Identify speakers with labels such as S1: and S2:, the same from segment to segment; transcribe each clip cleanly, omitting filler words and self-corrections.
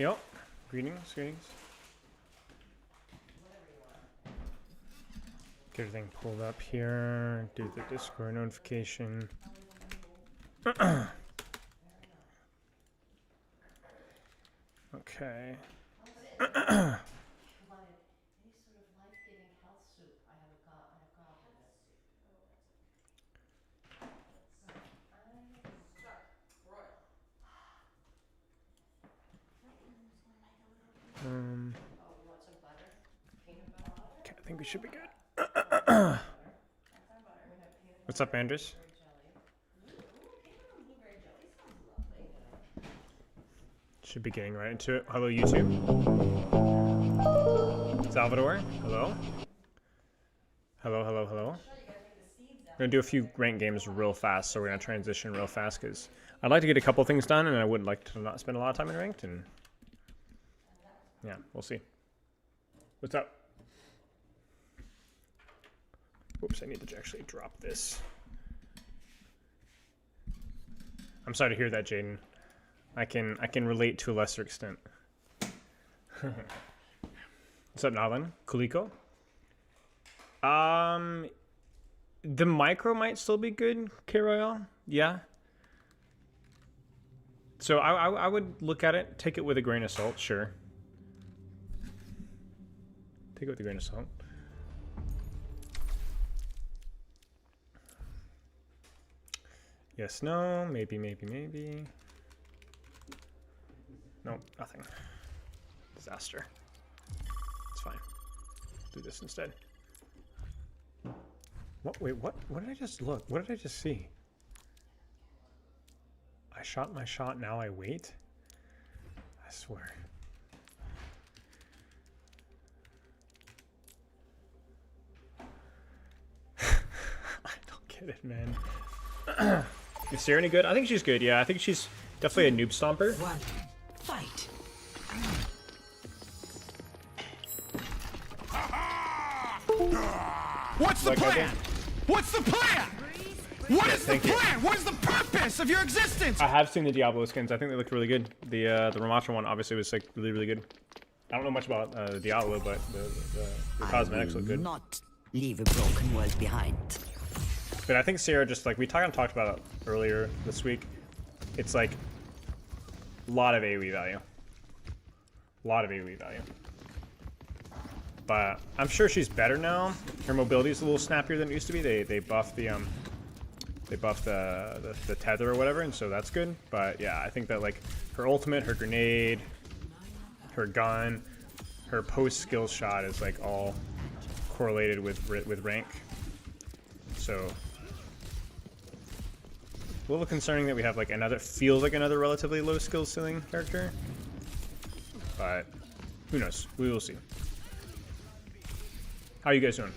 S1: Yep. Greetings, greetings. Get everything pulled up here. Do the Discord notification. Okay. Okay, I think we should be good. What's up, Andres? Should be getting right into it. Hello, YouTube. Salvador, hello. Hello, hello, hello. I'm gonna do a few ranked games real fast, so we're gonna transition real fast because I'd like to get a couple things done, and I would like to not spend a lot of time in ranked. And yeah, we'll see. What's up? Whoops, I need to actually drop this. I'm sorry to hear that, Jaden. I can relate to a lesser extent. What's up, Nalan? Kuliko? The micro might still be good, K-Royale. Yeah. So I would look at it, take it with a grain of salt, sure. Take it with a grain of salt. Yes, no, maybe, maybe, maybe. No, nothing. Disaster. It's fine. Do this instead. What? Wait, what? What did I just look? What did I just see? I shot my shot, now I wait? I swear. I don't get it, man. Is Sarah any good? I think she's good, yeah. I think she's definitely a noob stomper.
S2: One. Fight.
S3: What's the plan? What's the plan? What is the plan? What is the purpose of your existence?
S1: I have seen the Diablo skins. I think they looked really good. The Ramatra one obviously was like really, really good. I don't know much about the Diablo, but the cosmetics look good.
S2: Not leave a broken world behind.
S1: But I think Sarah just like we kind of talked about it earlier this week. It's like a lot of AoE value. A lot of AoE value. But I'm sure she's better now. Her mobility is a little snappier than it used to be. They buffed the tether or whatever, and so that's good. But yeah, I think that like her ultimate, her grenade, her gun, her post skill shot is like all correlated with rank. So a little concerning that we have like another feels like another relatively low skill ceiling character. But who knows? We will see. How are you guys doing?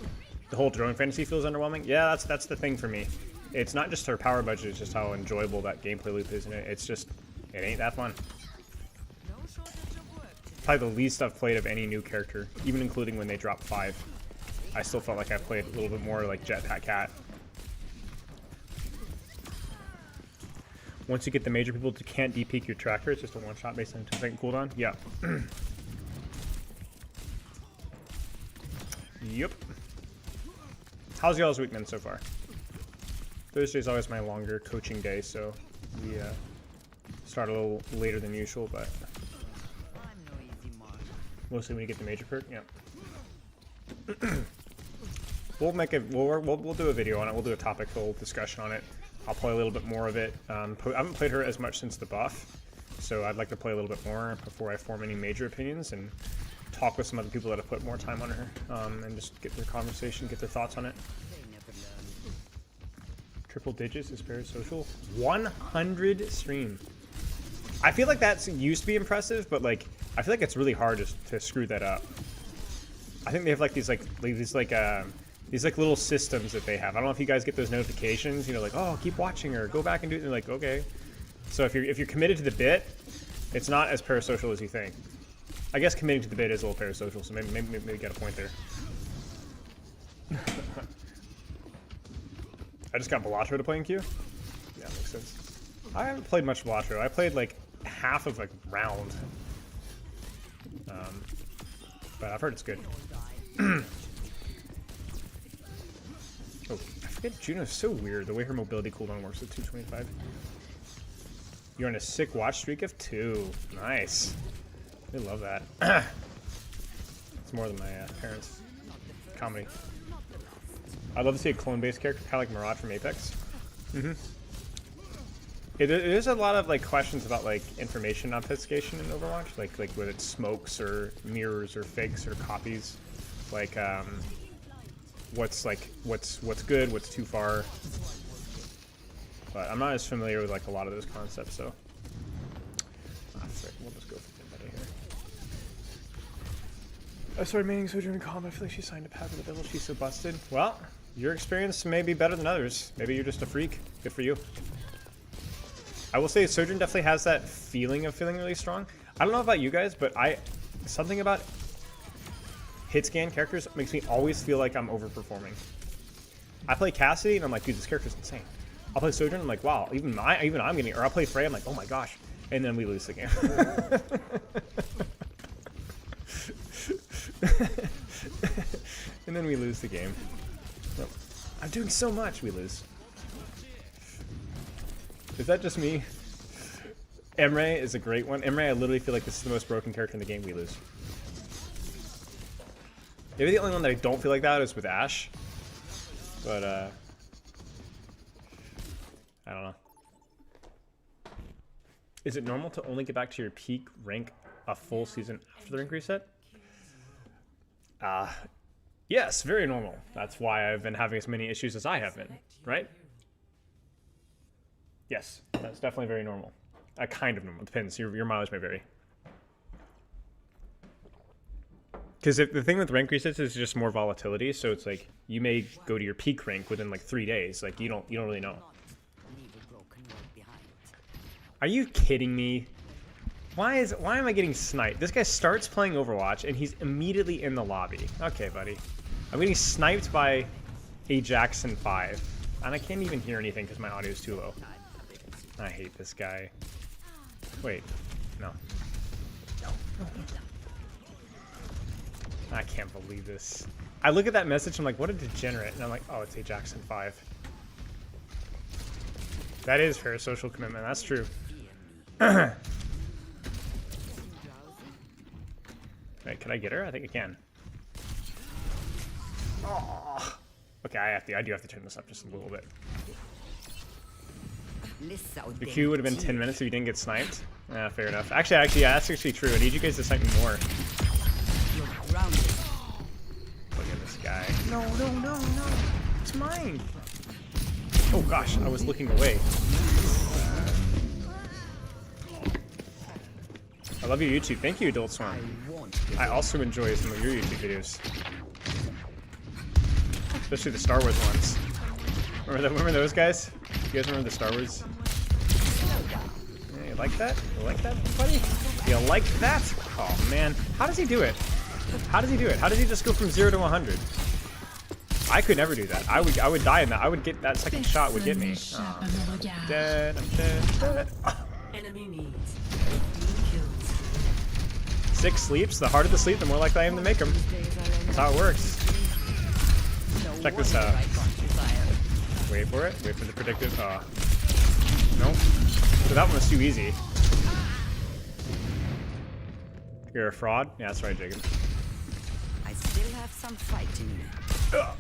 S1: The whole drone fantasy feels underwhelming. Yeah, that's the thing for me. It's not just her power budget; it's just how enjoyable that gameplay loop is, and it's just it ain't that fun. Probably the least I've played of any new character, even including when they dropped 5. I still felt like I played a little bit more like Jetpack Cat. Once you get the major people to can't de-peak your tracker, it's just a one-shot based on a 2-second cooldown. Yeah. Yep. How's y'all's week been so far? Thursday's always my longer coaching day, so we start a little later than usual, but mostly when you get the major perk. Yeah. We'll do a video on it. We'll do a topical discussion on it. I'll play a little bit more of it. I haven't played her as much since the buff, so I'd like to play a little bit more before I form any major opinions and talk with some other people that have put more time on her and just get their conversation, get their thoughts on it. Triple digits is parasocial. 100 stream. I feel like that's used to be impressive, but like I feel like it's really hard to screw that up. I think they have like these little systems that they have. I don't know if you guys get those notifications, you know, like, oh, keep watching or go back and do it. And they're like, okay. So if you're committed to the bit, it's not as parasocial as you think. I guess committing to the bit is a little parasocial, so maybe get a point there. I just got Balatro to play in queue. Yeah, makes sense. I haven't played much Balatro. I played like half of a round But I've heard it's good. Oh, I forget Juno's so weird. The way her mobility cooldown works at 225. You're on a sick watch streak of 2. Nice. They love that. It's more than my parents. Comedy. I'd love to see a clone-based character, kind of like Mirage from Apex. There's a lot of like questions about like information obfuscation in Overwatch, like whether it's smokes or mirrors or fakes or copies, like what's good, what's too far. But I'm not as familiar with like a lot of those concepts, so we'll just go for somebody here. I started maining Sojourn in combat. I feel like she signed a path with the devil. She's so busted. Well, your experience may be better than others. Maybe you're just a freak. Good for you. I will say Sojourn definitely has that feeling of feeling really strong. I don't know about you guys, but something about hit scan characters makes me always feel like I'm overperforming. I play Cassidy and I'm like, dude, this character's insane. I'll play Sojourn and I'm like, wow, even I'm getting, or I'll play Frey, I'm like, oh my gosh, and then we lose the game. And then we lose the game. Nope. I'm doing so much, we lose. Is that just me? Emre is a great one. Emre, I literally feel like this is the most broken character in the game. We lose. Maybe the only one that I don't feel like that is with Ashe. But, I don't know. Is it normal to only get back to your peak rank a full season after the rank reset? Yes, very normal. That's why I've been having as many issues as I have been, right? Yes, that's definitely very normal. Kind of normal. Depends. Your mileage may vary. Because the thing with rank resets is just more volatility. So it's like you may go to your peak rank within like 3 days. Like you don't really know. Are you kidding me? Why am I getting sniped? This guy starts playing Overwatch and he's immediately in the lobby. Okay, buddy. I'm getting sniped by a Jackson 5, and I can't even hear anything because my audio is too low. I hate this guy. Wait, no. No. I can't believe this. I look at that message, I'm like, what a degenerate, and I'm like, oh, it's a Jackson 5. That is fair social commitment, that's true. Wait, can I get her? I think I can. Oh. Okay, I do have to turn this up just a little bit. The queue would have been 10 minutes if you didn't get sniped. Yeah, fair enough. Actually, yeah, that's actually true. I need you guys to snipe me more. Look at this guy. No. It's mine. Oh gosh, I was looking away. I love your YouTube. Thank you, Adult Swarm. I also enjoy some of your YouTube videos. Especially the Star Wars ones. Remember those guys? You guys remember the Star Wars? Yeah, you like that? You like that, buddy? You like that? Oh man, how does he do it? How does he do it? How does he just go from 0 to 100? I could never do that. I would die in that. I would get that second shot would get me. Oh, I'm dead. I'm dead. Oh.
S2: Enemy needs
S1: 6 sleeps. The harder the sleep, the more likely I am to make them. That's how it works. Check this out. Wait for it. Wait for the predictive. Nope. So that one was too easy. You're a fraud? Yeah, that's right, Jacob.
S2: I still have some fight in me. Not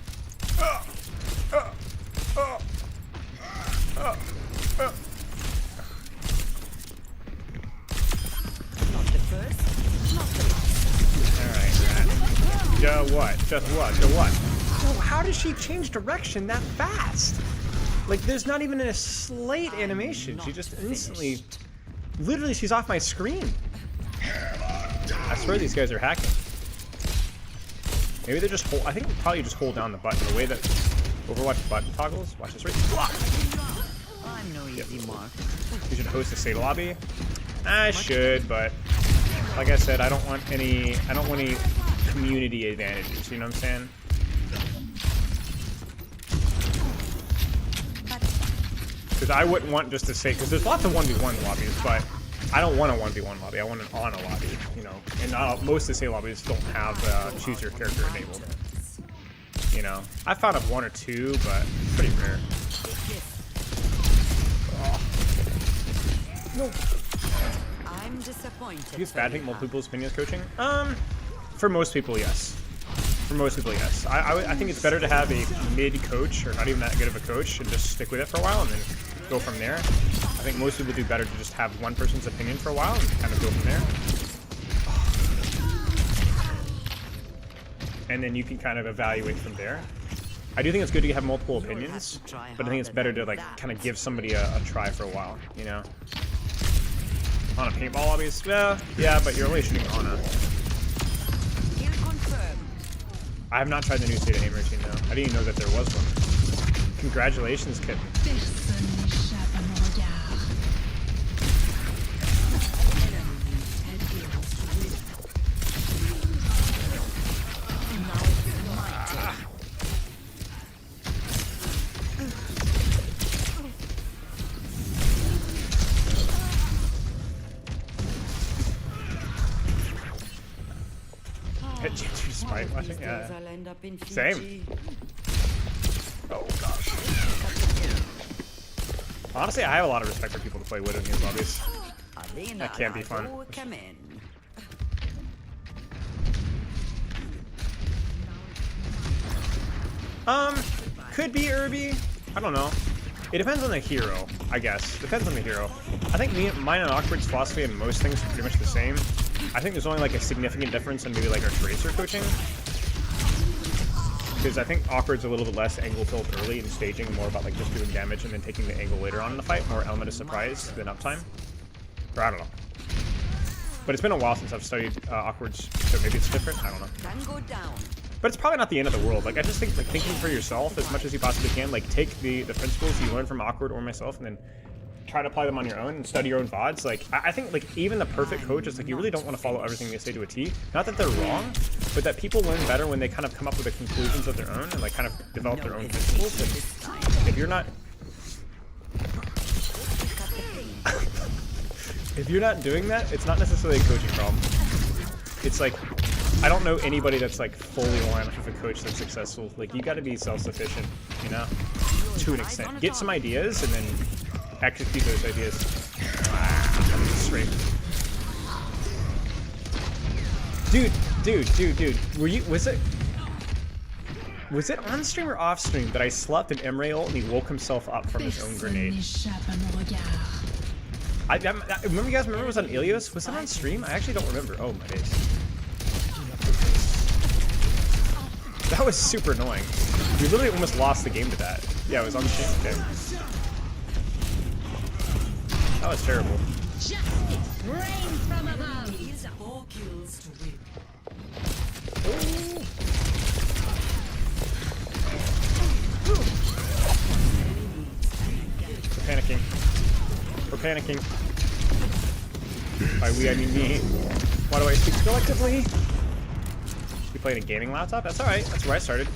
S2: the first, not the last.
S1: Alright, Just what? Oh, how does she change direction that fast? Like, there's not even a slate animation. She just instantly... Literally, she's off my screen. I swear these guys are hacking. Maybe they're just hold... I think they probably just hold down the button. The way that Overwatch button toggles. Watch this right.
S2: I'm no easy mark.
S1: You should host a Sata lobby. I should, but... Like I said, I don't want any community advantages. You know what I'm saying? Because I wouldn't want just to say, because there's lots of 1v1 lobbies, but I don't want a 1v1 lobby. I want an on a lobby, you know. And most of the lobbies don't have choose your character enabled. You know, I found up 1 or 2, but pretty rare. Oh. No.
S2: I'm disappointed.
S1: You bad think multiple people's opinions coaching? For most people, yes. For most people, yes. I think it's better to have a mid coach, or not even that good of a coach, and just stick with it for a while and then go from there. I think most people do better to just have one person's opinion for a while and kind of go from there. And then you can kind of evaluate from there. I do think it's good to have multiple opinions, but I think it's better to like kind of give somebody a try for a while, you know? On a paintball lobbies? Yeah, but you're only shooting on a... I have not tried the new state of aim routine though. I didn't even know that there was one. Congratulations, kitten. Despite watching, yeah. Same. Oh gosh. Honestly, I have a lot of respect for people to play Widow in these lobbies. That can't be fun. Could be Irby. I don't know. It depends on the hero, I guess. Depends on the hero. I think mine and Awkward's philosophy and most things are pretty much the same. I think there's only like a significant difference in maybe like our tracer coaching. Because I think Awkward's a little bit less angle tilt early and staging, more about like just doing damage and then taking the angle later on in the fight, more element of surprise than uptime. Or I don't know. But it's been a while since I've studied Awkward's, so maybe it's different. I don't know. But it's probably not the end of the world. Like I just think like thinking for yourself as much as you possibly can. Like take the principles you learn from Awkward or myself, and then try to apply them on your own and study your own VODs. Like I think like even the perfect coach is like you really don't want to follow everything they say to a T. Not that they're wrong, but that people learn better when they kind of come up with the conclusions of their own and like kind of develop their own principles. And if you're not if you're not doing that, it's not necessarily a coaching problem. It's like I don't know anybody that's like fully aligned with a coach that's successful. Like you got to be self-sufficient, you know, to an extent. Get some ideas and then execute those ideas. Straight. Dude. Was it on stream or off stream that I slept in Emre ult and he woke himself up from his own grenade? Remember, you guys remember it was on Ilios? Was it on stream? I actually don't remember. Oh my days. That was super annoying. We literally almost lost the game to that. Yeah, it was on stream. Okay. That was terrible.
S2: Rain from above. He's 4 kills to win.
S1: We're panicking. We're panicking. By we, I mean me. Why do I speak collectively? You playing a gaming laptop? That's alright. That's where I started.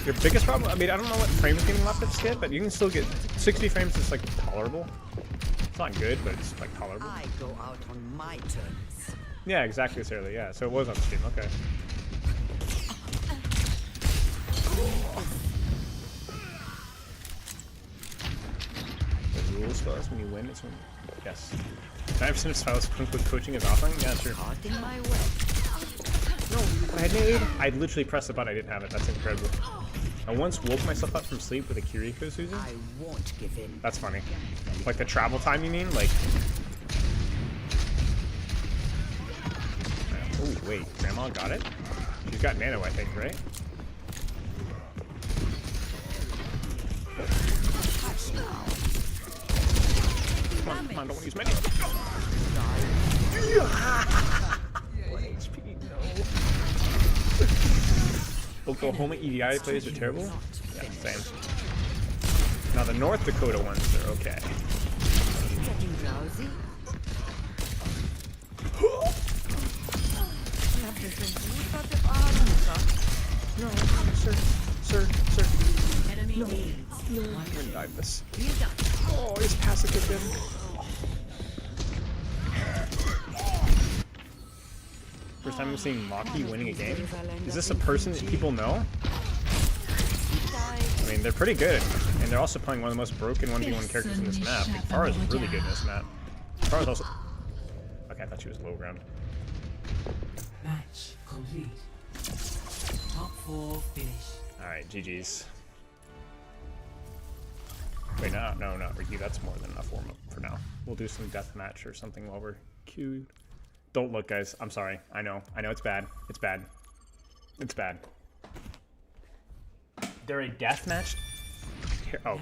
S1: Your biggest problem? I mean, I don't know what frames gaming laptops get, but you can still get 60 frames. Is like tolerable. It's not good, but it's like tolerable.
S2: I go out on my terms.
S1: Yeah, exactly, Sarah. Yeah, so it was on Steam. Okay. The rules stars when you win. It's when yes. 9% of styles quote coaching is offering. Yeah, sure. No, I did. I literally pressed the button. I didn't have it. That's incredible. I once woke myself up from sleep with a Kiriko Susan.
S2: I won't give in.
S1: That's funny. Like the travel time, you mean? Like. Oh wait, Grandma got it. She's got nano, I think, right? Come on, don't use my name. One HP, no. Oklahoma EDI players are terrible? Yeah, same. Now the North Dakota ones are okay.
S2: Getting drowsy?
S1: No, sir. Enemy needs. No, I'm gonna die this. Oh, he's passive kicked in. First time I'm seeing Maki winning a game. Is this a person that people know? I mean, they're pretty good, and they're also playing one of the most broken 1v1 characters in this map. Like, Pharah's really good in this map. Pharah's also... Okay, I thought she was low ground.
S4: Match complete. Top 4 finish.
S1: Alright, GG's. Wait, no, Ricky, that's more than enough warm-up for now. We'll do some deathmatch or something while we're queued. Don't look, guys. I'm sorry. I know it's bad. It's bad. It's bad. They're a deathmatch? Here, oh.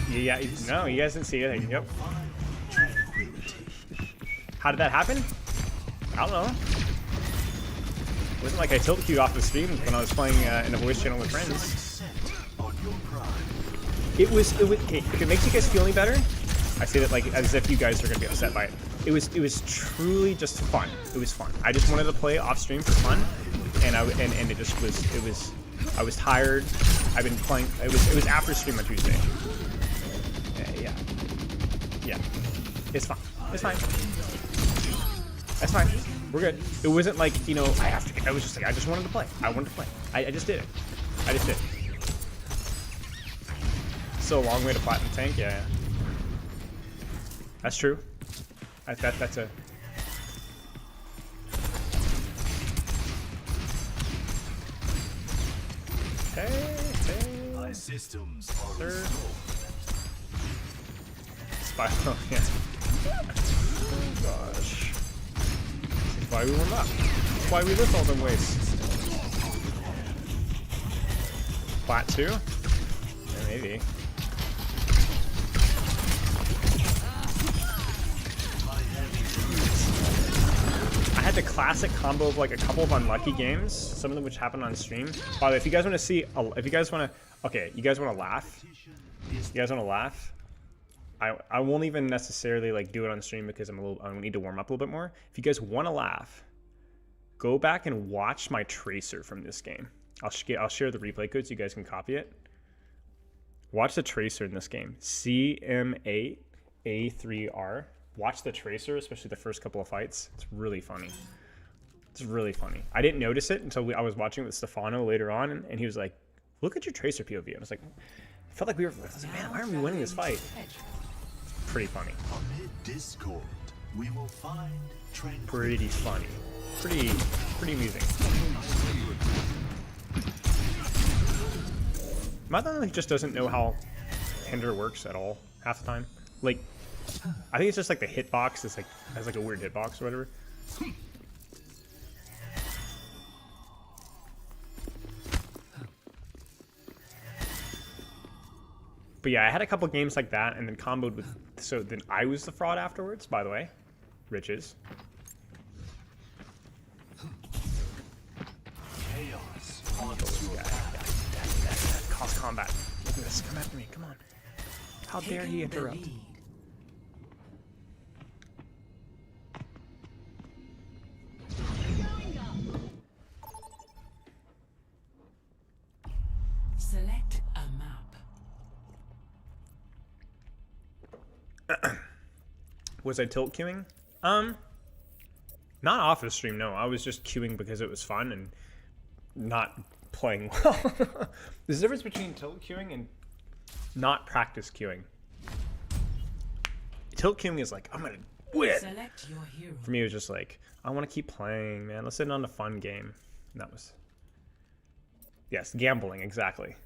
S1: Yeah, no, you guys didn't see it. Yep. How did that happen? I don't know. It wasn't like I tilt queued off the stream when I was playing in a voice channel with friends. It was, okay, if it makes you guys feel any better, I say that like as if you guys are gonna be upset by it. It was truly just fun. It was fun. I just wanted to play off stream for fun, and it just was. I was tired. I've been playing. It was after stream on Tuesday. Yeah. It's fine. It's fine. That's fine. We're good. It wasn't like, you know, I have to. I was just like, I just wanted to play. I wanted to play. I just did it. I just did it. So a long way to platinum tank. Yeah. That's true. That's a... Hey.
S3: My systems are
S1: Third. Spiral, yeah. Oh gosh. That's why we warm up. That's why we lift all them ways. Flat 2? Yeah, maybe. I had the classic combo of like a couple of unlucky games, some of them which happened on stream. By the way, if you guys want to see, if you guys want to, okay, you guys want to laugh? You guys want to laugh? I won't even necessarily like do it on stream because I need to warm up a little bit more. If you guys want to laugh, go back and watch my tracer from this game. I'll share the replay code so you guys can copy it. Watch the tracer in this game. CM8A3R. Watch the tracer, especially the first couple of fights. It's really funny. It's really funny. I didn't notice it until I was watching with Stefano later on, and he was like, "Look at your tracer POV." And I was like, I felt like we were. I was like, man, why are we winning this fight? It's pretty funny.
S5: Amid discord, we will find
S1: Pretty funny. Pretty amusing. Am I the one that just doesn't know how Hinder works at all half the time? Like, I think it's just like the hitbox is like has like a weird hitbox or whatever. But yeah, I had a couple games like that and then comboed with, so then I was the fraud afterwards, by the way. Riches.
S5: chaos.
S1: Cost combat. Look at this. Come after me. Come on. How dare he interrupt?
S4: Select a map.
S1: Was I tilt queuing? Not off the stream, no. I was just queuing because it was fun and not playing well. There's a difference between tilt queuing and not practice queuing. Tilt queuing is like, I'm gonna win.
S4: Select your hero.
S1: For me, it was just like, I want to keep playing, man. Let's sit on a fun game. And that was, yes, gambling, exactly.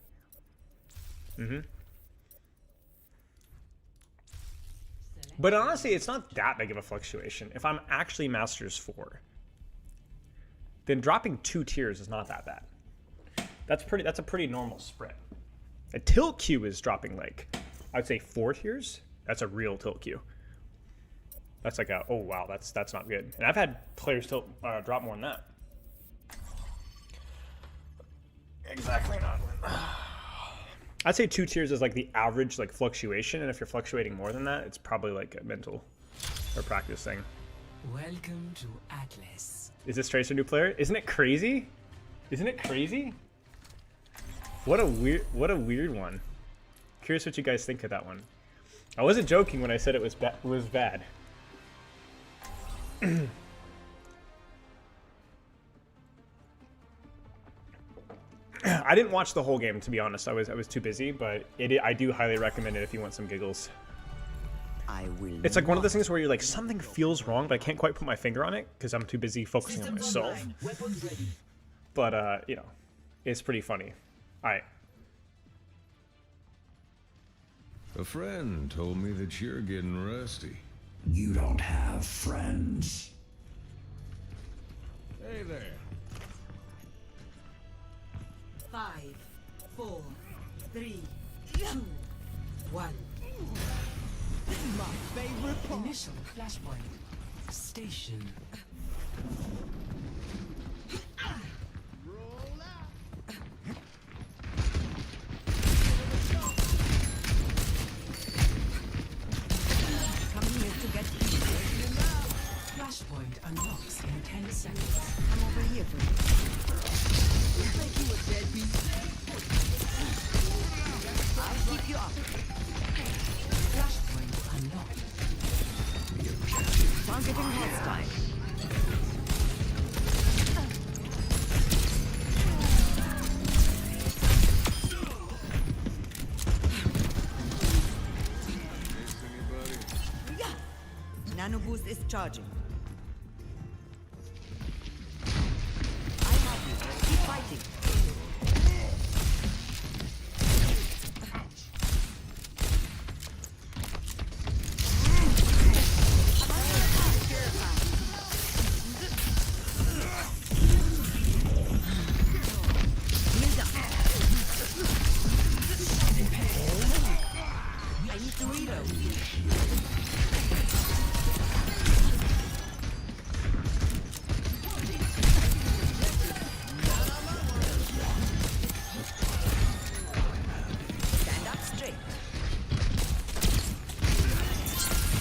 S1: But honestly, it's not that big of a fluctuation. If I'm actually Masters 4, then dropping 2 tiers is not that bad. That's a pretty normal spread. A tilt queue is dropping like, I'd say 4 tiers. That's a real tilt queue. That's like a, oh wow, that's not good. And I've had players drop more than that. Exactly not. I'd say 2 tiers is like the average like fluctuation, and if you're fluctuating more than that, it's probably like a mental or practice thing.
S4: Welcome to Atlas.
S1: Is this Tracer a new player? Isn't it crazy? Isn't it crazy? What a weird one. Curious what you guys think of that one. I wasn't joking when I said it was bad. I didn't watch the whole game, to be honest. I was too busy, but I do highly recommend it if you want some giggles. It's like one of those things where you're like, something feels wrong, but I can't quite put my finger on it because I'm too busy focusing on myself. But you know, it's pretty funny. All right.
S6: A friend told me that you're getting rusty.
S7: You don't have friends.
S6: Hey there.
S4: 5, 4, 3, 2, 1. My favorite part. Initial flashpoint. Station. Flashpoint unlocks in 10 seconds. I'm over here for you. Make you a deadbeat. I'll keep you up. Flashpoint unlocked. Targeting hostile. Nano boost is charging. I have you. Keep fighting. I need to reload. Stand up straight.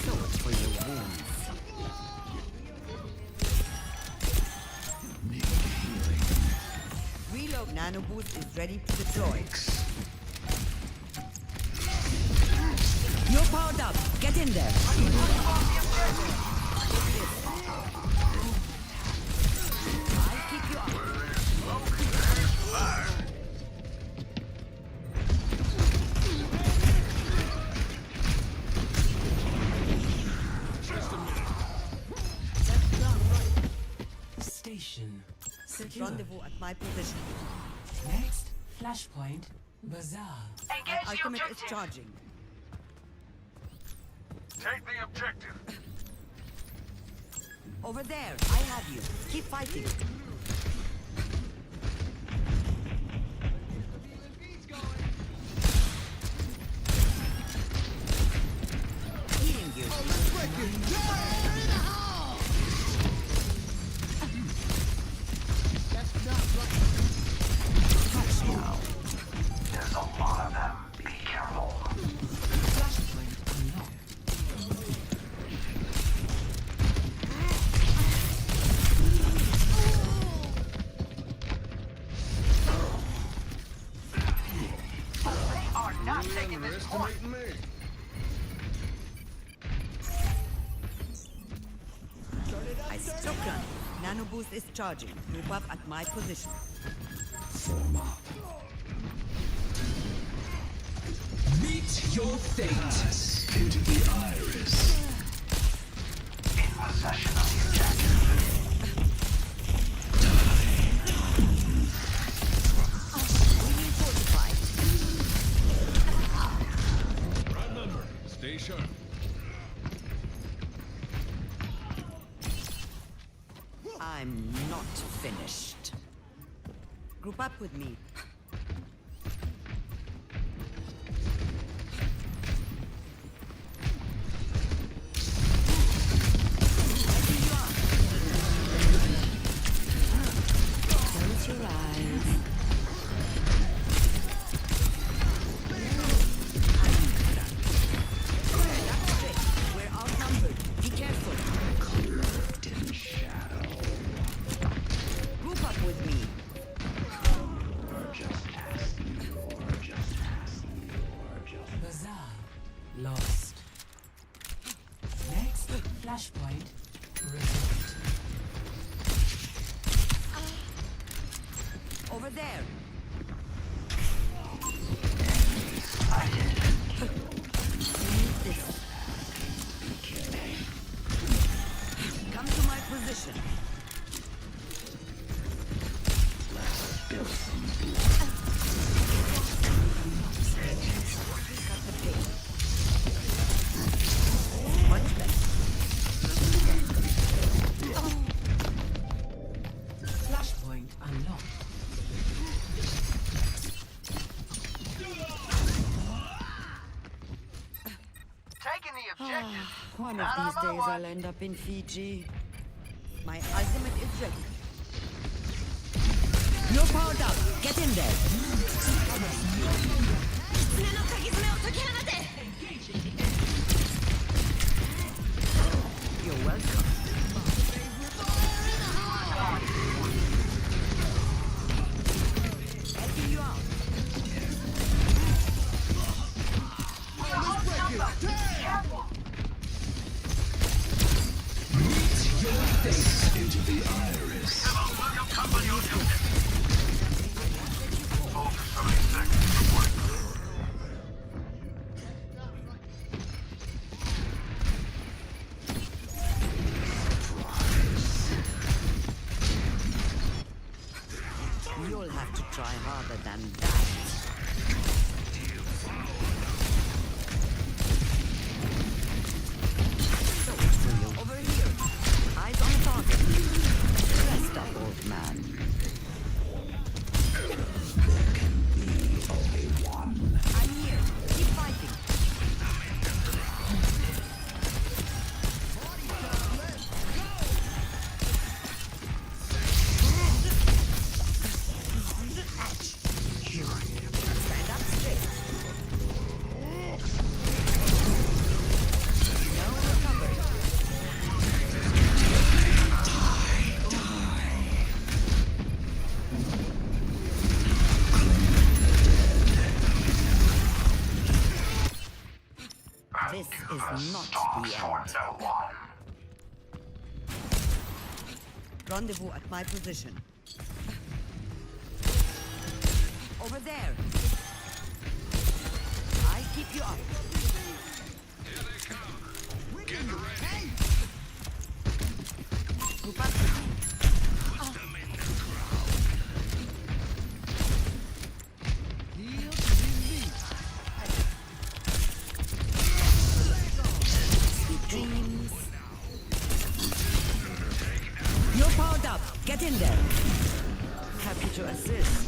S4: So much for your wounds. Reload. Nano boost is ready to deploy. You're powered up. Get in there. I'll keep you up. Station. Secure.
S8: Rendezvous at my position.
S4: Next, flashpoint. Bazaar.
S8: My ultimate is charging.
S3: Take the objective.
S8: Over there, I have you. Keep fighting. Healing you.
S5: There's a lot of them. Be careful.
S4: Flashpoint unlocked.
S6: Underestimating me.
S8: I struck gun. Nano boost is charging. Group up at my position.
S7: Form up.
S3: Meet your fate.
S7: Into the iris.
S5: In possession of the objective.
S8: Being fortified.
S6: Right number. Stay sharp.
S8: I'm not finished. Group up with me. Close your eyes. We're outnumbered. Be careful.
S7: Cloaked in shadow.
S8: Group up with me.
S4: Flashpoint removed.
S8: Over there. Need this. Come to my position. Cut the pace. Much better.
S4: Flashpoint unlocked.
S5: Taking the objective.
S8: One of these days I'll end up in Fiji. My ultimate is ready. You're powered up. Get in there. You're welcome. Helping you out.
S7: Into the iris.
S8: You'll have to try harder than that. So, over here. Eyes on the target. Rest up, old man.
S7: Only one.
S8: I'm here. Keep fighting. Stand up straight. Now we're covered. This is not the end.
S5: No one.
S8: Rendezvous at my position. Over there. I keep you up. Group up. Sweet dreams. You're powered up. Get in there. Happy to assist.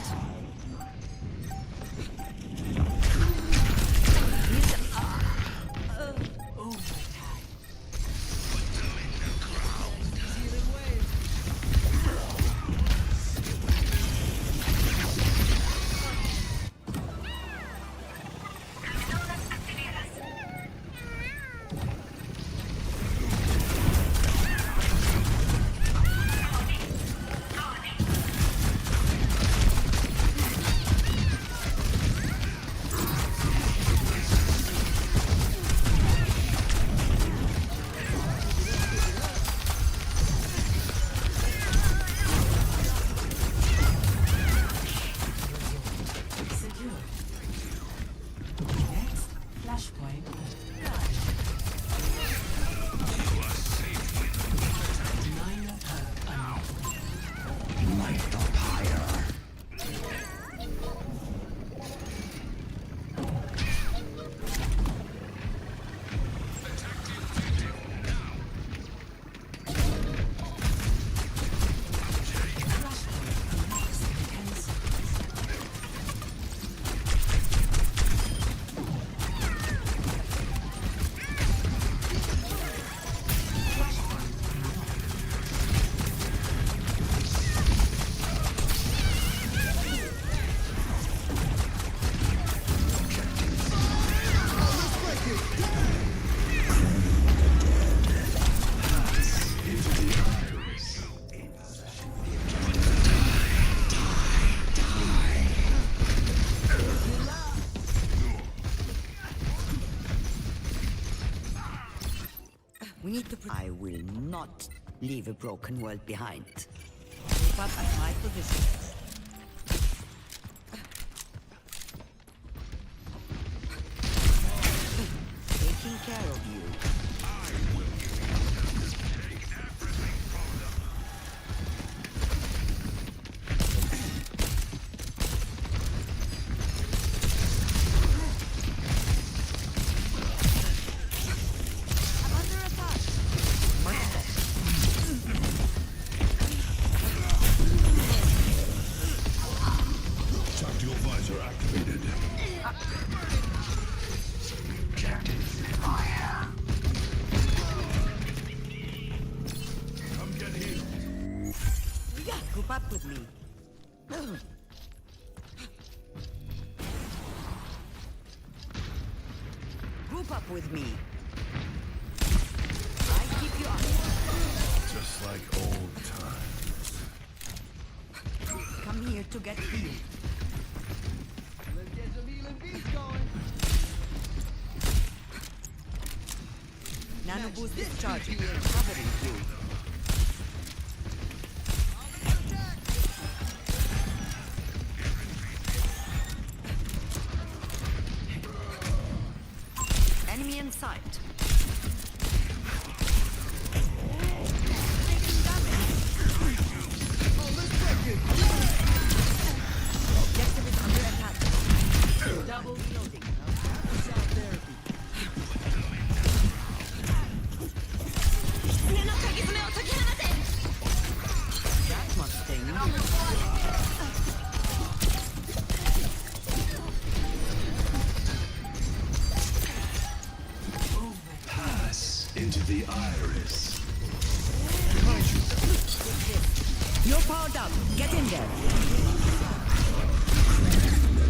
S8: We need to. I will not leave a broken world behind. Move up at my position. Taking care of you.
S7: Tactical visor activated. Objective fire. Come get healed.
S8: Group up with me. Group up with me. I keep you up.
S7: Just like old times.
S8: Come here to get healed.
S5: Let's get some healing beats going.
S8: Nano boost discharging. Covering you. Enemy in sight. Objective is under attack. Double reloading. That must sting.
S7: Pass into the iris.
S8: You're powered up. Get in there.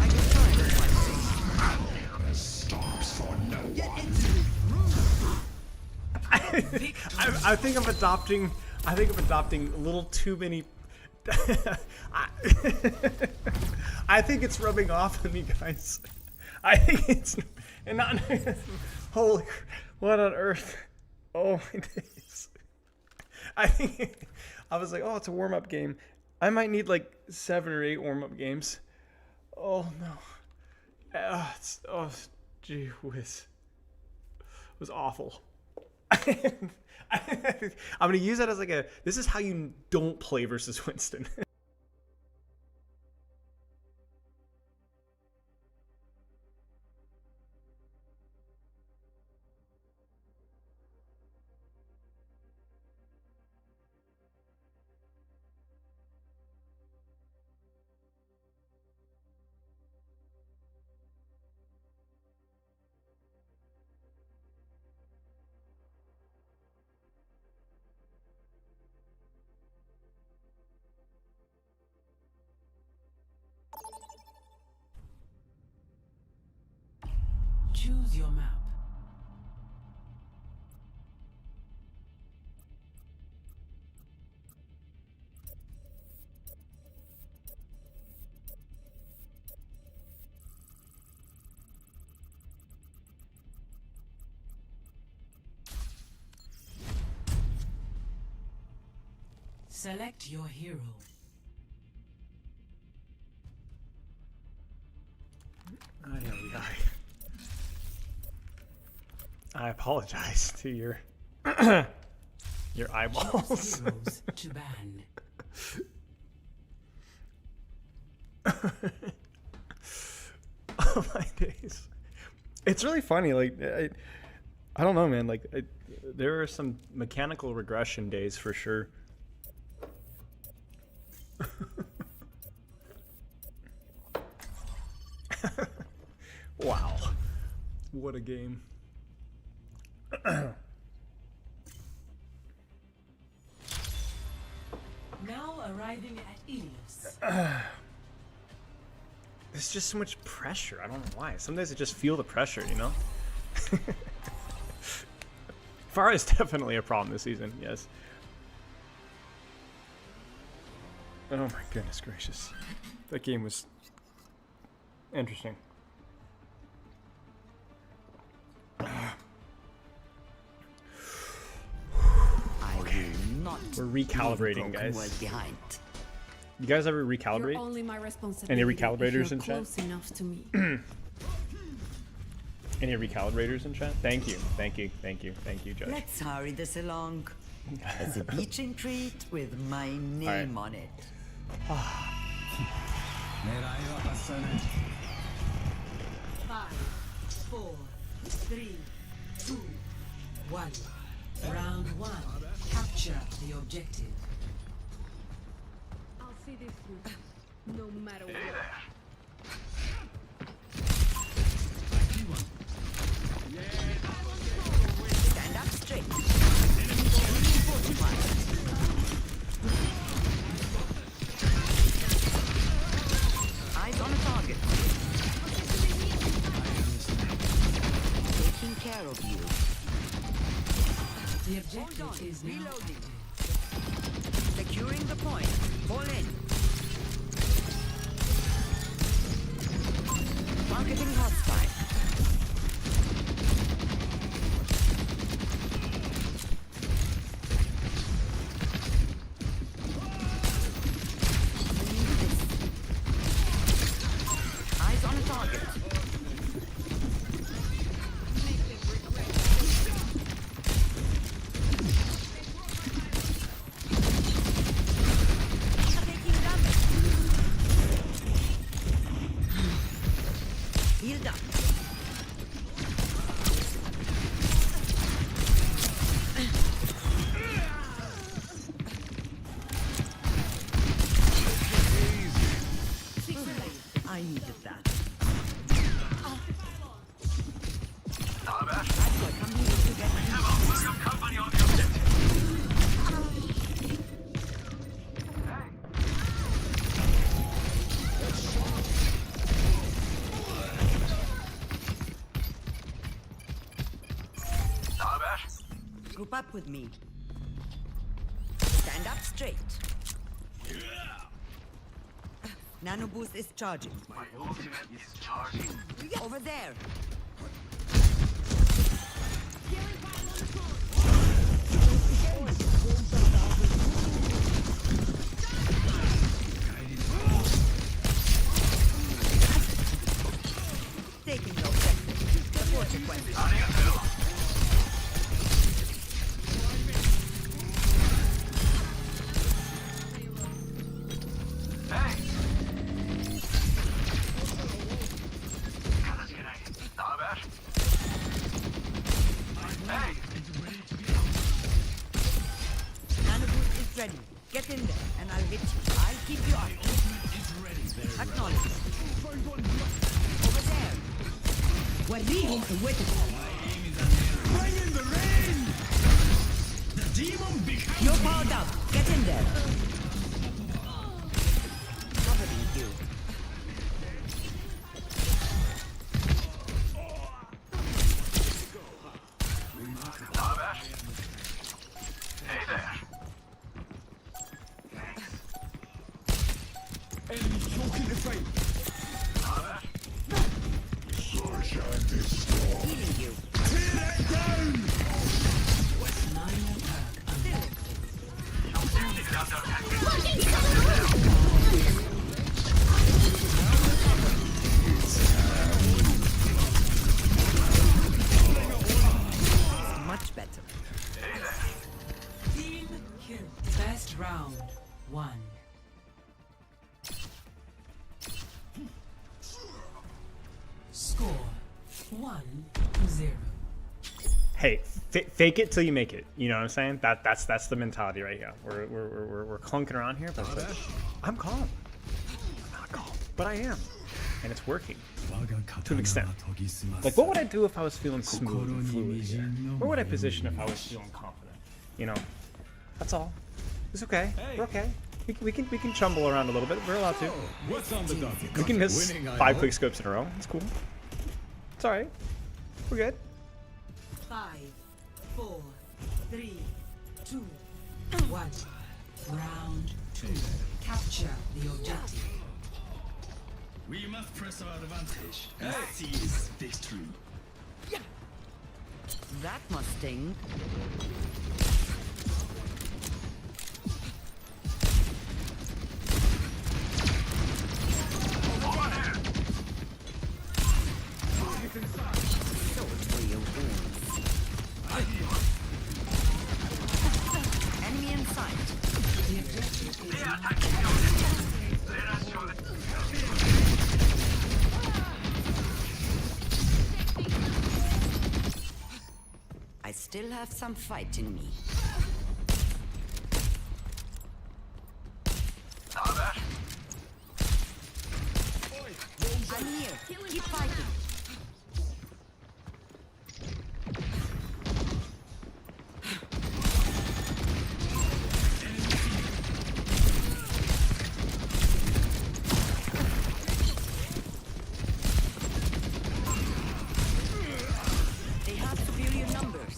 S8: I can try.
S7: Stops for no one.
S1: I think I'm adopting. I think I'm adopting a little too many. I think it's rubbing off on me, guys. I think it's and not. Holy, what on earth? Oh my days. I think I was like, oh, it's a warm-up game. I might need like 7 or 8 warm-up games. Oh no. Gee whiz. It was awful. I'm gonna use that as like a. This is how you don't play versus Winston.
S4: Choose your map. Select your hero.
S1: I apologize to your eyeballs.
S4: Goes to ban.
S1: Oh my days. It's really funny. Like I don't know, man. Like there are some mechanical regression days for sure. Wow, what a game.
S4: Now arriving at Ilios.
S1: There's just so much pressure. I don't know why. Some days I just feel the pressure, you know? Pharah is definitely a problem this season, yes. Oh my goodness gracious. That game was interesting. We're recalibrating,
S8: Broken world
S1: guys.
S8: behind.
S1: You guys ever
S9: You're
S1: recalibrate?
S9: only my responsibility.
S1: Any recalibrators
S9: if
S1: in
S9: you're
S1: chat?
S9: close enough to me.
S1: Any recalibrators in chat? Thank you, thank you, thank you, thank you, Judge.
S8: Let's hurry this along. As a beaching treat with my name on it.
S4: Five, four, three, two, one. Round one. Capture the objective.
S2: I'll see this through, no matter what.
S8: Stand up straight. Fortified. Eyes on a target. Taking care of you.
S4: The objective is now
S8: Reloading. Securing the point. Fall in. Targeting hostile. Eyes on a target. Taking damage. Healed up. I needed that. That's what I'm here to get. Group up with me. Stand up straight. Nano boost is charging.
S7: My ultimate is charging.
S8: Over there. Taking the objective. The consequences. Nano boost is ready. Get in there, and I'll hit you. I'll keep you up. Acknowledge. Over there. Guardini and wait.
S3: Bring in the rain! The demon becomes
S8: You're powered up. Get in there. Covering you.
S3: enemy choking the fight.
S8: Healing you.
S3: Tear that down!
S8: Much better.
S4: Team kill. Best round. 1. Score 1-0.
S1: Hey, fake it till you make it. You know what I'm saying? That's the mentality right here. We're clunking around here, but it's like, I'm calm. I'm not calm, but I am, and it's working to an extent. Like, what would I do if I was feeling smooth and fluid here? Where would I position if I was feeling confident? You know, that's all. It's okay. We're okay. We can chumble around a little bit. We're allowed to.
S3: What's on the docket?
S1: We can miss
S3: Winning, I
S1: 5
S3: hope.
S1: quick scopes in a row. It's cool. It's all right. We're good.
S4: 5, 4, 3, 2, 1. Round 2. Capture the objective.
S3: We must press our advantage and seize victory.
S8: That must sting. still have some fight in me. I'm here. Keep fighting. They have superior numbers.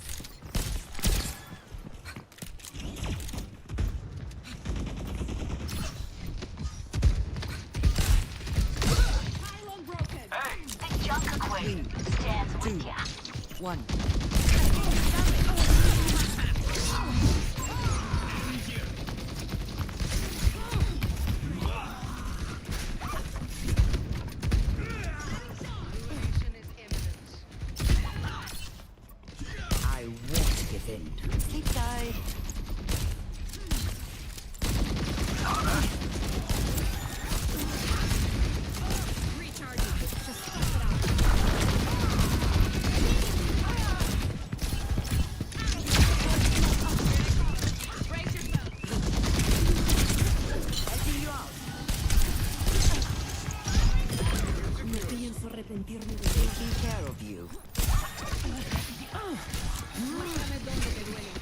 S7: The Junker Queen stands with ya.
S8: 1. I won't give in. Sleep tight. Helping you out.
S2: No pienso arrepentirme de
S8: Taking care of you.
S2: Muéstrame dónde te duele.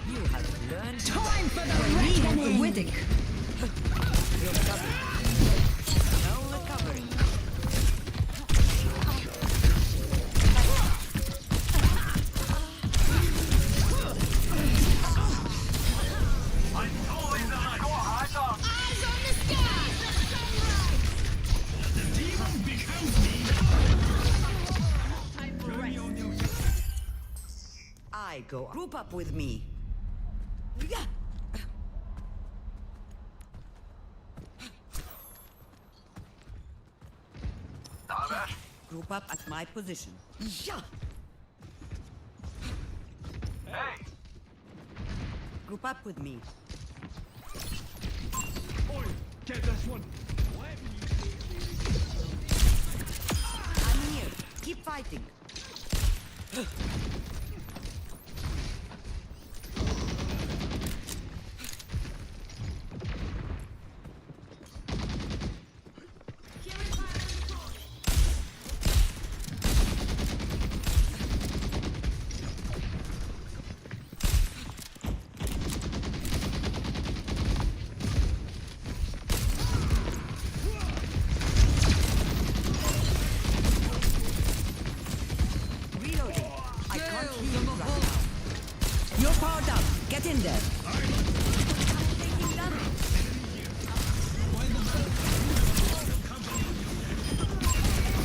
S8: You have learned
S2: Time for the reckoning!
S8: Wittig. You're covered. No recovery.
S2: Eyes on the sky! Time for rest.
S8: I go. Group up with me. Group up at my position. Yeah.
S7: Hey,
S8: Group up with me.
S3: Get this one.
S8: I'm here. Keep fighting. Reloading. I can't heal you right now. You're powered up. Get in there. Taking damage.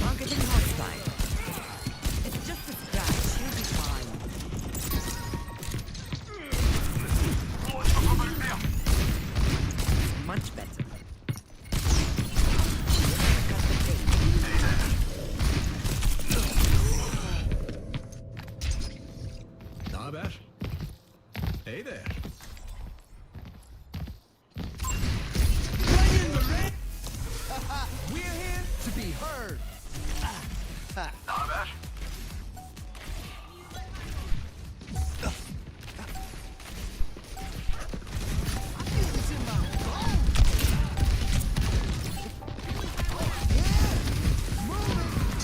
S8: Targeting hostile. It's just a scratch. You'll be fine. Much better. Cut the tape.
S6: Not bad. Hey there.
S3: We're here to be heard.
S7: not bad.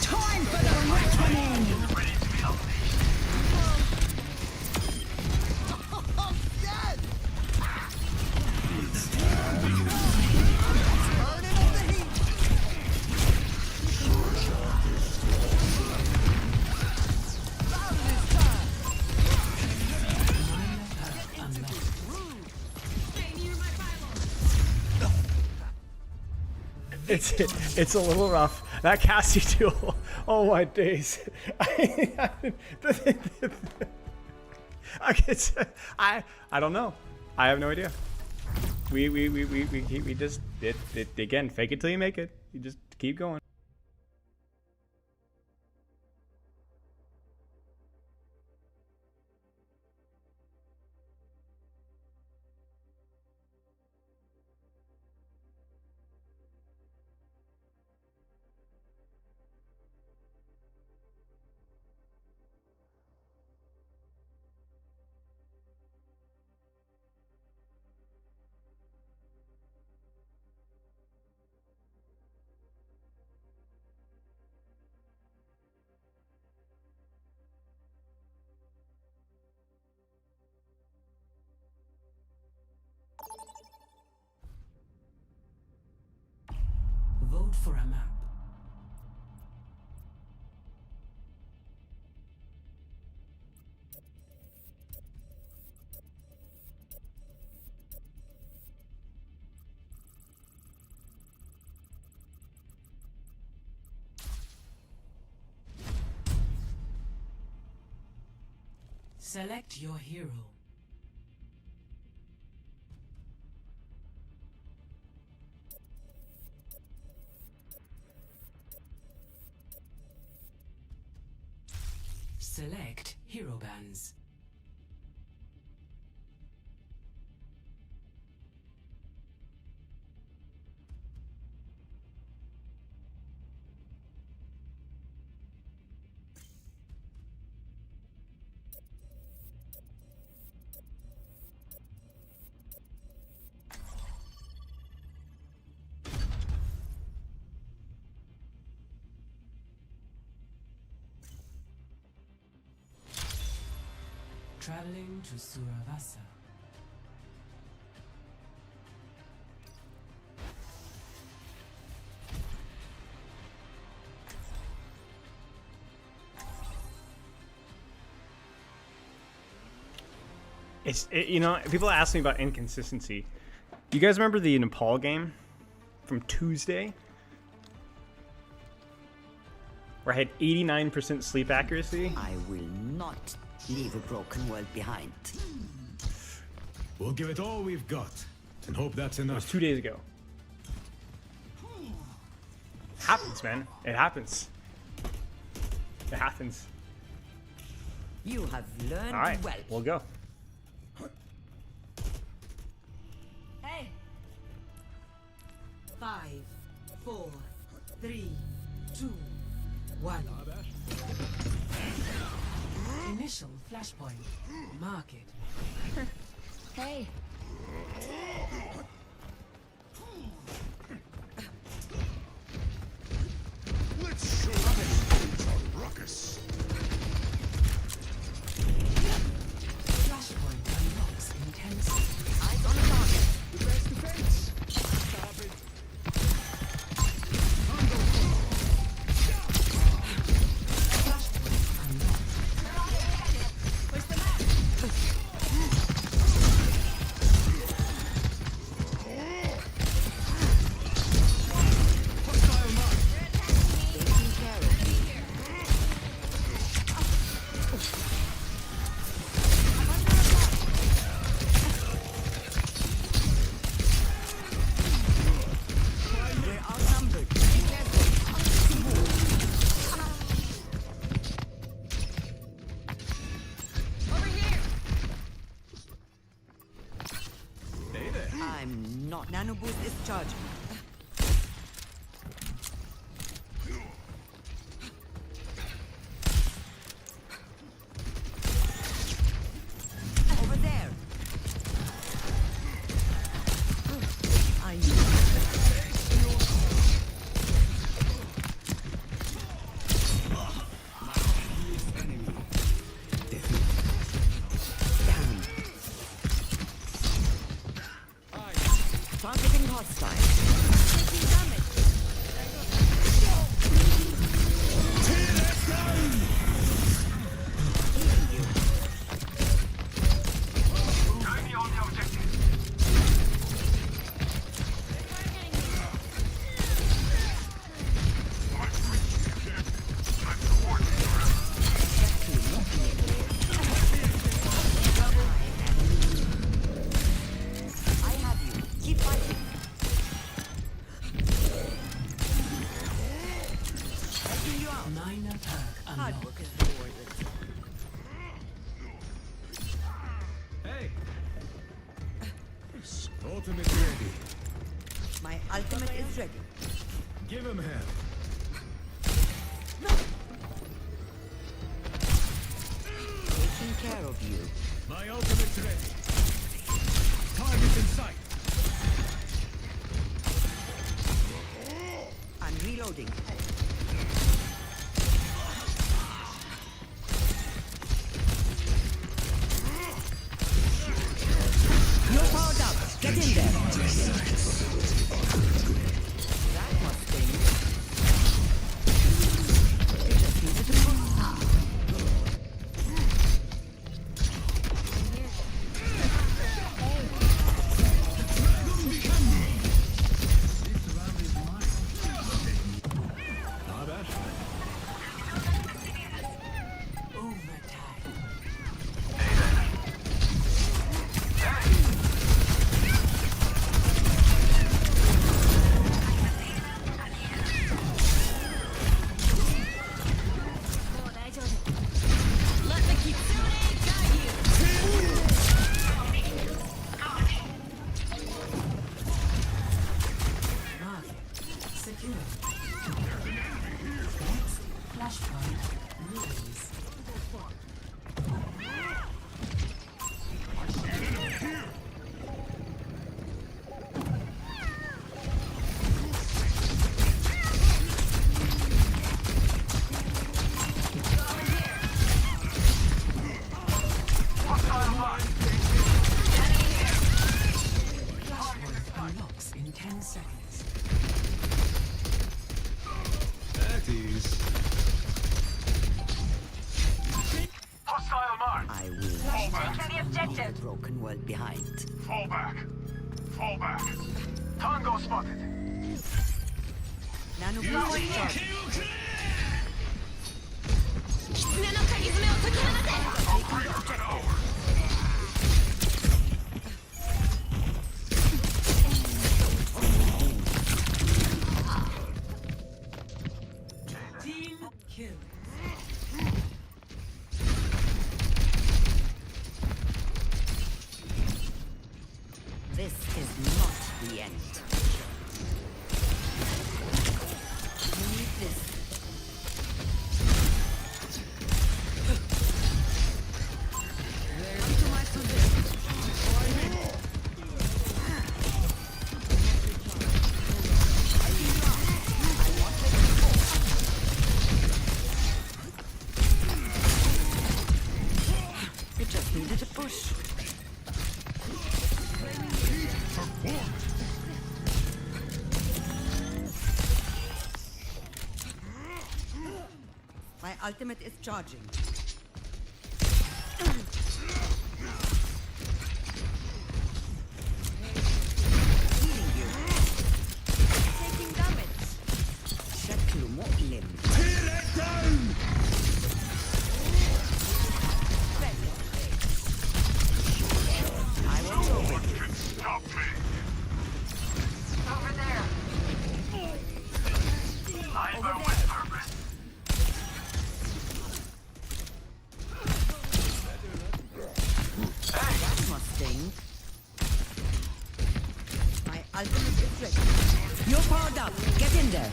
S2: Time for the reckoning!
S7: Ready to be unleashed.
S1: It's a little rough. That Cassie duel. Oh my days. I don't know. I have no idea. We just it again. Fake it till you make it. You just keep going.
S4: Select your hero. Select hero bands. Traveling to Suravasa.
S1: You know, people ask me about inconsistency. You guys remember the Nepal game from Tuesday? Where I had 89% sleep accuracy?
S8: I will not leave a broken world behind.
S3: We'll give it all we've got and hope that's
S1: It was
S3: enough.
S1: 2 days ago. Happens, man. It happens. It happens.
S8: You have learned
S1: All right,
S8: well.
S1: we'll go.
S2: Hey.
S4: 5, 4, 3, 2, 1. Initial flashpoint. Mark it.
S2: Hey.
S3: Let's show them a ruckus.
S4: Flashpoint unlocks in 10 seconds.
S8: Eyes on the target.
S3: Defense, defense. Stop it.
S4: Flashpoint unlocked.
S2: Where's the map?
S8: Taking care of you. We're outnumbered.
S2: Over here.
S3: Hey there.
S8: I'm not. Nano boost is charging. Over there. I Damn. Targeting hostile. Taking damage. Healing you. I have you. Keep fighting. Helping you out.
S4: Minor perk
S8: Hard
S4: unlocked.
S8: work is rewarded.
S3: Hey. Ultimate ready.
S8: My ultimate is ready.
S3: Give him hell.
S8: Taking care of you.
S3: My ultimate's ready. Target in sight.
S8: I'm reloading. You're powered up. Get in there. That must sting. It just needed to push.
S3: Not bad.
S4: Overtime.
S8: broken world behind.
S3: Fall back. Fall back. Tango spotted.
S8: Nano boost charging.
S4: Team kill.
S8: This is not the end. You need this. Come to my position. You just needed a push. My ultimate is charging. Healing you. Taking damage. شكله مؤلم. I will go with you.
S3: Stop me.
S7: Over there.
S3: I know with purpose.
S8: That must sting. My ultimate is ready. You're powered up. Get in there.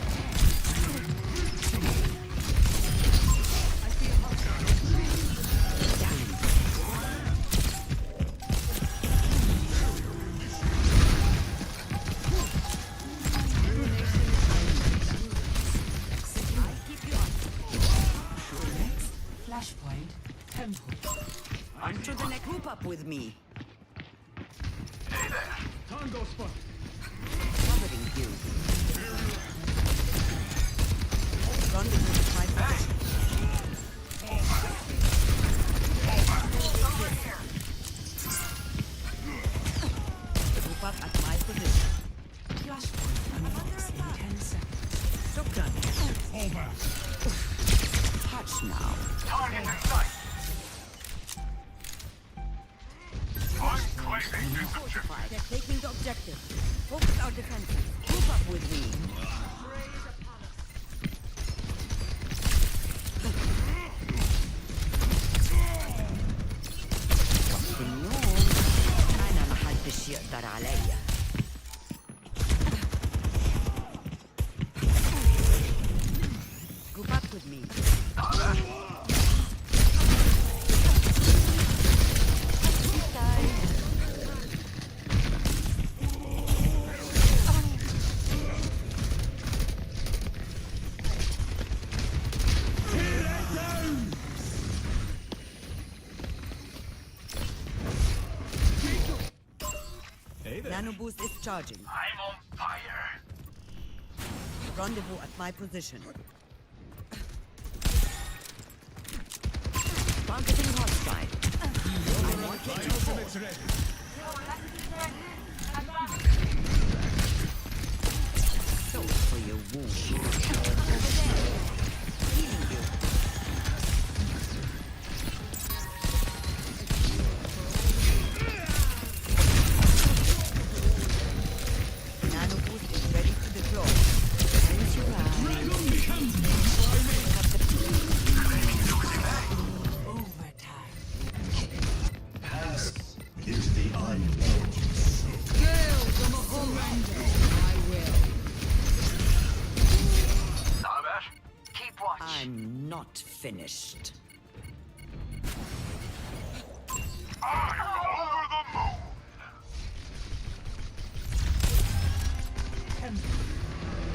S4: Flashpoint. Temple.
S8: To the neck. Group up with me.
S3: Hey there. Tango spotted.
S8: Covering you. Rendezvous with my position. Group up at my position.
S4: Flashpoint unlocks in 10 seconds.
S8: Shotgun.
S3: Fall back.
S8: Touch now.
S3: Target in sight. I'm claiming this objective.
S8: They're taking the objective. Focus our defenses. Group up with me. اليوم أنا ما حدش يقدر عليا. Group up with me. Nano boost is charging.
S3: I'm on fire.
S8: Rendezvous at my position. Targeting hostile. I want it to fall. So for your wound. Over there. Healing you. Nano boost is ready to deploy. Close your eyes. Cut the
S4: Overtime.
S3: Saber, keep watch.
S8: I'm not finished.
S3: I'm over the moon.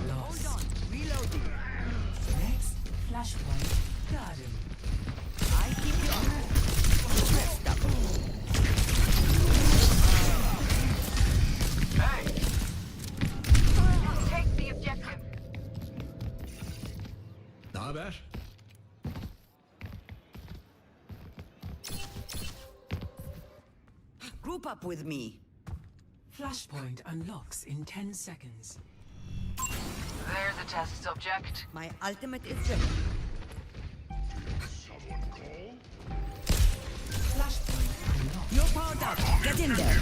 S4: Lost.
S8: Hold on. Reloading.
S4: Next, flashpoint. Garden.
S8: I keep you on. Rest up.
S3: Hey,
S7: Take the objective.
S6: Naber?
S8: Group up with me.
S4: Flashpoint unlocks in 10 seconds.
S7: There's a test subject.
S8: My ultimate is ready.
S4: Flashpoint unlocked.
S8: You're powered up. Get in there.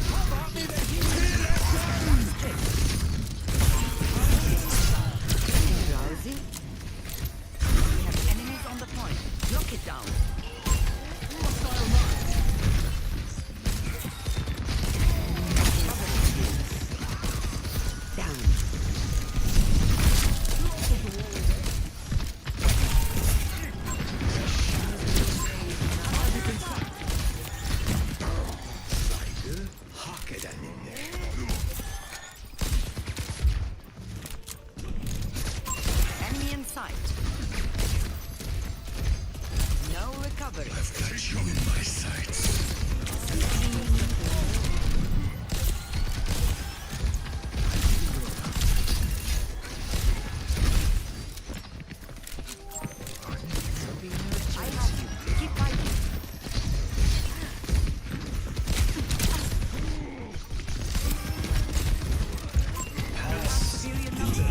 S8: Drowsy. We have enemies on the point. Lock it down. Down. Enemy in sight. No recovery.
S6: I've got you in my sights.
S8: I have you. Keep fighting. Superior number.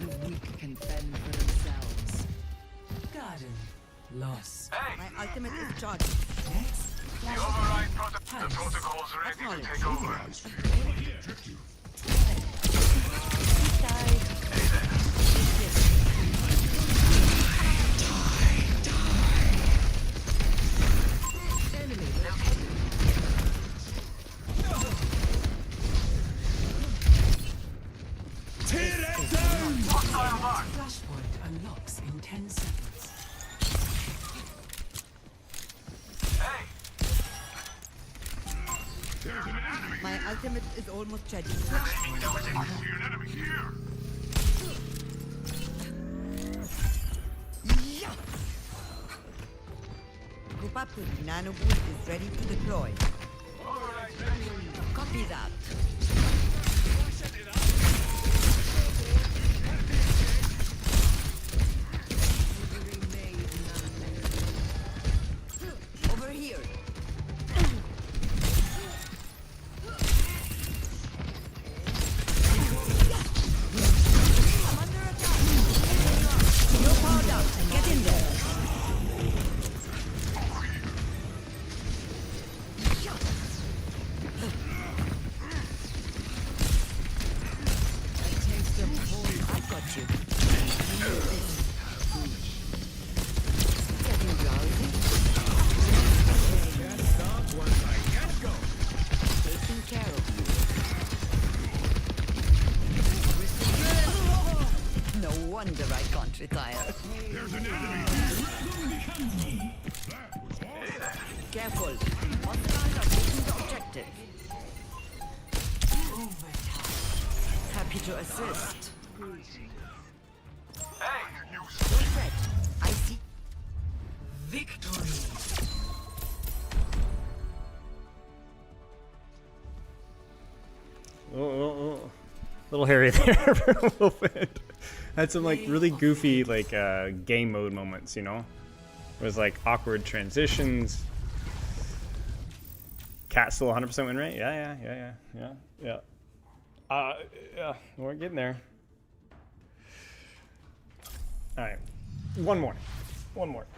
S8: The weak can fend for themselves.
S4: Garden lost.
S8: My ultimate is charged.
S4: Next.
S7: The protocol's ready to take over.
S4: Flashpoint unlocks in 10 seconds.
S8: My ultimate is almost ready. Yeah. Group up with me. Nano boost is ready to deploy. Copy that. Over here. I'm under attack. You're powered up. Get in there. I taste them whole. I got you. Getting drowsy. Taking care of you. No wonder I can't retire. Careful. Hostiles are taking the objective. Happy to assist. Don't fret. I see.
S4: Victory.
S1: Little hairy there for a little bit. Had some like really goofy like game mode moments, you know. It was like awkward transitions. Cat still 100% win rate? Yeah. Yeah, we're getting there. All right, one more,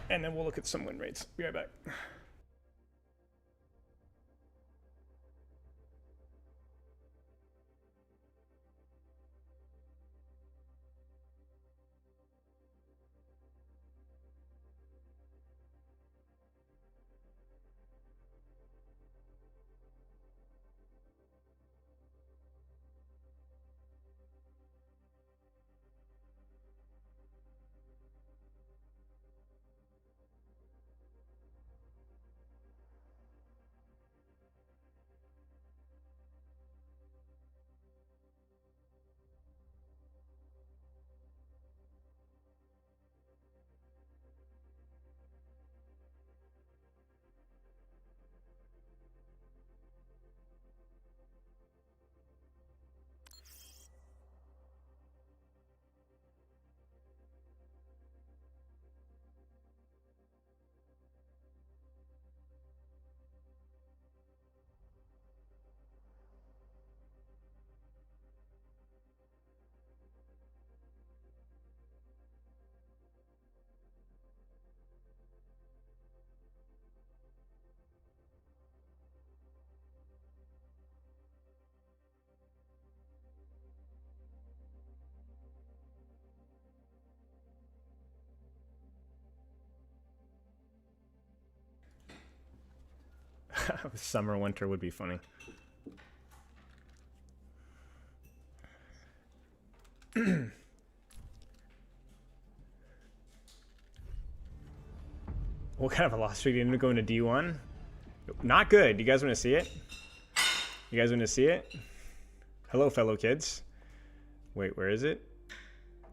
S1: and then we'll look at some win rates. Be right back. Summer, winter would be funny. What kind of velocity did you go into D1? Not good. You guys want to see it? You guys want to see it? Hello, fellow kids. Wait, where is it?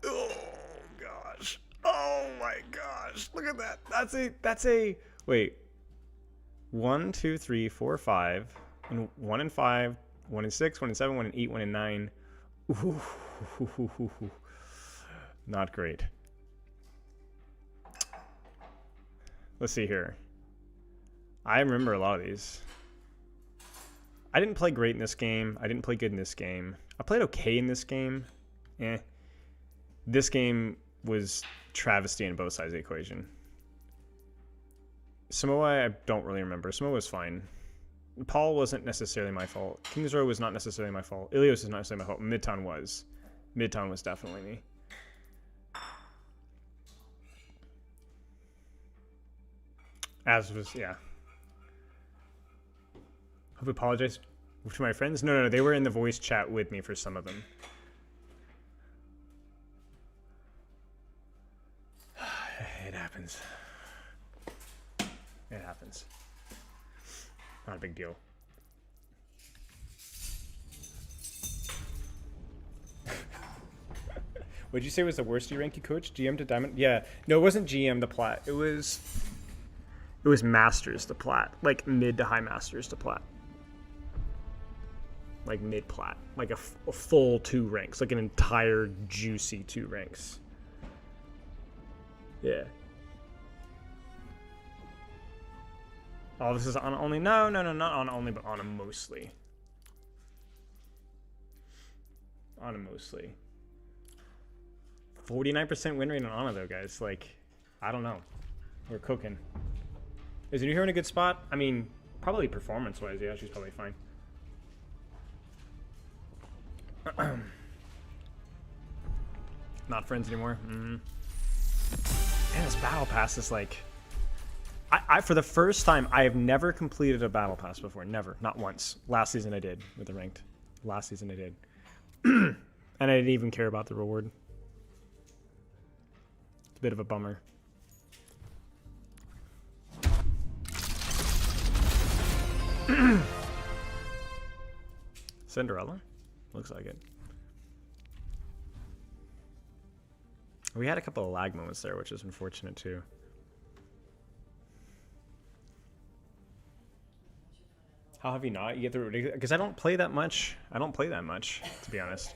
S1: Oh gosh. Oh my gosh. Look at that. That's a wait. 1, 2, 3, 4, 5, and 1 and 5, 1 and 6, 1 and 7, 1 and 8, 1 and 9. Ooh. Not great. Let's see here. I remember a lot of these. I didn't play great in this game. I didn't play good in this game. I played okay in this game. This game was travesty on both sides of the equation. Samoa, I don't really remember. Samoa was fine. Paul wasn't necessarily my fault. King's Row was not necessarily my fault. Ilios is not necessarily my fault. Midtown was. Midtown was definitely me. As was, yeah. Hope I apologize to my friends. No, they were in the voice chat with me for some of them. It happens. It happens. Not a big deal. What'd you say was the worst rank you coached? GM to Diamond? Yeah. No, it wasn't GM to Plat. It was Masters to Plat. Like mid to high Masters to Plat. Like mid Plat. Like a full 2 ranks. Like an entire juicy 2 ranks. Yeah. Oh, this is on only? No, not on only, but on a mostly. On a mostly. 49% win rate on Ana though, guys. Like, I don't know. We're cooking. Is New Hero in a good spot? I mean, probably performance-wise, yeah, she's probably fine. Not friends anymore. Man, this battle pass is like... I for the first time, I have never completed a battle pass before. Never. Not once. Last season I did with the ranked. Last season I did. And I didn't even care about the reward. It's a bit of a bummer. Cinderella? Looks like it. We had a couple of lag moments there, which is unfortunate too. How have you not? You get the ridiculous, because I don't play that much. I don't play that much, to be honest.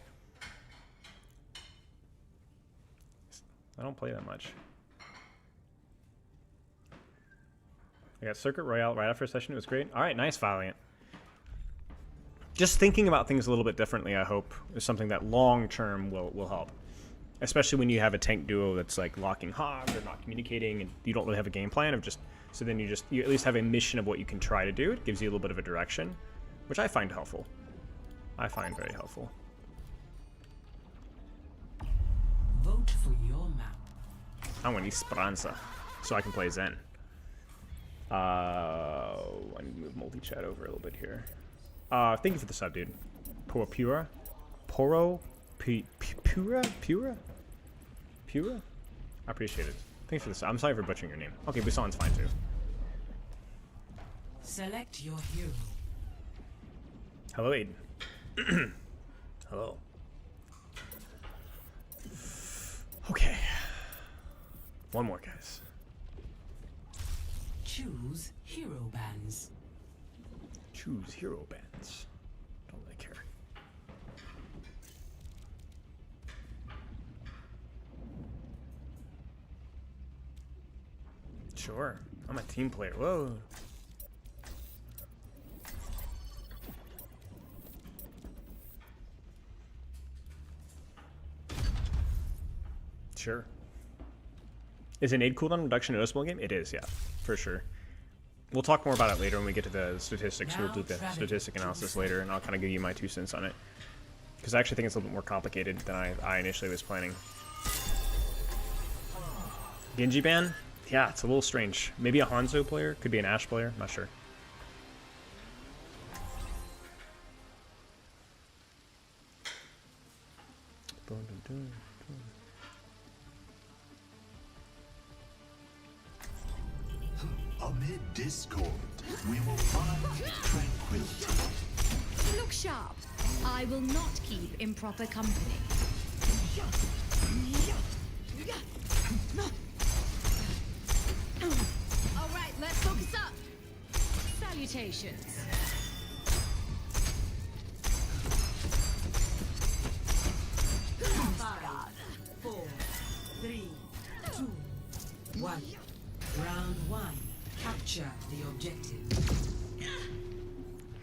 S1: I don't play that much. I got Circuit Royale right after a session. It was great. All right, nice, Valiant. Just thinking about things a little bit differently, I hope, is something that long term will help. Especially when you have a tank duo that's like locking hog or not communicating, and you don't really have a game plan of just. So then you at least have a mission of what you can try to do. It gives you a little bit of a direction, which I find helpful. I find very helpful.
S4: Vote for your map.
S1: I want Esperanza, so I can play Zen. I need to move multi-chat over a little bit here. Thank you for the sub, dude. Pura? Pura? I appreciate it. Thanks for the sub. I'm sorry for butchering your name. Okay, Busan's fine too.
S4: Select your hero.
S1: Hello, Aiden. Hello. Okay. One more, guys.
S4: Choose hero bands.
S1: Choose hero bands. Don't really care. Sure. I'm a team player. Whoa. Sure. Is an aid cooldown reduction noticeable in game? It is, yeah, for sure. We'll talk more about it later when we get to the statistics. We'll do the statistic analysis later, and I'll kind of give you my 2 cents on it. Because I actually think it's a little bit more complicated than I initially was planning. Genji ban? Yeah, it's a little strange. Maybe a Hanzo player, could be an Ashe player, not sure.
S9: Amid discord, we will find tranquility.
S2: Look sharp. I will not keep improper company. All right, let's focus up. Salutations.
S8: 5, 4, 3, 2, 1. Round 1. Capture the objective.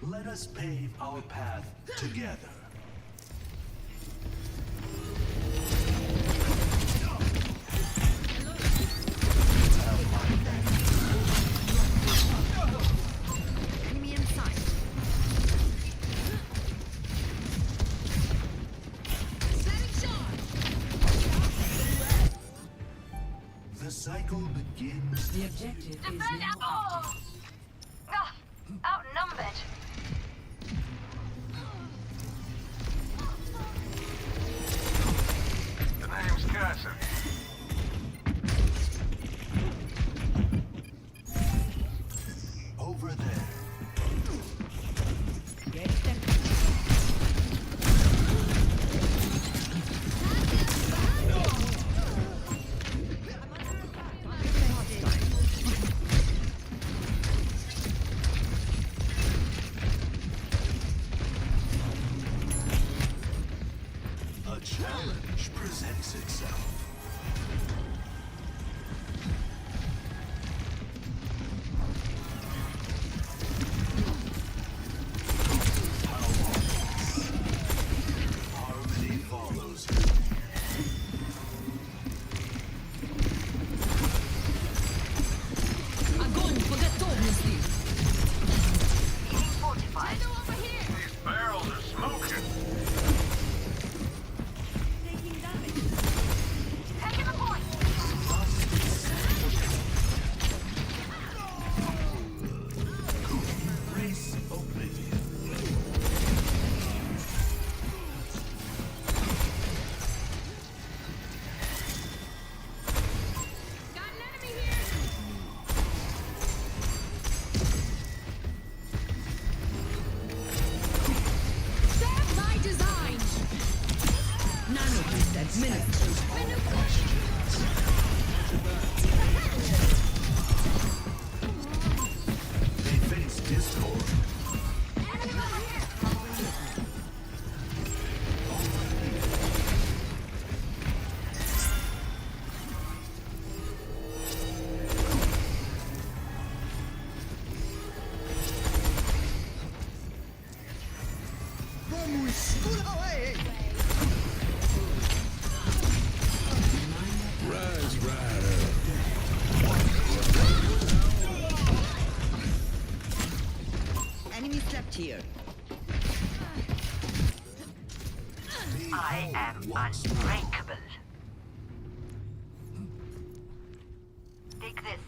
S9: Let us pave our path together.
S2: Enemy in sight. Setting charge.
S9: The cycle begins.
S8: The objective is now.
S7: Oh! Ah, outnumbered.
S3: The name's Carson.
S9: Over there.
S8: Get them.
S9: A challenge presents itself. Harmony follows.
S8: Огонь по готовности.
S7: Being fortified.
S2: Over here.
S3: These barrels are smoking.
S7: Taking the point.
S9: Race oblivion.
S2: Got an enemy here. Serve my design.
S8: Nano administered.
S9: They face discord.
S2: Enemy over here.
S6: Rise, Rider.
S8: Enemy trapped here.
S7: I am unbreakable. Take this.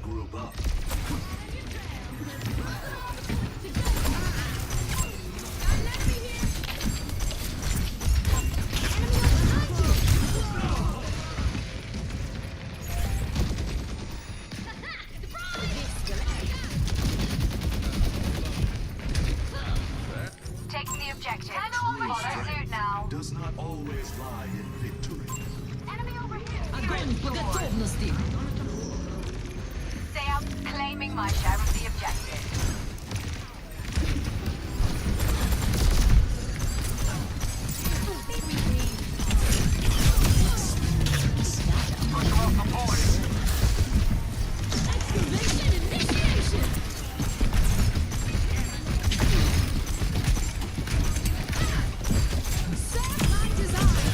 S9: Group up.
S7: Taking the objective. Follow suit now.
S9: Does not always lie in victory.
S7: Enemy over here.
S8: Огонь по готовности.
S7: Stay out, claiming my share of the objective.
S3: Push them off the point.
S2: Excavation initiation. Serve my design.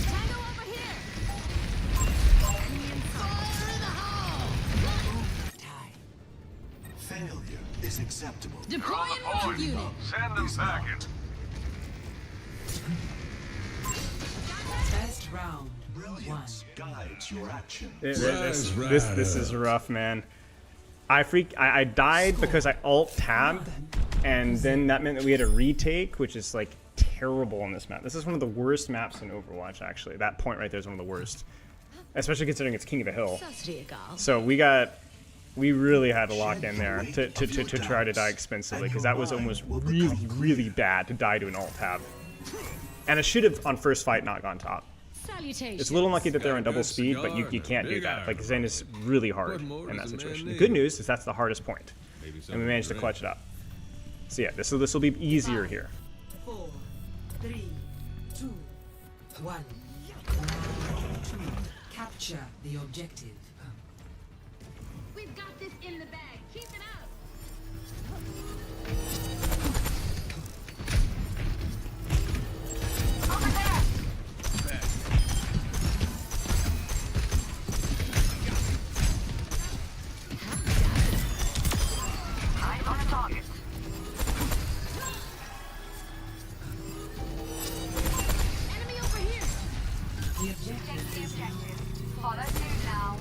S2: Tango over here. Fire in the hole.
S9: Failure is acceptable.
S2: Deploying rock
S3: Point.
S2: unit.
S3: Send them packing.
S8: Test round.
S9: Brilliance guides your action.
S1: This is rough, man. I died because I alt-tabbed, and then that meant that we had a retake, which is like terrible on this map. This is one of the worst maps in Overwatch, actually. That point right there is one of the worst. Especially considering it's King of the Hill. So we really had to lock in there to try to die expensively, because that was almost really, really bad to die to an alt-tab. And it should have, on first fight, not gone top. It's a little unlucky that they're on double speed, but you can't do that. Like, Zen is really hard in that situation. The good news is that's the hardest point, and we managed to clutch it up. So yeah, this will be easier here.
S4: 4, 3, 2, 1. Capture the objective.
S2: We've got this in the bag. Keep it up.
S7: Over there. Eyes on the target.
S2: Enemy over here.
S4: The objective
S7: Take the
S4: is
S7: objective. Follow suit now.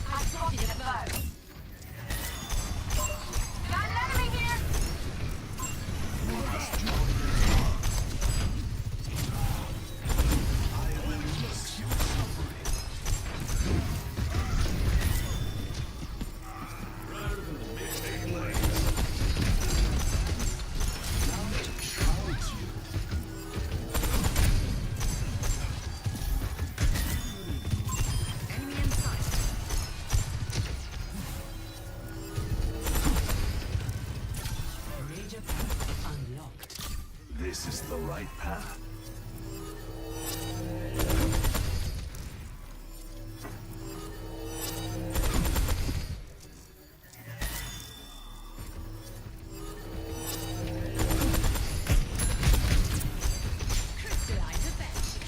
S7: I spotted a foe. Got an enemy here.
S2: Enemy in sight.
S4: Ranger path unlocked.
S9: This is the right path.
S2: Crystallize affection.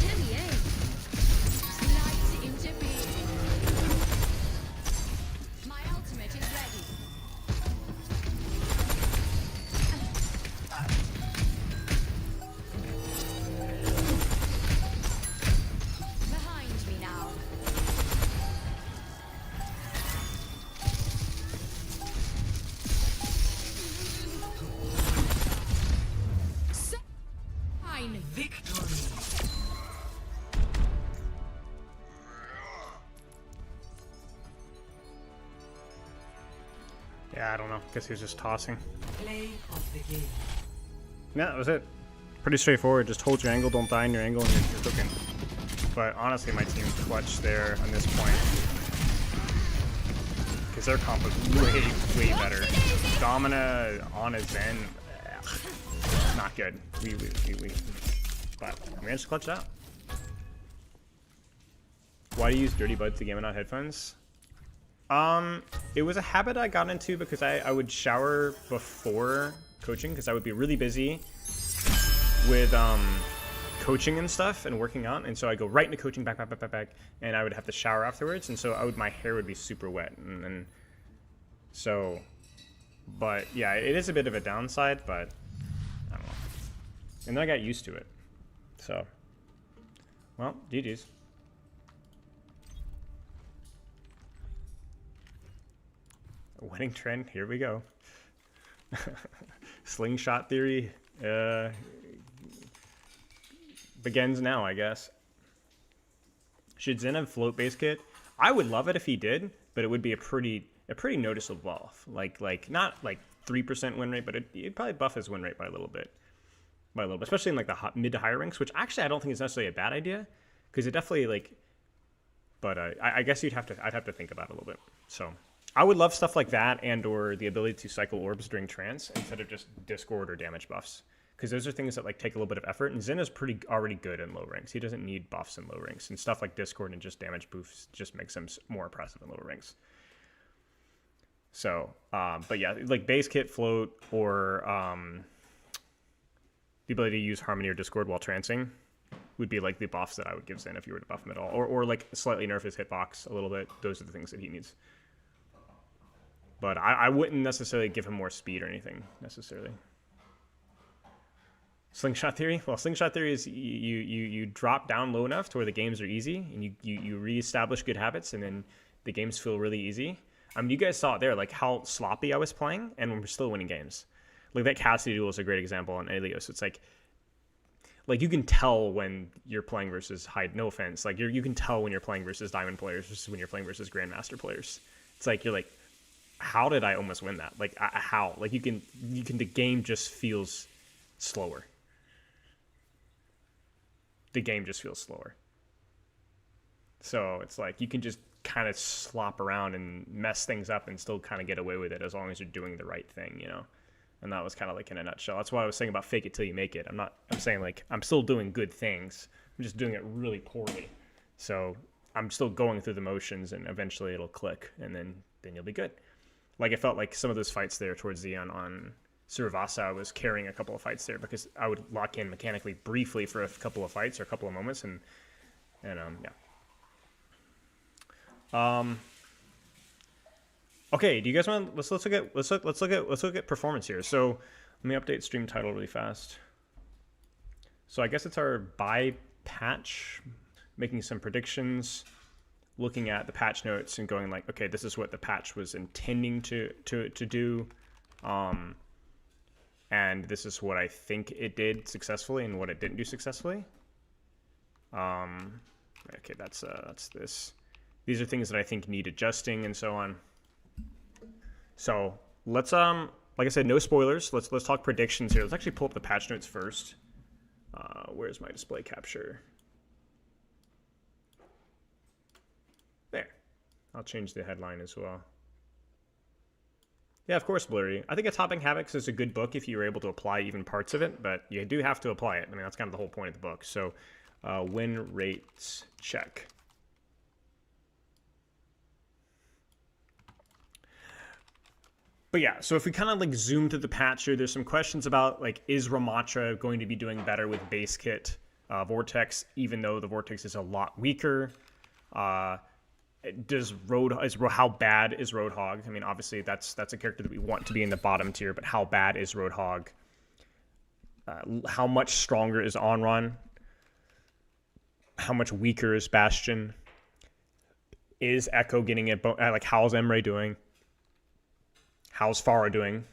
S2: Jimmy, eh? Light into being. My ultimate is ready. Behind me now. Fine.
S4: Victory.
S1: Yeah, I don't know. Guess he was just tossing.
S4: Play of the game.
S1: Yeah, that was it. Pretty straightforward. Just hold your angle, don't die in your angle, and you're cooking. But honestly, my team clutched there on this point, because their comp was way better. Domina on a Zen, not good. But we managed to clutch it out. Why do you use Dirty Buds to game and not headphones? It was a habit I got into because I would shower before coaching, because I would be really busy with coaching and stuff and working out, and so I go right into coaching, back, and I would have to shower afterwards, and so my hair would be super wet, and so, but yeah, it is a bit of a downside, but I don't know. And then I got used to it, so, well, GG's. Winning trend, here we go. Slingshot theory begins now, I guess. Should Zen have float base kit? I would love it if he did, but it would be a pretty noticeable buff. Like not like 3% win rate, but it'd probably buff his win rate by a little bit, especially in like the mid to higher ranks, which actually I don't think is necessarily a bad idea, because it definitely like. But I guess I'd have to think about it a little bit. So I would love stuff like that, and or the ability to cycle orbs during trance instead of just discord or damage buffs, because those are things that like take a little bit of effort. And Zen is pretty already good in low ranks. He doesn't need buffs in low ranks, and stuff like discord and just damage boosts just makes him more impressive in lower ranks. So, but yeah, like base kit, float, or the ability to use harmony or discord while trancing would be like the buffs that I would give Zen if you were to buff him at all, or like slightly nerf his hitbox a little bit. Those are the things that he needs. But I wouldn't necessarily give him more speed or anything, necessarily. Slingshot theory? Well, slingshot theory is you drop down low enough to where the games are easy, and you reestablish good habits, and then the games feel really easy. I mean, you guys saw it there, like how sloppy I was playing, and we're still winning games. Like that Cassidy duel is a great example on Elios. It's like you can tell when you're playing versus Hyde. No offense, like you can tell when you're playing versus Diamond players versus when you're playing versus Grandmaster players. It's like you're like, how did I almost win that? Like how? Like you can the game just feels slower. The game just feels slower. So it's like you can just kind of slop around and mess things up and still kind of get away with it as long as you're doing the right thing, you know? And that was kind of like in a nutshell. That's why I was saying about fake it till you make it. I'm saying like I'm still doing good things. I'm just doing it really poorly. So I'm still going through the motions, and eventually it'll click, and then you'll be good. Like it felt like some of those fights there towards the end on Survasa, I was carrying a couple of fights there because I would lock in mechanically briefly for a couple of fights or a couple of moments, and yeah. Okay, do you guys want? Let's look at performance here. So let me update stream title really fast. So I guess it's our buy patch, making some predictions, looking at the patch notes and going like, okay, this is what the patch was intending to do, and this is what I think it did successfully and what it didn't do successfully. Okay, that's this. These are things that I think need adjusting and so on. So let's like I said, no spoilers. Let's talk predictions here. Let's actually pull up the patch notes first. Where's my display capture? There. I'll change the headline as well. Yeah, of course, Blurry. I think Atopic Habits is a good book if you were able to apply even parts of it, but you do have to apply it. I mean, that's kind of the whole point of the book. So win rates check. But yeah, so if we kind of like zoom to the patch here, there's some questions about like, is Ramattra going to be doing better with base kit Vortex, even though the Vortex is a lot weaker? How bad is Roadhog? I mean, obviously that's a character that we want to be in the bottom tier, but how bad is Roadhog? How much stronger is Onron? How much weaker is Bastion? Is Echo getting it? Like, how's Emre doing? How's Pharah doing?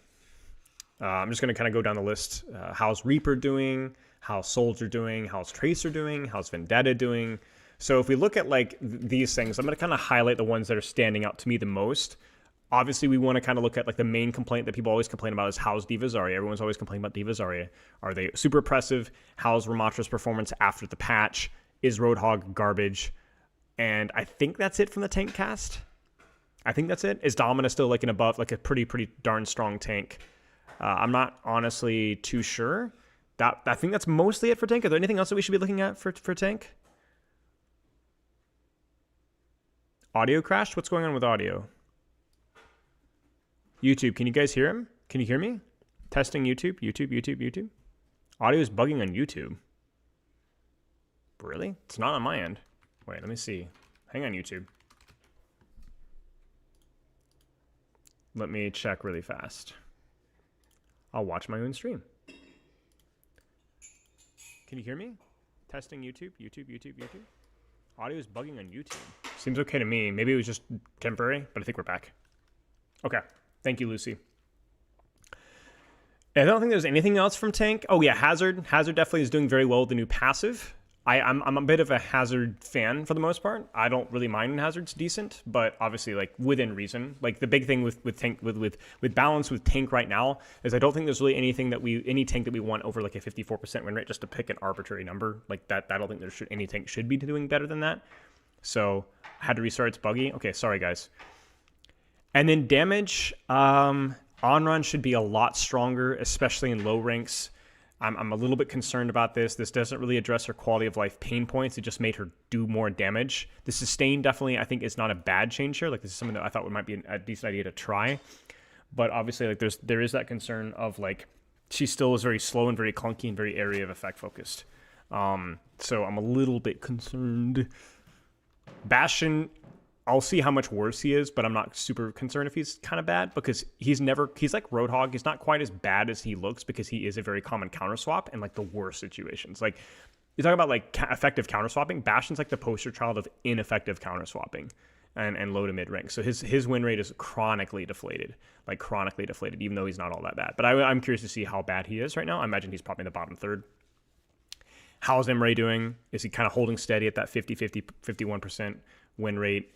S1: I'm just going to kind of go down the list. How's Reaper doing? How's Soldier doing? How's Tracer doing? How's Vendetta doing? So if we look at like these things, I'm going to kind of highlight the ones that are standing out to me the most. Obviously, we want to kind of look at like the main complaint that people always complain about is how's D.Va Zarya? Everyone's always complaining about D.Va Zarya. Are they super oppressive? How's Ramattra's performance after the patch? Is Roadhog garbage? And I think that's it from the tank cast. I think that's it. Is Domina still like an above, like a pretty darn strong tank? I'm not honestly too sure. I think that's mostly it for tank. Is there anything else that we should be looking at for tank? Audio crashed? What's going on with audio? YouTube, can you guys hear him? Can you hear me? Testing YouTube. Audio is bugging on YouTube. Really? It's not on my end. Wait, let me see. Hang on, YouTube. Let me check really fast. I'll watch my own stream. Can you hear me? Testing YouTube. Audio is bugging on YouTube. Seems okay to me. Maybe it was just temporary, but I think we're back. Okay. Thank you, Lucy. I don't think there's anything else from tank. Oh yeah, Hazard. Hazard definitely is doing very well with the new passive. I'm a bit of a Hazard fan for the most part. I don't really mind when Hazard's decent, but obviously like within reason. Like the big thing with tank with balance with tank right now is I don't think there's really anything any tank that we want over like a 54% win rate, just to pick an arbitrary number like that. I don't think any tank should be doing better than that. So I had to restart. It's buggy. Okay, sorry guys. And then damage, on-run should be a lot stronger, especially in low ranks. I'm a little bit concerned about this. This doesn't really address her quality of life pain points. It just made her do more damage. The sustain definitely, I think, is not a bad change here. Like, this is something that I thought might be a decent idea to try. But obviously, like, there is that concern of, like, she still is very slow and very clunky and very area of effect focused. So I'm a little bit concerned. Bastion, I'll see how much worse he is, but I'm not super concerned if he's kind of bad, because he's like Roadhog. He's not quite as bad as he looks, because he is a very common counter swap in like the worst situations. Like, you talk about like effective counter swapping, Bastion's like the poster child of ineffective counter swapping and low to mid rank. So his win rate is chronically deflated, even though he's not all that bad. But I'm curious to see how bad he is right now. I imagine he's probably in the bottom third. How's Emre doing? Is he kind of holding steady at that 51% win rate?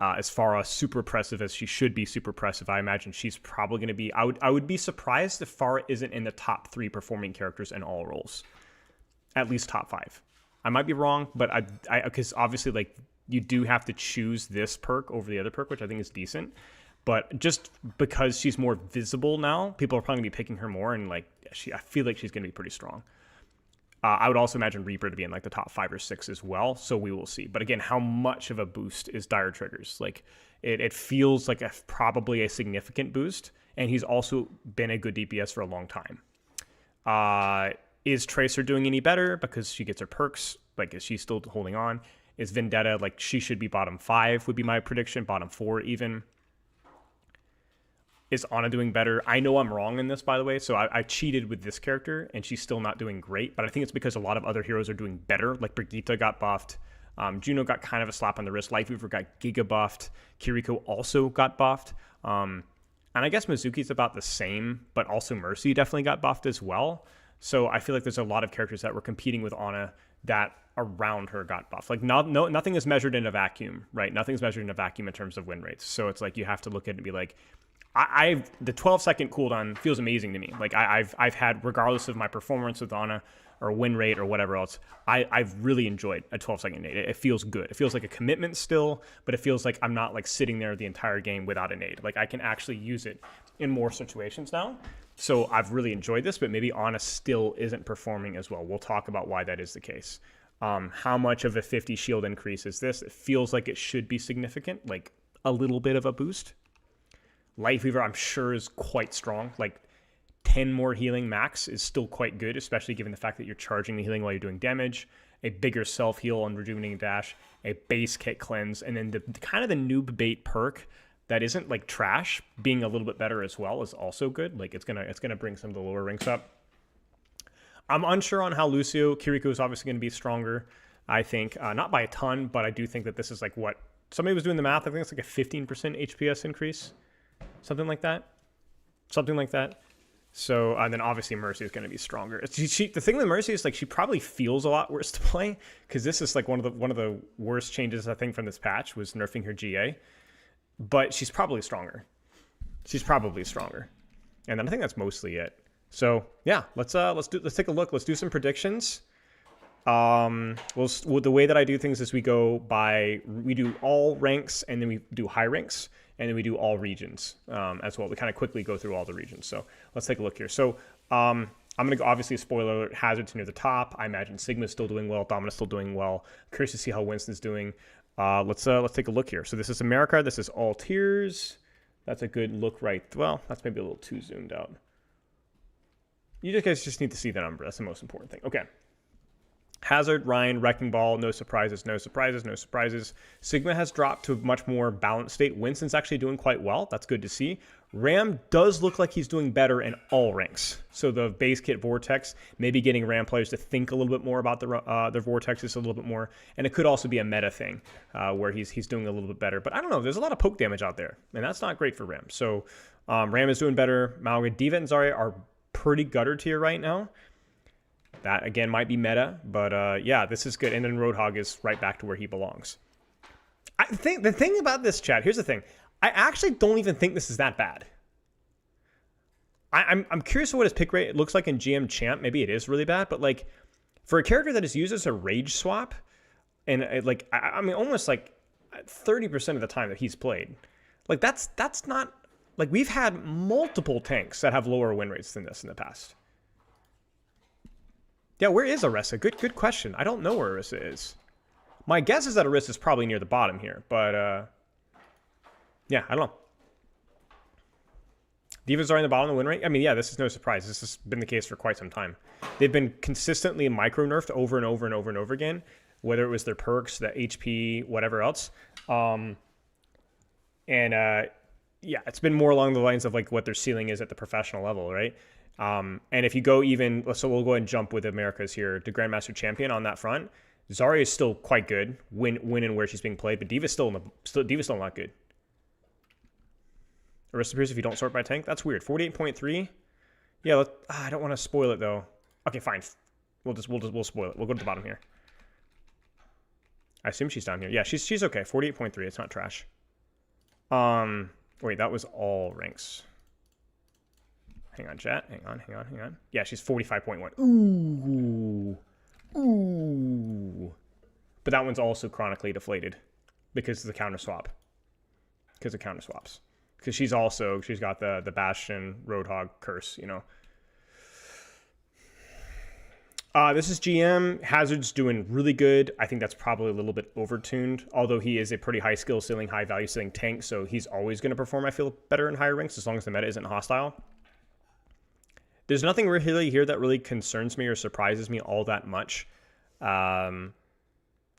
S1: As far as super oppressive as she should be super oppressive, I imagine she's probably going to be... I would be surprised if Pharah isn't in the top 3 performing characters in all roles. At least top 5. I might be wrong, but because obviously, like, you do have to choose this perk over the other perk, which I think is decent. But just because she's more visible now, people are probably going to be picking her more, and like I feel like she's going to be pretty strong. I would also imagine Reaper to be in like the top 5 or 6 as well, so we will see. But again, how much of a boost is Dire Triggers? Like, it feels like probably a significant boost, and he's also been a good DPS for a long time. Is Tracer doing any better because she gets her perks? Like, is she still holding on? Is Vendetta, like, she should be bottom 5 would be my prediction, bottom 4 even. Is Ana doing better? I know I'm wrong in this, by the way, so I cheated with this character, and she's still not doing great, but I think it's because a lot of other heroes are doing better. Like, Brigitte got buffed. Juno got kind of a slap on the wrist. Lifeweaver got giga buffed. Kiriko also got buffed. And I guess Mizuki's about the same, but also Mercy definitely got buffed as well. So I feel like there's a lot of characters that were competing with Ana that around her got buffed. Like, nothing is measured in a vacuum, right? Nothing's measured in a vacuum in terms of win rates. So it's like you have to look at it and be like, the 12-second cooldown feels amazing to me. Like, I've had, regardless of my performance with Ana or win rate or whatever else, I've really enjoyed a 12-second nade. It feels good. It feels like a commitment still, but it feels like I'm not like sitting there the entire game without a nade. Like, I can actually use it in more situations now. So I've really enjoyed this, but maybe Ana still isn't performing as well. We'll talk about why that is the case. How much of a 50 shield increase is this? It feels like it should be significant, like a little bit of a boost. Lifeweaver, I'm sure, is quite strong. Like, 10 more healing max is still quite good, especially given the fact that you're charging the healing while you're doing damage. A bigger self-heal on Rejuvenating Dash, a base kit cleanse, and then the kind of the noob bait perk that isn't like trash, being a little bit better as well is also good. Like, it's gonna bring some of the lower ranks up. I'm unsure on how Lucio. Kiriko is obviously going to be stronger, I think. Not by a ton, but I do think that this is like what... Somebody was doing the math. I think it's like a 15% HPS increase. Something like that. So, and then obviously Mercy is going to be stronger. The thing with Mercy is, like, she probably feels a lot worse to play, because this is like one of the worst changes, I think, from this patch was nerfing her GA. But she's probably stronger. And then I think that's mostly it. So yeah, let's take a look. Let's do some predictions. The way that I do things is we do all ranks, and then we do high ranks, and then we do all regions as well. We kind of quickly go through all the regions. So let's take a look here. So I'm going to go, obviously, spoiler alert, Hazard's near the top. I imagine Sigma's still doing well. Domina's still doing well. Curious to see how Winston's doing. Let's take a look here. So this is America. This is all tiers. That's a good look right. Well, that's maybe a little too zoomed out. You guys just need to see the number. That's the most important thing. Okay. Hazard, Ryan, Wrecking Ball, no surprises. Sigma has dropped to a much more balanced state. Winston's actually doing quite well. That's good to see. Ram does look like he's doing better in all ranks. So the base kit Vortex, maybe getting Ram players to think a little bit more about their Vortexes a little bit more. And it could also be a meta thing where he's doing a little bit better. But I don't know. There's a lot of poke damage out there, and that's not great for Ram. So Ram is doing better. Malga, Diva, and Zarya are pretty gutter tier right now. That, again, might be meta, but yeah, this is good. And then Roadhog is right back to where he belongs. I think the thing about this, chat, here's the thing. I actually don't even think this is that bad. I'm curious what his pick rate looks like in GM Champ. Maybe it is really bad, but like for a character that is used as a rage swap, and like I mean almost like 30% of the time that he's played, Like, that's not... Like, we've had multiple tanks that have lower win rates than this in the past. Yeah, where is Orisa? Good question. I don't know where Orisa is. My guess is that Orisa is probably near the bottom here, but, yeah, I don't know. Divas are in the bottom of the win rate. I mean, yeah, this is no surprise. This has been the case for quite some time. They've been consistently micro-nerfed over and over and over and over again, whether it was their perks, the HP, whatever else. Yeah, it's been more along the lines of like what their ceiling is at the professional level, right? And if you go even, so we'll go ahead and jump with Americas here, the Grandmaster Champion on that front. Zarya is still quite good when and where she's being played, but Diva's still not good. Orisa appears if you don't sort by tank. That's weird. 48.3. Yeah, I don't want to spoil it though. Okay, fine. We'll spoil it. We'll go to the bottom here. I assume she's down here. Yeah, she's okay. 48.3. It's not trash. Wait, that was all ranks. Hang on, chat. Hang on. Yeah, she's 45.1. Ooh. But that one's also chronically deflated because of the counter swap. Because of counter swaps. Because she's got the Bastion Roadhog curse, you know. This is GM. Hazard's doing really good. I think that's probably a little bit overtuned, although he is a pretty high skill ceiling, high value ceiling tank, so he's always going to perform, I feel, better in higher ranks as long as the meta isn't hostile. There's nothing really here that really concerns me or surprises me all that much.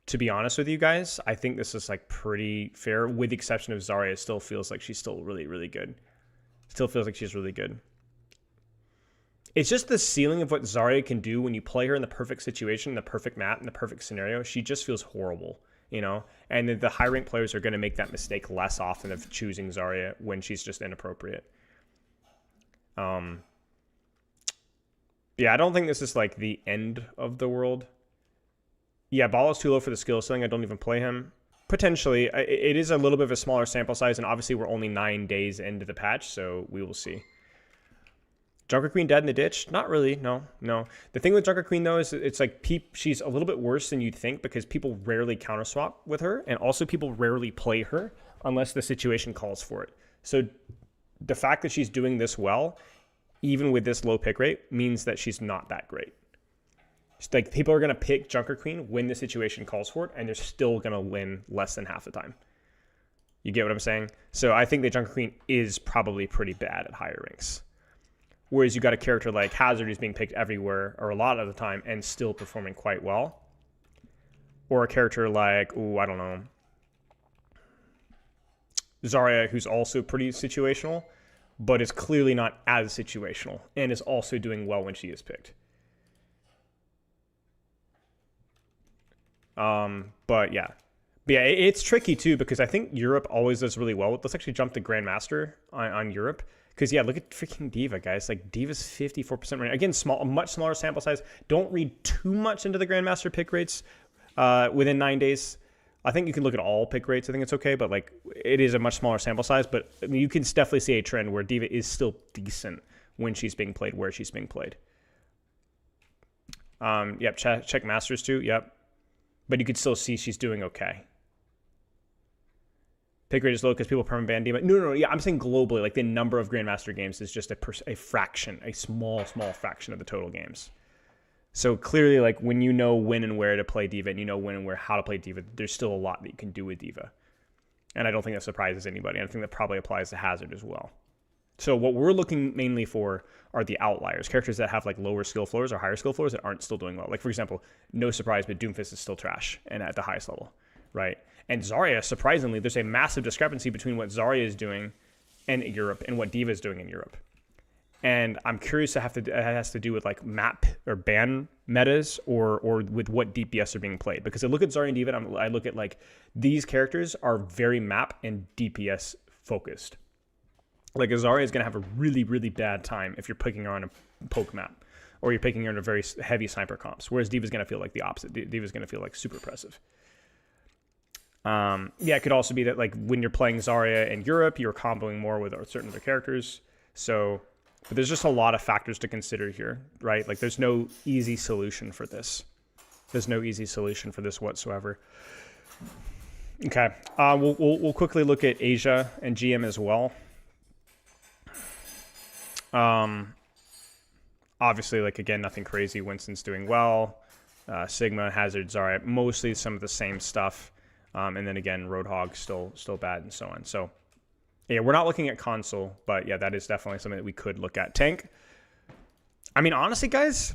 S1: To be honest with you guys, I think this is like pretty fair, with the exception of Zarya. It still feels like she's still really, really good. Still feels like she's really good. It's just the ceiling of what Zarya can do when you play her in the perfect situation, the perfect map, in the perfect scenario. She just feels horrible, you know? And the high rank players are going to make that mistake less often of choosing Zarya when she's just inappropriate. Yeah, I don't think this is like the end of the world. Yeah, Ball is too low for the skill ceiling. I don't even play him. Potentially. It is a little bit of a smaller sample size, and obviously we're only 9 days into the patch, so we will see. Junker Queen dead in the ditch? Not really, no. The thing with Junker Queen, though, is it's like she's a little bit worse than you'd think because people rarely counter swap with her, and also people rarely play her unless the situation calls for it. So the fact that she's doing this well, even with this low pick rate, means that she's not that great. Like, people are going to pick Junker Queen when the situation calls for it, and they're still going to win less than half the time. You get what I'm saying? So I think that Junker Queen is probably pretty bad at higher ranks. Whereas you got a character like Hazard who's being picked everywhere, or a lot of the time, and still performing quite well. Or a character like, I don't know, Zarya, who's also pretty situational, but is clearly not as situational, and is also doing well when she is picked. But yeah, it's tricky too, because I think Europe always does really well. Let's actually jump to Grandmaster on Europe. Because yeah, look at freaking Diva, guys. Like, Diva's 54% rate. Again, a much smaller sample size. Don't read too much into the Grandmaster pick rates within 9 days. I think you can look at all pick rates. I think it's okay, but like, it is a much smaller sample size. But I mean, you can definitely see a trend where Diva is still decent when she's being played, where she's being played. Yep, check Masters too. Yep. But you could still see she's doing okay. Pick rate is low because people permaban Diva. No. Yeah, I'm saying globally, like the number of Grandmaster games is just a fraction, a small fraction of the total games. So clearly, like, when you know when and where to play Diva, and you know when and where how to play Diva, there's still a lot that you can do with Diva. And I don't think that surprises anybody. I think that probably applies to Hazard as well. So what we're looking mainly for are the outliers, characters that have like lower skill floors or higher skill floors that aren't still doing well. Like, for example, no surprise, but Doomfist is still trash and at the highest level, right? And Zarya, surprisingly, there's a massive discrepancy between what Zarya is doing in Europe and what Diva is doing in Europe. And I'm curious it has to do with like map or ban metas or with what DPS are being played. Because I look at Zarya and Diva and I look at like these characters are very map and DPS focused. Like, Zarya is going to have a really, really bad time if you're picking her on a poke map or you're picking her in a very heavy sniper comps. Whereas Diva's going to feel like the opposite. Diva's going to feel like super oppressive. Yeah, it could also be that like when you're playing Zarya in Europe, you're comboing more with certain other characters. So, but there's just a lot of factors to consider here, right? Like, there's no easy solution for this. There's no easy solution for this whatsoever. Okay. We'll quickly look at Asia and GM as well. Obviously, like, again, nothing crazy. Winston's doing well. Sigma, Hazard, Zarya, mostly some of the same stuff. And then again, Roadhog still bad and so on. So yeah, we're not looking at console, but yeah, that is definitely something that we could look at. Tank. I mean, honestly, guys,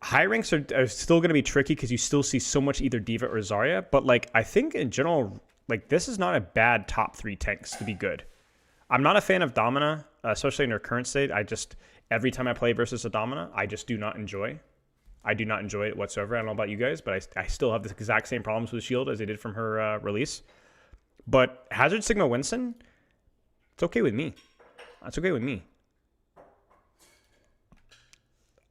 S1: high ranks are still going to be tricky because you still see so much either Diva or Zarya. But like, I think in general, like, this is not a bad top 3 tanks to be good. I'm not a fan of Domina, especially in her current state. Every time I play versus a Domina, I just do not enjoy. I do not enjoy it whatsoever. I don't know about you guys, but I still have the exact same problems with Shield as I did from her release. But Hazard, Sigma, Winston, it's okay with me. That's okay with me.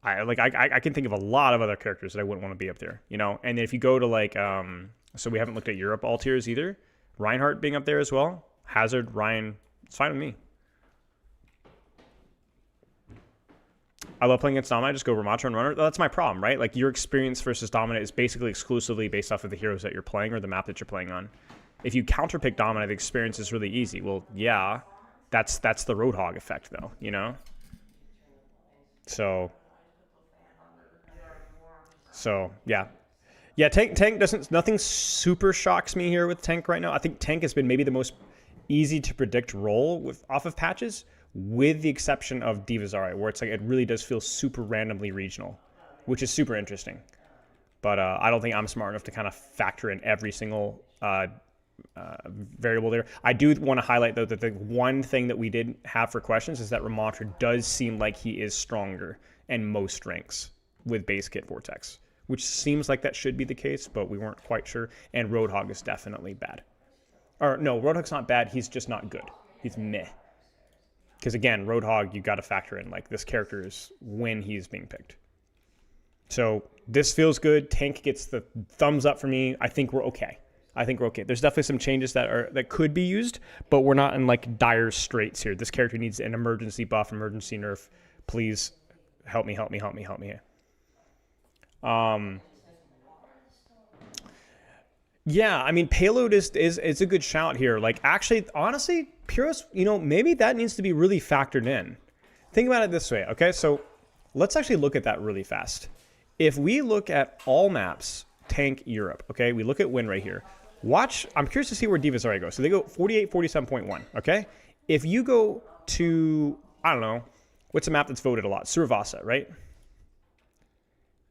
S1: I can think of a lot of other characters that I wouldn't want to be up there, you know. And then if you go to like, so we haven't looked at Europe all tiers either. Reinhardt being up there as well. Hazard, Ryan, it's fine with me. I love playing against Domina. I just go Ramattra and Runner. That's my problem, right? Like, your experience versus Domina is basically exclusively based off of the heroes that you're playing or the map that you're playing on. If you counterpick Domina, the experience is really easy. Well, yeah, that's the Roadhog effect, though, you know? So yeah. Yeah, Tank doesn't... Nothing super shocks me here with Tank right now. I think Tank has been maybe the most easy to predict role off of patches, with the exception of Diva Zarya, where it's like it really does feel super randomly regional, which is super interesting. But I don't think I'm smart enough to kind of factor in every single variable there. I do want to highlight, though, that the one thing that we did have for questions is that Ramattra does seem like he is stronger in most ranks with base kit Vortex, which seems like that should be the case, but we weren't quite sure. And Roadhog is definitely bad. Or no, Roadhog's not bad. He's just not good. He's meh. Because again, Roadhog, you got to factor in, like, this character is when he's being picked. So this feels good. Tank gets the thumbs up for me. I think we're okay. There's definitely some changes that could be used, but we're not in like dire straits here. This character needs an emergency buff, emergency nerf. Please help me. Yeah, I mean, payload is a good shout here. Like, actually, honestly, Puros, you know, maybe that needs to be really factored in. Think about it this way, okay? So let's actually look at that really fast. If we look at all maps, Tank Europe, okay? We look at win right here. Watch, I'm curious to see where Diva Zarya goes. So they go 48, 47.1, okay? If you go to, I don't know, what's a map that's voted a lot? Suravasa, right?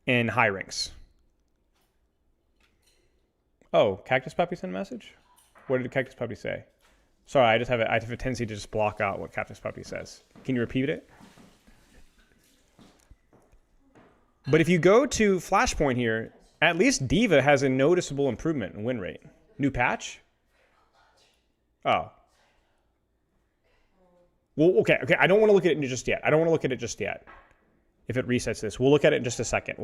S1: In high ranks. Oh, Cactus Puppy sent a message? What did Cactus Puppy say? Sorry, I have a tendency to just block out what Cactus Puppy says. Can you repeat it? But if you go to Flashpoint here, at least Diva has a noticeable improvement in win rate. New patch? Oh. Well, okay. I don't want to look at it just yet. If it resets this. We'll look at it in just a second.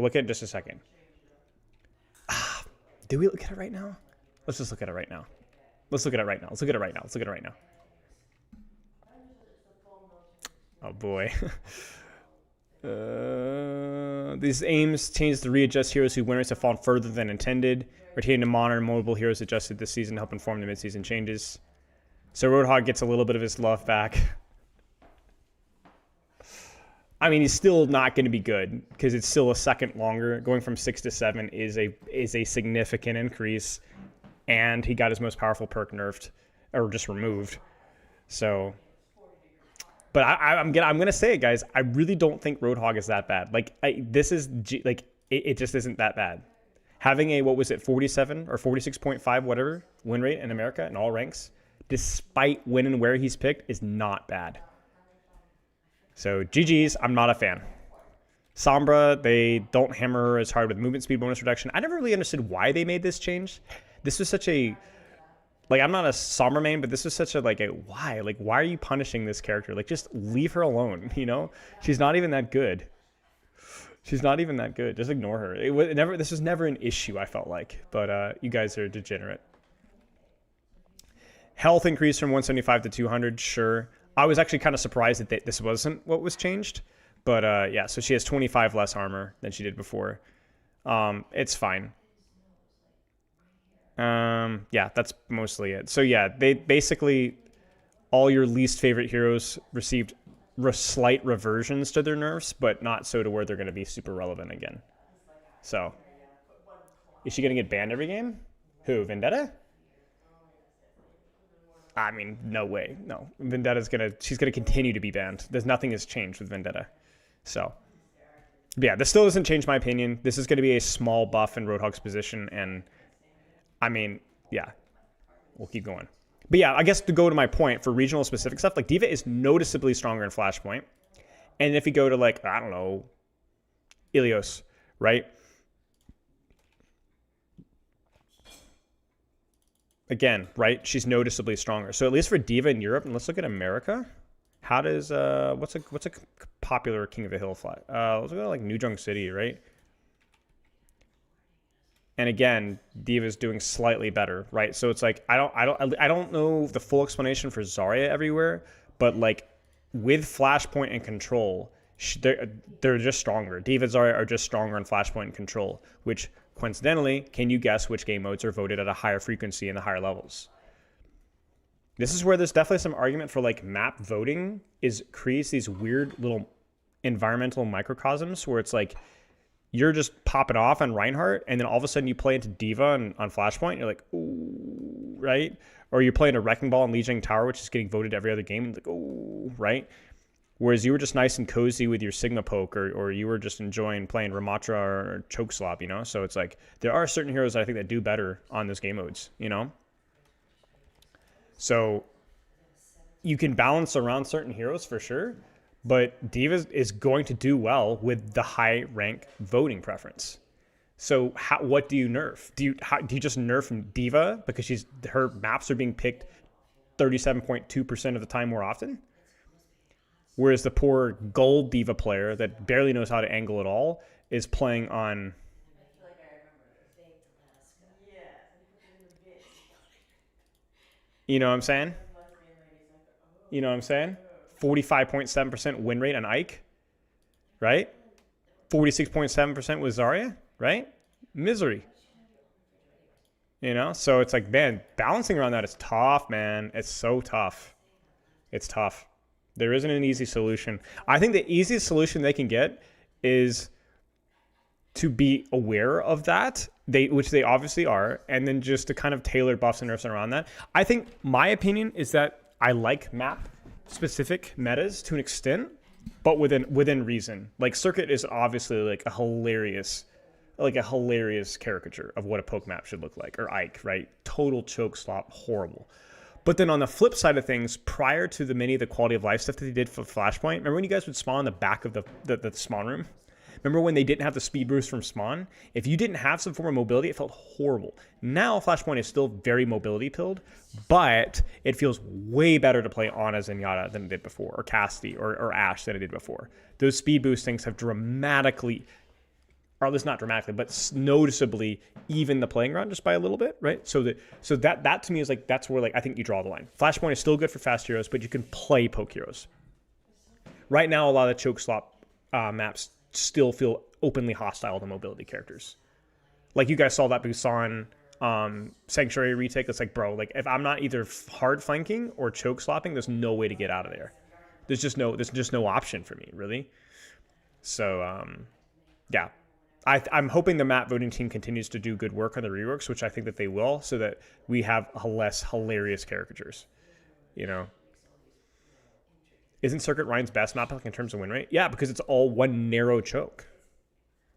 S1: Do we look at it right now? Let's just look at it right now. Let's look at it right now. Oh, boy. These aims change to readjust heroes whose win rates have fallen further than intended. Retaining to monitor mobile heroes adjusted this season to help inform the mid-season changes. So Roadhog gets a little bit of his love back. I mean, he's still not going to be good because it's still a second longer. Going from 6 to 7 is a significant increase, and he got his most powerful perk nerfed or just removed. So, but I'm gonna say it, guys. I really don't think Roadhog is that bad. Like, it just isn't that bad. Having a, what was it, 47 or 46.5 whatever win rate in America in all ranks, despite when and where he's picked, is not bad. So GG's, I'm not a fan. Sombra, they don't hammer her as hard with movement speed bonus reduction. I never really understood why they made this change. This was such a, like, I'm not a Sombra main, but this was such a, like, a why? Like, why are you punishing this character? Like, just leave her alone, you know? She's not even that good. Just ignore her. This was never an issue, I felt like. But you guys are degenerate. Health increase from 175 to 200, sure. I was actually kind of surprised that this wasn't what was changed. But yeah, so she has 25 less armor than she did before. It's fine. Yeah, that's mostly it. So yeah, they basically all your least favorite heroes received slight reversions to their nerfs, but not so to where they're going to be super relevant again. So, is she going to get banned every game? Who, Vendetta? I mean, no way. No, she's gonna continue to be banned. Nothing has changed with Vendetta. So, but yeah, this still doesn't change my opinion. This is going to be a small buff in Roadhog's position, and I mean, yeah, we'll keep going. But yeah, I guess to go to my point for regional specific stuff, like D.Va is noticeably stronger in Flashpoint. And if you go to like, I don't know, Ilios, right? Again, right? She's noticeably stronger. So at least for D.Va in Europe, and let's look at America. How does, what's a popular King of the Hill flag? Let's go to like New Junk City, right? And again, D.Va's doing slightly better, right? So it's like I don't know the full explanation for Zarya everywhere, but like with Flashpoint and Control, they're just stronger. D.Va and Zarya are just stronger in Flashpoint and Control, which coincidentally, can you guess which game modes are voted at a higher frequency in the higher levels? This is where there's definitely some argument for like map voting creates these weird little environmental microcosms where it's like you're just popping off on Reinhardt, and then all of a sudden you play into D.Va on Flashpoint, and you're like, ooh, right? Or you're playing a Wrecking Ball in Lijiang Tower, which is getting voted every other game, and like, ooh, right? Whereas you were just nice and cozy with your Sigma poke, or you were just enjoying playing Ramatra or Chokeslop, you know? So it's like, there are certain heroes I think that do better on those game modes, you know? So you can balance around certain heroes for sure, but D.Va is going to do well with the high rank voting preference. So what do you nerf? Do you just nerf D.Va because her maps are being picked 37.2% of the time more often? Whereas the poor gold D.Va player that barely knows how to angle at all is playing on... You know what I'm saying? You know what I'm saying? 45.7% win rate on Ike, right? 46.7% with Zarya, right? Misery. You know? So it's like, man, balancing around that is tough, man. It's so tough. It's tough. There isn't an easy solution. I think the easiest solution they can get is to be aware of that, which they obviously are, and then just to kind of tailor buffs and nerfs around that. I think my opinion is that I like map-specific metas to an extent, but within reason. Like Circuit is obviously like a hilarious caricature of what a poke map should look like, or Ike, right? Total choke slop, horrible. But then on the flip side of things, prior to the quality of life stuff that they did for Flashpoint, remember when you guys would spawn in the back of the spawn room? Remember when they didn't have the speed boost from spawn? If you didn't have some form of mobility, it felt horrible. Now Flashpoint is still very mobility pilled, but it feels way better to play Ana Zenyatta than it did before, or Cassidy, or Ashe than it did before. Those speed boost things have dramatically, or at least not dramatically, but noticeably even the playing ground just by a little bit, right? So that to me is like, that's where like I think you draw the line. Flashpoint is still good for fast heroes, but you can play poke heroes. Right now, a lot of choke slop maps still feel openly hostile to mobility characters. Like you guys saw that Busan Sanctuary retake. It's like, bro, like if I'm not either hard flanking or choke slopping, there's no way to get out of there. There's just no option for me, really. So yeah. I'm hoping the map voting team continues to do good work on the reworks, which I think that they will, so that we have less hilarious caricatures, you know? Isn't Circuit Ryan's best map like in terms of win rate? Yeah, because it's all one narrow choke.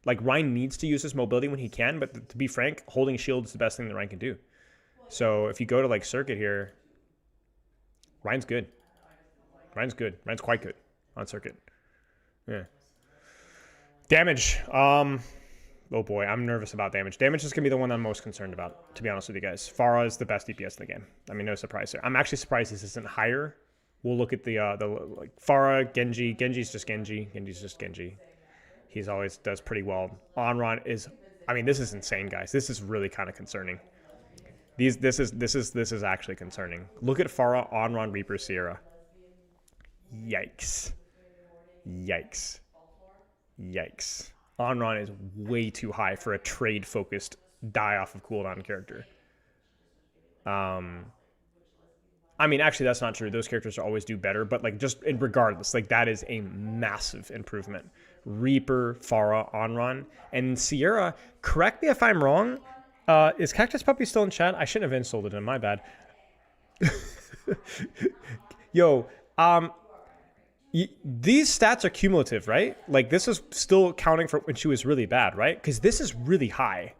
S1: Like Ryan needs to use his mobility when he can, but to be frank, holding shield is the best thing that Ryan can do. So if you go to like Circuit here, Ryan's good. Ryan's good. Ryan's quite good on Circuit. Yeah. Damage. Oh boy, I'm nervous about damage. Damage is going to be the one I'm most concerned about, to be honest with you guys. Pharah is the best DPS in the game. I mean, no surprise there. I'm actually surprised this isn't higher. We'll look at the like Pharah, Genji. Genji's just Genji. Genji's just Genji. He's always does pretty well. Onron is, I mean, this is insane, guys. This is really kind of concerning. This is actually concerning. Look at Pharah, Onron, Reaper, Sierra. Yikes. Yikes. Yikes. Onron is way too high for a trade-focused die-off of cooldown character. I mean, actually, that's not true. Those characters always do better, but like just regardless, like that is a massive improvement. Reaper, Pharah, Onron, and Sierra. Correct me if I'm wrong. Is Cactus Puppy still in chat? I shouldn't have insulted him. My bad. Yo, these stats are cumulative, right? Like this is still counting for when she was really bad, right? Because this is really high.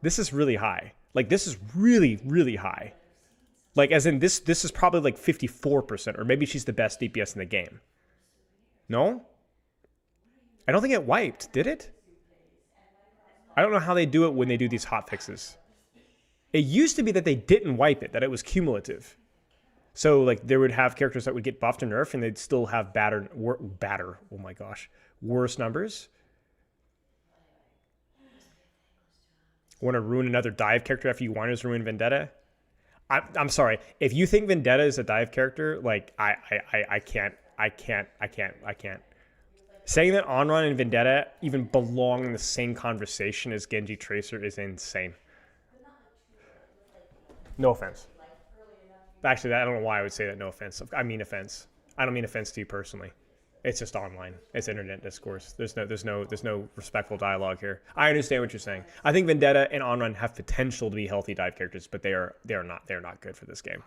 S1: This is really high. Like this is really, really high. Like, as in, this is probably like 54%, or maybe she's the best DPS in the game. No? I don't think it wiped, did it? I don't know how they do it when they do these hot fixes. It used to be that they didn't wipe it, that it was cumulative. So, like, they would have characters that would get buffed or nerfed, and they'd still have oh my gosh, worse numbers. Want to ruin another dive character after you Whiners ruin Vendetta? I'm sorry. If you think Vendetta is a dive character, like I can't. Saying that Onron and Vendetta even belong in the same conversation as Genji Tracer is insane. No offense. Actually, I don't know why I would say that. No offense. I mean offense. I don't mean offense to you personally. It's just online. It's internet discourse. There's no respectful dialogue here. I understand what you're saying. I think Vendetta and Onrun have potential to be healthy dive characters, but they're not good for this game.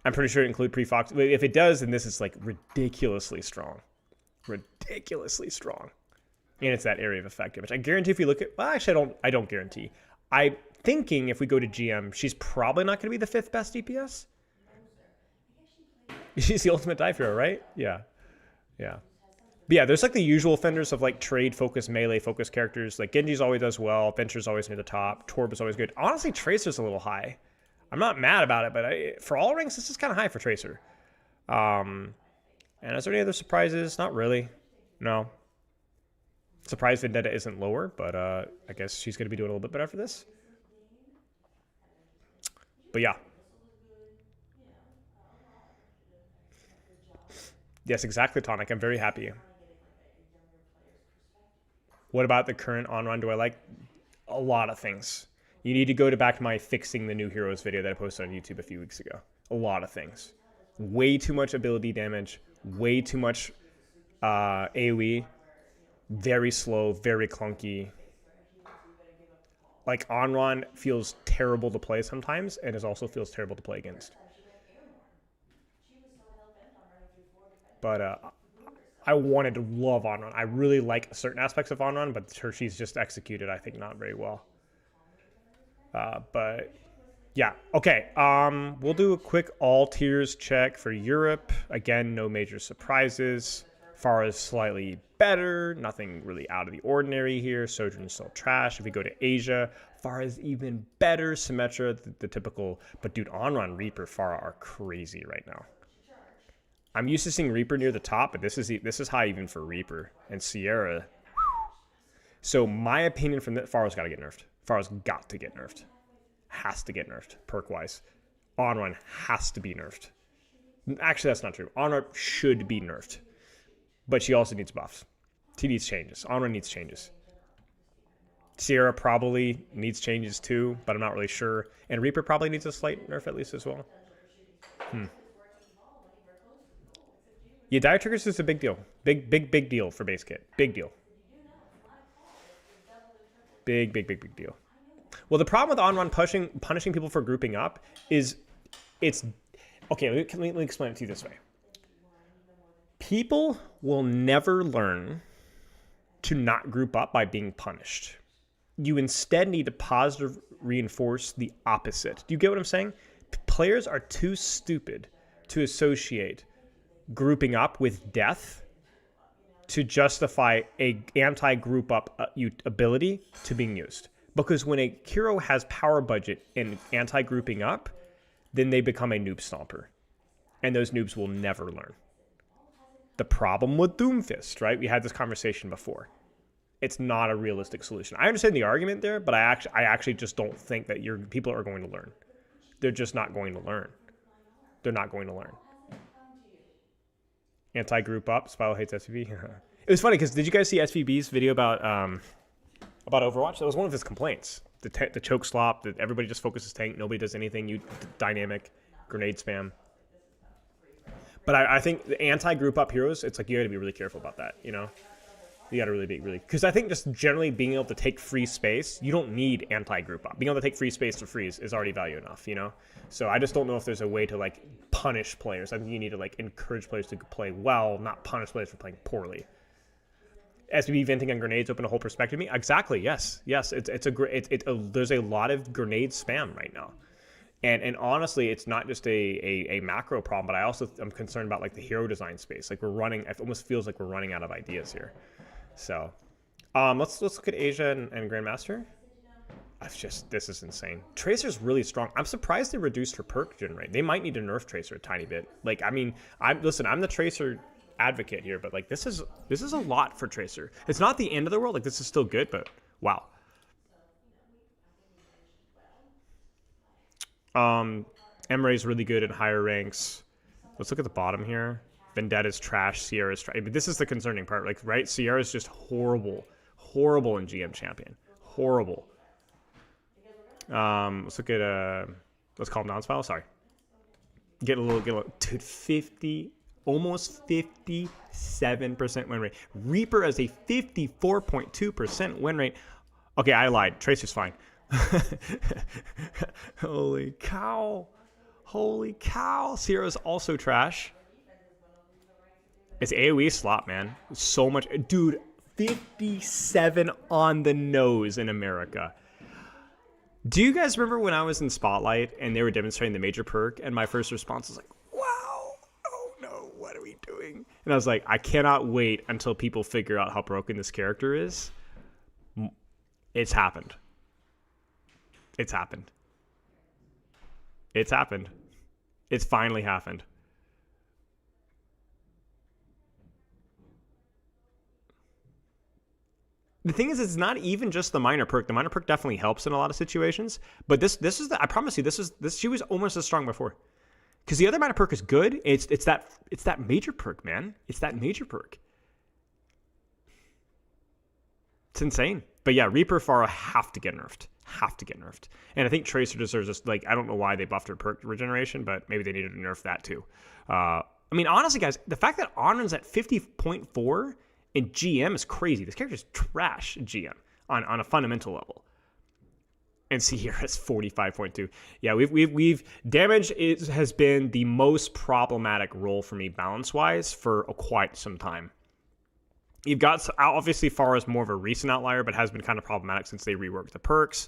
S1: I'm pretty sure it include pre-fox. If it does, then this is like ridiculously strong. Ridiculously strong. And it's that area of effect damage. I guarantee if you look at, well, actually I don't guarantee. I'm thinking if we go to GM, she's probably not going to be the 5th best DPS. She's the ultimate dive hero, right? Yeah. Yeah. But yeah, there's like the usual offenders of like trade focus, melee focus characters. Like Genji's always does well. Venture's always near the top. Torb is always good. Honestly, Tracer's a little high. I'm not mad about it, but for all ranks, this is kind of high for Tracer. And is there any other surprises? Not really. No. Surprised Vendetta isn't lower, but I guess she's going to be doing a little bit better for this. But yeah. Yes, exactly, Tonic. I'm very happy. What about the current on-run? Do I like? A lot of things. You need to go back to my fixing the new heroes video that I posted on YouTube a few weeks ago. A lot of things. Way too much ability damage. Way too much AoE. Very slow. Very clunky. Like, on-run feels terrible to play sometimes, and it also feels terrible to play against. But I wanted to love Onron. I really like certain aspects of Onron, but she's just executed, I think, not very well. But yeah, okay. We'll do a quick all tiers check for Europe. Again, no major surprises. Pharah is slightly better. Nothing really out of the ordinary here. Sojourn's still trash. If we go to Asia, Pharah is even better. Symmetra, the typical. But dude, Onron, Reaper, Pharah are crazy right now. I'm used to seeing Reaper near the top, but this is high even for Reaper and Sierra. So my opinion from that, Pharah's got to get nerfed. Pharah's got to get nerfed. Has to get nerfed, perk-wise. Onrun has to be nerfed. Actually, that's not true. Onrun should be nerfed. But she also needs buffs. She needs changes. Onrun needs changes. Sierra probably needs changes too, but I'm not really sure. And Reaper probably needs a slight nerf at least as well. Yeah, dive triggers is a big deal. Big deal for base kit. Big deal. Big deal. Well, the problem with Onrun punishing people for grouping up is it's... Okay, let me explain it to you this way. People will never learn to not group up by being punished. You instead need to positive reinforce the opposite. Do you get what I'm saying? Players are too stupid to associate grouping up with death to justify a anti-group up ability to being used. Because when a hero has power budget and anti-grouping up, then they become a noob stomper. And those noobs will never learn. The problem with Doomfist, right? We had this conversation before. It's not a realistic solution. I understand the argument there, but I actually just don't think that people are going to learn. They're just not going to learn. They're not going to learn. Anti-group up. Spyro hates SVB. It was funny because did you guys see SVB's video about Overwatch? That was one of his complaints. the choke slop, that everybody just focuses tank, nobody does anything, you dynamic, grenade spam. But I think the anti-group up heroes, it's like you got to be really careful about that, you know? You got to really because I think just generally being able to take free space, you don't need anti-group up. Being able to take free space to freeze is already value enough, you know? So I just don't know if there's a way to like punish players. I think you need to like encourage players to play well, not punish players for playing poorly. SBB venting on grenades open a whole perspective to me. Exactly. Yes. It's a great. There's a lot of grenade spam right now. And honestly, it's not just a macro problem, but I also am concerned about like the hero design space. Like it almost feels like we're running out of ideas here. So let's look at Asia and Grandmaster. This is insane. Tracer's really strong. I'm surprised they reduced her perk gen rate. They might need to nerf Tracer a tiny bit. Like, I mean, I'm the Tracer advocate here, but like this is a lot for Tracer. It's not the end of the world. Like, this is still good, but wow. Emre's really good at higher ranks. Let's look at the bottom here. Vendetta's trash. Sierra's trash. But this is the concerning part, like, right? Sierra's just horrible in GM champion. Horrible. Let's look at let's call him non-spell. Sorry. Get a little. Dude, almost 57% win rate. Reaper has a 54.2% win rate. Okay, I lied. Tracer's fine. Holy cow. Sierra's also trash. It's AoE slot, man. So much. Dude, 57 on the nose in America. Do you guys remember when I was in Spotlight and they were demonstrating the major perk and my first response was like, wow, oh no, what are we doing? And I was like, I cannot wait until people figure out how broken this character is. It's happened. It's happened. It's finally happened. The thing is, it's not even just the minor perk. The minor perk definitely helps in a lot of situations. But this is I promise you, she was almost as strong before. Because the other minor perk is good. It's that major perk, man. It's that major perk. It's insane. But yeah, Reaper, Pharah have to get nerfed. And I think Tracer deserves this. Like, I don't know why they buffed her perk regeneration, but maybe they needed to nerf that too. I mean, honestly, guys, the fact that Onren's at 50.4 in GM is crazy. This character's trash in GM on a fundamental level. And Sierra's 45.2. Yeah, we've damage has been the most problematic role for me balance wise for quite some time. You've got, obviously, Pharah is more of a recent outlier, but has been kind of problematic since they reworked the perks.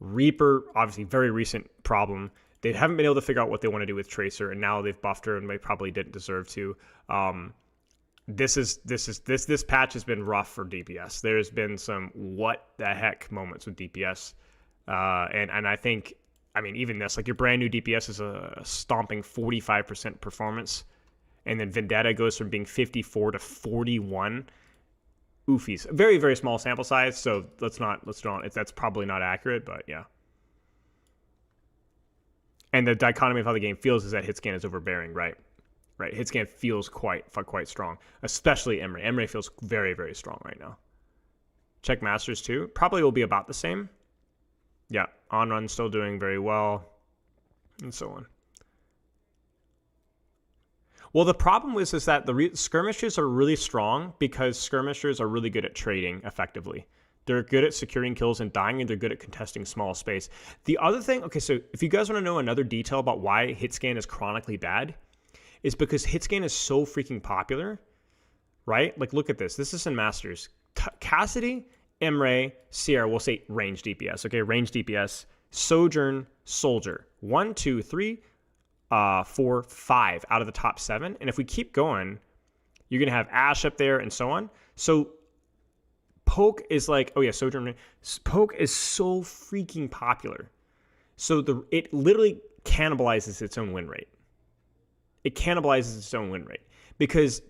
S1: Reaper, obviously, very recent problem. They haven't been able to figure out what they want to do with Tracer, and now they've buffed her, and they probably didn't deserve to. This patch has been rough for DPS. There's been some what the heck moments with DPS, and I think, I mean, even this, like, your brand new DPS is a stomping 45% performance, and then Vendetta goes from being 54 to 41. Oofies. Very, very small sample size, so let's not. That's probably not accurate, but yeah. And the dichotomy of how the game feels is that hitscan is overbearing, right? Right. Hitscan feels quite strong, especially Emre. Emre feels very, very strong right now. Check Masters too. Probably will be about the same. Yeah, On Run still doing very well, and so on. Well, the problem is that the skirmishers are really strong because skirmishers are really good at trading effectively. They're good at securing kills and dying, and they're good at contesting small space. The other thing, okay, so if you guys want to know another detail about why hitscan is chronically bad, is because hitscan is so freaking popular, right? Like, look at this. This is in Masters. Cassidy, Emre, Sierra, we'll say range DPS, okay? Range DPS, Sojourn, Soldier. 1, 2, 3, 4, 5 out of the top 7. And if we keep going, you're going to have Ashe up there and so on. So Poke is like, oh yeah, Sojourn. Poke is so freaking popular. So it literally cannibalizes its own win rate. It cannibalizes its own win rate because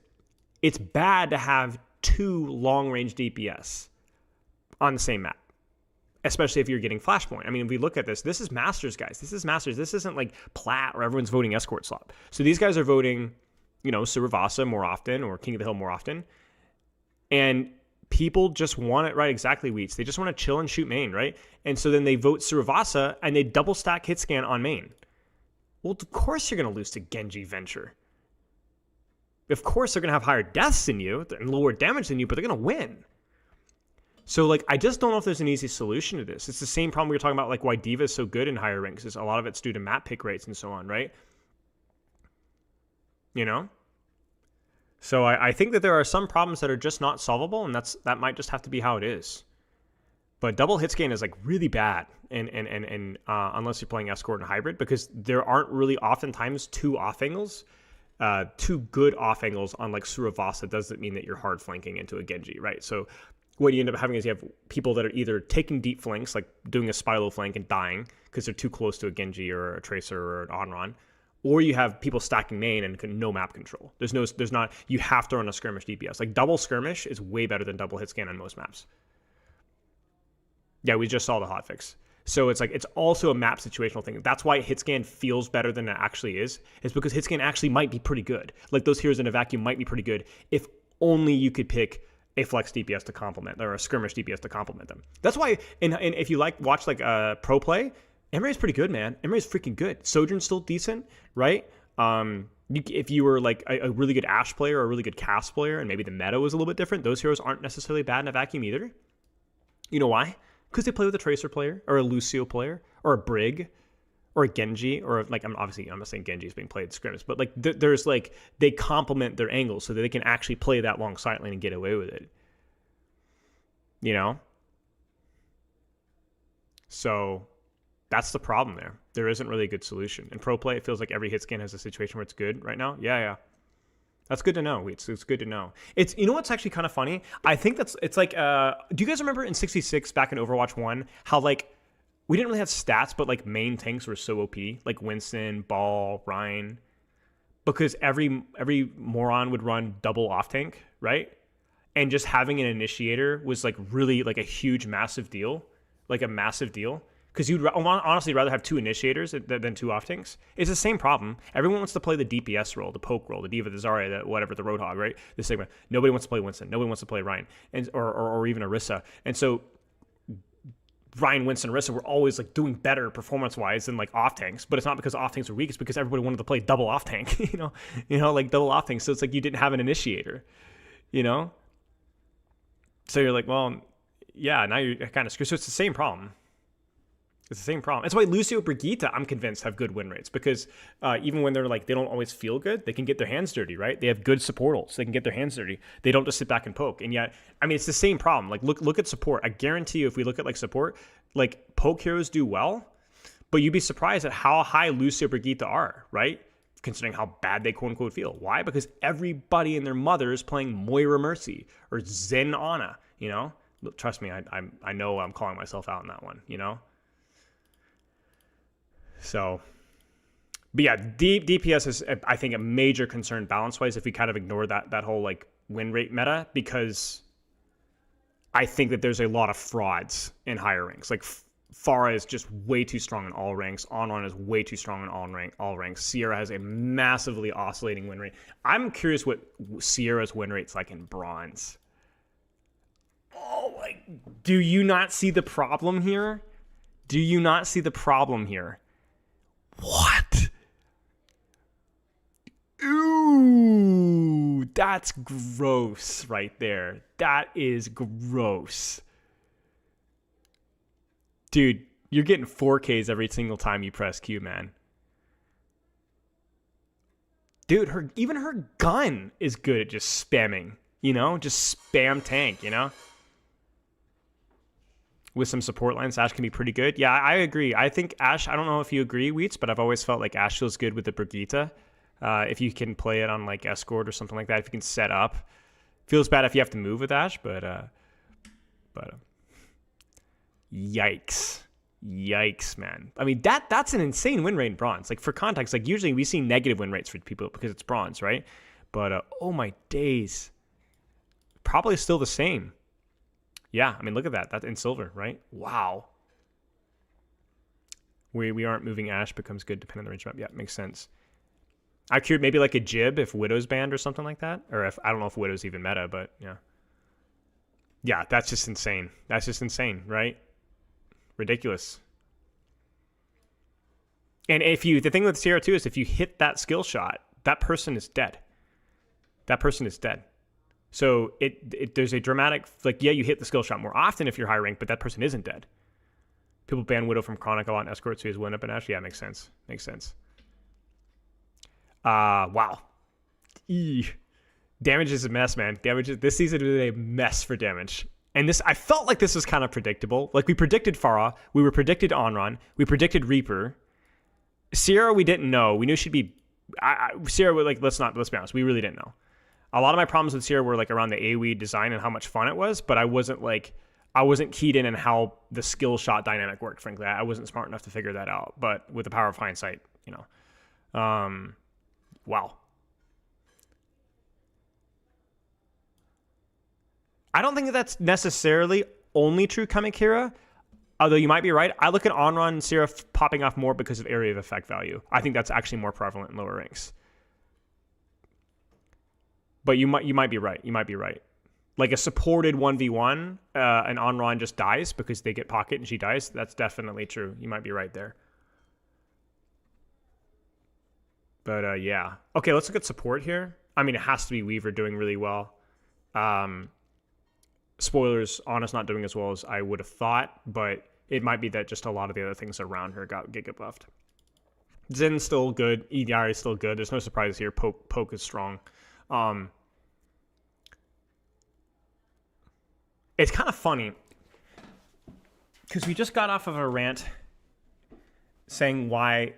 S1: it's bad to have 2 long-range DPS on the same map, especially if you're getting Flashpoint. I mean, if we look at this is Masters, guys. This is Masters. This isn't like Plat where everyone's voting Escort slot. So these guys are voting, Suravasa more often or King of the Hill more often. And people just want it, right? Exactly, Wheats. They just want to chill and shoot main, right? And so then they vote Sriivasa and they double stack hit scan on main. Well, of course you're going to lose to Genji Venture. Of course they're going to have higher deaths than you and lower damage than you, but they're going to win. So, like, I just don't know if there's an easy solution to this. It's the same problem we were talking about, like, why D.Va is so good in higher ranks. Is a lot of it's due to map pick rates and so on, right? You know? So I think that there are some problems that are just not solvable, and that might just have to be how it is. But double hit scan is, like, really bad, and unless you're playing escort and hybrid, because there aren't really oftentimes two off angles. Two good off angles on, like, Sriivasa doesn't mean that you're hard flanking into a Genji, right? So what you end up having is you have people that are either taking deep flanks, like doing a Spilo flank and dying because they're too close to a Genji or a Tracer or an Onron, or you have people stacking main and no map control. There's not, you have to run a skirmish DPS. Like, double skirmish is way better than double hit scan on most maps. Yeah, we just saw the hotfix. So it's like, it's also a map situational thing. That's why hit scan feels better than it actually is because hit scan actually might be pretty good. Like, those heroes in a vacuum might be pretty good if only you could pick a flex DPS to complement, or a skirmish DPS to complement them. That's why, and if you watch pro play, Emery's pretty good, man. Emery's freaking good. Sojourn's still decent, right? If you were like a really good Ashe player or a really good Cass player, and maybe the meta was a little bit different, those heroes aren't necessarily bad in a vacuum either. You know why? Because they play with a Tracer player, or a Lucio player, or a Brig, or a Genji, or like, I'm not saying Genji is being played scrims, but like there's like, they complement their angles so that they can actually play that long sight lane and get away with it. You know? So that's the problem there. There isn't really a good solution. In pro play, it feels like every hit scan has a situation where it's good right now. Yeah. That's good to know. It's good to know. It's, you know what's actually kind of funny? I think it's like, do you guys remember in 66 back in Overwatch 1 how, like, we didn't really have stats, but like main tanks were so OP, like Winston, Ball, Ryan, because every moron would run double off tank, right? And just having an initiator was like really like a huge, massive deal, like a massive deal. Because you'd honestly rather have two initiators than two off tanks. It's the same problem. Everyone wants to play the DPS role, the poke role, the D.Va, the Zarya, the whatever, the Roadhog, right? The Sigma. Nobody wants to play Winston. Nobody wants to play Ryan, and or even Orisa. And so Ryan, Winston, Orisa were always like doing better performance-wise than like off tanks. But it's not because off tanks were weak. It's because everybody wanted to play double off tank. you know, like double off tank. So it's like you didn't have an initiator. You know. So you're like, well, yeah. Now you're kind of screwed. So it's the same problem. It's the same problem. That's why Lucio, Brigitte, I'm convinced, have good win rates, because even when they're like, they don't always feel good, they can get their hands dirty, right? They have good support ults. They can get their hands dirty. They don't just sit back and poke. And yet, I mean, it's the same problem. Like, look at support. I guarantee you, if we look at like support, like poke heroes do well, but you'd be surprised at how high Lucio, Brigitte are, right? Considering how bad they quote unquote feel. Why? Because everybody and their mother is playing Moira Mercy or Zen Ana, you know? Trust me, I know I'm calling myself out on that one, you know? So, but yeah, DPS is, I think, a major concern balance-wise if we kind of ignore that whole, like, win rate meta, because I think that there's a lot of frauds in higher ranks. Like, Pharah is just way too strong in all ranks. Onron is way too strong in all ranks. Sierra has a massively oscillating win rate. I'm curious what Sierra's win rate's like in bronze. Oh, like, do you not see the problem here? Do you not see the problem here? What? Ooh, that's gross right there. That is gross. Dude, you're getting 4Ks every single time you press Q, man. Dude, even her gun is good at just spamming, you know? Just spam tank, you know? With some support lines, Ashe can be pretty good. Yeah, I agree. I think Ashe, I don't know if you agree, Wheats, but I've always felt like Ashe feels good with the Brigitte. If you can play it on like Escort or something like that, if you can set up. Feels bad if you have to move with Ashe, but yikes. Yikes, man. I mean, that's an insane win rate in bronze. Like, for context, like usually we see negative win rates for people because it's bronze, right? But oh my days. Probably still the same. Yeah, I mean, look at that. That's in silver, right? Wow. We aren't moving Ashe becomes good depending on the range map. Yeah, makes sense. I cured maybe like a Jib if Widow's banned or something like that. Or if, I don't know if Widow's even meta, but yeah. Yeah, that's just insane. That's just insane, right? Ridiculous. And the thing with CR2 is if you hit that skill shot, that person is dead. That person is dead. So there's a dramatic, like, yeah, you hit the skill shot more often if you're high rank, but that person isn't dead. People ban Widow from Chronic a lot in Escort, so he's win up and Ash. Yeah, makes sense. Makes sense. Wow. Damage is a mess, man. This season is a mess for damage. And I felt like this was kind of predictable. Like, we predicted Pharah, we predicted Onron, we predicted Reaper. Sierra, we didn't know. We knew she'd be... Sierra, like, let's be honest, we really didn't know. A lot of my problems with Sierra were, like, around the AoE design and how much fun it was, but I wasn't keyed in how the skill shot dynamic worked, frankly. I wasn't smart enough to figure that out. But with the power of hindsight, you know. Wow. I don't think that's necessarily only true Kamikira, although you might be right. I look at Onron and Sierra popping off more because of area of effect value. I think that's actually more prevalent in lower ranks. But you might be right. You might be right. Like a supported 1v1, and Onron just dies because they get pocket and she dies. That's definitely true. You might be right there. But yeah. Okay, let's look at support here. I mean, it has to be Weaver doing really well. Spoilers, Anna's not doing as well as I would have thought, but it might be that just a lot of the other things around her get buffed. Zen's still good. EDR is still good. There's no surprises here. Poke is strong. It's kind of funny because we just got off of a rant saying why...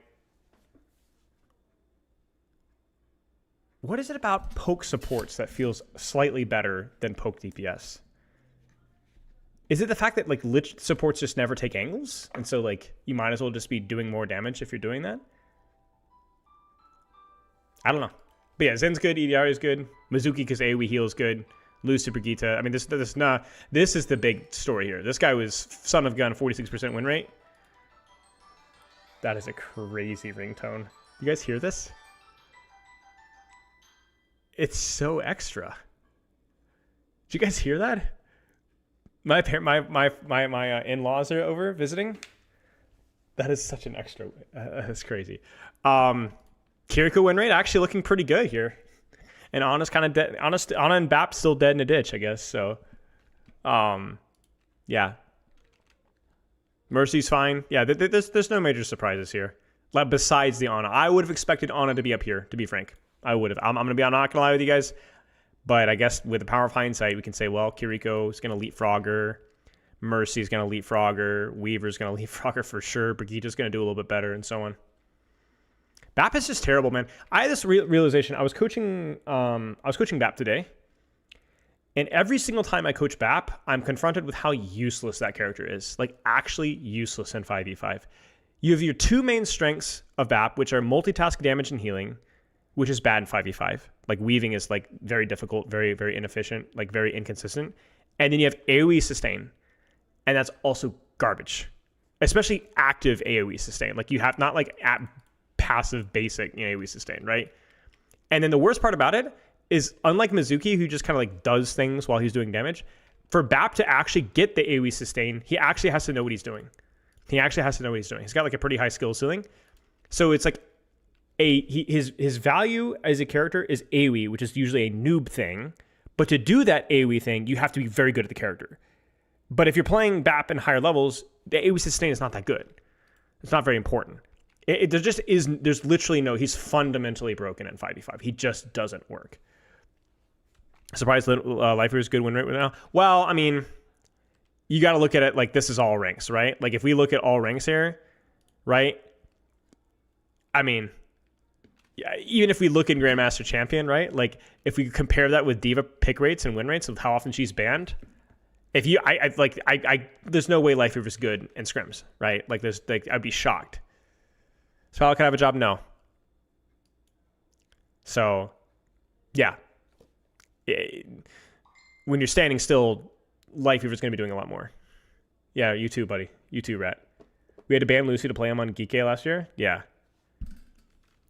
S1: What is it about poke supports that feels slightly better than poke DPS? Is it the fact that, like, lich supports just never take angles? And so, like, you might as well just be doing more damage if you're doing that? I don't know. But yeah, Zen's good, EDR is good. Mizuki, because AoE heal is good. Lose to Brigitte. I mean, this is the big story here. This guy was Son of Gun, 46% win rate. That is a crazy ringtone. You guys hear this? It's so extra. Did you guys hear that? My in-laws are over visiting. That is such an extra. That's crazy. Kiriko win rate actually looking pretty good here, and Anna's kind of dead. Anna and Bap still dead in a ditch, I guess. So, yeah. Mercy's fine. Yeah, there's no major surprises here. Besides the Anna, I would have expected Anna to be up here. To be frank, I would have. I'm gonna be. I'm not gonna lie with you guys. But I guess with the power of hindsight, we can say, well, Kiriko is going to leapfrog her. Mercy is going to leapfrog her. Weaver's going to leapfrog her for sure. Brigitte's going to do a little bit better, and so on. BAP is just terrible, man. I had this realization. I was coaching BAP today. And every single time I coach BAP, I'm confronted with how useless that character is. Like, actually useless in 5v5. You have your two main strengths of BAP, which are multitask damage and healing, which is bad in 5v5. Like, weaving is, like, very difficult, very, very inefficient, like, very inconsistent. And then you have AoE sustain, and that's also garbage. Especially active AoE sustain. Like, you have not, like, passive basic AoE sustain, right? And then the worst part about it is, unlike Mizuki, who just kind of, like, does things while he's doing damage, for BAP to actually get the AoE sustain, he actually has to know what he's doing. He actually has to know what he's doing. He's got, like, a pretty high skill ceiling. So it's, like, his value as a character is AoE, which is usually a noob thing. But to do that AoE thing, you have to be very good at the character. But if you're playing BAP in higher levels, the AoE sustain is not that good. It's not very important. There's literally no, he's fundamentally broken in 5v5. He just doesn't work. Surprised Lifer is good win rate right now. Well, I mean, you got to look at it like this is all ranks, right? Like, if we look at all ranks here, right? I mean, yeah, even if we look in Grandmaster Champion, right? Like, if we compare that with Diva pick rates and win rates of how often she's banned, if you, there's no way Life is good in scrims, right? Like, I'd be shocked. So how can I have a job? No. So, yeah. When you're standing still, Life is going to be doing a lot more. Yeah, you too, buddy. You too, Rat. We had to ban Lucy to play him on Geeky last year. Yeah.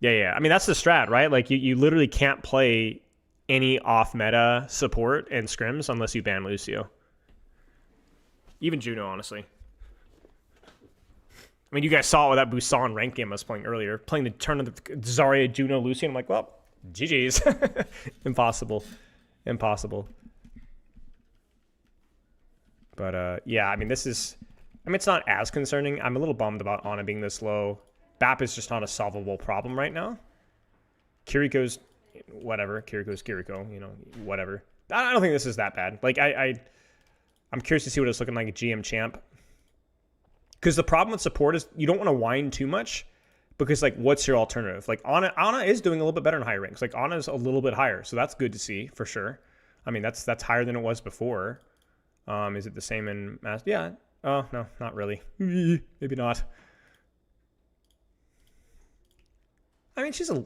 S1: Yeah. I mean, that's the strat, right? Like, you literally can't play any off-meta support and scrims unless you ban Lucio. Even Juno, honestly. I mean, you guys saw that Busan ranked game I was playing earlier. Playing the turn of the Zarya, Juno, Lucian. I'm like, well, GG's. Impossible. Impossible. But, yeah, I mean, this is... I mean, it's not as concerning. I'm a little bummed about Ana being this low. BAP is just not a solvable problem right now. Kiriko's... whatever. Kiriko's Kiriko. You know, whatever. I don't think this is that bad. Like, I'm curious to see what it's looking like at GM Champ. Because the problem with support is you don't want to whine too much. Because, like, what's your alternative? Like, Ana is doing a little bit better in high ranks. Like, Ana's a little bit higher. So that's good to see, for sure. I mean, that's higher than it was before. Is it the same in Mass? Yeah. Oh, no, not really. Maybe not. I mean, she's a...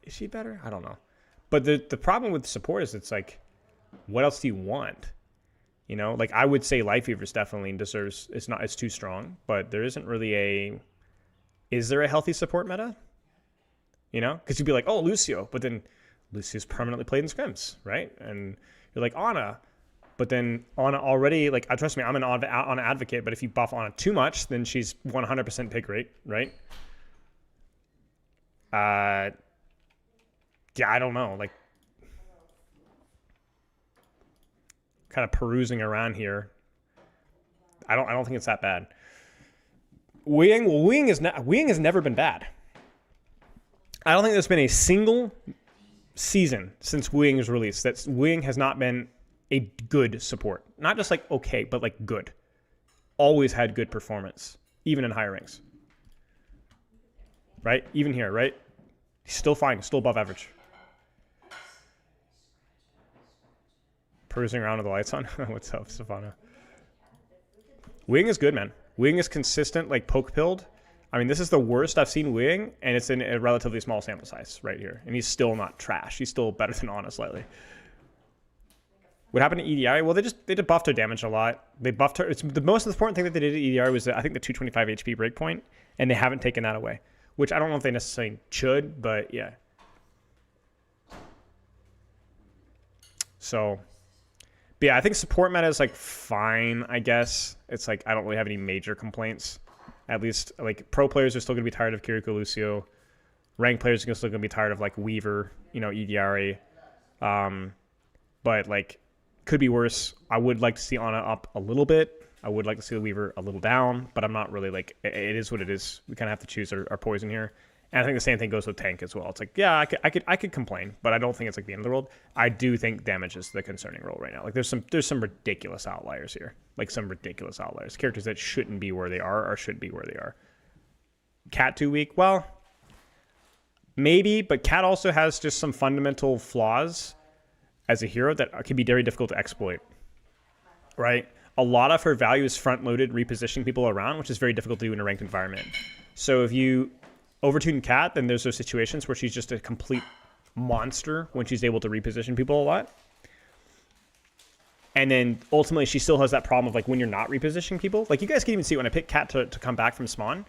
S1: Is she better? I don't know. But the problem with support is it's like, what else do you want? You know, like I would say Life Weaver's definitely deserves, it's too strong, but there isn't really is there a healthy support meta? You know, because you'd be like, oh, Lucio, but then Lucio's permanently played in scrims, right? And you're like, Ana, but then Ana already, like, trust me, I'm an Ana advocate, but if you buff Ana too much, then she's 100% pick rate, right? Yeah, I don't know, like, kind of perusing around here. I don't think it's that bad. Wing has never been bad. I don't think there's been a single season since Wing's release that Wing has not been a good support. Not just like okay, but like good. Always had good performance, even in higher ranks. Right? Even here, right? He's still fine, still above average. Perusing around with the lights on. What's up, Stefano? Wing is good, man. Wing is consistent, like poke pilled. I mean, this is the worst I've seen Wing, and it's in a relatively small sample size right here. And he's still not trash. He's still better than Ana slightly. What happened to EDI? Well, they buffed her damage a lot. They buffed her. It's the most important thing that they did at EDI was I think the 225 HP breakpoint, and they haven't taken that away. Which I don't know if they necessarily should, but yeah. So. But yeah, I think support meta is like fine, I guess. It's like I don't really have any major complaints. At least like pro players are still gonna be tired of Kiriko Lucio. Ranked players are still gonna be tired of like Weaver, you know, EDRA. But like could be worse. I would like to see Ana up a little bit. I would like to see the Weaver a little down, but I'm not really like it is what it is. We kind of have to choose our poison here. And I think the same thing goes with tank as well. It's like, yeah, I could complain, but I don't think it's like the end of the world. I do think damage is the concerning role right now. Like there's some ridiculous outliers here. Like some ridiculous outliers. Characters that shouldn't be where they are or should be where they are. Cat too weak? Well, maybe, but Cat also has just some fundamental flaws as a hero that can be very difficult to exploit. Right? A lot of her value is front-loaded, repositioning people around, which is very difficult to do in a ranked environment. So if you overtune Cat, then there's those situations where she's just a complete monster when she's able to reposition people a lot. And then ultimately she still has that problem of like when you're not repositioning people. Like you guys can even see when I pick Cat to come back from spawn.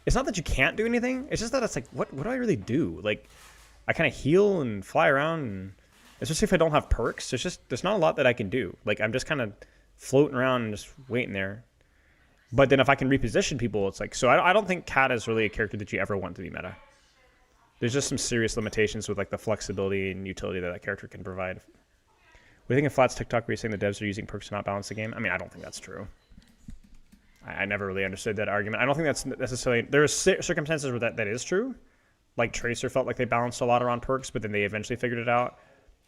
S1: It's not that you can't do anything. It's just that it's like, what do I really do? Like I kind of heal and fly around, and especially if I don't have perks, there's not a lot that I can do. Like I'm just kind of floating around and just waiting there. But then if I can reposition people, it's like... So I don't think Cat is really a character that you ever want to be meta. There's just some serious limitations with like the flexibility and utility that character can provide. What do you think of Flat's TikTok where he's saying the devs are using perks to not balance the game? I mean, I don't think that's true. I never really understood that argument. I don't think that's necessarily... There are circumstances where that is true. Like Tracer felt like they balanced a lot around perks, but then they eventually figured it out.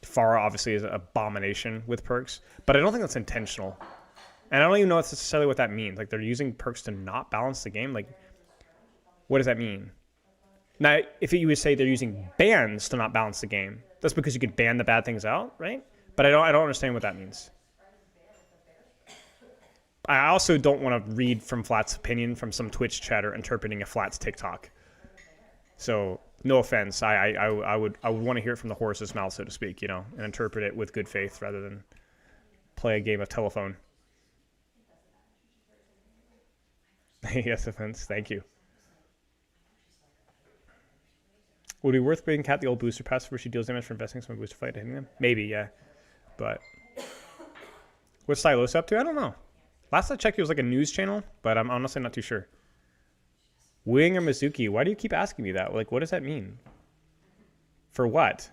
S1: Pharah obviously is an abomination with perks. But I don't think that's intentional. And I don't even know necessarily what that means. Like, they're using perks to not balance the game? Like, what does that mean? Now, if you would say they're using bans to not balance the game, that's because you could ban the bad things out, right? But I don't understand what that means. I also don't want to read from Flat's opinion from some Twitch chatter interpreting a Flat's TikTok. So, no offense. I would want to hear it from the horse's mouth, so to speak, you know, and interpret it with good faith rather than play a game of telephone. Yes, offense. Thank you. Would it be worth giving Cat the old booster pass where she deals damage for investing some booster fight to hitting them? Maybe, yeah. But what's Stylos up to? I don't know. Last I checked, it was like a news channel, but I'm honestly not too sure. Wing or Mizuki? Why do you keep asking me that? Like, what does that mean? For what?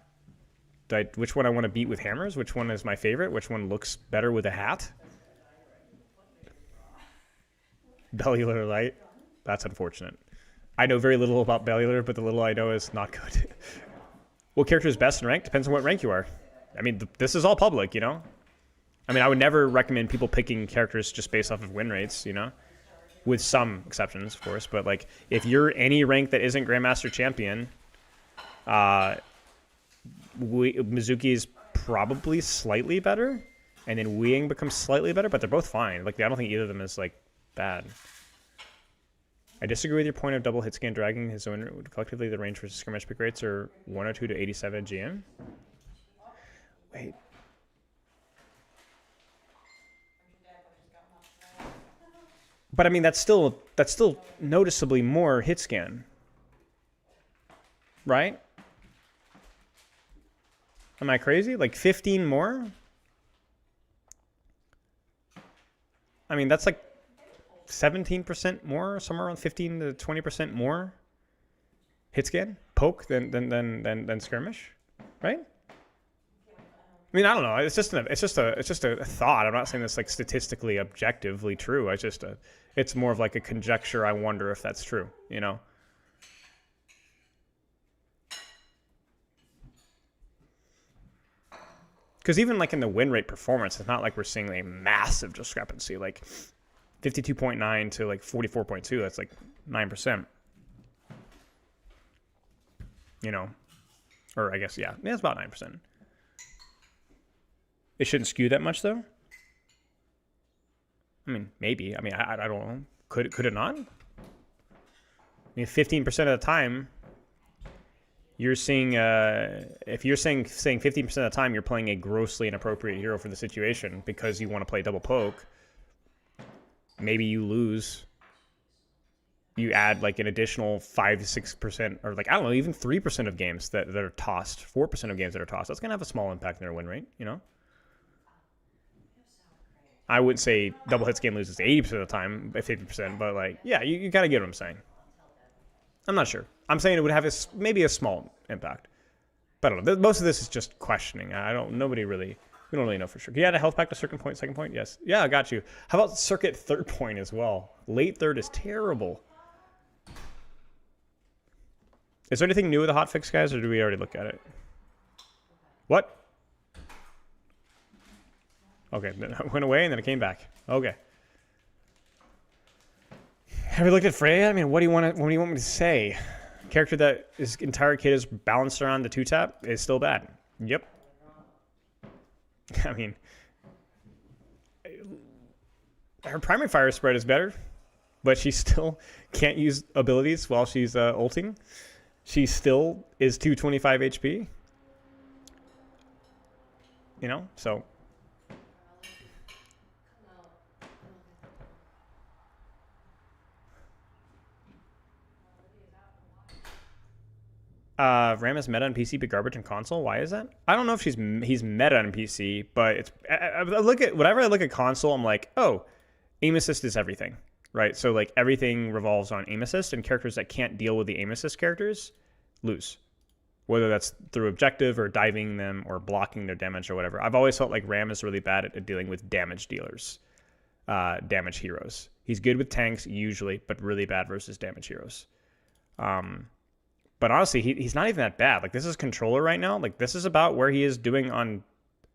S1: Which one I want to beat with hammers? Which one is my favorite? Which one looks better with a hat? Bellular Light? That's unfortunate. I know very little about Bellular, but the little I know is not good. What character is best in rank? Depends on what rank you are. I mean, this is all public, you know? I mean, I would never recommend people picking characters just based off of win rates, you know? With some exceptions, of course. But, like, if you're any rank that isn't Grandmaster Champion, Mizuki is probably slightly better. And then Weeing becomes slightly better, but they're both fine. Like, I don't think either of them is, like, bad. I disagree with your point of double hit scan dragging his own. Collectively, the range for skirmish pick rates are 102 to 87 GM. Wait. But I mean, that's still noticeably more hit scan, right? Am I crazy? Like 15 more? I mean, that's like 17% more, somewhere around 15 to 20% more hit scan poke than skirmish, right? I mean, I don't know. It's just a thought. I'm not saying this like statistically objectively true. It's more of like a conjecture. I wonder if that's true, you know. Because even like in the win rate performance, it's not like we're seeing a massive discrepancy. Like 52.9 to like 44.2. That's like 9%. You know, or I guess yeah, it's about 9%. It shouldn't skew that much, though. I mean, maybe. I mean, I don't know. Could it not? I mean, 15% of the time, you're seeing. If you're saying 15% of the time, you're playing a grossly inappropriate hero for the situation because you want to play double poke. Maybe you lose. You add like an additional 5 to 6%, or like I don't know, even 3% of games that are tossed, 4% of games that are tossed. That's gonna have a small impact on their win rate, you know. I wouldn't say double hit scan loses 80% of the time, 50%, but like, yeah, you gotta get what I'm saying. I'm not sure. I'm saying it would have maybe a small impact, but I don't know. Most of this is just questioning. We don't really know for sure. Can you add a health pack to second point? Yes. Yeah, I got you. How about circuit third point as well? Late third is terrible. Is there anything new with the hotfix, guys, or do we already look at it? What? Okay, then it went away and then it came back. Okay. Have you looked at Freya? I mean, what do you want me to say? Character that his entire kit is balanced around the 2-tap is still bad. Yep. I mean, her primary fire spread is better, but she still can't use abilities while she's ulting. She still is 225 HP. You know, so. Ram is meta on PC, but garbage on console. Why is that? I don't know if he's meta on PC, but it's. Whenever I look at console, I'm like, oh, aim assist is everything, right? So like everything revolves on aim assist, and characters that can't deal with the aim assist characters lose, whether that's through objective or diving them or blocking their damage or whatever. I've always felt like Ram is really bad at dealing with damage dealers, damage heroes. He's good with tanks usually, but really bad versus damage heroes. But honestly, he's not even that bad. Like, this is controller right now. Like, this is about where he is doing on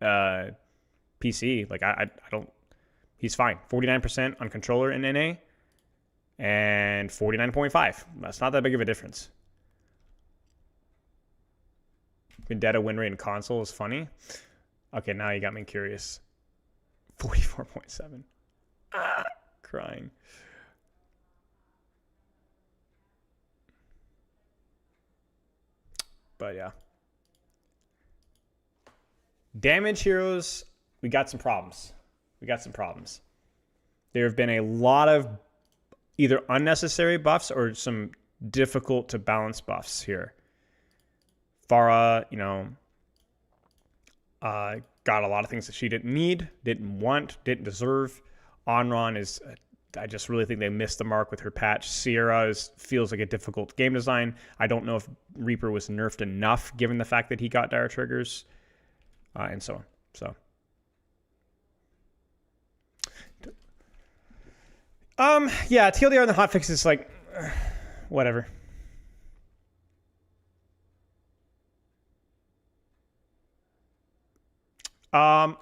S1: PC. Like, I don't... He's fine. 49% on controller in NA and 49.5. That's not that big of a difference. Vendetta win rate in console is funny. Okay, now you got me curious. 44.7. Crying. But yeah. Damage heroes, we got some problems. There have been a lot of either unnecessary buffs or some difficult to balance buffs here. Farah, you know, got a lot of things that she didn't need, didn't want, didn't deserve. Onron is... I just really think they missed the mark with her patch. Sierra feels like a difficult game design. I don't know if Reaper was nerfed enough given the fact that he got dire triggers, and so on. So, yeah, TLDR and the hotfix is like, whatever.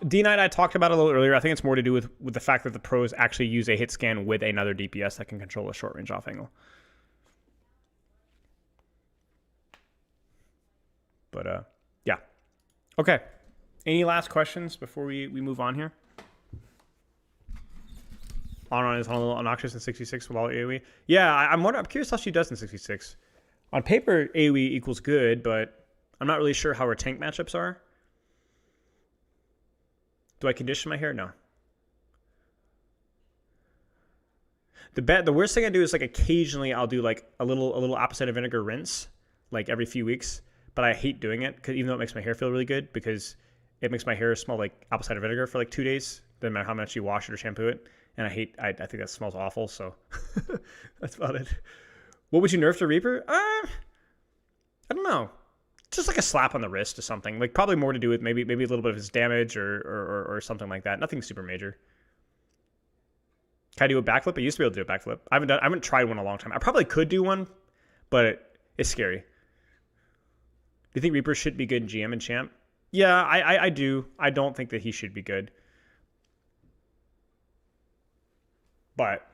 S1: D-Knight I talked about a little earlier. I think it's more to do with the fact that the pros actually use a hit scan with another DPS that can control a short range off angle. But yeah. Okay. Any last questions before we move on here? On is a little obnoxious in 66 with all AoE. Yeah, I'm curious how she does in 66. On paper, AoE equals good, but I'm not really sure how her tank matchups are. Do I condition my hair? No. The worst thing I do is like occasionally I'll do like a little apple cider vinegar rinse like every few weeks, but I hate doing it because even though it makes my hair feel really good because it makes my hair smell like apple cider vinegar for like 2 days. Doesn't matter how much you wash it or shampoo it, and I think that smells awful. So that's about it. What would you nerf to Reaper? I don't know. Just like a slap on the wrist or something. Like probably more to do with maybe a little bit of his damage or something like that. Nothing super major. Can I do a backflip? I used to be able to do a backflip. I haven't tried one in a long time. I probably could do one, but it's scary. Do you think Reaper should be good in GM and Champ? Yeah, I do. I don't think that he should be good. But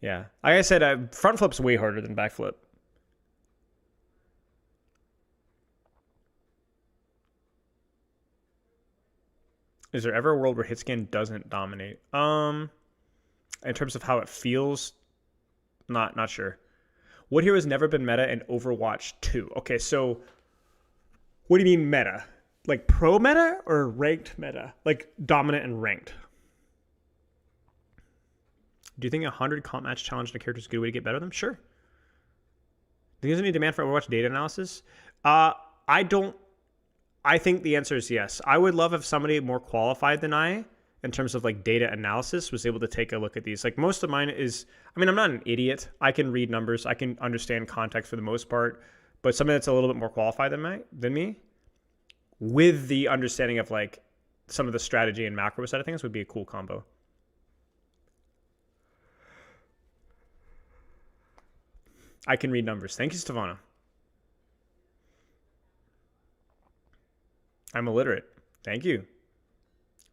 S1: yeah, like I said, front flip's way harder than backflip. Is there ever a world where hitscan doesn't dominate? In terms of how it feels, not sure. What hero has never been meta in Overwatch 2? Okay, so what do you mean meta? Like pro meta or ranked meta? Like dominant and ranked? Do you think 100 comp match challenge in a character is a good way to get better at them? Sure. Do you think there's any demand for Overwatch data analysis? I think the answer is yes. I would love if somebody more qualified than I, in terms of like data analysis, was able to take a look at these. Like most of mine is, I mean, I'm not an idiot. I can read numbers. I can understand context for the most part. But somebody that's a little bit more qualified than me, with the understanding of like some of the strategy and macro side of things would be a cool combo. I can read numbers. Thank you, Stefano. I'm illiterate. Thank you.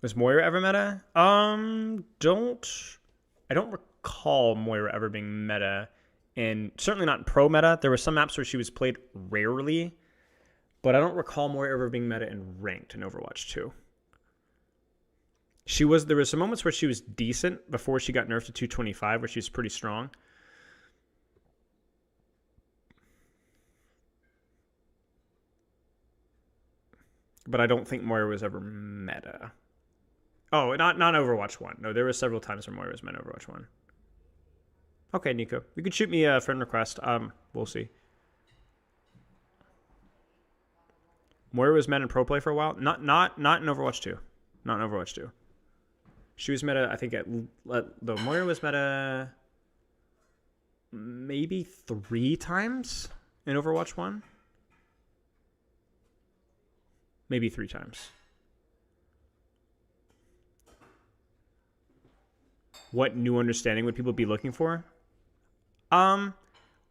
S1: Was Moira ever meta? I don't recall Moira ever being meta, and certainly not pro meta. There were some maps where she was played rarely, but I don't recall Moira ever being meta in ranked in Overwatch 2. There was some moments where she was decent before she got nerfed to 225, where she was pretty strong. But I don't think Moira was ever meta. Oh, not Overwatch 1. No, there were several times where Moira was meta Overwatch 1. Okay, Nico. You could shoot me a friend request. We'll see. Moira was meta in pro play for a while. Not in Overwatch 2. Not in Overwatch 2. She was meta, I think, though Moira was meta maybe 3 times in Overwatch 1. Maybe 3 times. What new understanding would people be looking for? Well,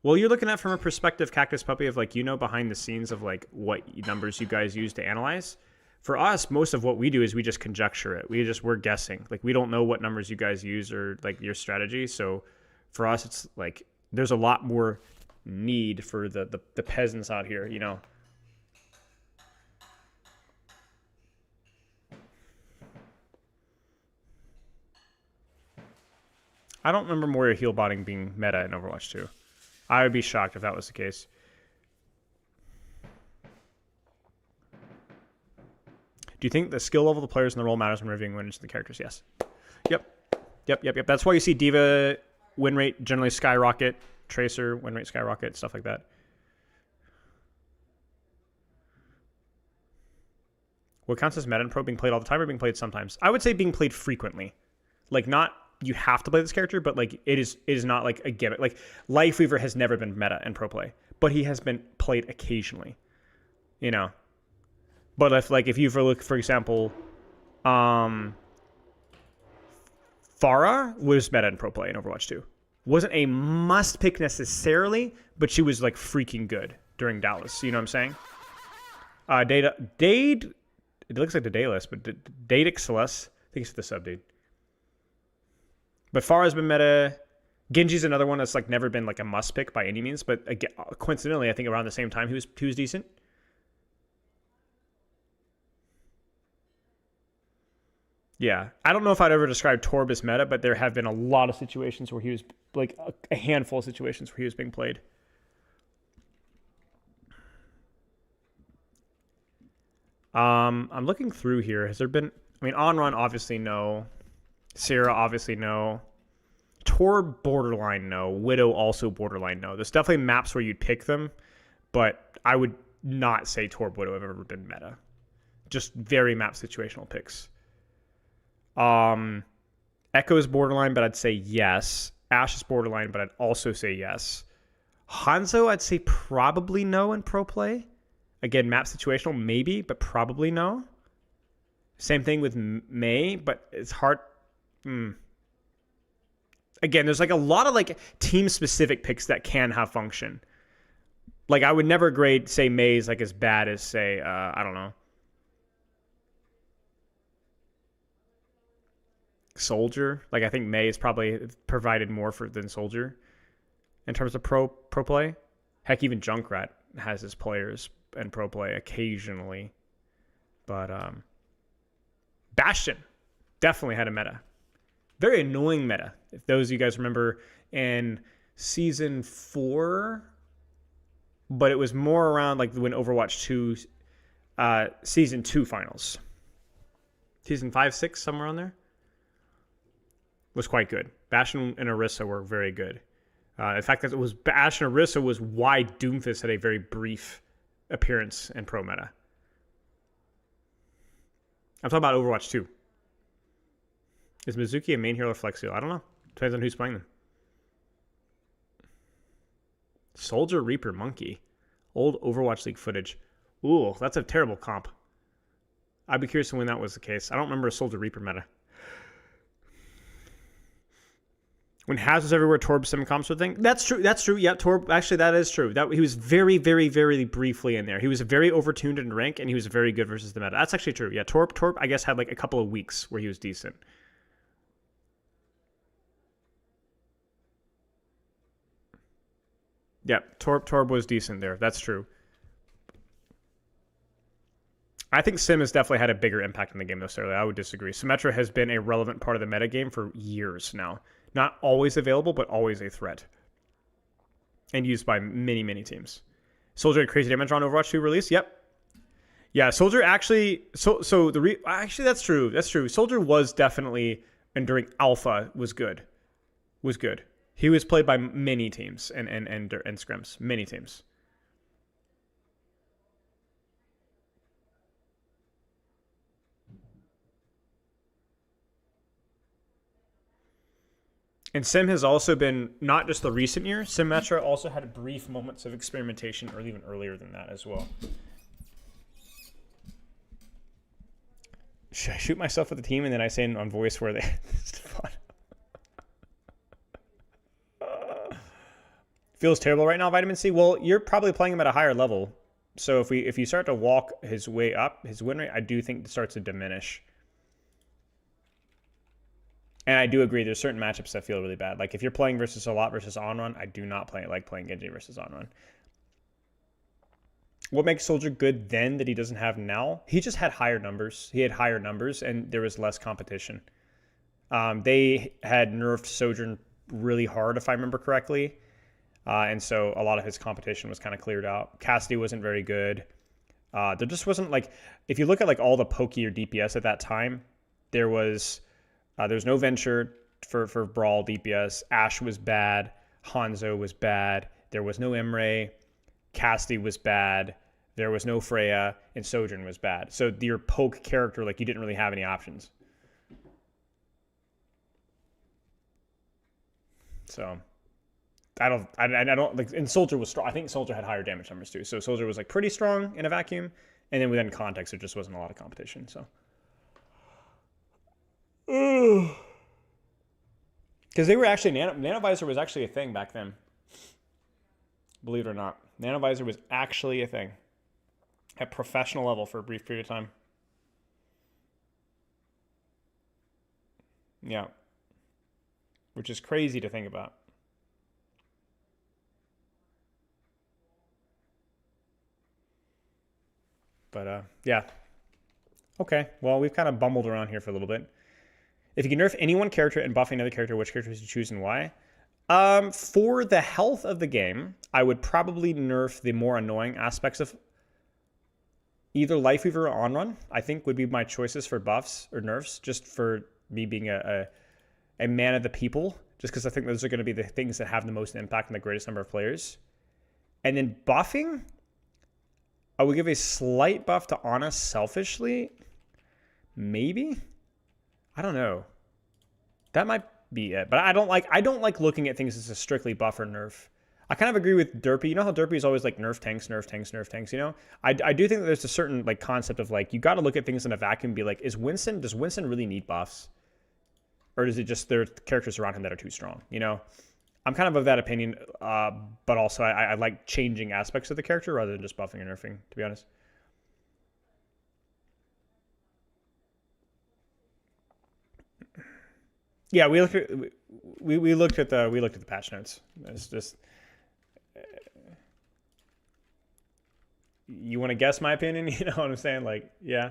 S1: you're looking at from a perspective, Cactus Puppy, of like, behind the scenes of like what numbers you guys use to analyze. For us, most of what we do is we just conjecture it. We're guessing. Like, we don't know what numbers you guys use or like your strategy. So for us, it's like there's a lot more need for the peasants out here, I don't remember Moira heal botting being meta in Overwatch 2. I would be shocked if that was the case. Do you think the skill level of the players in the role matters when reviewing wins to the characters? Yes. Yep. That's why you see Diva win rate generally skyrocket, Tracer win rate skyrocket, stuff like that. What counts as meta in pro? Being played all the time or being played sometimes? I would say being played frequently. Like, not you have to play this character, but like it is not like a gimmick. Like Lifeweaver has never been meta in pro play, but he has been played occasionally. You know. But if you look, for example, Pharah was meta in pro play in Overwatch 2. Wasn't a must pick necessarily, but she was like freaking good during Dallas. You know what I'm saying? Dade, it looks like the day list, but Dadix Celeste, I think it's the sub dude. But Pharah's been meta. Genji's another one that's like never been like a must pick by any means, but again, coincidentally, I think around the same time he was decent. Yeah, I don't know if I'd ever describe Torb as meta, but there have been a lot of situations where he was like a handful of situations where he was being played. I'm looking through here. Has there been? I mean, on run obviously no. Sarah obviously no. Torb borderline no. Widow also borderline no. There's definitely maps where you'd pick them, but I would not say Torb Widow have ever been meta. Just very map situational picks. Echo's borderline, but I'd say yes. Ashe is borderline, but I'd also say yes. Hanzo, I'd say probably no in pro play. Again, map situational, maybe, but probably no. Same thing with Mei, but it's hard. Again, there's like a lot of like team-specific picks that can have function. Like I would never grade, say, Mei's like as bad as, say, I don't know, Soldier. Like I think Mei is probably provided more than Soldier in terms of pro play. Heck, even Junkrat has his players in pro play occasionally. But Bastion definitely had a meta. Very annoying meta. If those of you guys remember in season 4, but it was more around like when Overwatch 2 season 2 finals. Season 5, 6, somewhere on there. Was quite good. Bastion and Orisa were very good. In fact, that it was Bastion and Orisa was why Doomfist had a very brief appearance in pro meta. I'm talking about Overwatch 2. Is Mizuki a main hero or flex hero? I don't know. Depends on who's playing them. Soldier, Reaper, Monkey. Old Overwatch League footage. Ooh, that's a terrible comp. I'd be curious when that was the case. I don't remember a Soldier Reaper meta. When Haz was everywhere, Torb sim comps would think. That's true. That's true. Yeah, Torb. Actually, that is true. That he was very, very, very briefly in there. He was very overtuned in rank, and he was very good versus the meta. That's actually true. Yeah, Torb, I guess, had like a couple of weeks where he was decent. Yeah, Torb was decent there. That's true. I think Sim has definitely had a bigger impact in the game, though, Sterling. I would disagree. Symmetra has been a relevant part of the metagame for years now. Not always available, but always a threat. And used by many, many teams. Soldier had crazy damage on Overwatch 2 release. Yep. Yeah, Soldier actually... Actually, that's true. That's true. Soldier was definitely, and during Alpha, was good. Was good. He was played by many teams and scrims. Many teams. And Sim has also been, not just the recent year, Symmetra also had brief moments of experimentation, or even earlier than that as well. Should I shoot myself with the team and then I say on voice where they... It's fun. Feels terrible right now, Vitamin C. Well, you're probably playing him at a higher level. So if you start to walk his way up, his win rate, I do think it starts to diminish. And I do agree, there's certain matchups that feel really bad. Like if you're playing versus a lot versus on-run, I do not like playing Genji versus on-run. What makes Soldier good then that he doesn't have now? He just had higher numbers. He had higher numbers and there was less competition. They had nerfed Sojourn really hard, if I remember correctly. And so a lot of his competition was kind of cleared out. Cassidy wasn't very good. There just wasn't like, if you look at like all the Pokey or DPS at that time, there was no Venture for Brawl DPS. Ashe was bad. Hanzo was bad. There was no Emre. Cassidy was bad. There was no Freya, and Sojourn was bad. So your poke character, like, you didn't really have any options. So I don't like, and Soldier was strong. I think Soldier had higher damage numbers too. So Soldier was like pretty strong in a vacuum, and then within context, there just wasn't a lot of competition. So because they were actually Nanovisor was actually a thing back then. Believe it or not, Nanovisor was actually a thing at professional level for a brief period of time. Yeah. Which is crazy to think about. But, yeah. Okay, well, we've kind of bumbled around here for a little bit. If you can nerf any one character and buff another character, which character would you choose and why? For the health of the game, I would probably nerf the more annoying aspects of either Life Weaver or On Run. I think would be my choices for buffs or nerfs, just for me being a man of the people, just because I think those are going to be the things that have the most impact on the greatest number of players. And then buffing, I would give a slight buff to Ana selfishly. Maybe? I don't know. That might be it. But I don't like looking at things as a strictly buff or nerf. I kind of agree with Derpy. You know how Derpy is always like nerf tanks, nerf tanks, nerf tanks, you know? I do think that there's a certain like concept of like, you got to look at things in a vacuum and be like, does Winston really need buffs? Or is it just there are characters around him that are too strong, you know? I'm kind of that opinion, but also I like changing aspects of the character rather than just buffing or nerfing, to be honest. Yeah, we looked at the patch notes. It's just, you want to guess my opinion? You know what I'm saying? Like, yeah.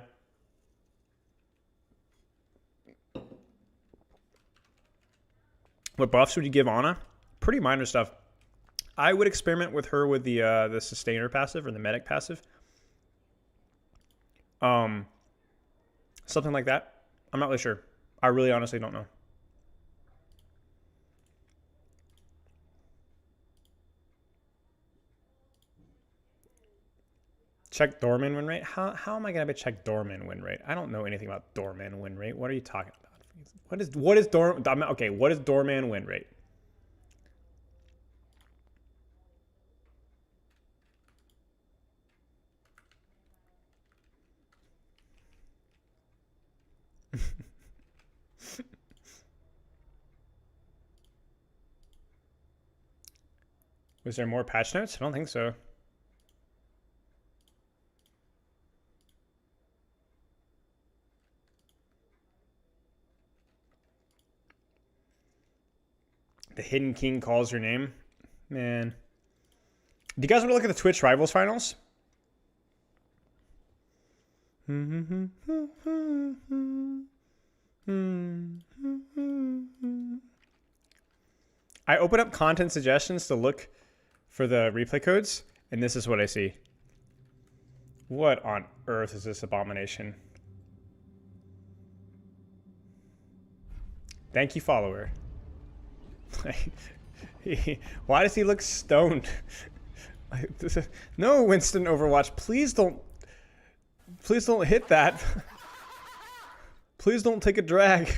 S1: What buffs would you give Ana? Pretty minor stuff. I would experiment with her with the sustainer passive or the medic passive. Something like that. I'm not really sure. I really honestly don't know. Check doorman win rate? How am I going to check doorman win rate? I don't know anything about doorman win rate. What are you talking about? What is doorman win rate? Was there more patch notes? I don't think so. The Hidden King calls your name. Man. Do you guys want to look at the Twitch Rivals finals? I open up content suggestions to look for the replay codes, and this is what I see. What on earth is this abomination? Thank you, follower. Why does he look stoned? No, Winston Overwatch, please don't hit that. Please don't take a drag.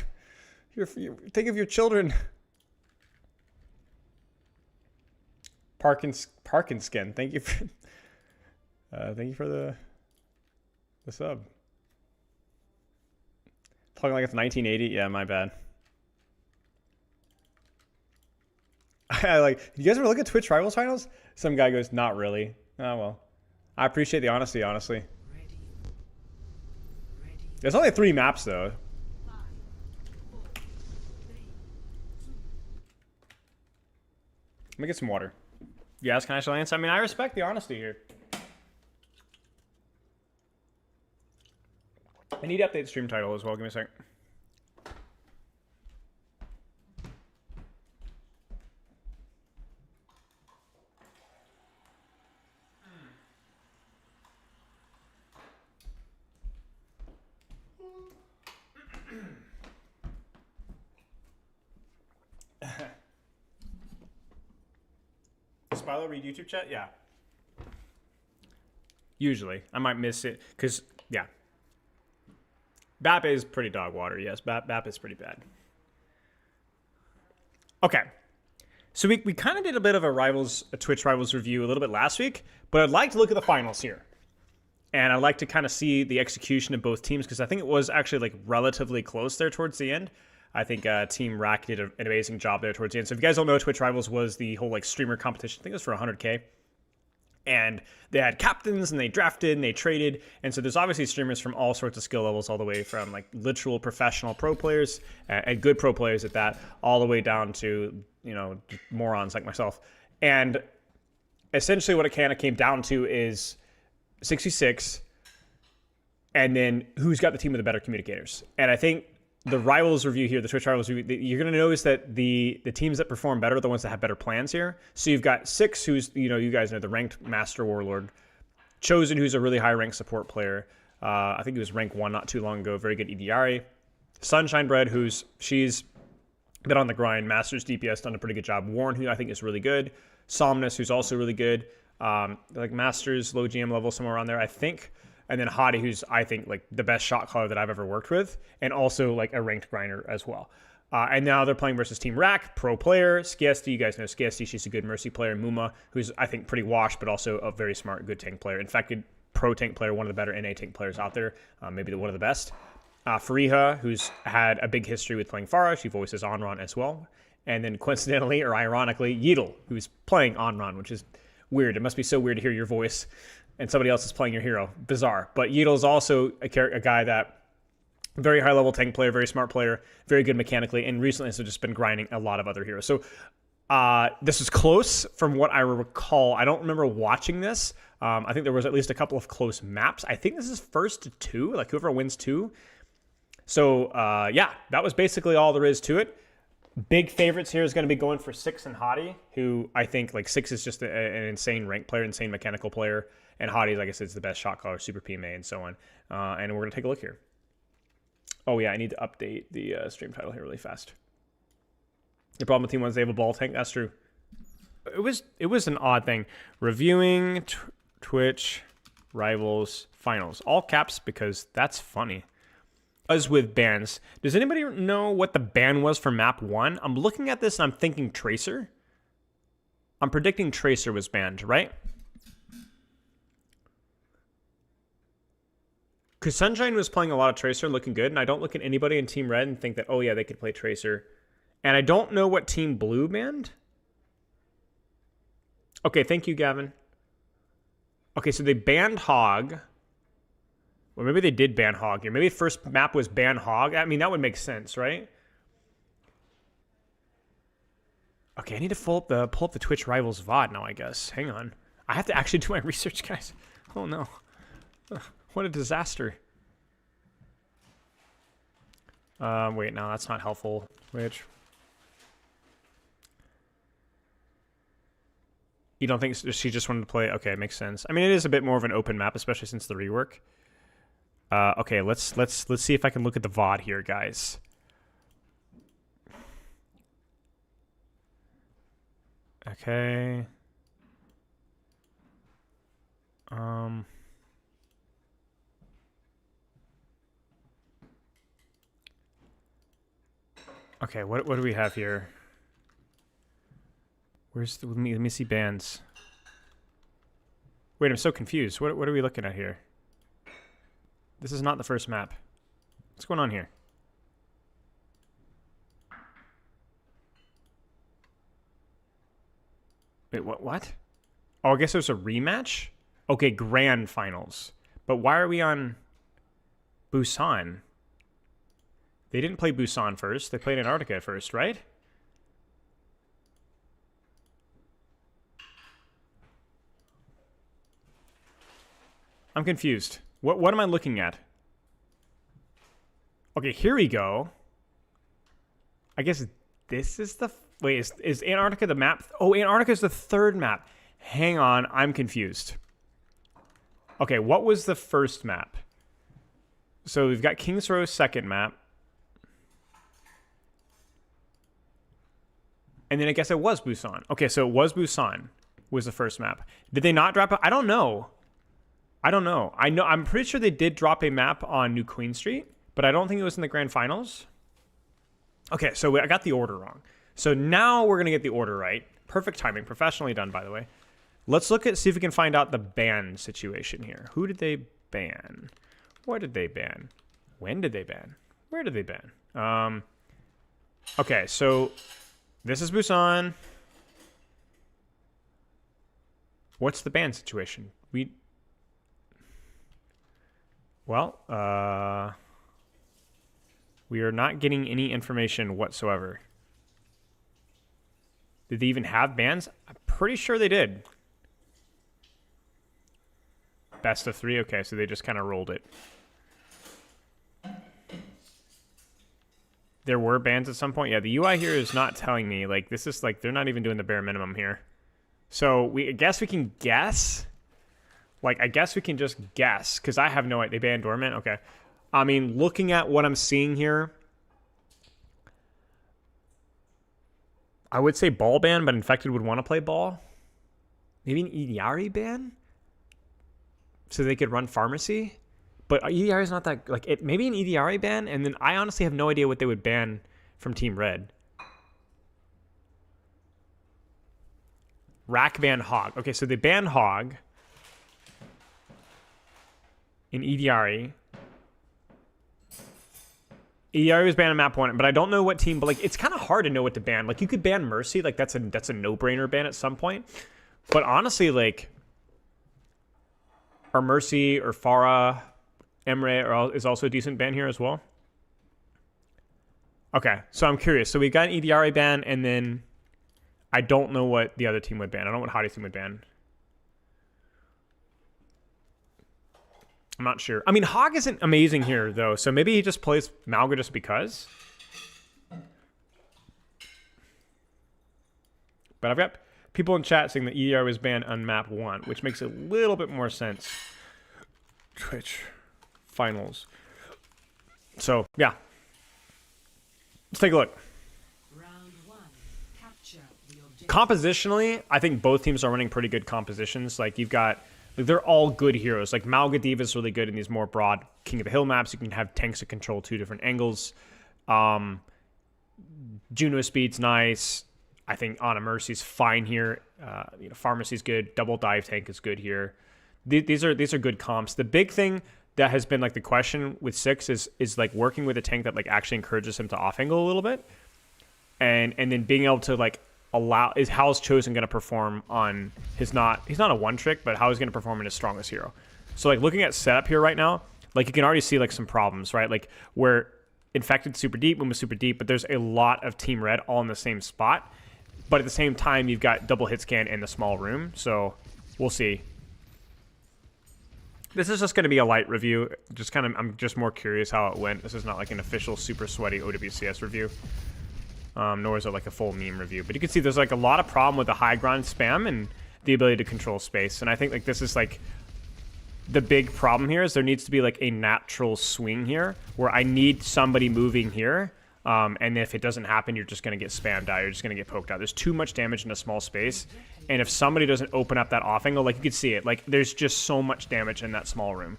S1: Think of your children. Parkinskin, thank you for the sub. Talking like it's 1980. Yeah, my bad. I like. You guys ever look at Twitch Rivals finals? Some guy goes, "Not really." Oh well. I appreciate the honesty. Honestly, there's only 3 maps though. Let me get some water. Yes, can I show Lance? I mean, I respect the honesty here. I need to update the stream title as well. Give me a sec. Spilo read YouTube chat? Yeah. Usually. I might miss it because, yeah. BAP is pretty dog water. Yes, BAP is pretty bad. Okay. So we kind of did a bit of a Twitch Rivals review a little bit last week, but I'd like to look at the finals here. And I'd like to kind of see the execution of both teams because I think it was actually like relatively close there towards the end. I think Team Rack did an amazing job there towards the end. So if you guys don't know, Twitch Rivals was the whole like streamer competition. I think it was for 100K. And they had captains and they drafted and they traded. And so there's obviously streamers from all sorts of skill levels, all the way from like literal professional pro players and good pro players at that, all the way down to, you know, morons like myself. And essentially what it kind of came down to is 66 and then who's got the team with the better communicators. And I think the Rivals review here, the Twitch Rivals review, you're going to notice that the teams that perform better are the ones that have better plans here. So you've got Six, who's, you know, you guys know, the ranked Master Warlord. Chosen, who's a really high ranked support player. I think he was rank 1 not too long ago. Very good EDRA. Sunshine Bread, she's been on the grind. Masters DPS, done a pretty good job. Warren, who I think is really good. Somnus, who's also really good. Like Masters, low GM level, somewhere around there, I think. And then Hottie, who's, I think, like the best shot caller that I've ever worked with, and also like a ranked grinder as well. And now they're playing versus Team Rack, pro player. Skiesti, you guys know Skiesti, she's a good Mercy player. Muma, who's, I think, pretty washed, but also a very smart, good tank player. In fact, good pro tank player, one of the better NA tank players out there, maybe one of the best. Fariha, who's had a big history with playing Pharah. She voices Onron as well. And then coincidentally, or ironically, Yeatle, who's playing Onron, which is weird. It must be so weird to hear your voice and somebody else is playing your hero. Bizarre. But Yeatle's also a guy that, very high level tank player, very smart player, very good mechanically, and recently has just been grinding a lot of other heroes. So this is close from what I recall. I don't remember watching this. I think there was at least a couple of close maps. I think this is first to 2, like whoever wins 2. So yeah, that was basically all there is to it. Big favorites here is going to be going for Six and Hottie, who I think like Six is just an insane rank player, insane mechanical player, and Hottie, like I said, is the best shot caller, super PMA, and so on. And we're going to take a look here. Oh yeah, I need to update the stream title here really fast. The problem with Team 1 is they have a ball tank. That's true. It was an odd thing. Reviewing Twitch Rivals Finals. All caps because that's funny. As with bans. Does anybody know what the ban was for map 1? I'm looking at this and I'm thinking Tracer. I'm predicting Tracer was banned, right? Because Sunshine was playing a lot of Tracer, looking good, and I don't look at anybody in Team Red and think that, oh yeah, they could play Tracer. And I don't know what Team Blue banned. Okay, thank you, Gavin. Okay, so they banned Hog. Or maybe they did ban Hog here. Maybe the first map was ban Hog. I mean, that would make sense, right? Okay, I need to pull up the Twitch Rivals VOD now, I guess. Hang on. I have to actually do my research, guys. Oh, no. What a disaster. Wait, no, that's not helpful. Which? You don't think she just wanted to play? Okay, makes sense. I mean, it is a bit more of an open map, especially since the rework. Okay, let's see if I can look at the VOD here, guys. Okay. Okay, what do we have here? Where's the, let me see bands. Wait, I'm so confused. What are we looking at here? This is not the first map. What's going on here? Wait, what? Oh, I guess there's a rematch? Okay, grand finals. But why are we on Busan? They didn't play Busan first. They played Antarctica first, right? I'm confused. What am I looking at? Okay, here we go. I guess this is the... Wait, is Antarctica the map? Oh, Antarctica is the third map. Hang on, I'm confused. Okay, what was the first map? So we've got King's Row second map. And then I guess it was Busan. Okay, so it was Busan was the first map. Did they not drop it? I don't know. I don't know. I'm pretty sure they did drop a map on New Queen Street, but I don't think it was in the grand finals. Okay, so I got the order wrong. So now we're gonna get the order right. Perfect timing, professionally done, by the way. Let's look at, see if we can find out the ban situation here. Who did they ban? What did they ban? When did they ban? Where did they ban? Okay, so this is Busan. What's the ban situation? Well, we are not getting any information whatsoever. Did they even have bans? I'm pretty sure they did. Best of 3? Okay, so they just kind of rolled it. There were bans at some point. Yeah, the UI here is not telling me. Like, this is like, they're not even doing the bare minimum here. So I guess we can guess. Like, I guess we can just guess, because I have no idea. They banned Dormant? Okay. I mean, looking at what I'm seeing here, I would say ball ban, but Infected would want to play ball. Maybe an EDRE ban? So they could run Pharmacy? But EDRE is not that... like, maybe an EDRE ban, and then I honestly have no idea what they would ban from Team Red. Rack ban Hog. Okay, so they ban Hog in EDRE. EDRE was banned on map 1, but I don't know what team, but like it's kind of hard to know what to ban. Like you could ban Mercy, like that's a no-brainer ban at some point. But honestly, like are Mercy or Pharah, Emre is also a decent ban here as well. Okay, so I'm curious. So we got an EDRE ban, and then I don't know what the other team would ban. I don't know what Hadi's team would ban. I'm not sure. I mean, Hog isn't amazing here, though, so maybe he just plays Malga just because. But I've got people in chat saying that EDR was banned on map 1, which makes a little bit more sense. Twitch finals. So, yeah. Let's take a look.
S4: Round 1. Capture the objective.
S1: Compositionally, I think both teams are running pretty good compositions. Like, you've got... like, they're all good heroes. Like, Malga Diva is really good in these more broad King of the Hill maps. You can have tanks that control 2 different angles. Juno Speed's nice. I think Ana Mercy's fine here. Pharmacy's good. Double Dive Tank is good here. These are good comps. The big thing that has been like the question with 6 is like working with a tank that like actually encourages him to off angle a little bit, and then being able to like allow is how is Chosen going to perform on his he's not a one trick, but how he's going to perform in his strongest hero. So like looking at setup here right now, like you can already see like some problems, right? Like where Infected super deep, Moon was super deep, but there's a lot of Team Red all in the same spot. But at the same time, you've got double hit scan in the small room, so we'll see. This is just going to be a light review. I'm just more curious how it went. This is not like an official super sweaty OWCS review. Nor is it like a full meme review. But you can see there's like a lot of problem with the high ground spam and the ability to control space. And I think like this is like the big problem here is there needs to be like a natural swing here where I need somebody moving here. And if it doesn't happen, you're just going to get spammed out. You're just going to get poked out. There's too much damage in a small space. And if somebody doesn't open up that off angle, like you can see it, like there's just so much damage in that small room.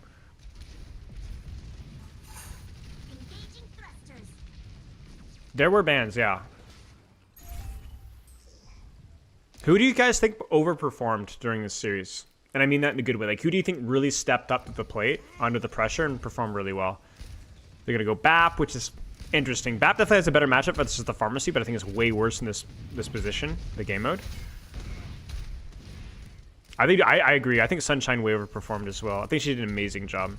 S1: There were bans, yeah. Who do you guys think overperformed during this series? And I mean that in a good way. Like, who do you think really stepped up to the plate under the pressure and performed really well? They're going to go BAP, which is interesting. BAP definitely has a better matchup versus the Pharmacy, but I think it's way worse in this position, the game mode. I agree. I think Sunshine way overperformed as well. I think she did an amazing job.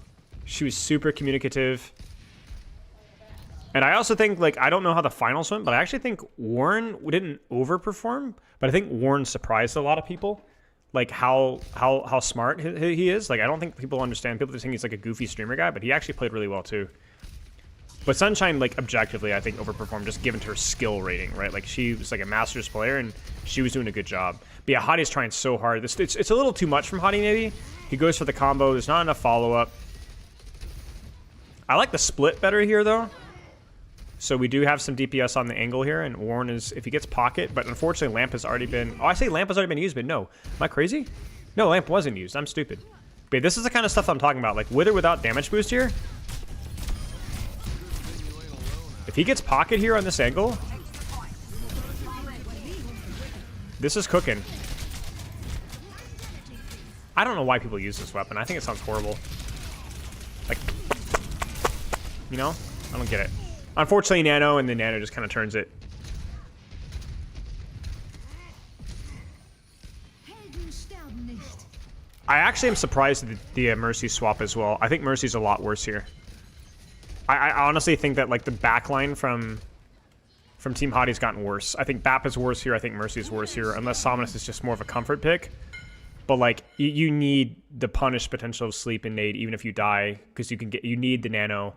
S1: She was super communicative. And I also think, like, I don't know how the finals went, but I actually think Warren didn't overperform. But I think Warren surprised a lot of people, like how smart he is. Like, I don't think people understand. People just think he's like a goofy streamer guy, but he actually played really well too. But Sunshine, like, objectively, I think overperformed just given her skill rating, right? Like, she was like a Masters player, and she was doing a good job. But yeah, Hadi's trying so hard. It's a little too much from Hadi, maybe. He goes for the combo. There's not enough follow-up. I like the split better here, though. So we do have some DPS on the angle here, and Warren is, if he gets pocket, but unfortunately Lamp has already been, oh, I say Lamp has already been used, but no. Am I crazy? No, Lamp wasn't used. I'm stupid. But this is the kind of stuff I'm talking about. Like, with or without damage boost here. If he gets pocket here on this angle, this is cooking. I don't know why people use this weapon. I think it sounds horrible. Like, you know? I don't get it. Unfortunately, Nano, and then Nano just kind of turns it. I actually am surprised at the Mercy swap as well. I think Mercy's a lot worse here. I honestly think that like the backline from Team Hottie's gotten worse. I think Bap is worse here. I think Mercy's worse here. Unless Somnus is just more of a comfort pick. But like you need the punish potential of sleep and nade even if you die, because you need the Nano.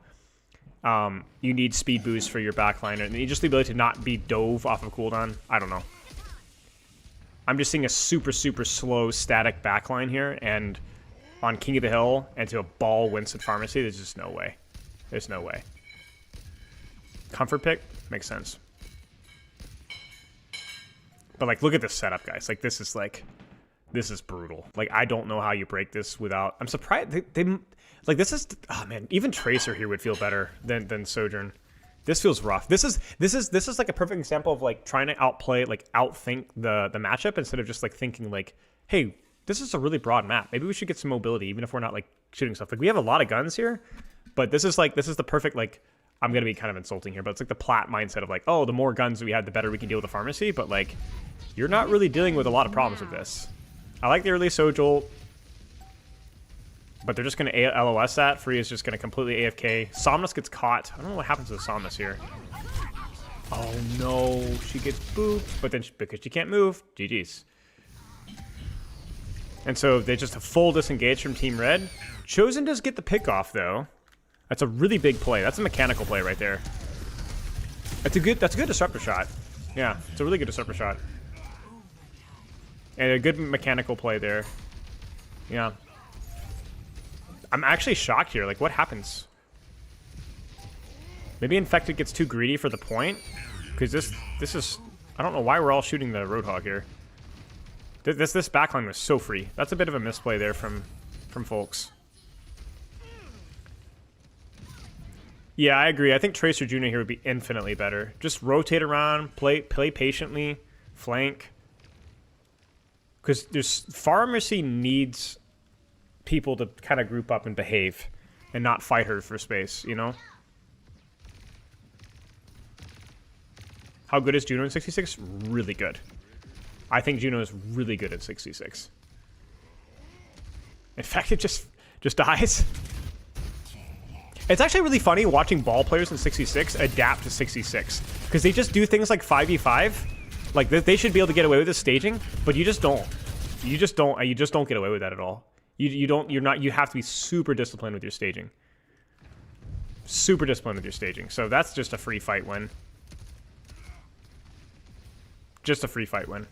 S1: You need speed boost for your backline, and you just the ability to not be dove off of cooldown. I don't know. I'm just seeing a super slow static backline here, and on King of the Hill and to a ball Winston Pharmacy, there's just no way. There's no way. Comfort pick makes sense. But like, look at this setup, guys. Like, this is brutal. Like, I don't know how you break this without. I'm surprised they like this is. Oh man, even Tracer here would feel better than Sojourn. This feels rough. This is like a perfect example of like trying to outplay, like outthink the matchup instead of just like thinking like, hey, this is a really broad map. Maybe we should get some mobility even if we're not like shooting stuff. Like, we have a lot of guns here, but this is the perfect, like, I'm gonna be kind of insulting here, but it's like the plat mindset of like, oh, the more guns we have, the better we can deal with the pharmacy. But like, you're not really dealing with a lot of problems with this. I like the early Sojourn, but they're just going to LOS that. Free is just going to completely AFK. Somnus gets caught. I don't know what happens to Somnus here. Oh no, she gets booped, but then because she can't move, GG's. And so they just a full disengage from Team Red. Chosen does get the pick off though. That's a really big play. That's a mechanical play right there. That's a good disruptor shot. Yeah, it's a really good disruptor shot. And a good mechanical play there. Yeah. I'm actually shocked here. Like, what happens? Maybe Infected gets too greedy for the point? Because this is... I don't know why we're all shooting the Roadhog here. This backline was so free. That's a bit of a misplay there from folks. Yeah, I agree. I think Tracer Jr. here would be infinitely better. Just rotate around, play patiently, flank. Because Pharmacy needs people to kind of group up and behave and not fight her for space, you know? How good is Juno in 66? Really good. I think Juno is really good at 66. In fact, it just dies. It's actually really funny watching ball players in 66 adapt to 66. Because they just do things like 5v5. Like, they should be able to get away with this staging, but you just don't. You just don't get away with that at all. You have to be super disciplined with your staging. Super disciplined with your staging. So that's just a free fight win. Just a free fight win.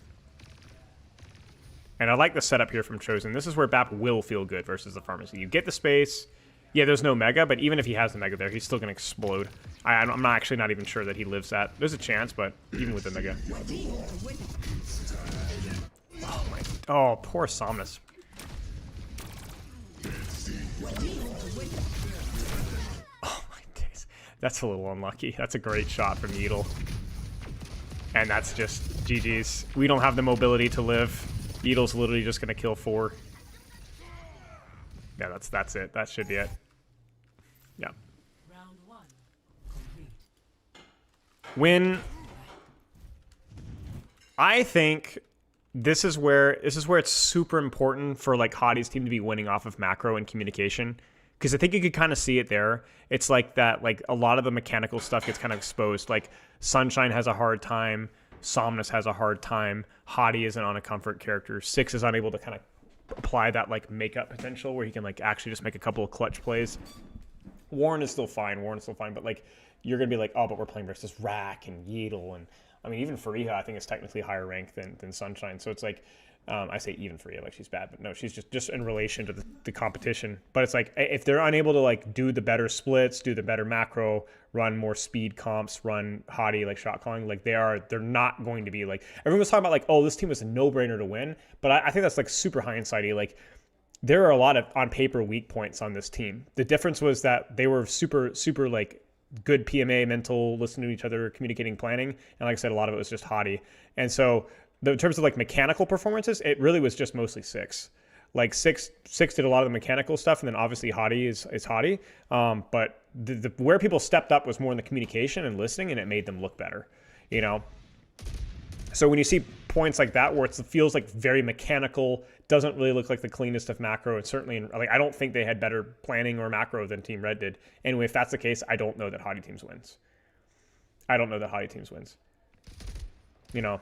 S1: And I like the setup here from Chosen. This is where Bap will feel good versus the Pharmacy. You get the space. Yeah, there's no Mega, but even if he has the Mega there, he's still going to explode. I'm actually not even sure that he lives that. There's a chance, but even with the Mega. Oh, my... Oh, poor Somnus. Oh, my days. That's a little unlucky. That's a great shot from Yeatle. And that's just GG's. We don't have the mobility to live. Yeatle's literally just going to kill 4. Yeah, that's it. That should be it. Yeah.
S4: Round 1 complete.
S1: When I think this is where it's super important for like Hottie's team to be winning off of macro and communication, because I think you could kind of see it there. It's like that, like a lot of the mechanical stuff gets kind of exposed. Like Sunshine has a hard time, Somnus has a hard time, Hottie isn't on a comfort character, Six is unable to kind of apply that like makeup potential where he can like actually just make a couple of clutch plays. Warren is still fine, but like you're gonna be like, oh, but we're playing versus Rack and Yeatle, and I mean even Fariha I think is technically higher rank than Sunshine, so it's like I say even Fariha like she's bad, but no, she's just in relation to the competition. But it's like if they're unable to like do the better splits, do the better macro, run more speed comps, run Hottie like shot calling, like they're not going to be like, everyone was talking about like, oh, this team was a no-brainer to win, but I think that's like super hindsighty. Like there are a lot of on paper weak points on this team. The difference was that they were super like good PMA, mental, listening to each other, communicating, planning, and like I said, a lot of it was just Hottie. And so in terms of like mechanical performances, it really was just mostly Six. Like Six did a lot of the mechanical stuff, and then obviously Hottie is Hottie. But the where people stepped up was more in the communication and listening, and it made them look better, you know. So when you see points like that where it feels like very mechanical, doesn't really look like the cleanest of macro, and certainly like I don't think they had better planning or macro than Team Red did. Anyway, if that's the case, I don't know that Hottie Teams wins. I don't know that Hottie Teams wins. You know.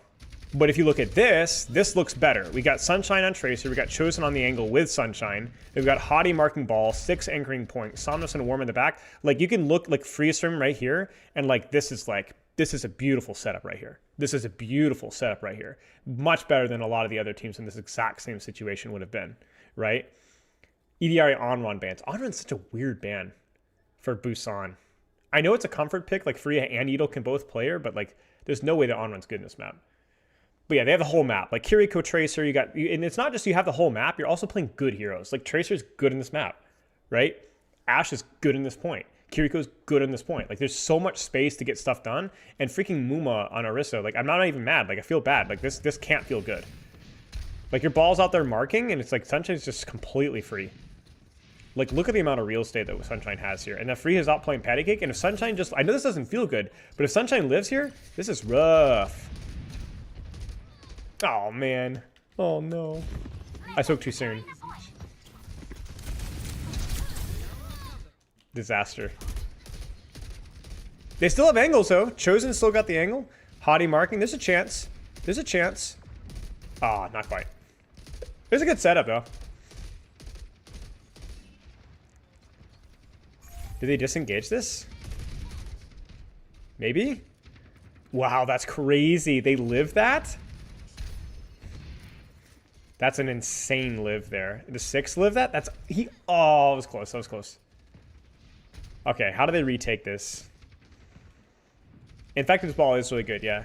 S1: But if you look at this looks better. We got Sunshine on Tracer. We got Chosen on the angle with Sunshine. We've got Hottie marking ball, Six anchoring point, Somnus and Worm in the back. Like, you can look like Freestream right here, and like this is a beautiful setup right here. This is a beautiful setup right here. Much better than a lot of the other teams in this exact same situation would have been, right? EDRA Onron bans. Onron's such a weird ban for Busan. I know it's a comfort pick, like Freya and Edel can both play her, but like there's no way that Onron's good in this map. But yeah, they have the whole map. Like Kiriko, Tracer, and it's not just you have the whole map, you're also playing good heroes. Like Tracer's good in this map, right? Ashe is good in this point. Kiriko's good in this point. Like there's so much space to get stuff done, and freaking Muma on Orisa, like I'm not even mad. Like I feel bad. Like this can't feel good. Like your ball's out there marking, and it's like Sunshine's just completely free. Like look at the amount of real estate that Sunshine has here, and that Free is out playing patty cake. And if Sunshine just, I know this doesn't feel good, but if Sunshine lives here, this is rough. Oh man. Oh no. I spoke too soon. Disaster. They still have angles though. Chosen still got the angle. Hottie marking. There's a chance. There's a chance. Ah, not quite. There's a good setup though. Did they disengage this? Maybe? Wow, that's crazy. They live that? That's an insane live there. The Six live that? That's oh, it was close. That was close. Okay, how do they retake this? Infected's ball is really good, yeah.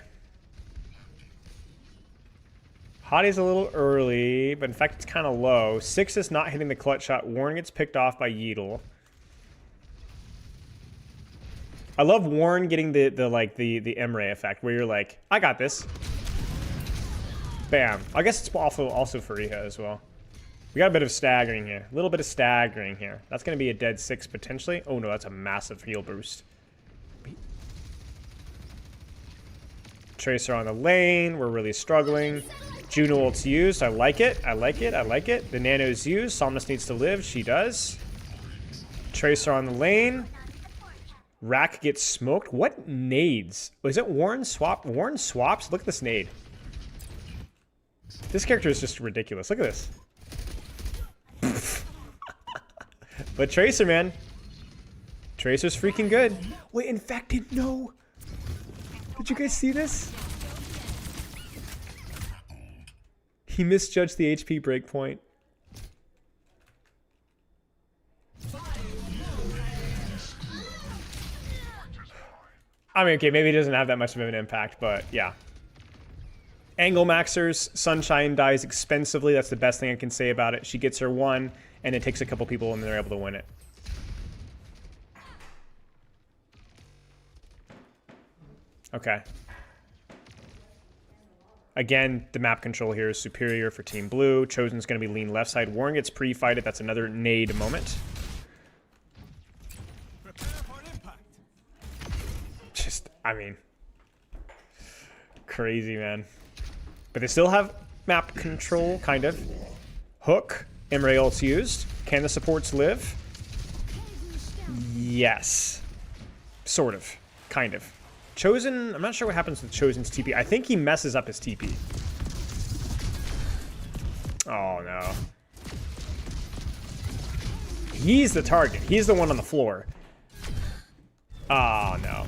S1: Hottie's a little early, but Infected's kind of low. Six is not hitting the clutch shot. Warren gets picked off by Edel. I love Warren getting the Emre effect, where you're like, I got this. Bam. I guess it's also Fariha as well. We got a bit of staggering here. A little bit of staggering here. That's going to be a dead Six potentially. Oh no, that's a massive heal boost. Tracer on the lane. We're really struggling. Juno ult's used. I like it. I like it. I like it. The nano's used. Somnus needs to live. She does. Tracer on the lane. Rack gets smoked. What nades? Was it Warren swap? Warren swaps? Look at this nade. This character is just ridiculous. Look at this. But Tracer, man. Tracer's freaking good. Wait, Infected, no. Did you guys see this? He misjudged the HP breakpoint. I mean, okay, maybe it doesn't have that much of an impact, but yeah. Angle maxers, Sunshine dies expensively. That's the best thing I can say about it. She gets her one, and it takes a couple people, and they're able to win it. Okay. Again, the map control here is superior for Team Blue. Chosen's going to be lean left side. Warren gets pre-fighted. That's another nade moment. Just, I mean, crazy, man. But they still have map control, kind of. Hook. Emre ult's used. Can the supports live? Yes. Sort of. Kind of. Chosen, I'm not sure what happens with Chosen's TP. I think he messes up his TP. Oh, no. He's the target. He's the one on the floor. Oh, no.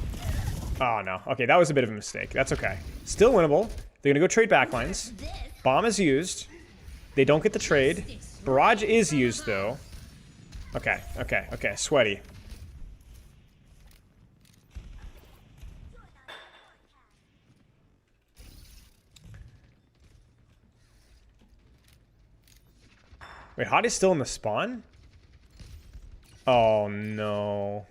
S1: Oh, no. Okay, that was a bit of a mistake. That's okay. Still winnable. They're going to go trade backlines. Bomb is used. They don't get the trade. Barrage is used, though. Okay, okay, okay. Sweaty. Wait, Hottie's still in the spawn? Oh no.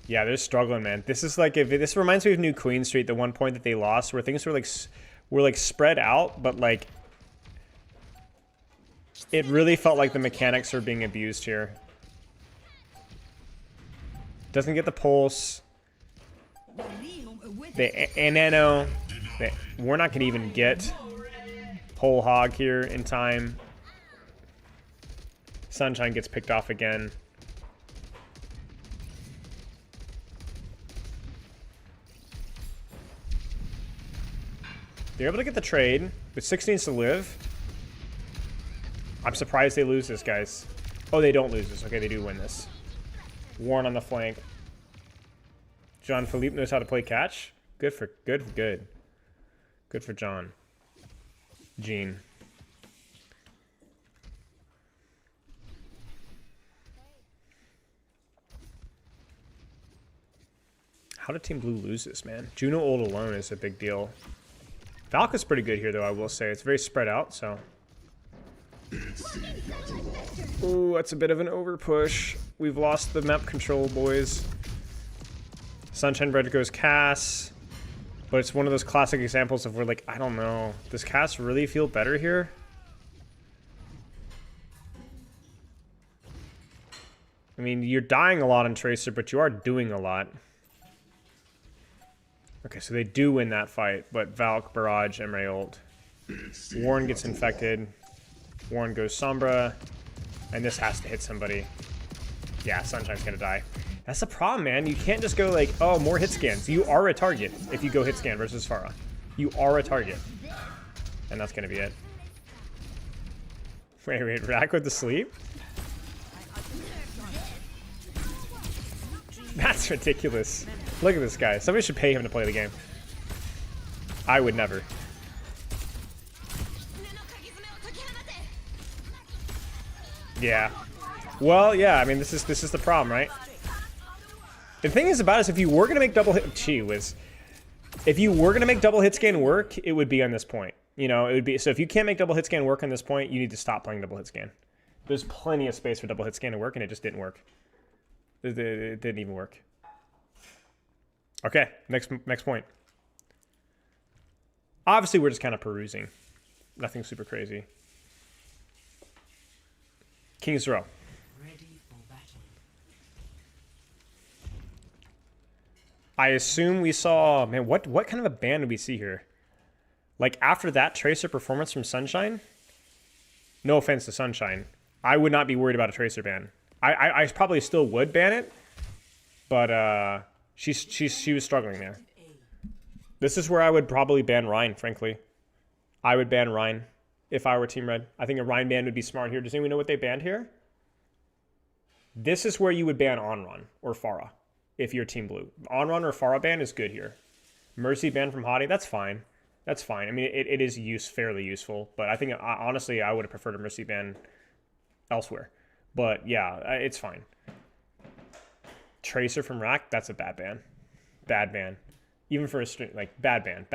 S1: Yeah, they're struggling, man. This is like, if this reminds me of New Queen Street, the one point that they lost, where things were like spread out, but like it really felt like the mechanics are being abused here. Doesn't get the pulse. The Nano. We're not gonna even get Pole Hog here in time. Sunshine gets picked off again. They're able to get the trade with 6 needs to live. I'm surprised they lose this, guys. Oh, they don't lose this. Okay, they do win this. Warren on the flank. Jean-Philippe knows how to play catch. Good for John. Gene. How did Team Blue lose this, man? Juno ult alone is a big deal. Valk is pretty good here, though, I will say. It's very spread out, so. Ooh, that's a bit of an overpush. We've lost the map control, boys. Sunshine Bread goes Cass. But it's one of those classic examples of where, like, I don't know. Does Cass really feel better here? I mean, you're dying a lot on Tracer, but you are doing a lot. Okay, so they do win that fight, but Valk, Barrage, Emre ult. Warren gets infected. Warren goes Sombra. And this has to hit somebody. Yeah, Sunshine's gonna die. That's the problem, man. You can't just go like, oh, more hit scans. You are a target if you go hit scan versus Pharah. You are a target. And that's gonna be it. Wait, Rack with the sleep? That's ridiculous. Look at this guy. Somebody should pay him to play the game. I would never. Yeah. Well, yeah, I mean, this is the problem, right? The thing is about it is if you were gonna make double hit if you were gonna make double hit scan work, it would be on this point. You know, it would be so if you can't make double hit scan work on this point, you need to stop playing double hit scan. There's plenty of space for double hit scan to work, and it just didn't work. It didn't even work. Okay, next point. Obviously, we're just kind of perusing. Nothing super crazy. King's Row. I assume we saw... Man, what kind of a ban did we see here? Like, after that Tracer performance from Sunshine? No offense to Sunshine. I would not be worried about a Tracer ban. I probably still would ban it. But, she was struggling there. This is where I would probably ban Rhine, frankly. I would ban Rhine if I were Team Red. I think a Rhine ban would be smart here. Does anyone know what they banned here? This is where you would ban Onron or Pharah if you're Team Blue. Onron or Pharah ban is good here. Mercy ban from Hottie, that's fine. That's fine. I mean, it is fairly useful, but I think, honestly, I would have preferred a Mercy ban elsewhere. But, yeah, it's fine. Tracer from Rack, that's a bad ban. Bad ban. Even for a string, like, bad ban.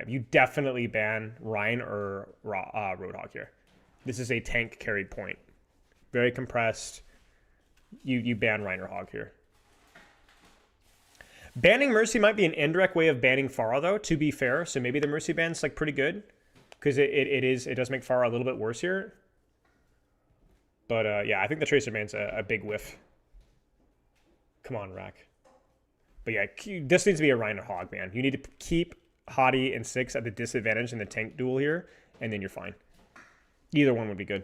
S1: You definitely ban Rhine or Roadhog here. This is a tank carried point. Very compressed. You ban Rhine or Hog here. Banning Mercy might be an indirect way of banning Pharah, though, to be fair. So maybe the Mercy ban's, like, pretty good. Because it does make Pharah a little bit worse here. But, yeah, I think the Tracer ban's a big whiff. Come on, Rack. But yeah, this needs to be a Rhine or Hog ban. You need to keep Hottie and 6 at the disadvantage in the tank duel here, and then you're fine. Either one would be good.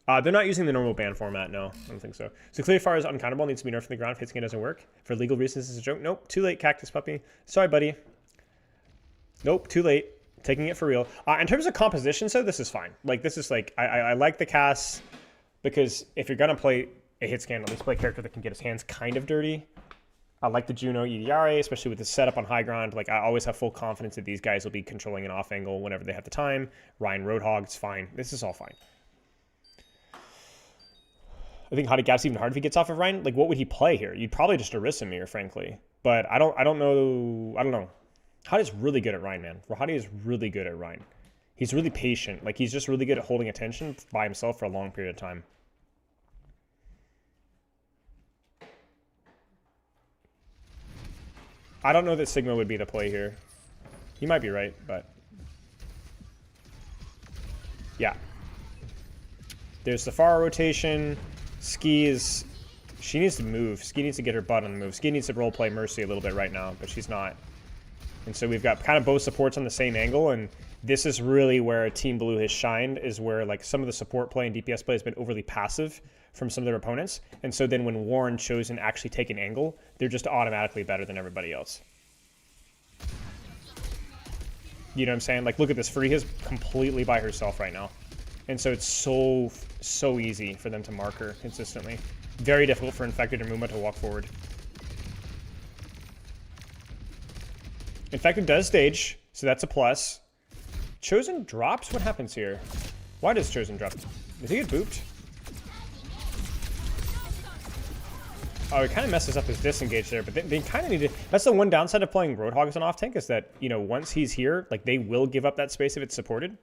S1: They're not using the normal ban format, no. I don't think so. So Clear Fire is uncountable, needs to be nerfed from the ground. If hit doesn't work. For legal reasons, it's a joke. Nope, too late, Cactus Puppy. Sorry, buddy. Nope, too late. Taking it for real. In terms of composition, so this is fine. Like, this is like, I like the cast, because if you're going to play a hit scan, at least play a character that can get his hands kind of dirty. I like the Juno EDRA, especially with the setup on high ground. Like, I always have full confidence that these guys will be controlling an off angle whenever they have the time. Ryan Roadhog, it's fine. This is all fine. I think Hottie Gap's even hard if he gets off of Ryan. Like, what would he play here? You'd probably just Orisa me, frankly. But I don't know. Hadi's really good at Rhine, man. Hadi is really good at Rhine. He's really patient. Like, he's just really good at holding attention by himself for a long period of time. I don't know that Sigma would be the play here. He might be right, but... yeah. There's the Pharah rotation. Ski is... she needs to move. Ski needs to get her butt on the move. Ski needs to roleplay Mercy a little bit right now, but she's not. And so we've got kind of both supports on the same angle, and this is really where Team Blue has shined, is where like some of the support play and DPS play has been overly passive from some of their opponents. And so then when Warren, Chosen actually take an angle, they're just automatically better than everybody else. You know what I'm saying? Like, look at this. Fariha's completely by herself right now. And so it's so easy for them to mark her consistently. Very difficult for Infected or Muma to walk forward. Infected does stage, so that's a plus. Chosen drops? What happens here? Why does Chosen drop? Does he get booped? Oh, it kind of messes up his disengage there, but they kind of need to... that's the one downside of playing Roadhog as an off-tank, is that, you know, once he's here, like, they will give up that space if it's supported.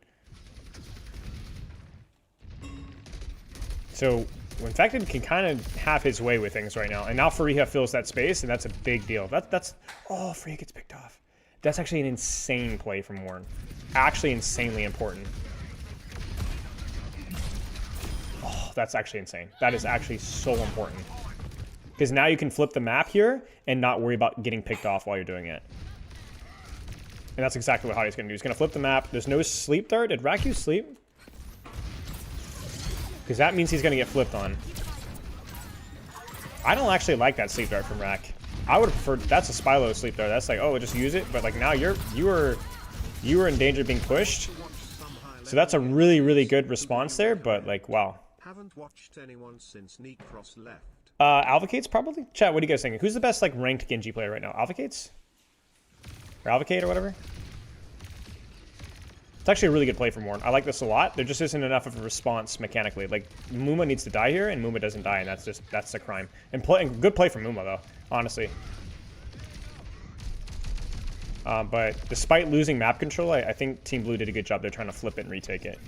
S1: So, Infected can kind of have his way with things right now. And now Fariha fills that space, and that's a big deal. That's... oh, Fariha gets picked off. That's actually an insane play from Warren. Actually insanely important. Oh, that's actually insane. That is actually so important. Because now you can flip the map here and not worry about getting picked off while you're doing it. And that's exactly what Hadi's going to do. He's going to flip the map. There's no sleep there. Did Raku sleep? Because that means he's going to get flipped on. I don't actually like that sleep dart from Rack. I would prefer... that's a Spylo sleep dart. That's like, oh, just use it. But like now you were in danger of being pushed. So that's a really, really good response there. But like, wow.
S10: Haven't watched anyone since Necros left.
S1: Alvocates probably? Chat, what are you guys thinking? Who's the best like ranked Genji player right now? Alvocates? Or Alvocate or whatever? It's actually a really good play from Warren. I like this a lot. There just isn't enough of a response mechanically. Like, Muma needs to die here, and Muma doesn't die, and that's the crime. And good play from Muma, though, honestly. But despite losing map control, I think Team Blue did a good job. They're trying to flip it and retake it.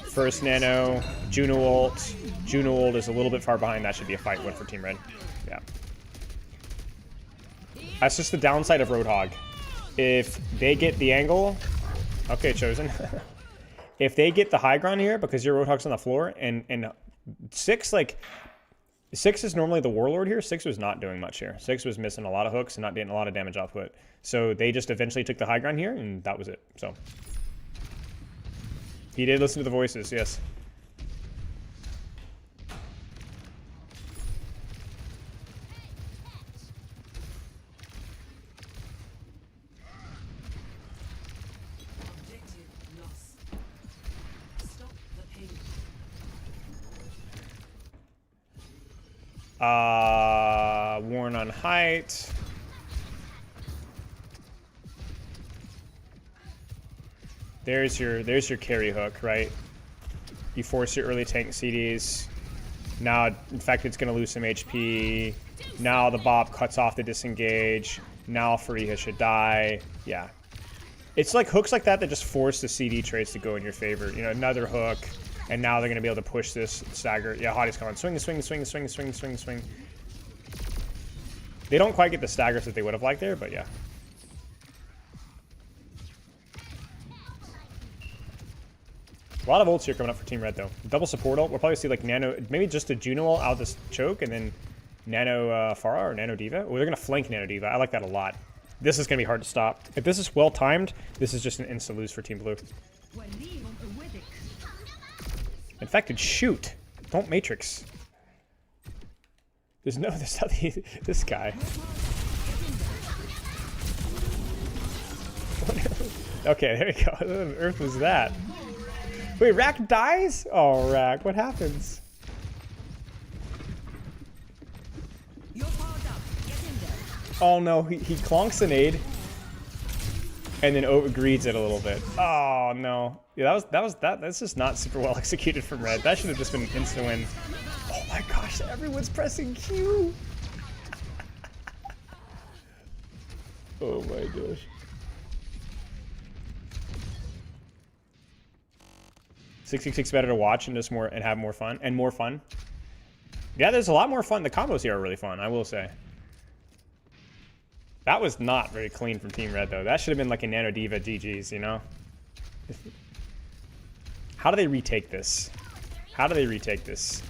S1: First Nano, Juno ult. Juno ult is a little bit far behind. That should be a fight win for Team Red. Yeah. That's just the downside of Roadhog. If they get the angle... okay, Chosen. If they get the high ground here, because your Roadhog's on the floor, and 6, like... 6 is normally the Warlord here. 6 was not doing much here. 6 was missing a lot of hooks and not getting a lot of damage output. So they just eventually took the high ground here, and that was it. So... he did listen to the voices, yes. Warren on height. There's your carry hook, right? You force your early tank CDs. Now, in fact, it's going to lose some HP. Now the Bop cuts off the disengage. Now Fariha should die. Yeah. It's like hooks like that just force the CD trades to go in your favor. You know, another hook, and now they're going to be able to push this stagger. Yeah, Hadi's coming. Swing, swing, swing, swing, swing, swing, swing. They don't quite get the staggers that they would have liked there, but yeah. A lot of ults here coming up for Team Red, though. Double support ult. We'll probably see, like, Nano... maybe just a Juno ult out this choke, and then Nano Pharah or Nano Diva. Oh, they're going to flank Nano Diva. I like that a lot. This is going to be hard to stop. If this is well-timed, this is just an insta-lose for Team Blue. Infected, shoot! Don't Matrix. There's not this guy. Okay, there we go. What on earth was that? Wait, Rack dies? Oh, Rack, what happens? Oh no, he clonks an aid and then overgreeds it a little bit. Oh no. Yeah, that's just not super well executed from Red. That should have just been an instant win. Oh my gosh, everyone's pressing Q. Oh my gosh. $66 better to watch and just more and have more fun and more fun. Yeah, there's a lot more fun. The combos here are really fun, I will say. That was not very clean from Team Red though. That should have been like a Nano Diva GG's, you know? How do they retake this? How do they retake this?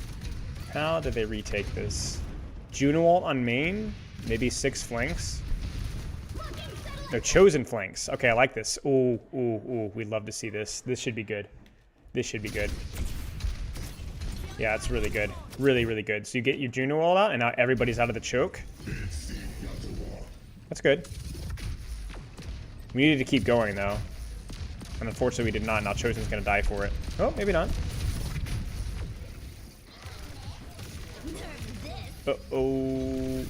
S1: How did they retake this? Juno ult on main? Maybe 6 flanks? No, chosen flanks. Okay, I like this. Ooh, ooh, ooh. We'd love to see this. This should be good. This should be good. Yeah, it's really good. Really, really good. So you get your Juno ult out, and now everybody's out of the choke. That's good. We needed to keep going, though. And unfortunately, we did not. Now Chosen's going to die for it. Oh, maybe not. Uh-oh.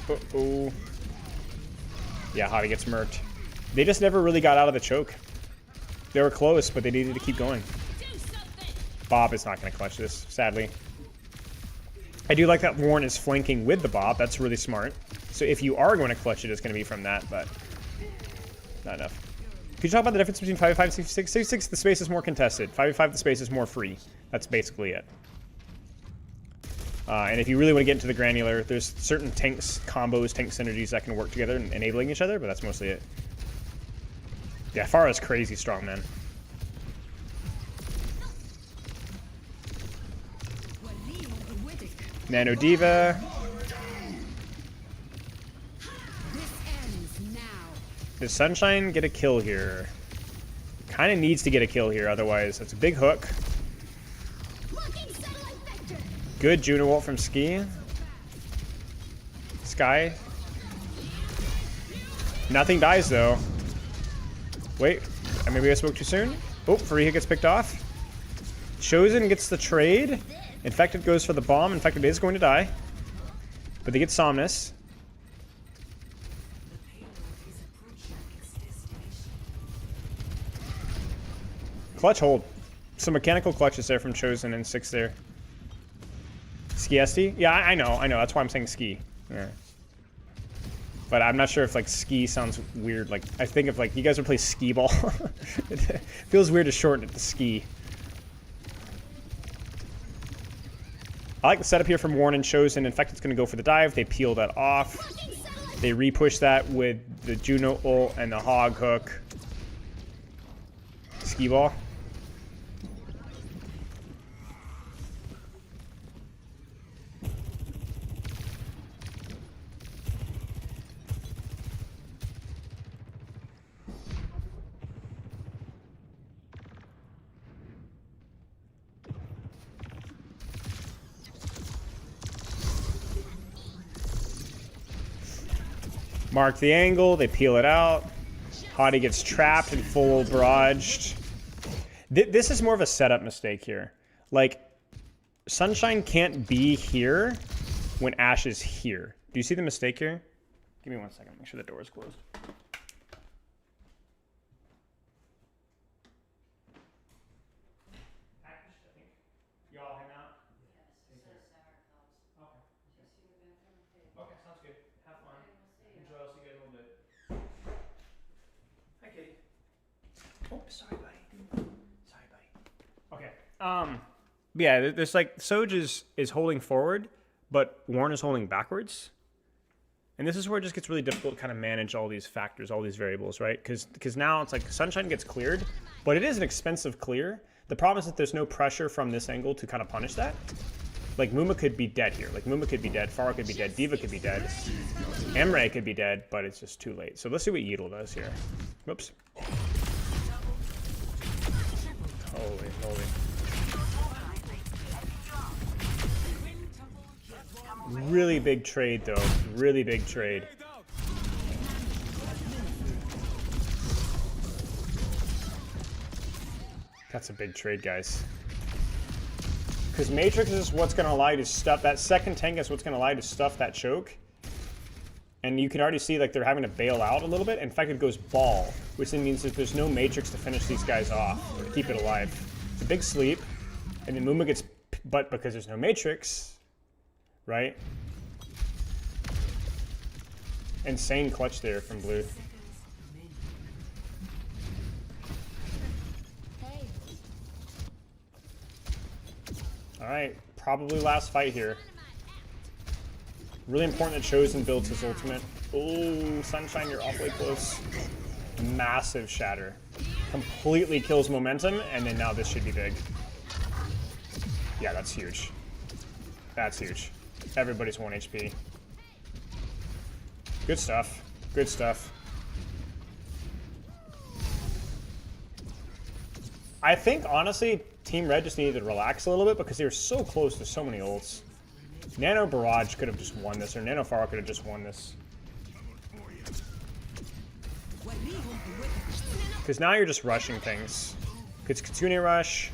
S1: Uh-oh. Yeah, Hottie gets murked. They just never really got out of the choke. They were close, but they needed to keep going. Bob is not going to clutch this, sadly. I do like that Warren is flanking with the Bob. That's really smart. So if you are going to clutch it, it's going to be from that, but not enough. Could you talk about the difference between 5v5 and 6v6? 6v6, the space is more contested. 5v5, the space is more free. That's basically it. And if you really want to get into the granular, there's certain tanks, combos, tank synergies that can work together and enabling each other, but that's mostly it. Yeah, Pharah's crazy strong, man. Nano Diva. Does Sunshine get a kill here? Kind of needs to get a kill here, otherwise it's a big hook. Good Juno ult from Ski. Sky. Nothing dies though. Wait, maybe I spoke too soon? Oh, Fareeha gets picked off. Chosen gets the trade. Infected goes for the bomb. Infected is going to die. But they get Somnus. Clutch hold. Some mechanical clutches there from Chosen and 6 there. Ski SD? Yeah, I know. That's why I'm saying Ski. Yeah. But I'm not sure if like Ski sounds weird. Like I think if like you guys would play Skee Ball. It feels weird to shorten it to Ski. I like the setup here from Warren and Chosen. Infected's going to go for the dive. They peel that off. They repush that with the Juno ult and the Hog hook. Skee Ball. Mark the angle, they peel it out. Hottie gets trapped and full barraged. This is more of a setup mistake here. Like, Sunshine can't be here when Ashe is here. Do you see the mistake here? Give me 1 second, make sure the door is closed. Y'all hang out? Okay, sounds good. Have fun. Enjoy. I'll see you guys in a little bit. Hi, Kitty. Oh, sorry, buddy. Sorry, buddy. Okay. Yeah, there's like Soj is holding forward, but Warren is holding backwards. And this is where it just gets really difficult to kind of manage all these factors, all these variables, right? Because now it's like Sunshine gets cleared, but it is an expensive clear. The problem is that there's no pressure from this angle to kind of punish that. Like, Muma could be dead here. Like, Muma could be dead, Pharah could be dead, Diva could be dead, Emre could be dead, but it's just too late. So let's see what Yeatle does here. Whoops. Holy moly. Really big trade, though. Really big trade. That's a big trade, guys. Because Matrix is what's going to allow you to stuff, that second tank is what's going to allow you to stuff that choke. And you can already see like they're having to bail out a little bit. In fact, it goes ball, which then means that there's no Matrix to finish these guys off, or to keep it alive. It's a big sleep, and then Muma gets, but because there's no Matrix, right? Insane clutch there from blue. Alright, probably last fight here. Really important that Chosen builds his ultimate. Oh, Sunshine, you're awfully close. Massive shatter. Completely kills momentum, and then now this should be big. Yeah, that's huge. That's huge. Everybody's 1 HP. Good stuff. Good stuff. I think, honestly, Team Red just needed to relax a little bit because they were so close to so many ults. Nano Barrage could have just won this, or Nano Pharaoh could have just won this. Because now you're just rushing things. It's Kitsune Rush.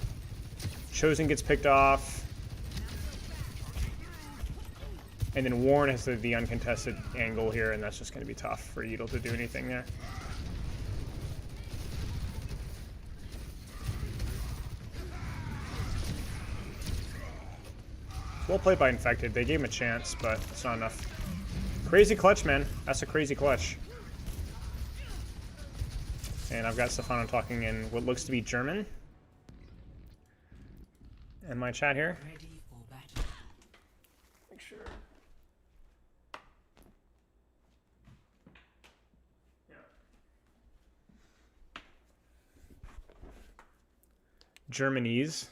S1: Chosen gets picked off. And then Warren has the uncontested angle here, and that's just going to be tough for Yeatle to do anything there. Well played by Infected. They gave him a chance, but it's not enough. Crazy clutch, man. That's a crazy clutch. And I've got Stefano talking in what looks to be German. And my chat here. Make sure. Yeah. Germanese.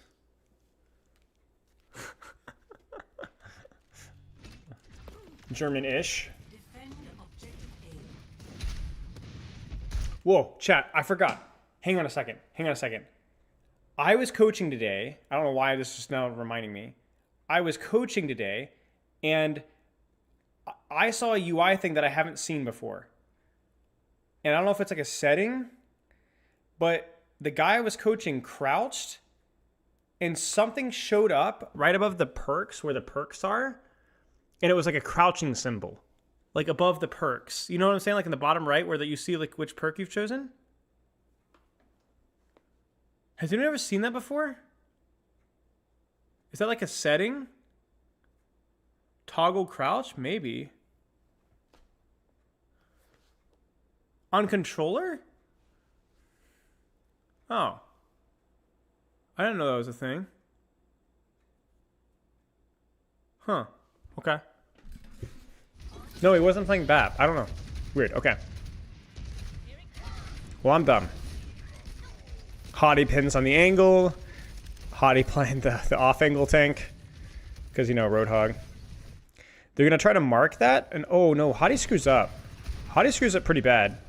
S1: German-ish. Whoa, chat, I forgot. Hang on a second. Hang on a second. I was coaching today. I don't know why this is just now reminding me. I was coaching today, and I saw a UI thing that I haven't seen before. And I don't know if it's like a setting, but the guy I was coaching crouched, and something showed up right above the perks, where the perks are, and it was like a crouching symbol. Like above the perks. You know what I'm saying? Like in the bottom right where that you see like which perk you've chosen? Has anyone ever seen that before? Is that like a setting? Toggle crouch? Maybe. On controller? Oh. I didn't know that was a thing. Huh. Okay. No, he wasn't playing BAP. I don't know. Weird. Okay. Well, I'm done. Hottie pins on the angle. Hottie playing the off-angle tank. Because, you know, Roadhog. They're going to try to mark that. And, oh, no. Hottie screws up. Hottie screws up pretty bad.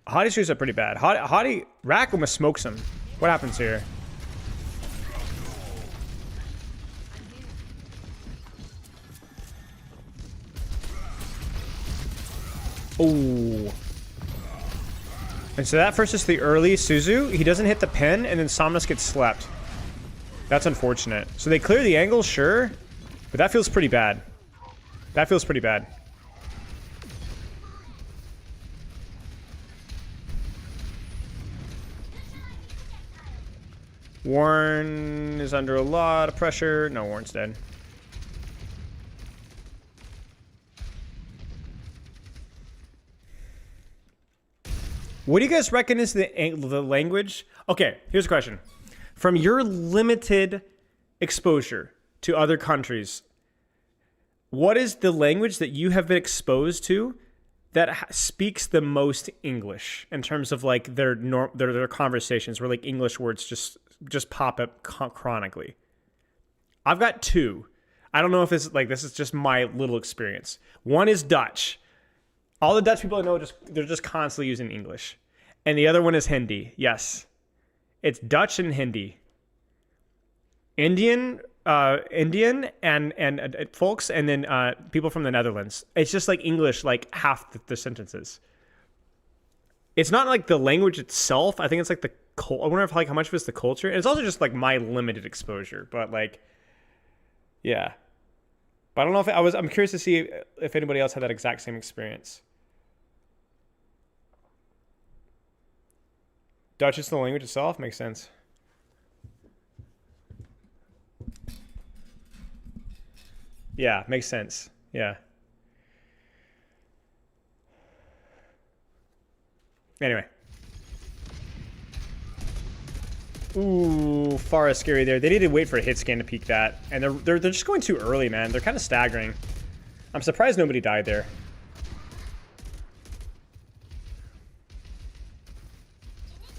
S1: Hottie screws up pretty bad. Hottie... Rack almost smokes him. What happens here? Oh. And so that versus the early Suzu, he doesn't hit the pin, and then Somnus gets slept. That's unfortunate. So they clear the angle, sure, but that feels pretty bad. That feels pretty bad. Warren is under a lot of pressure. No, Warren's dead. What do you guys reckon is the language? Okay, here's a question. From your limited exposure to other countries, what is the language that you have been exposed to that speaks the most English in terms of like their conversations where like English words just pop up chronically? I've got two. I don't know if this is just my little experience. One is Dutch. All the Dutch people I know they're just constantly using English. And the other one is Hindi. Yes. It's Dutch and Hindi. Indian and folks, and then people from the Netherlands. It's just like English, like half the sentences. It's not like the language itself. I think it's like the I wonder if like how much of it's the culture. And it's also just like my limited exposure. But like, yeah. But I don't know if I'm curious to see if anybody else had that exact same experience. Dutch is the language itself? Makes sense. Yeah, makes sense. Yeah. Anyway. Ooh, far is scary there. They need to wait for a hit scan to peek that. And they're just going too early, man. They're kind of staggering. I'm surprised nobody died there.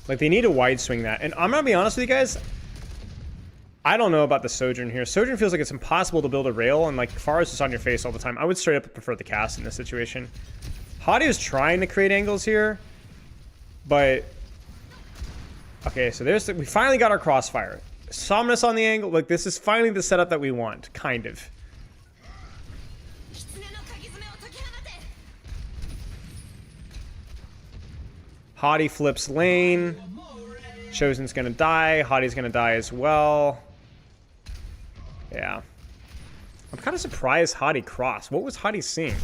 S1: Like, they need to wide swing that. And I'm gonna be honest with you guys. I don't know about the Sojourn here. Sojourn feels like it's impossible to build a rail, and like Forest is on your face all the time. I would straight up prefer the cast in this situation. Hadi was trying to create angles here, but okay. So we finally got our crossfire. Somnus on the angle. Like, this is finally the setup that we want, kind of. Hadi flips lane. Chosen's gonna die. Hadi's gonna die as well. Yeah. I'm kind of surprised Hadi crossed. What was Hadi seeing?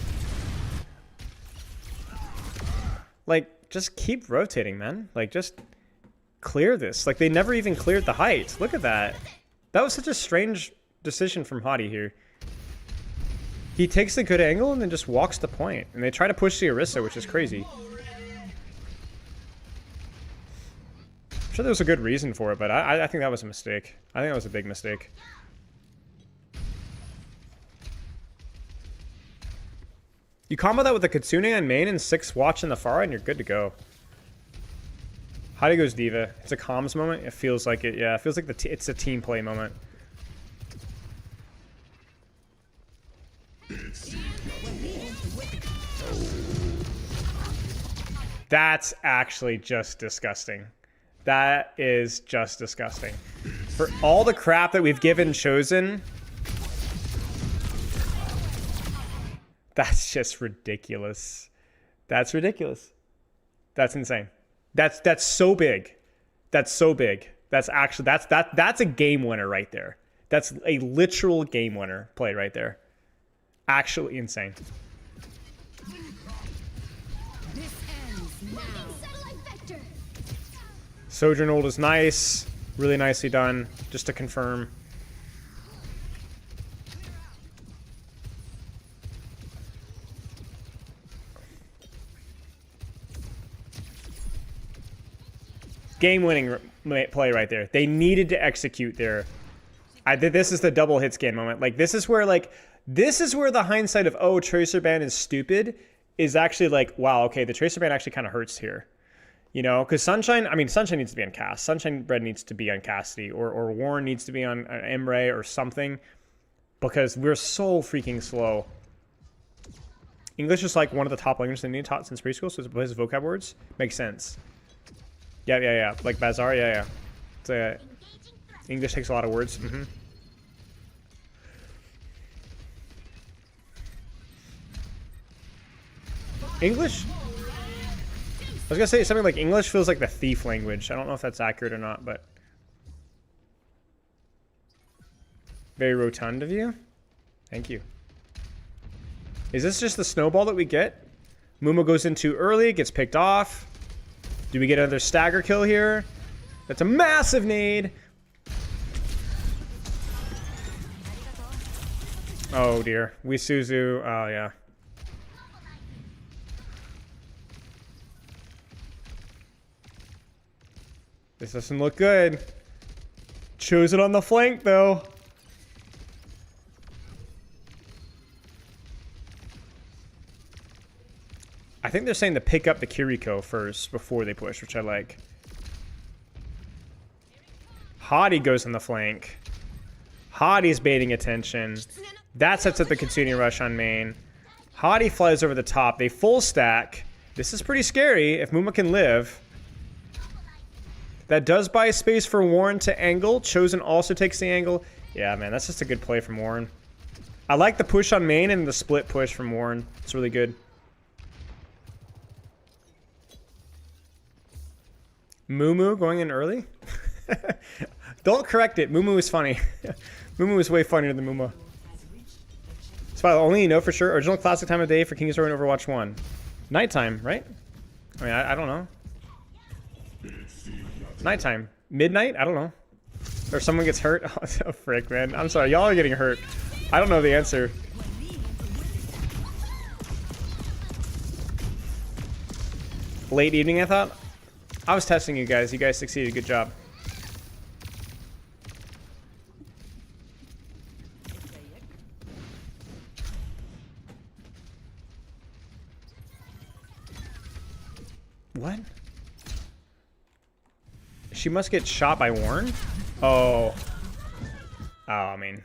S1: Like, just keep rotating, man. Like, just clear this. Like, they never even cleared the height. Look at that. That was such a strange decision from Hadi here. He takes the good angle and then just walks the point. And they try to push the Orisa, which is crazy. I'm sure there was a good reason for it, but I think that was a mistake. I think that was a big mistake. You combo that with the Kitsune on main and 6 watch in the far, and you're good to go. Hadi goes Diva. It's a comms moment. It feels like it. Yeah, it feels like it's a team play moment. That's actually just disgusting. That is just disgusting. For all the crap that we've given Chosen, that's just ridiculous. That's ridiculous. That's insane. That's so big. That's so big. That's actually that's a game winner right there. That's a literal game winner play right there. Actually insane. Sojourn ult is nice. Really nicely done. Just to confirm. Game-winning play right there. They needed to execute there. This is the double hit scan moment. Like, this is where the hindsight of, oh, Tracer Ban is stupid, is actually like, wow, okay, the Tracer Ban actually kind of hurts here. You know, because Sunshine needs to be on Cast. Sunshine Bread needs to be on Cassidy, or Warren needs to be on Emre or something, because we're so freaking slow. English is like one of the top languages they need taught since preschool, so his vocab words makes sense. Yeah. Like Bazaar, yeah. It's English takes a lot of words. English? I was gonna say something like English feels like the thief language. I don't know if that's accurate or not, but very rotund of you. Thank you. Is this just the snowball that we get? Mumu goes in too early, gets picked off. Do we get another stagger kill here? That's a massive nade. Oh dear. We Suzu. Oh yeah. This doesn't look good. Chose it on the flank, though. I think they're saying to pick up the Kiriko first before they push, which I like. Hadi goes on the flank. Hadi's baiting attention. That sets up the Kitsune rush on main. Hadi flies over the top. They full stack. This is pretty scary if Muma can live. That does buy space for Warren to angle. Chosen also takes the angle. Yeah, man, that's just a good play from Warren. I like the push on main and the split push from Warren. It's really good. Mumu going in early? Don't correct it. Mumu is funny. Mumu is way funnier than Mumu. So only you know for sure. Original classic time of day for King's Row and Overwatch 1. Nighttime, right? I mean, I don't know. Nighttime. Midnight? I don't know. Or someone gets hurt? Oh, frick, man. I'm sorry. Y'all are getting hurt. I don't know the answer. Late evening, I thought. I was testing you guys. You guys succeeded. Good job. What? She must get shot by Warren? Oh. Oh, I mean,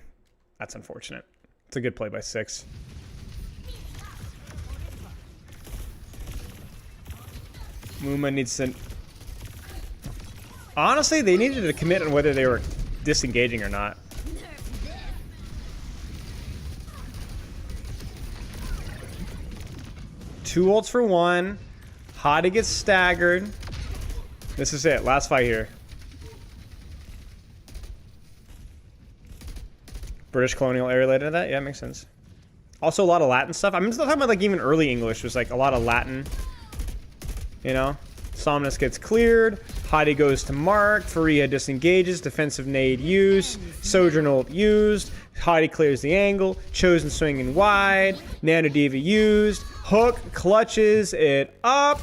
S1: that's unfortunate. It's a good play by 6. Muma needs to... Honestly, they needed to commit on whether they were disengaging or not. Two ults for 1. Hottie gets staggered. This is it. Last fight here. British colonial era related to that? Yeah, makes sense. Also, a lot of Latin stuff. I'm still talking about like even early English was like a lot of Latin. You know? Somnus gets cleared. Hottie goes to Mark. Faria disengages. Defensive nade used. Sojourn ult used. Hottie clears the angle. Chosen swinging wide. Nano Diva used. Hook clutches it up.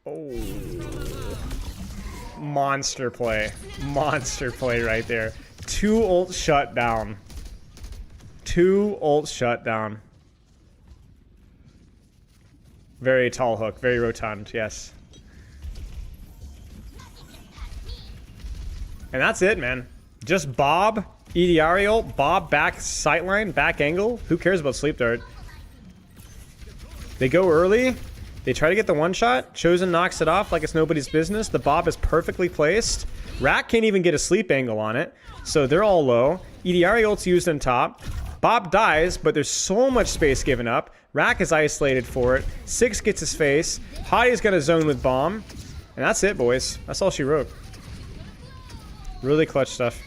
S1: Oh. Monster play. Monster play right there. 2 ults shut down. 2 ults shut down. Very tall hook. Very rotund. Yes. And that's it, man. Just Bob, EDR ult, Bob back sightline, back angle. Who cares about sleep dart? They go early. They try to get the one shot. Chosen knocks it off like it's nobody's business. The Bob is perfectly placed. Rack can't even get a sleep angle on it. So they're all low. EDR ult's used on top. Bob dies, but there's so much space given up. Rack is isolated for it. 6 gets his face. Hottie's gonna zone with bomb. And that's it, boys. That's all she wrote. Really clutch stuff.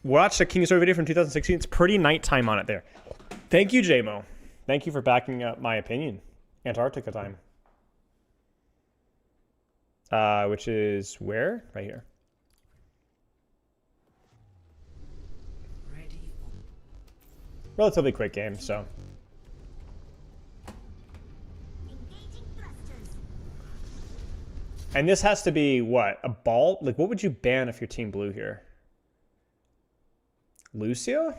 S1: Watch the King Story video from 2016. It's pretty nighttime on it there. Thank you, JMO. Thank you for backing up my opinion. Antarctica time. Which is where? Right here. Relatively quick game, so. And this has to be, what, a ball? Like, what would you ban if your team blew here? Lucio?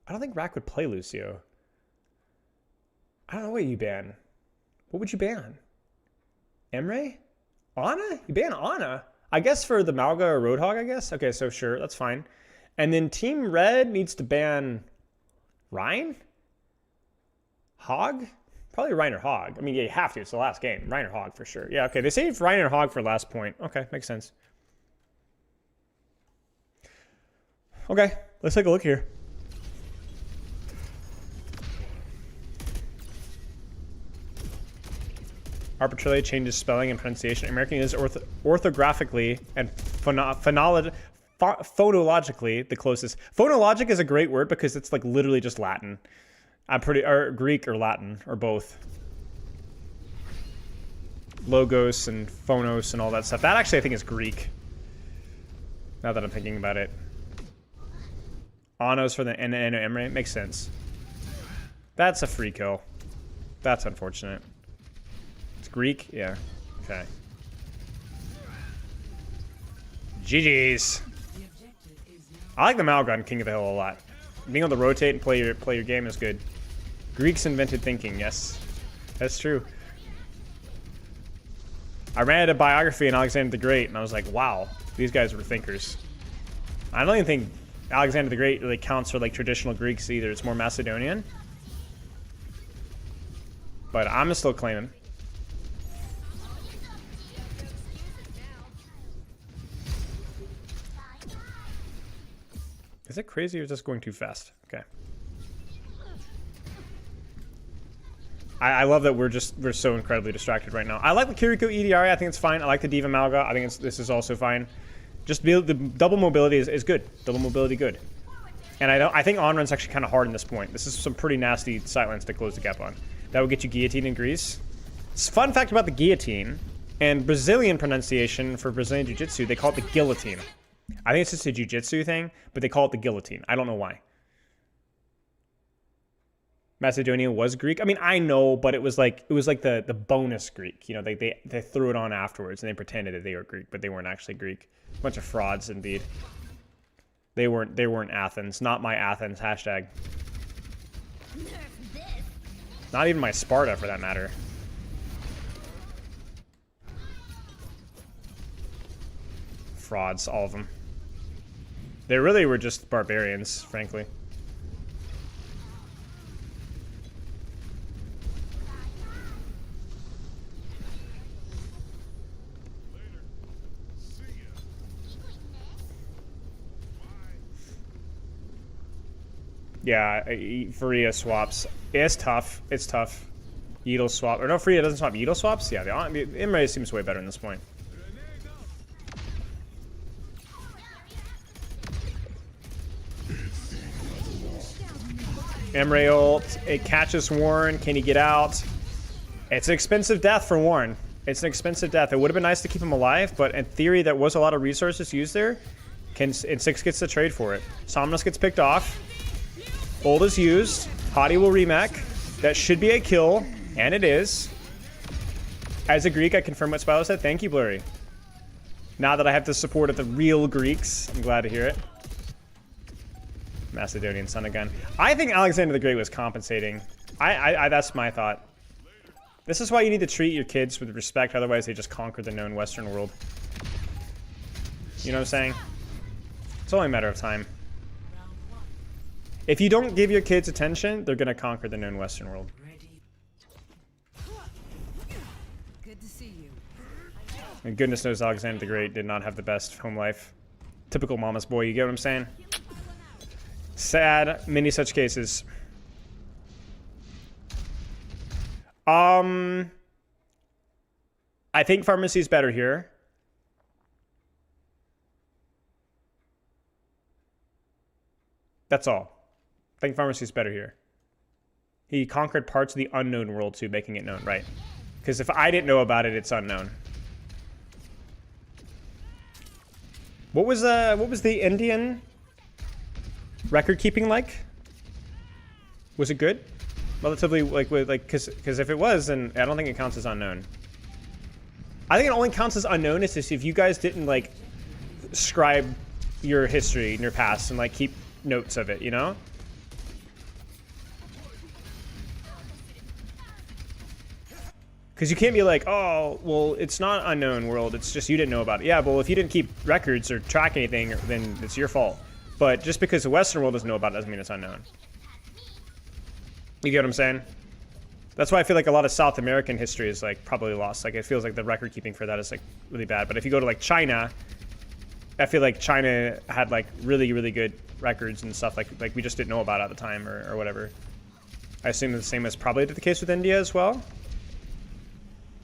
S1: I don't think Rack would play Lucio. I don't know what you ban. What would you ban? Emre? Ana? You ban Ana? I guess for the Malga or Roadhog, I guess? Okay, so sure, that's fine. And then Team Red needs to ban Ryan? Hog? Probably Ryan or Hog. I mean, yeah, you have to. It's the last game. Ryan or Hog for sure. Yeah, okay. They saved Ryan or Hog for last point. Okay, makes sense. Okay, let's take a look here. Arbitrarily changes spelling and pronunciation. American is orthographically and phonologically the closest. Phonologic is a great word because it's like literally just Latin. Or Greek or Latin or both. Logos and phonos and all that stuff. That actually I think is Greek. Now that I'm thinking about it. Anos for the Nano Emre makes sense. That's a free kill. That's unfortunate. It's Greek? Yeah. Okay. GG's. I like the Malgun King of the Hill a lot. Being able to rotate and play your game is good. Greeks invented thinking, yes. That's true. I read a biography on Alexander the Great, and I was like, wow, these guys were thinkers. I don't even think Alexander the Great really counts for like traditional Greeks either. It's more Macedonian. But I'm still claiming. Is it crazy or is this going too fast? Okay. I love that we're so incredibly distracted right now. I like the Kiriko EDR. I think it's fine. I like the Diva Malga. I think this is also fine. Just the double mobility is good. Double mobility good. And I think on run's actually kind of hard in this point. This is some pretty nasty sightlines to close the gap on. That would get you guillotine in Greece. Fun fact about the guillotine and Brazilian pronunciation for Brazilian Jiu-Jitsu, they call it the guillotine. I think it's just a jujitsu thing, but they call it the guillotine. I don't know why. Macedonia was Greek. I mean, I know, but it was like the bonus Greek. You know, they threw it on afterwards and they pretended that they were Greek, but they weren't actually Greek. A bunch of frauds indeed. They weren't Athens. Not my Athens. Hashtag. Not even my Sparta, for that matter. Frauds, all of them. They really were just barbarians, frankly. Yeah, Faria swaps. It's tough. It's tough. Yeedle swap. Or no, Faria doesn't swap. Yeedle swaps? Yeah, the Imre seems way better in this point. Emre ult. It catches Warren. Can he get out? It's an expensive death for Warren. It's an expensive death. It would have been nice to keep him alive, but in theory, there was a lot of resources used there. And 6 gets the trade for it. Somnus gets picked off. Ult is used. Hottie will remech. That should be a kill, and it is. As a Greek, I confirm what Spilo said. Thank you, Blurry. Now that I have the support of the real Greeks, I'm glad to hear it. Macedonian son again. I think Alexander the Great was compensating. That's my thought. This is why you need to treat your kids with respect, otherwise they just conquer the known Western world. You know what I'm saying? It's only a matter of time. If you don't give your kids attention, they're gonna conquer the known Western world.
S8: Good to see you.
S1: And goodness knows Alexander the Great did not have the best home life. Typical mama's boy, you get what I'm saying? Sad, many such cases. I think pharmacy is better here. That's all. I think pharmacy is better here. He conquered parts of the unknown world too, making it known, right? Because if I didn't know about it, it's unknown. What was the Indian record keeping like? Was it good? Relatively, because if it was, then I don't think it counts as unknown. I think it only counts as unknown is if you guys didn't like scribe your history in your past and like keep notes of it, you know? Because you can't be like, oh, well, it's not unknown world. It's just you didn't know about it. Yeah, well, if you didn't keep records or track anything, then it's your fault. But just because the Western world doesn't know about it doesn't mean it's unknown. You get what I'm saying? That's why I feel like a lot of South American history is like probably lost. Like it feels like the record keeping for that is like really bad. But if you go to like China, I feel like China had like really, really good records and stuff like we just didn't know about at the time or whatever. I assume the same is probably the case with India as well.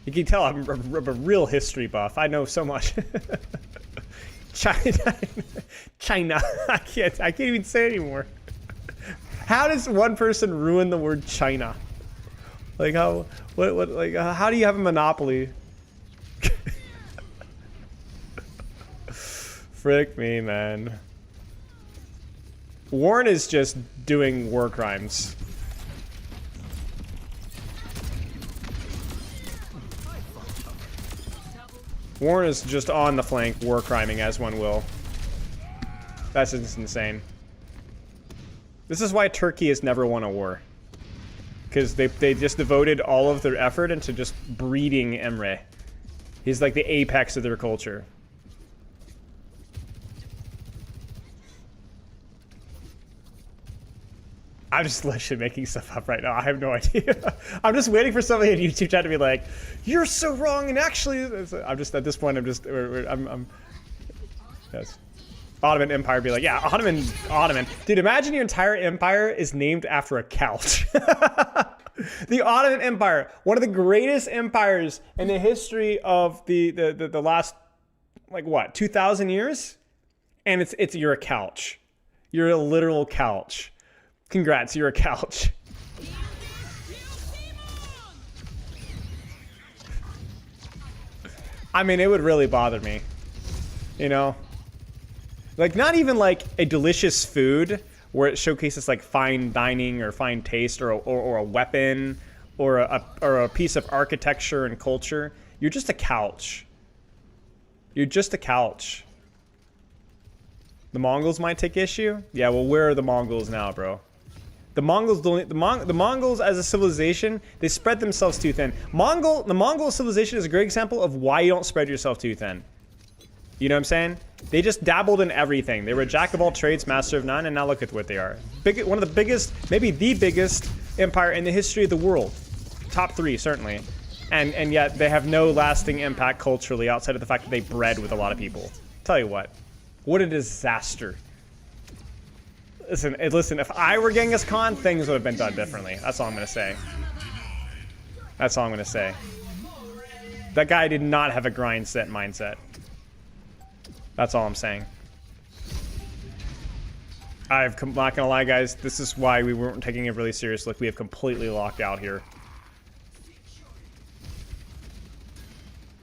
S1: You can tell I'm a real history buff. I know so much. China. I can't even say it anymore. How does one person ruin the word China? Like how how do you have a monopoly? Frick me, man. Warren is just doing war crimes. Warren is just on the flank, war criming as one will. That's just insane. This is why Turkey has never won a war. Because they just devoted all of their effort into just breeding Emre. He's like the apex of their culture. I'm just literally making stuff up right now. I have no idea. I'm just waiting for somebody in YouTube chat to be like, "You're so wrong," and actually, I'm just at this point. I'm yes. Ottoman Empire be like, yeah, Ottoman. Dude, imagine your entire empire is named after a couch. The Ottoman Empire, one of the greatest empires in the history of the last, like what, 2,000 years? And you're a couch. You're a literal couch. Congrats, you're a couch. I mean, it would really bother me, you know? Like, not even like a delicious food where it showcases like fine dining or fine taste or a weapon or a piece of architecture and culture. You're just a couch. You're just a couch. The Mongols might take issue? Yeah, well, where are the Mongols now, bro? The Mongols don't. The Mongols as a civilization, they spread themselves too thin. The Mongol civilization is a great example of why you don't spread yourself too thin. You know what I'm saying? They just dabbled in everything. They were a jack of all trades, master of none, and now look at what they are. One of the biggest, maybe the biggest empire in the history of the world. Top 3, certainly. And yet they have no lasting impact culturally outside of the fact that they bred with a lot of people. Tell you what a disaster. Listen, if I were Genghis Khan, things would have been done differently. That's all I'm going to say. That's all I'm going to say. That guy did not have a grind set mindset. That's all I'm saying. I'm not gonna lie, guys. This is why we weren't taking it really serious. Look, we have completely locked out here.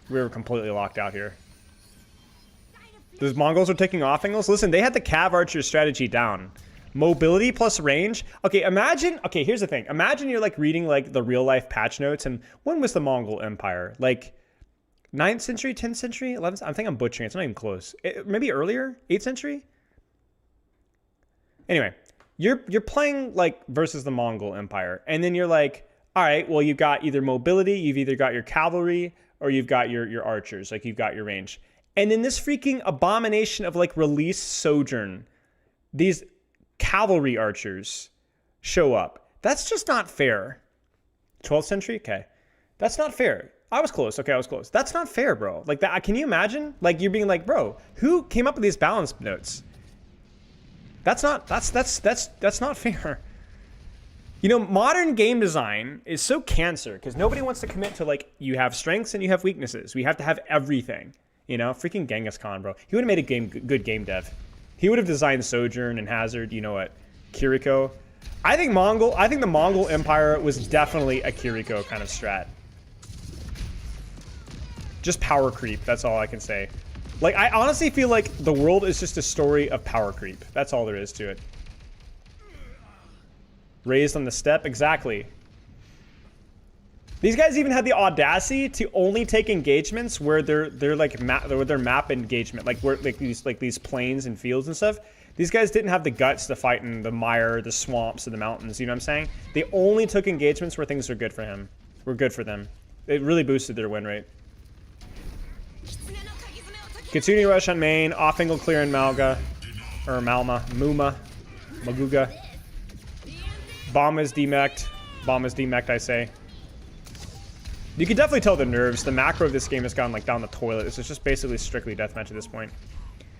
S1: We were completely locked out here. Those Mongols are taking off angles. Listen, they had the Cav Archer strategy down. Mobility plus range. Okay, imagine. Okay, here's the thing. Imagine you're like reading like the real life patch notes, and when was the Mongol Empire? Like 9th century, 10th century, 11th? I think I'm butchering it. It's not even close. Maybe earlier? 8th century? Anyway, you're playing like versus the Mongol Empire. And then you're like, all right, well, you've got either mobility, you've either got your cavalry, or you've got your archers. Like, you've got your range. And then this freaking abomination of like release sojourn, these cavalry archers show up. That's just not fair. 12th century? Okay. That's not fair. I was close. Okay, I was close. That's not fair, bro. Like that. Can you imagine? Like you're being like, bro, who came up with these balance notes? That's not fair. You know, modern game design is so cancer because nobody wants to commit to like you have strengths and you have weaknesses. We have to have everything. You know, freaking Genghis Khan, bro. He would have made a good game dev. He would have designed Sojourn and Hazard. You know what? Kiriko. I think the Mongol Empire was definitely a Kiriko kind of strat. Just power creep. That's all I can say. Like, I honestly feel like the world is just a story of power creep. That's all there is to it. Raised on the step. Exactly. These guys even had the audacity to only take engagements where they're like map engagement, like where like these plains and fields and stuff. These guys didn't have the guts to fight in the mire, the swamps, and the mountains. You know what I'm saying? They only took engagements where things were good for him. Were good for them. It really boosted their win rate. Kitsune rush on main, off angle clear in Malga, or Muma, Maguga. Bomb is demeched. Bomb is demeched, I say. You can definitely tell the nerves. The macro of this game has gone like down the toilet. This is just basically strictly deathmatch at this point.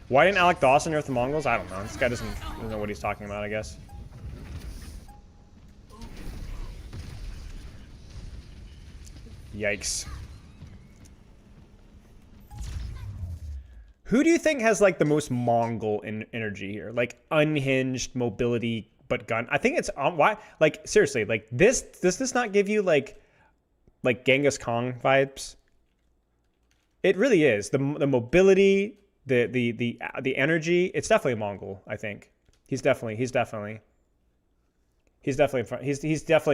S1: Why didn't Alec Dawson nerf the Mongols? I don't know. This guy doesn't know what he's talking about, I guess. Yikes. Who do you think has like the most Mongol energy here? Like unhinged mobility but gun. I think it's why like seriously, like this does this not give you like Genghis Khan vibes? It really is. The mobility, the energy, it's definitely a Mongol, I think. He's definitely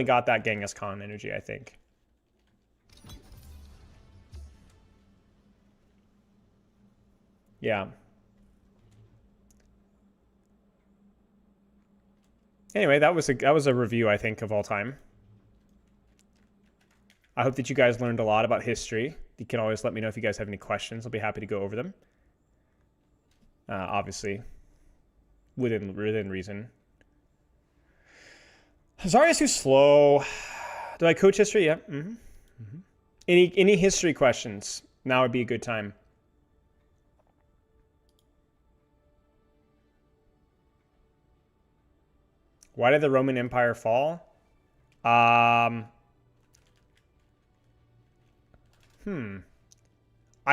S1: got that Genghis Khan energy, I think. Yeah. Anyway, that was a review, I think, of all time. I hope that you guys learned a lot about history. You can always let me know if you guys have any questions. I'll be happy to go over them. Obviously, within reason. Zarya's too slow. Do I coach history? Yeah. Any history questions? Now would be a good time. Why did the Roman Empire fall? I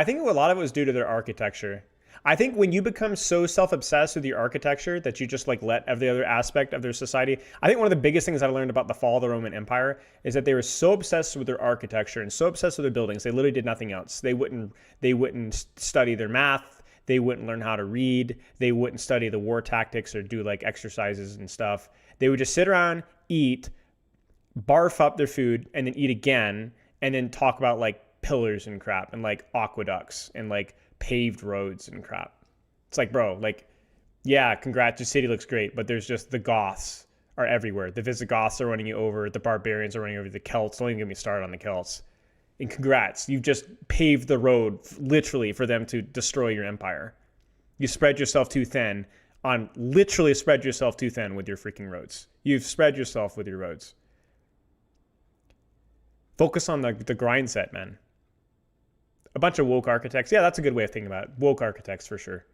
S1: think a lot of it was due to their architecture. I think when you become so self-obsessed with your architecture that you just like let every other aspect of their society. I think one of the biggest things I learned about the fall of the Roman Empire is that they were so obsessed with their architecture and so obsessed with their buildings, they literally did nothing else. They wouldn't study their math. They wouldn't learn how to read. They wouldn't study the war tactics or do like exercises and stuff. They would just sit around, eat, barf up their food, and then eat again, and then talk about like pillars and crap and like aqueducts and like paved roads and crap. It's like, bro, like, yeah, congrats, your city looks great, but there's just the Goths are everywhere. The Visigoths are running you over. The barbarians are running over. The Celts. Don't even get me started on the Celts. And congrats, you've just paved the road literally for them to destroy your empire. You spread yourself too thin literally spread yourself too thin with your freaking roads. You've spread yourself with your roads. Focus on the grind set, man. A bunch of woke architects. Yeah, that's a good way of thinking about it. Woke architects for sure.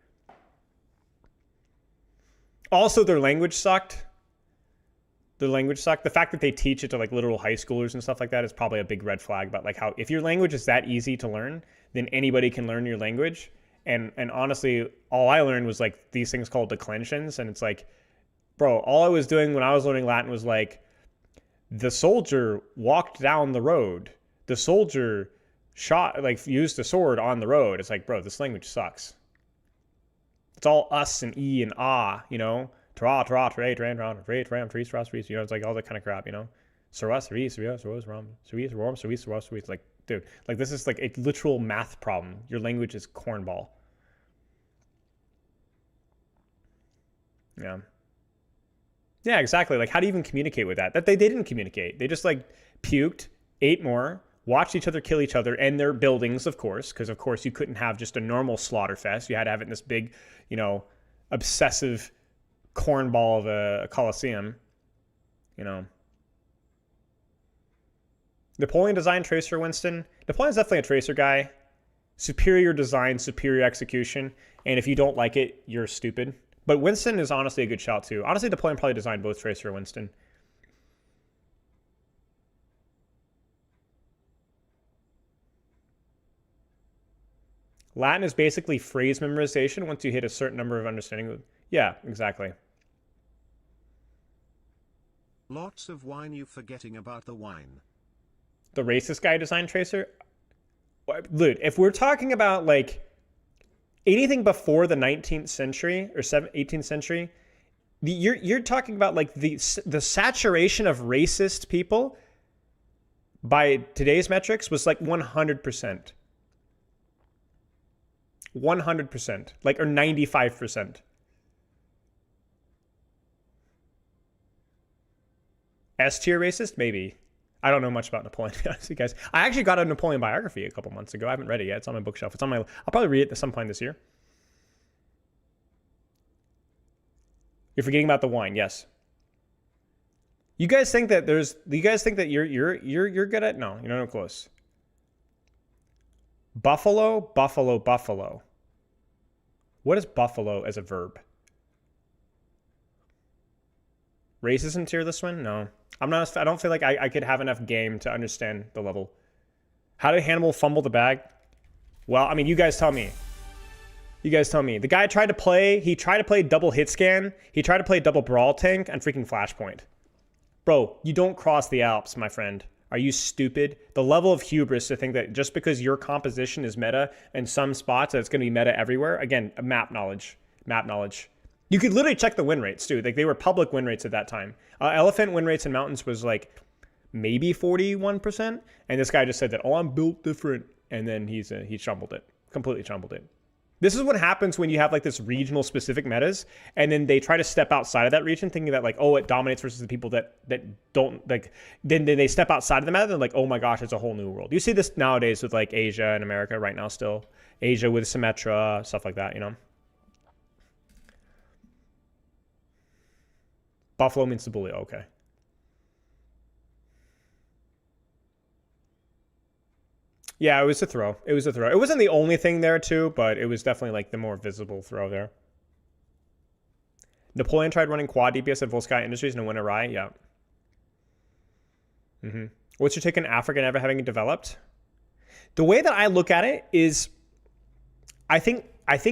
S1: Also, their language sucked. The fact that they teach it to like literal high schoolers and stuff like that is probably a big red flag about like how if your language is that easy to learn, then anybody can learn your language. And honestly, all I learned was like these things called declensions. And it's like, bro, all I was doing when I was learning Latin was like, the soldier walked down the road. The soldier used a sword on the road. It's like, bro, this language sucks. It's all us and e and ah, you know? Tra, tra, tre, tran, tran, tre, tram, trees, tras, trees, you know, it's like all that kind of crap, you know? Saras, Saris, Saras, Saras, Ram, Saris, Ram, Saris, Saras, Saris. Like, dude, like this is like a literal math problem. Your language is cornball. Yeah. Yeah, exactly. Like, how do you even communicate with that? That they didn't communicate. They just like puked, ate more, watched each other kill each other and their buildings, of course, because of course you couldn't have just a normal slaughter fest. You had to have it in this big, you know, obsessive cornball of a coliseum, you know. Napoleon designed Tracer, Winston. Napoleon's definitely a Tracer guy. Superior design, superior execution, and if you don't like it, you're stupid. But Winston is honestly a good shout too. Honestly, Napoleon probably designed both Tracer and Winston. Latin is basically phrase memorization once you hit a certain number of understanding. Yeah, exactly.
S10: Lots of wine, you forgetting about the wine.
S1: The racist guy designed Tracer? Dude, if we're talking about like anything before the 19th century or 18th century, you're talking about like the saturation of racist people by today's metrics was like 100%. 100%, like, or 95%. S tier racist? Maybe. I don't know much about Napoleon, to be honest with you guys. I actually got a Napoleon biography a couple months ago. I haven't read it yet. It's on my bookshelf. I'll probably read it at some point this year. You're forgetting about the wine, yes. You guys think that you're good at? No, you're not close. Buffalo, buffalo, buffalo. What is buffalo as a verb? Racism tier this one? No. I don't feel like I could have enough game to understand the level. How did Hannibal fumble the bag? Well, I mean, you guys tell me. You guys tell me. The guy tried to play double hit scan. He tried to play double brawl tank and freaking flashpoint. Bro, you don't cross the Alps, my friend. Are you stupid? The level of hubris to think that just because your composition is meta in some spots, that it's going to be meta everywhere. Again, map knowledge. Map knowledge. You could literally check the win rates, too. Like, they were public win rates at that time. Elephant win rates in mountains was like maybe 41%. And this guy just said that, oh, I'm built different. And then he chumbled it. Completely chumbled it. This is what happens when you have like this regional specific metas, and then they try to step outside of that region thinking that like, oh, it dominates versus the people that don't like, then they step outside of the meta and like, oh my gosh, it's a whole new world. You see this nowadays with like Asia and America right now still. Asia with Symmetra, stuff like that, you know. Buffalo means to bully, okay. Yeah, it was a throw. It was a throw. It wasn't the only thing there, too, but it was definitely like the more visible throw there. Napoleon tried running quad DPS at Volsky Industries and it went awry. Yeah. What's your take on Africa never having developed? The way that I look at it is, I think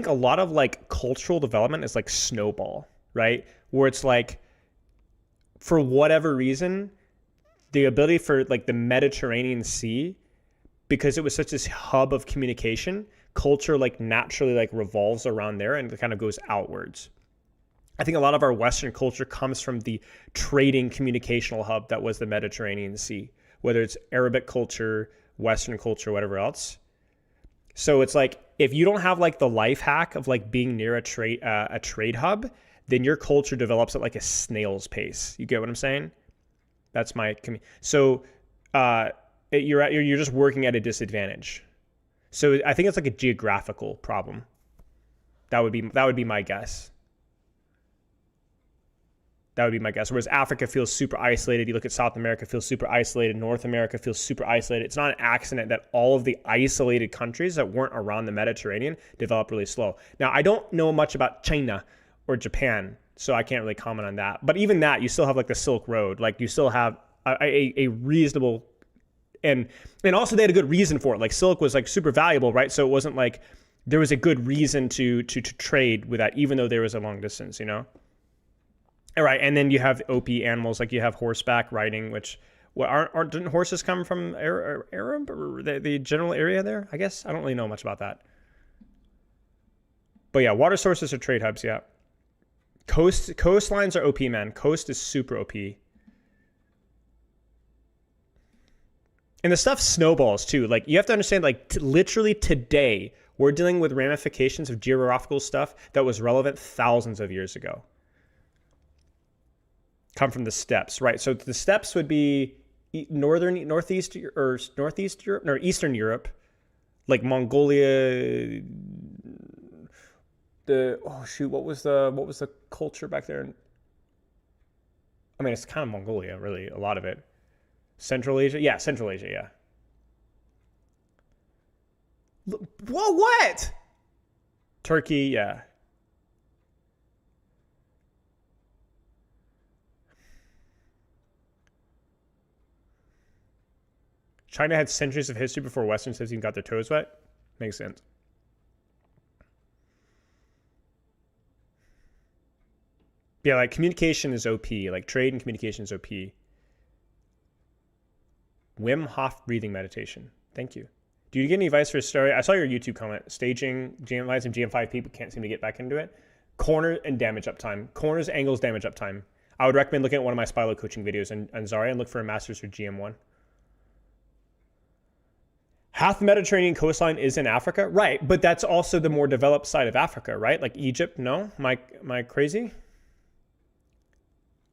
S1: a lot of like cultural development is like snowball, right? Where it's like, for whatever reason, the ability for like the Mediterranean Sea, because it was such this hub of communication, culture like naturally like revolves around there and it kind of goes outwards. I think a lot of our Western culture comes from the trading communicational hub that was the Mediterranean Sea, whether it's Arabic culture, Western culture, whatever else. So it's like, if you don't have like the life hack of like being near a trade hub, then your culture develops at like a snail's pace. You get what I'm saying? That's my, so you're just working at a disadvantage. So I think it's like a geographical problem. That would be my guess. That would be my guess. Whereas Africa feels super isolated. You look at South America, feels super isolated. North America feels super isolated. It's not an accident that all of the isolated countries that weren't around the Mediterranean developed really slow. Now, I don't know much about China or Japan, so I can't really comment on that. But even that, you still have like the Silk Road. Like you still have a reasonable, and also they had a good reason for it. Like silk was like super valuable, right? So it wasn't like there was a good reason to trade with that, even though there was a long distance, you know? All right, and then you have OP animals, like you have horseback riding, which didn't horses come from Arab or the general area there? I guess I don't really know much about that. But yeah, water sources are trade hubs. Yeah, coastlines are OP, man. Coast is super OP, and the stuff snowballs too. Like you have to understand, like literally today we're dealing with ramifications of geographical stuff that was relevant thousands of years ago. Come from the steppes, right? So the steppes would be northeast Europe, or Eastern Europe, like Mongolia. What was the culture back there? I mean, it's kind of Mongolia, really, a lot of it. Central Asia, yeah, Central Asia, yeah. Whoa, what? Turkey, yeah. China had centuries of history before Western cities even got their toes wet. Makes sense. Yeah, like communication is OP. Like trade and communication is OP. Wim Hof breathing meditation. Thank you. Do you get any advice for a story? I saw your YouTube comment. Staging GM5 and GM5 people can't seem to get back into it. Corner and damage uptime. Corners, angles, damage uptime. I would recommend looking at one of my Spylo coaching videos on Zarya and look for a Masters for GM1. Half the Mediterranean coastline is in Africa, right? But that's also the more developed side of Africa, right? Like Egypt, no? Am I crazy?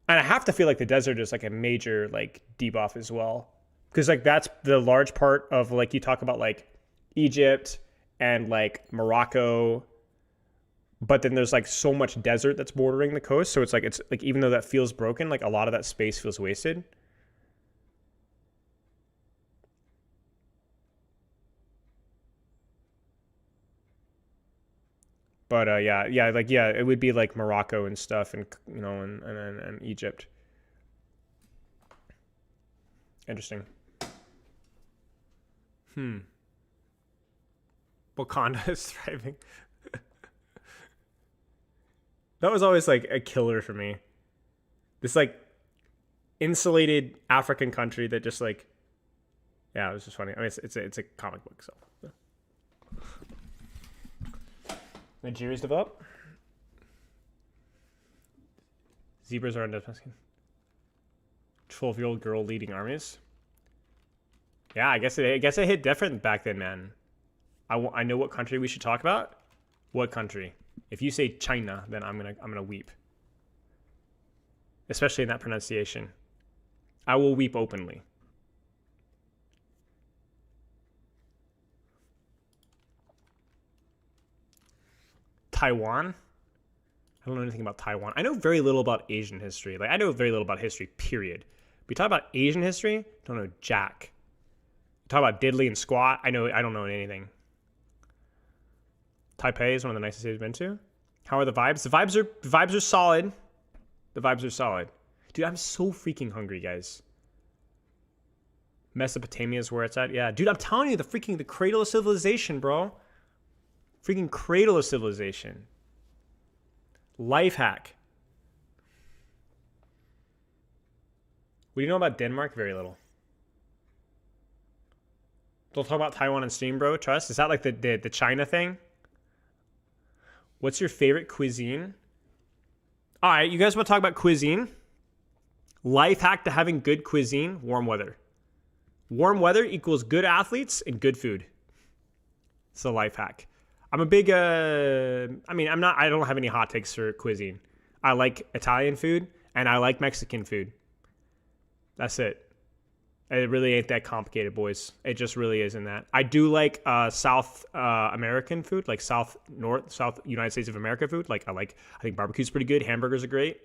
S1: And I have to feel like the desert is like a major like debuff as well. Because like that's the large part of like you talk about like Egypt and like Morocco, but then there's like so much desert that's bordering the coast. So it's like even though that feels broken, like a lot of that space feels wasted. But it would be like Morocco and stuff, and you know, and Egypt. Interesting. Wakanda is thriving. That was always like a killer for me. This like insulated African country that just like, yeah, it was just funny. I mean, it's a comic book, so. Nigeria's developed. Zebras are undisputed. 12-year-old girl leading armies. Yeah, I guess it hit different back then, man. I know what country we should talk about. What country? If you say China, then I'm gonna weep. Especially in that pronunciation. I will weep openly. Taiwan? I don't know anything about Taiwan. I know very little about Asian history. Like I know very little about history, period. We talk about Asian history, don't know jack. Talk about diddly and squat. I don't know anything. Taipei is one of the nicest cities I've been to. How are the vibes? The vibes are solid. The vibes are solid. Dude, I'm so freaking hungry, guys. Mesopotamia is where it's at. Yeah, dude, I'm telling you, the cradle of civilization, bro. Freaking cradle of civilization. Life hack. What do you know about Denmark? Very little. Don't talk about Taiwan and Steam, bro. Trust. Is that like the China thing? What's your favorite cuisine? All right, you guys want to talk about cuisine? Life hack to having good cuisine: warm weather. Warm weather equals good athletes and good food. It's a life hack. I'm a big. I don't have any hot takes for cuisine. I like Italian food and I like Mexican food. That's it. It really ain't that complicated, boys. It just really isn't that. I do like South American food, like South United States of America food. Like I think barbecue's pretty good. Hamburgers are great.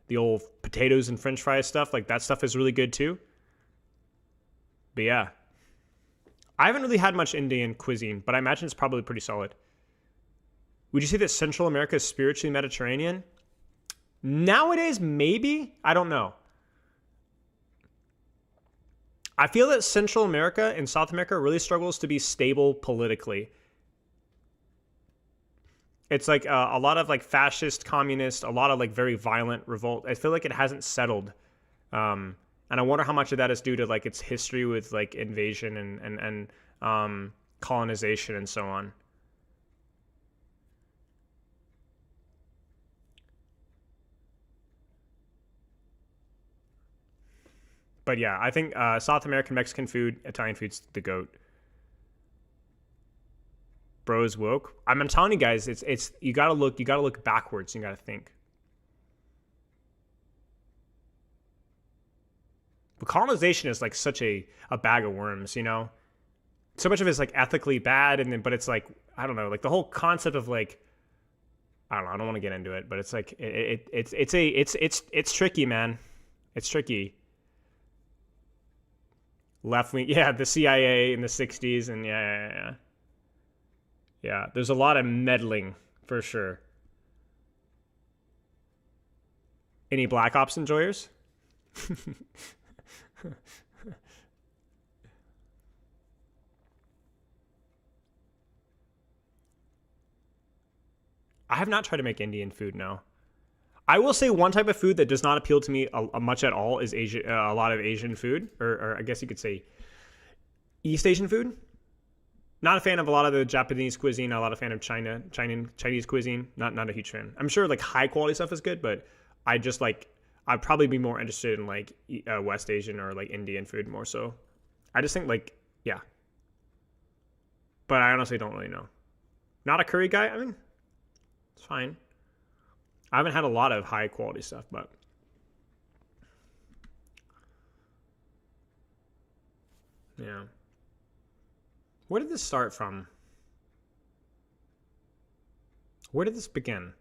S1: The old potatoes and French fries stuff, like that stuff is really good too. But yeah, I haven't really had much Indian cuisine, but I imagine it's probably pretty solid. Would you say that Central America is spiritually Mediterranean? Nowadays, maybe. I don't know. I feel that Central America and South America really struggles to be stable politically. It's like a lot of like fascist, communist, a lot of like very violent revolt. I feel like it hasn't settled. And I wonder how much of that is due to like its history with like invasion and colonization and so on. But yeah, I think South American, Mexican food, Italian food's the GOAT. Bros woke. I'm telling you guys, it's you gotta look backwards. You gotta think. But colonization is like such a bag of worms, you know. So much of it is like ethically bad, but it's like I don't know, like the whole concept of like I don't know. I don't want to get into it, but it's like it's tricky, man. It's tricky. Left wing, yeah, the CIA in the 60s, and yeah, there's a lot of meddling for sure. Any Black Ops enjoyers? I have not tried to make Indian food, no. I will say one type of food that does not appeal to me much at all is a lot of Asian food, or I guess you could say East Asian food. Not a fan of a lot of the Japanese cuisine. Not a lot of fan of Chinese cuisine. Not a huge fan. I'm sure like high quality stuff is good, but I just like I'd probably be more interested in like West Asian or like Indian food more so. I just think like yeah, but I honestly don't really know. Not a curry guy. I mean, it's fine. I haven't had a lot of high quality stuff, but yeah. Where did this start from? Where did this begin?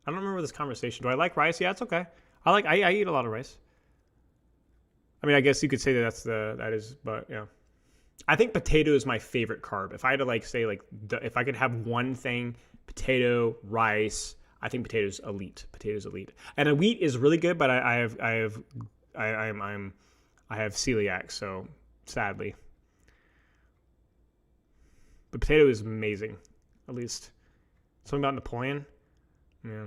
S1: I don't remember this conversation. Do I like rice? Yeah, it's okay. I eat a lot of rice. I mean, I guess you could say that is, but yeah. I think potato is my favorite carb. If I had to like say like if I could have one thing, potato, rice. I think potatoes elite. Potatoes elite, and wheat is really good. But I have celiac, so sadly. But potato is amazing, at least. Something about Napoleon, yeah.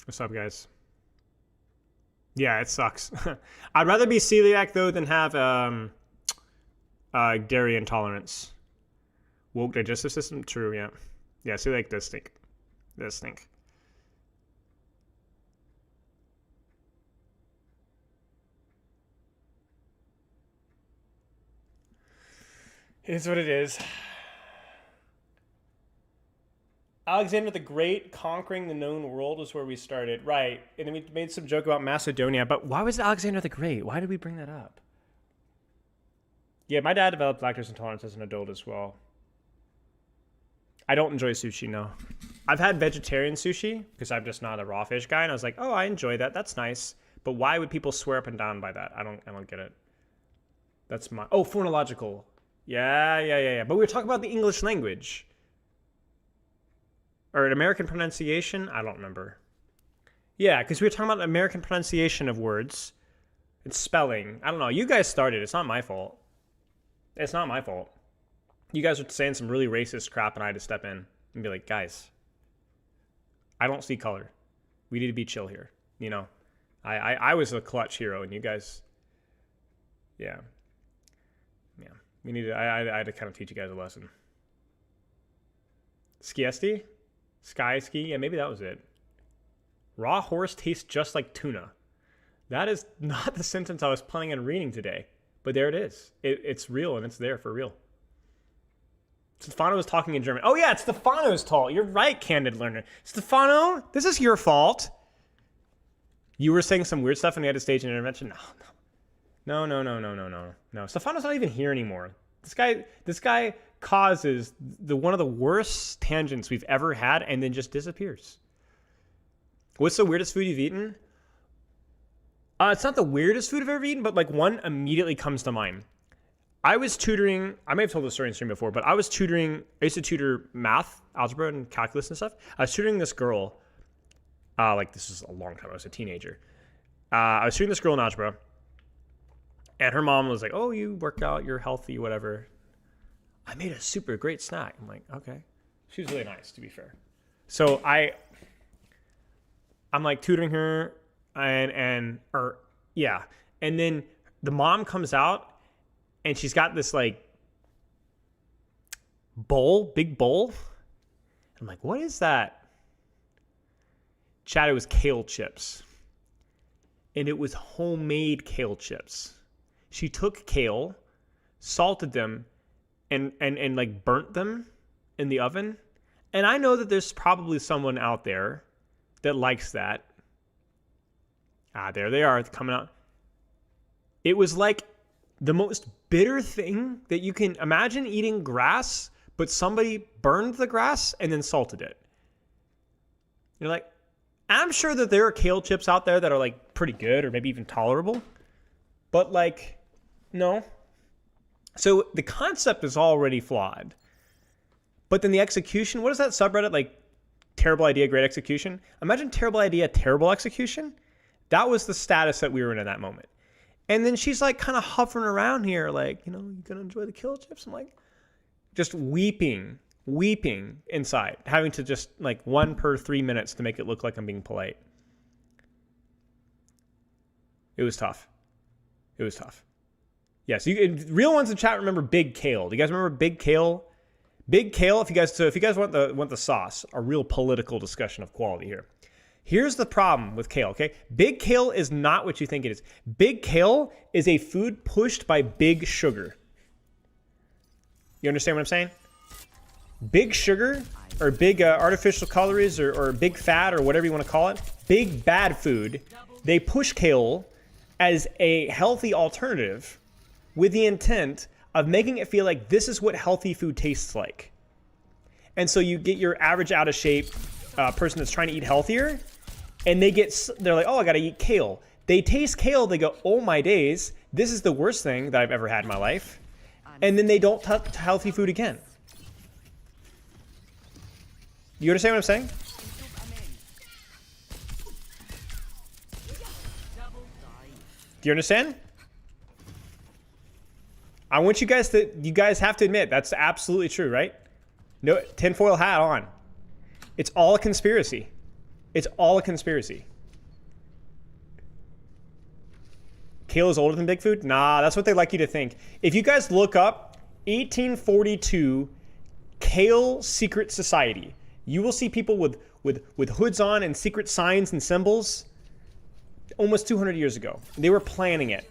S1: What's up, guys? Yeah, it sucks. I'd rather be celiac though than have dairy intolerance. Woke digestive system? True, yeah. Yeah, celiac does stink. Does stink. It is what it is. Alexander the Great conquering the known world was where we started. Right. And then we made some joke about Macedonia. But why was it Alexander the Great? Why did we bring that up? Yeah, my dad developed lactose intolerance as an adult as well. I don't enjoy sushi, no. I've had vegetarian sushi because I'm just not a raw fish guy. And I was like, oh, I enjoy that. That's nice. But why would people swear up and down by that? I don't get it. That's my... Oh, phonological. Yeah. But we were talking about the English language. Or an American pronunciation? I don't remember. Yeah, because we were talking about American pronunciation of words. And spelling. I don't know. You guys started. It's not my fault. It's not my fault. You guys were saying some really racist crap and I had to step in and be like, guys, I don't see color. We need to be chill here. You know? I was a clutch hero, and you guys, yeah. We needed. I had to kind of teach you guys a lesson. Skiesti? Sky ski? Yeah, maybe that was it. Raw horse tastes just like tuna. That is not the sentence I was planning on reading today, but there it is. It's real, and it's there for real. Stefano was talking in German. Oh yeah, it's Stefano's fault. You're right, Candid Learner. Stefano, this is your fault. You were saying some weird stuff and you had to stage an intervention? No. Stefano's not even here anymore. This guy causes one of the worst tangents we've ever had and then just disappears. What's the weirdest food you've eaten? It's not the weirdest food I've ever eaten, but like one immediately comes to mind. I was tutoring, I may have told this story in stream before, but I used to tutor math, algebra, and calculus and stuff. I was tutoring this girl, this is a long time, I was a teenager. I was tutoring this girl in algebra, and her mom was like, oh, you work out, you're healthy, whatever. I made a super great snack. I'm like, okay. She was really nice, to be fair. So I'm like tutoring her, and then the mom comes out, and she's got this like big bowl. I'm like, what is that? Chad, it was kale chips. And it was homemade kale chips. She took kale, salted them, and like burnt them in the oven. And I know that there's probably someone out there that likes that. There they are coming out. It was like the most bitter thing that you can imagine eating grass, but somebody burned the grass and then salted it. You're like, I'm sure that there are kale chips out there that are like pretty good or maybe even tolerable, but like, no. So the concept is already flawed, but then the execution, what is that subreddit? Like terrible idea, great execution. Imagine terrible idea, terrible execution. That was the status that we were in at that moment. And then she's like kind of hovering around here, like, you gonna enjoy the kale chips? I'm like, just weeping inside, having to just like 1 per 3 minutes to make it look like I'm being polite. It was tough. Yeah, so real ones in chat remember Big Kale. Do you guys remember Big Kale? Big Kale, if you guys want the sauce, a real political discussion of quality here. Here's the problem with kale, okay? Big kale is not what you think it is. Big kale is a food pushed by big sugar. You understand what I'm saying? Big sugar or big artificial calories or big fat or whatever you want to call it, big bad food, they push kale as a healthy alternative with the intent of making it feel like this is what healthy food tastes like. And so you get your average out of shape person that's trying to eat healthier, and they're like, oh, I gotta eat kale. They taste kale, they go, oh my days, this is the worst thing that I've ever had in my life. And then they don't touch healthy food again. You understand what I'm saying? Do you understand? I want you guys have to admit, that's absolutely true, right? No, tinfoil hat on. It's all a conspiracy. It's all a conspiracy. Kale is older than big food? Nah, that's what they like you to think. If you guys look up 1842 Kale Secret Society, you will see people with hoods on and secret signs and symbols almost 200 years ago. They were planning it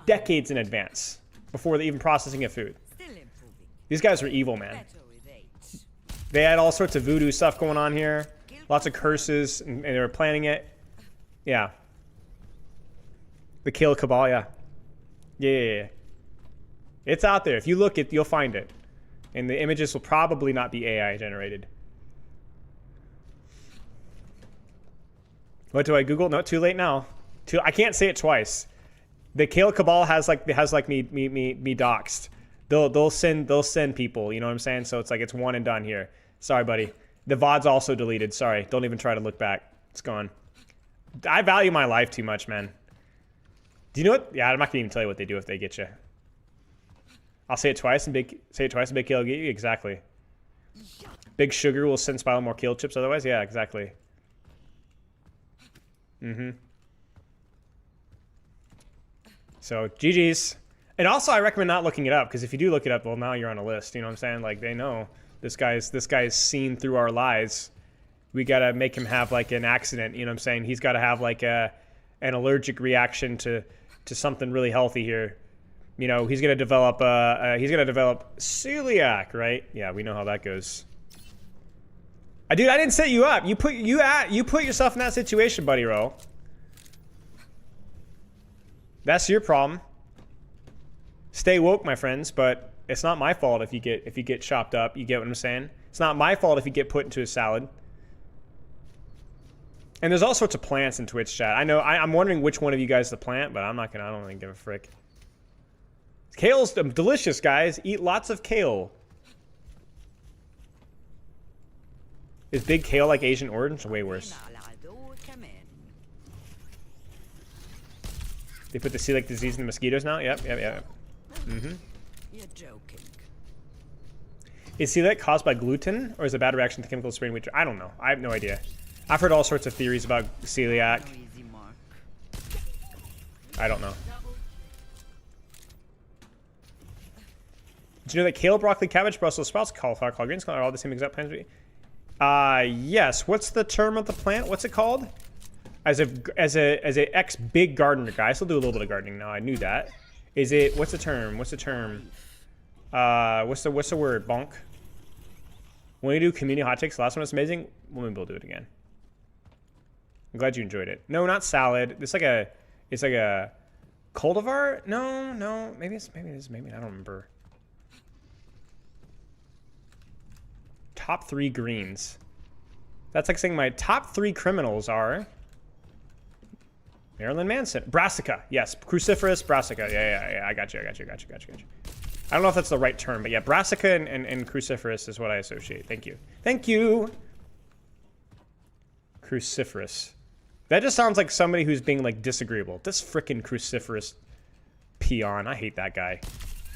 S1: decades in advance before they even processing a food. These guys were evil, man. They had all sorts of voodoo stuff going on here. Lots of curses, and they were planning it. Yeah. The Kale Cabal, yeah. Yeah. It's out there. If you look, you'll find it. And the images will probably not be AI generated. What do I Google? No, too late now. I can't say it twice. The Kale Cabal has me doxed. They'll send people, you know what I'm saying? So it's like it's one and done here. Sorry, buddy. The VOD's also deleted. Sorry. Don't even try to look back. It's gone. I value my life too much, man. Do you know what? Yeah, I'm not gonna even tell you what they do if they get you. I'll say it twice and big kale will get you. Exactly. Big sugar will send Spiral more kale chips otherwise. Yeah, exactly. So GG's. And also, I recommend not looking it up, because if you do look it up, well, now you're on a list. You know what I'm saying? Like, they know this guy's seen through our lies. We gotta make him have like an accident. You know what I'm saying? He's got to have like an allergic reaction to something really healthy here. You know, he's gonna develop celiac, right? Yeah, we know how that goes. Dude, I didn't set you up. You put yourself in that situation, buddy roll. That's your problem. Stay woke, my friends, but it's not my fault if you get chopped up. You get what I'm saying? It's not my fault if you get put into a salad. And there's all sorts of plants in Twitch chat. I know. I'm wondering which one of you guys is the plant, but I don't really give a frick. Kale's delicious, guys. Eat lots of kale. Is big kale like Asian orange? Way worse. They put the celiac disease in the mosquitoes now? Yep. Mm-hmm.
S8: You're joking.
S1: Is celiac caused by gluten, or is it a bad reaction to chemicals spraying wheat? I don't know. I have no idea. I've heard all sorts of theories about celiac. I don't know. Did you know that kale, broccoli, cabbage, Brussels sprouts, cauliflower, collard greens are all the same exact plants? Yes. What's the term of the plant? What's it called? As a ex big gardener guy, I still do a little bit of gardening now. I knew that. Is it? What's the term? What's the term? What's the word? Bonk. When we do community hot takes, the last one was amazing. Well, maybe we'll do it again. I'm glad you enjoyed it. No, not salad. It's like a cultivar. No. Maybe it is. Maybe I don't remember. Top 3 greens. That's like saying my top 3 criminals are Marilyn Manson. Brassica. Yes. Cruciferous brassica. Yeah. I got you. I don't know if that's the right term, but yeah, brassica and cruciferous is what I associate. Thank you. Cruciferous. That just sounds like somebody who's being like disagreeable. This frickin' cruciferous peon. I hate that guy.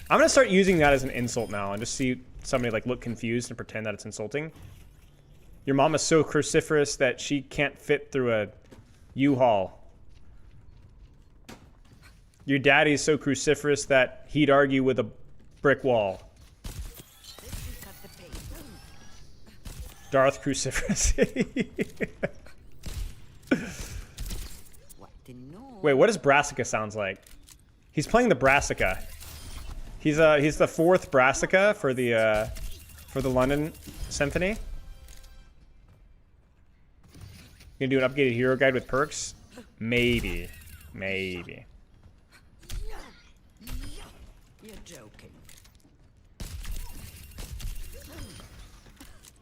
S1: I'm gonna start using that as an insult now and just see somebody like look confused and pretend that it's insulting. Your mom is so cruciferous that she can't fit through a U-Haul. Your daddy's so cruciferous that he'd argue with a brick wall. Darth Cruciferous. Wait, what does brassica sounds like? He's playing the brassica. He's the 4th brassica for the London Symphony. You gonna do an updated hero guide with perks? Maybe.
S8: You're joking.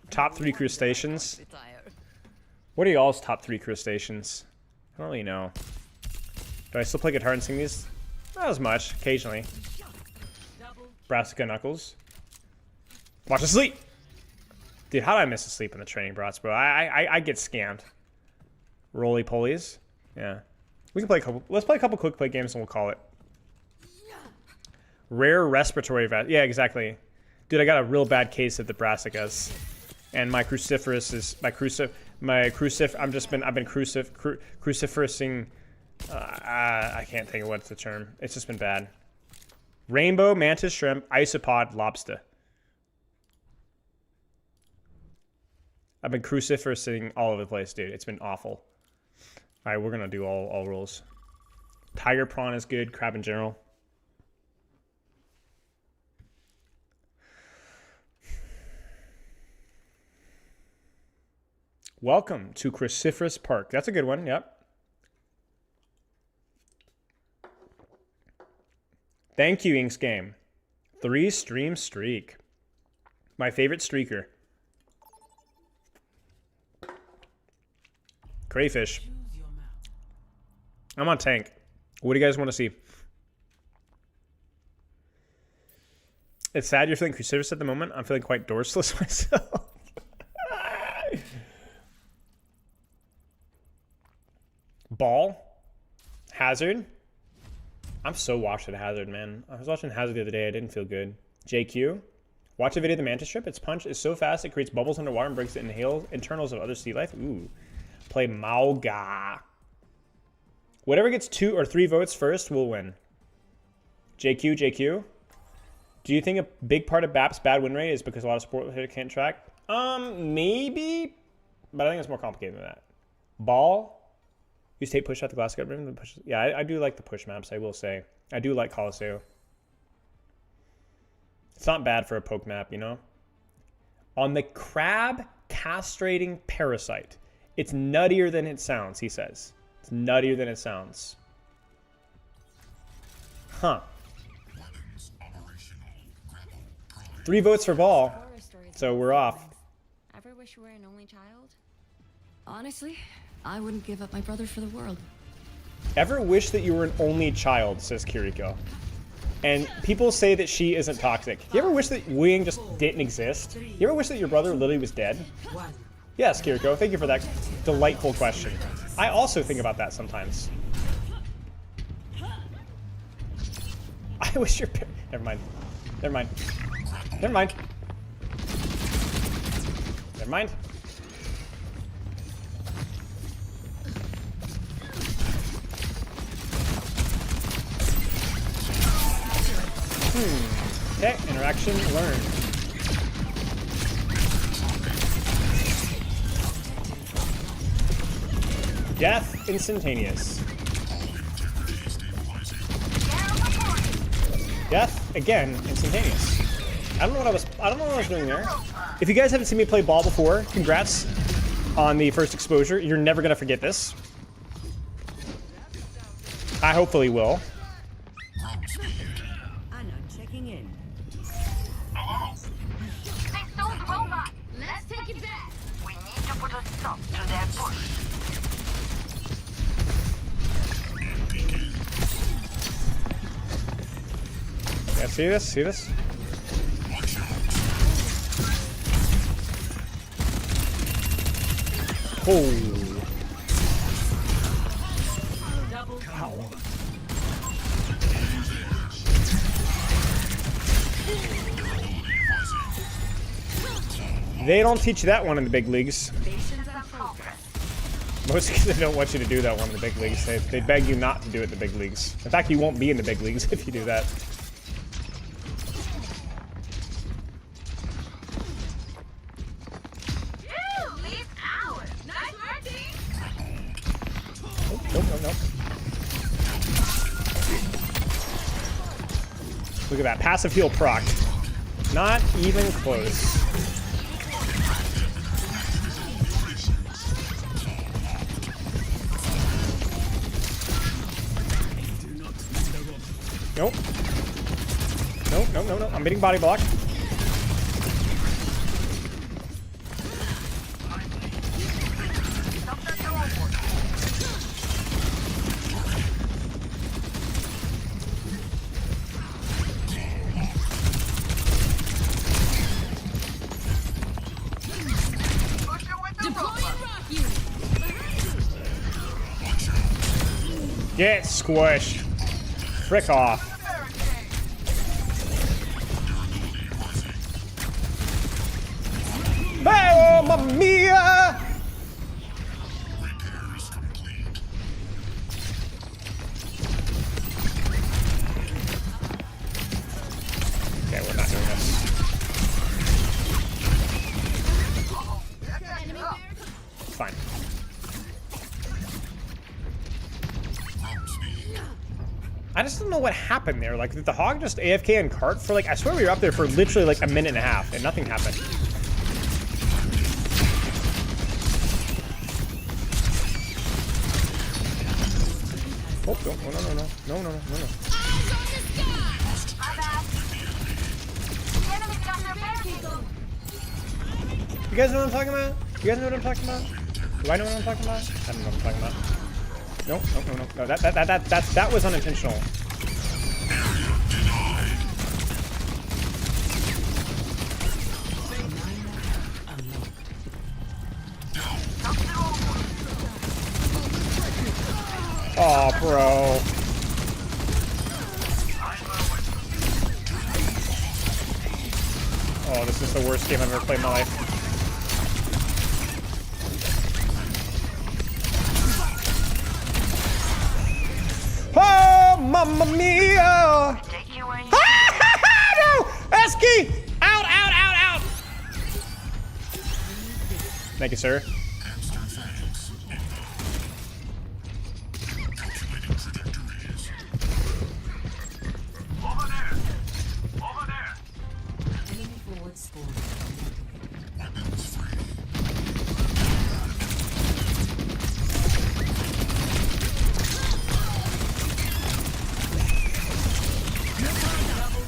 S1: Top 3 crustaceans. What are y'all's top 3 crustaceans? I don't really know. Do I still play guitar and sing these? Not as much. Occasionally. Brassica Knuckles. Watch the sleep! Dude, how did I miss a sleep in the training brats, bro? I get scammed. Roly polies. Yeah. We can play a couple. Let's play a couple quick play games and we'll call it. Rare respiratory yeah, exactly. Dude, I got a real bad case of the brassicas. And my cruciferous is I've been cruciferousing. I can't think of what's the term. It's just been bad. Rainbow, mantis, shrimp, isopod, lobster. I've been cruciferousing all over the place, dude. It's been awful. All right, we're gonna do all rules. Tiger prawn is good. Crab in general. Welcome to Cruciferous Park. That's a good one. Yep. Thank you, Inks Game. 3 stream streak. My favorite streaker. Crayfish. I'm on tank. What do you guys want to see? It's sad you're feeling cruciferous at the moment. I'm feeling quite dorsaless myself. Ball. Hazard. I'm so washed at Hazard, man. I was watching Hazard the other day. I didn't feel good. JQ. Watch a video of the mantis strip. Its punch is so fast it creates bubbles underwater and breaks the internals of other sea life. Ooh. Play Mauga. Whatever gets 2 or 3 votes first will win. JQ. Do you think a big part of BAP's bad win rate is because a lot of support hitters can't track? Maybe, but I think it's more complicated than that. Ball. You take push out the glass gut rim. Yeah, I do like the push maps. I will say I do like Colosseo. It's not bad for a poke map, you know. On the crab castrating parasite, it's nuttier than it sounds. He says it's nuttier than it sounds. Huh. 3 votes for ball, so we're off.
S2: Ever wish you were an only child?
S4: Honestly, I wouldn't give up my brother for the world.
S1: Ever wish that you were an only child, says Kiriko. And people say that she isn't toxic. You ever wish that Wing just didn't exist? You ever wish that your brother literally was dead? Yes, Kiriko, thank you for that delightful question. I also think about that sometimes. I wish your parents... Never mind. Never mind. Never mind. Never mind. Okay, interaction learned. Death instantaneous. Death again instantaneous. I don't know what I was doing there. If you guys haven't seen me play ball before, congrats on the first exposure. You're never gonna forget this. I hopefully will.
S8: Anna checking in.
S7: Fix those robots.
S2: Let's take it back.
S7: We need to put a stop to their push.
S1: Yeah, see this? See this? Oh. Ow. They don't teach that one in the big leagues. Most kids don't want you to do that one in the big leagues. They beg you not to do it in the big leagues. In fact, you won't be in the big leagues if you do that. Nope. Look at that. Passive heal proc. Not even close. Nope. No. I'm hitting body block. Get squished. Frick off. Mamma mia! Okay, we're not doing this. It's fine. I just don't know what happened there. Like, did the hog just AFK and cart for like, I swear we were up there for literally like a minute and a half and nothing happened. Oh, no. You guys know what I'm talking about? You guys know what I'm talking about? Do I know what I'm talking about? I don't know what I'm talking about. No. That was unintentional. Oh, bro. Oh, this is the worst game I've ever played in my life. Oh, mamma mia!
S7: where you
S1: No! Esky! Out, out, out, out! Thank you, sir.
S4: Enemy forward spawn.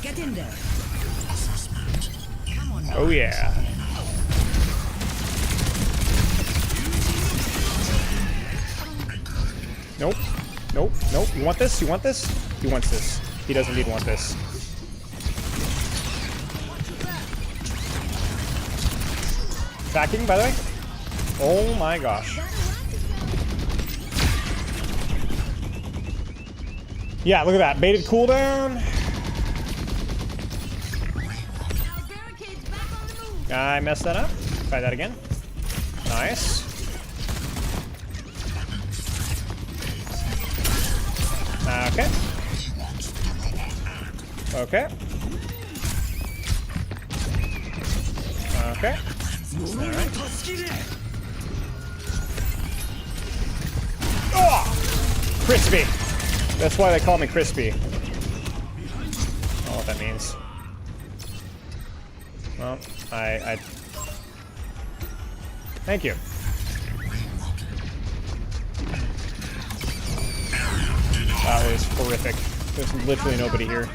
S8: Get in there.
S1: Oh yeah. Nope. Nope. Nope. You want this? You want this? He wants this. He does indeed want this. Tracking, by the way. Oh my gosh. Yeah, look at that. Baited cooldown. I messed that up. Try that again. Nice. Okay. Okay. Okay. Alright. Oh! Crispy. That's why they call me Crispy. I don't know what that means. Well, I thank you. That was horrific. There's literally nobody here.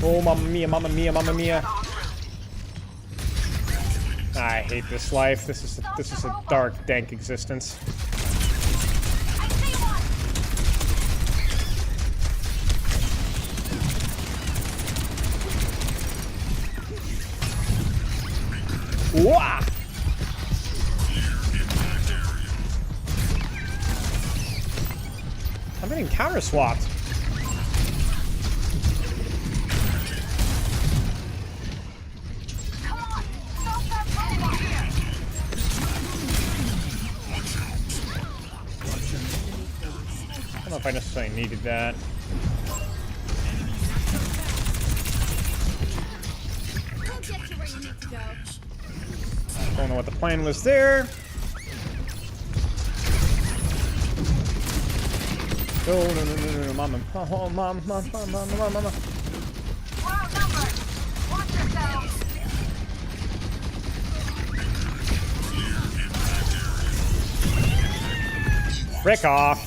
S1: Oh, mamma mia, mamma mia, mamma mia. I hate this life. This is a dark, dank existence. Wah! I'm getting counter swapped.
S7: Come on, stop that running up here.
S1: I don't know if I necessarily needed that.
S2: We'll get you where you need to go.
S1: Don't know what the plan was there. Oh, no, mama. Oh, mama.
S7: We're outnumbered. Watch yourselves.
S1: Frick off.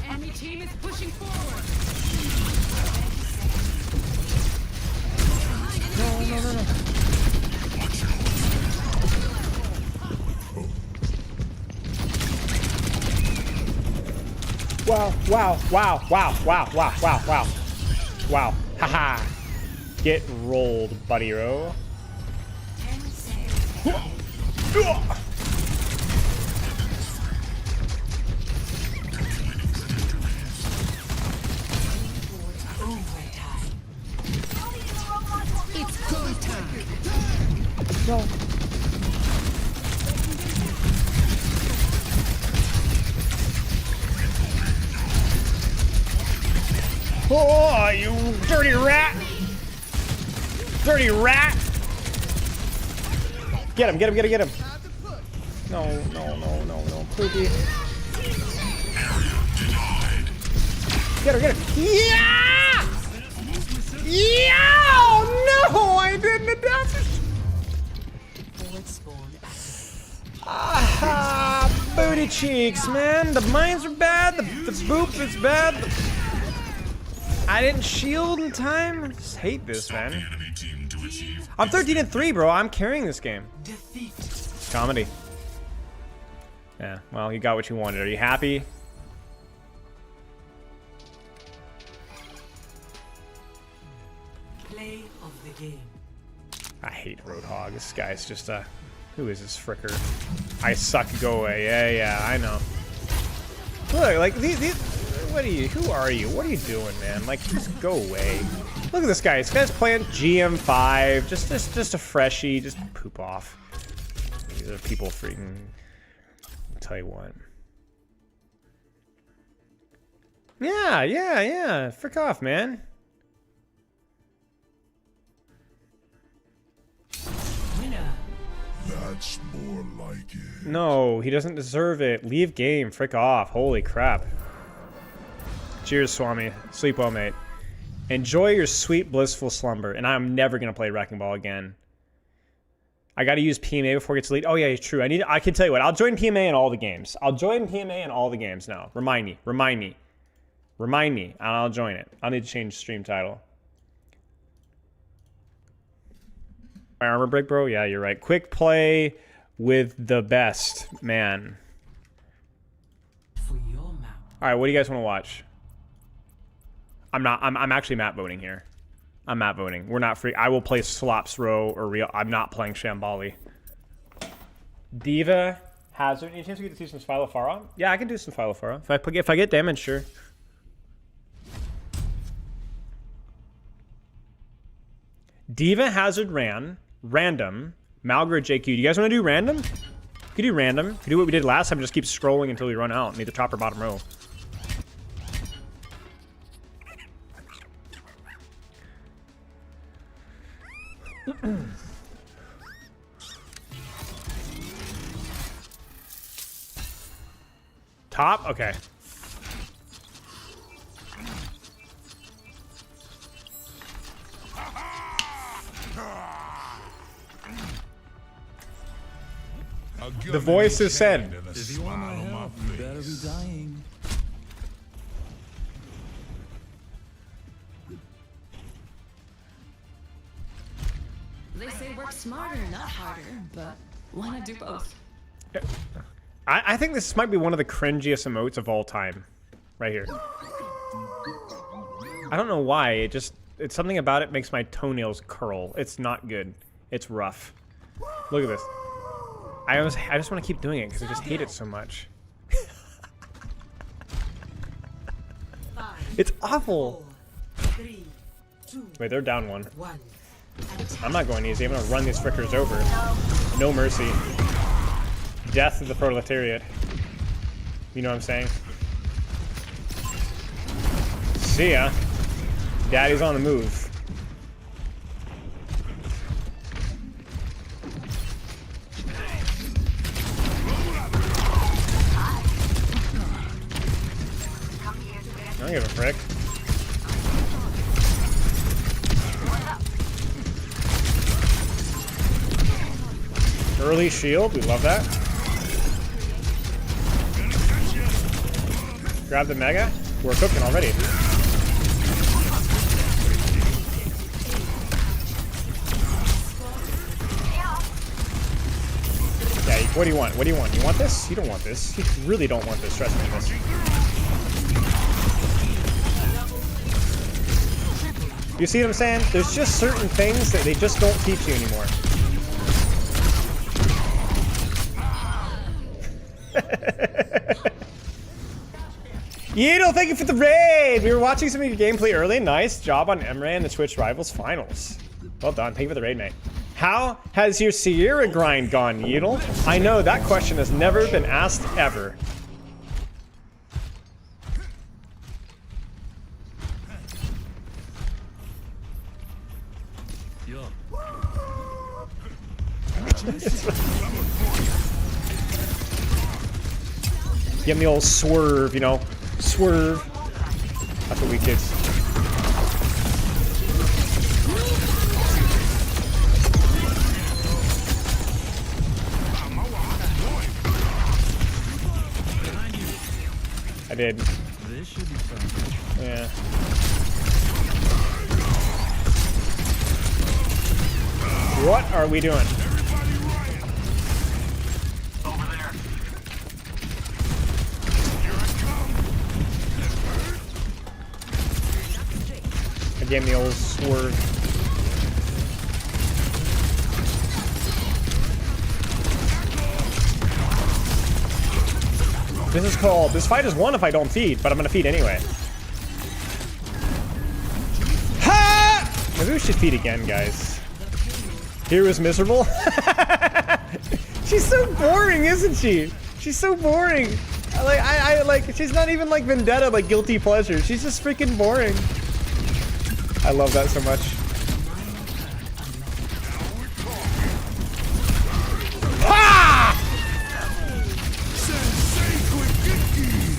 S2: Enemy team is pushing forward.
S1: Wow. Haha. Get rolled, buddy-ro.
S4: 10 seconds.
S2: It's go time.
S1: No. Oh, you dirty rat! Dirty rat! Get him, get him. No, Poopy. Get her. Yeah! Yeah! Oh, no, I didn't adapt.
S4: Forward spawn.
S1: Ah, booty cheeks, man. The mines are bad. The boop is bad. I didn't shield in time. I just hate this, man. I'm 13-3, bro. I'm carrying this game. Comedy. Yeah, well, you got what you wanted. Are you happy?
S4: Play of the game.
S1: I hate Roadhog. This guy's just a... Who is this fricker? I suck, go away. Yeah, I know. Look, like, these what are you, who are you? What are you doing, man? Like, just go away. Look at this guy. This guy's playing GM5. Just a freshie. Just poop off. These are people freaking... I'll tell you what. Yeah. Frick off, man.
S6: That's more like it.
S1: No, he doesn't deserve it. Leave game. Frick off. Holy crap. Cheers, Swami. Sleep well, mate. Enjoy your sweet, blissful slumber. And I'm never going to play Wrecking Ball again. I got to use PMA before it gets lead. Oh, yeah, it's true. I can tell you what. I'll join PMA in all the games. I'll join PMA in all the games now. Remind me. And I'll join it. I'll need to change stream title. My armor break, bro? Yeah, you're right. Quick play with the best, man.
S4: For your map.
S1: All right, what do you guys want to watch? I'm actually map voting here. I'm map voting. We're not free. I will play Slops Row or Real. I'm not playing Shambali. Diva Hazard. Any chance we get to see some Philopharon? Yeah, I can do some Philopharon. If I get damage, sure. Diva Hazard random, Malgra JQ. Do you guys want to do random? We could do random. We could do what we did last time, just keep scrolling until we run out. Need the top or bottom row. Top? Okay. The voice is said.
S6: If you want my help, you better be dying.
S2: They say work smarter, not harder, but why not do both?
S1: I think this might be one of the cringiest emotes of all time. Right here. I don't know why. It's something about it makes my toenails curl. It's not good. It's rough. Look at this. I just want to keep doing it because I just hate it so much. It's awful.
S8: 3, 2,
S1: Wait, they're down one.
S8: 1.
S1: I'm not going easy. I'm gonna run these frickers over. No mercy. Death to the proletariat. You know what I'm saying? See ya. Daddy's on the move. I don't give a frick. Early shield, we love that. Grab the mega. We're cooking already. Yeah, what do you want? What do you want? You want this? You don't want this. You really don't want this. Trust me on this. You see what I'm saying? There's just certain things that they just don't teach you anymore. Yeetle, thank you for the raid! We were watching some of your gameplay early. Nice job on Emre and the Twitch Rivals Finals. Well done. Thank you for the raid, mate. How has your Sierra grind gone, Yeetle? I know that question has never been asked ever. Give me the old swerve, you know. Swerve. That's what we kids. I did.
S3: This should be fun.
S1: Yeah. What are we doing? Gave me the old swerve. This is called, this fight is won if I don't feed, but I'm gonna feed anyway. Ha! Maybe we should feed again, guys. Hero is miserable. She's so boring, isn't she? She's so boring. I like, she's not even like vendetta, like guilty pleasure. She's just freaking boring. I love that so much.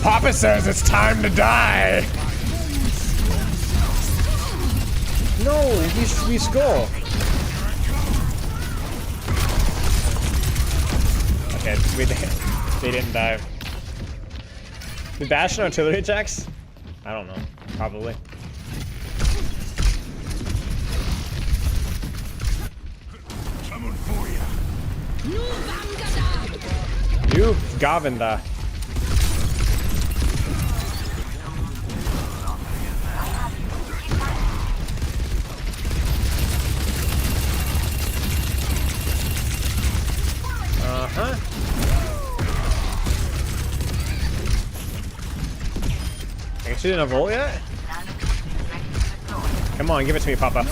S1: Papa says it's time to die. No, we skull. Okay, they didn't die. Did Bastion artillery attacks? I don't know. Probably.
S3: Coming for you.
S1: You Govinda. Uh-huh. I guess you didn't have ult yet? Come on, give it to me, Papa.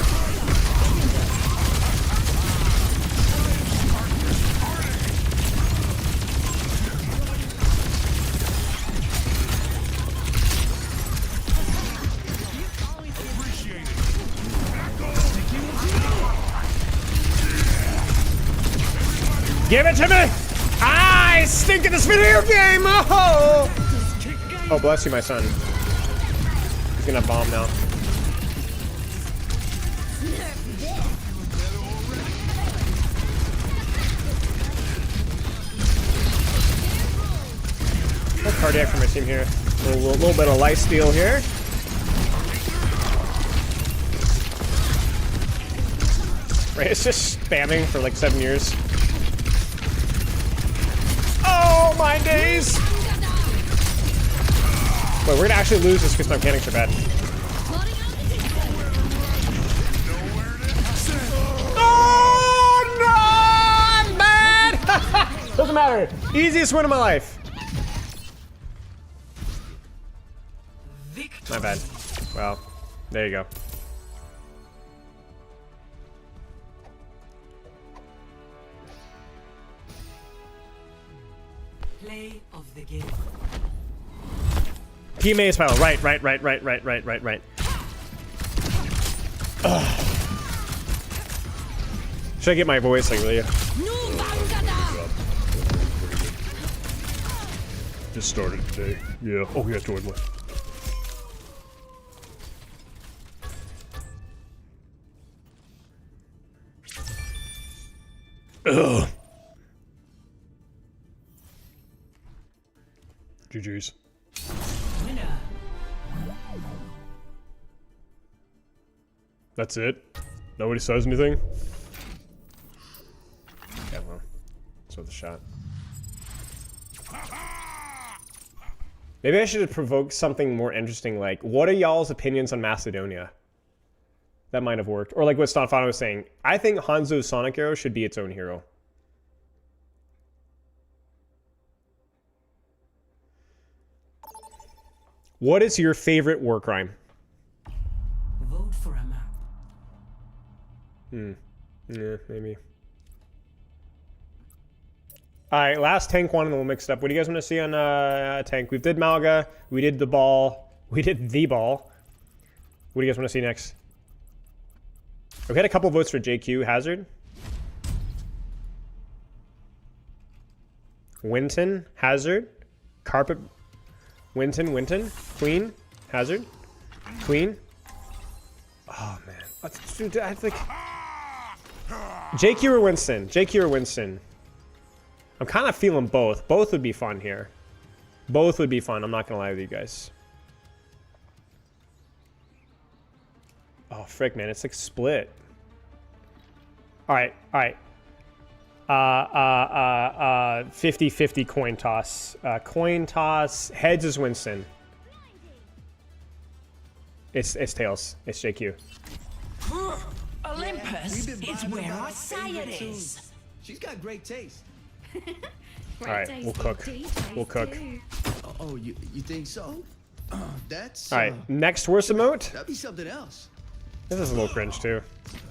S1: Give it to me! I stink at this video game! Oh! Oh, bless you, my son. He's gonna bomb now. No cardiac for my team here. A little bit of life steal here. Right, it's just spamming for like 7 years. Oh my days! Wait, we're gonna actually lose this because my mechanics are bad. Oh no! I'm bad! Doesn't matter. Easiest win of my life. My bad. Well, there you go.
S4: Play of the game.
S1: PMA is final. Right. Ugh. Should I get my voice like really? Just started today. Yeah. Oh yeah, totally. Ugh. GG's. That's it? Nobody says anything? Yeah, well, it's worth a shot. Maybe I should have provoked something more interesting, like, what are y'all's opinions on Macedonia? That might have worked. Or like what Stonfano was saying. I think Hanzo's Sonic Arrow should be its own hero. What is your favorite war crime?
S4: Vote for a map.
S1: Yeah, maybe. Alright, last tank one and then we'll mix it up. What do you guys want to see on tank? We did Malga, we did the ball, we did the ball. What do you guys want to see next? We had a couple votes for JQ, Hazard. Winton, Hazard. Carpet, Winton, Queen, Hazard, Queen. Oh man, dude, I think JQ or Winston. JQ or Winston. I'm kind of feeling both. Both would be fun here. Both would be fun. I'm not gonna lie with you guys. Oh frick, man, it's like split. All right. 50-50 coin toss. Coin toss. Heads is Winston. It's tails. It's JQ.
S8: Olympus is where our sire is.
S5: She's got great taste.
S1: All right, we'll cook. We'll cook.
S5: Oh, you think so? That's
S1: All right, next worst emote.
S5: that'd be something else.
S1: This is a little cringe too.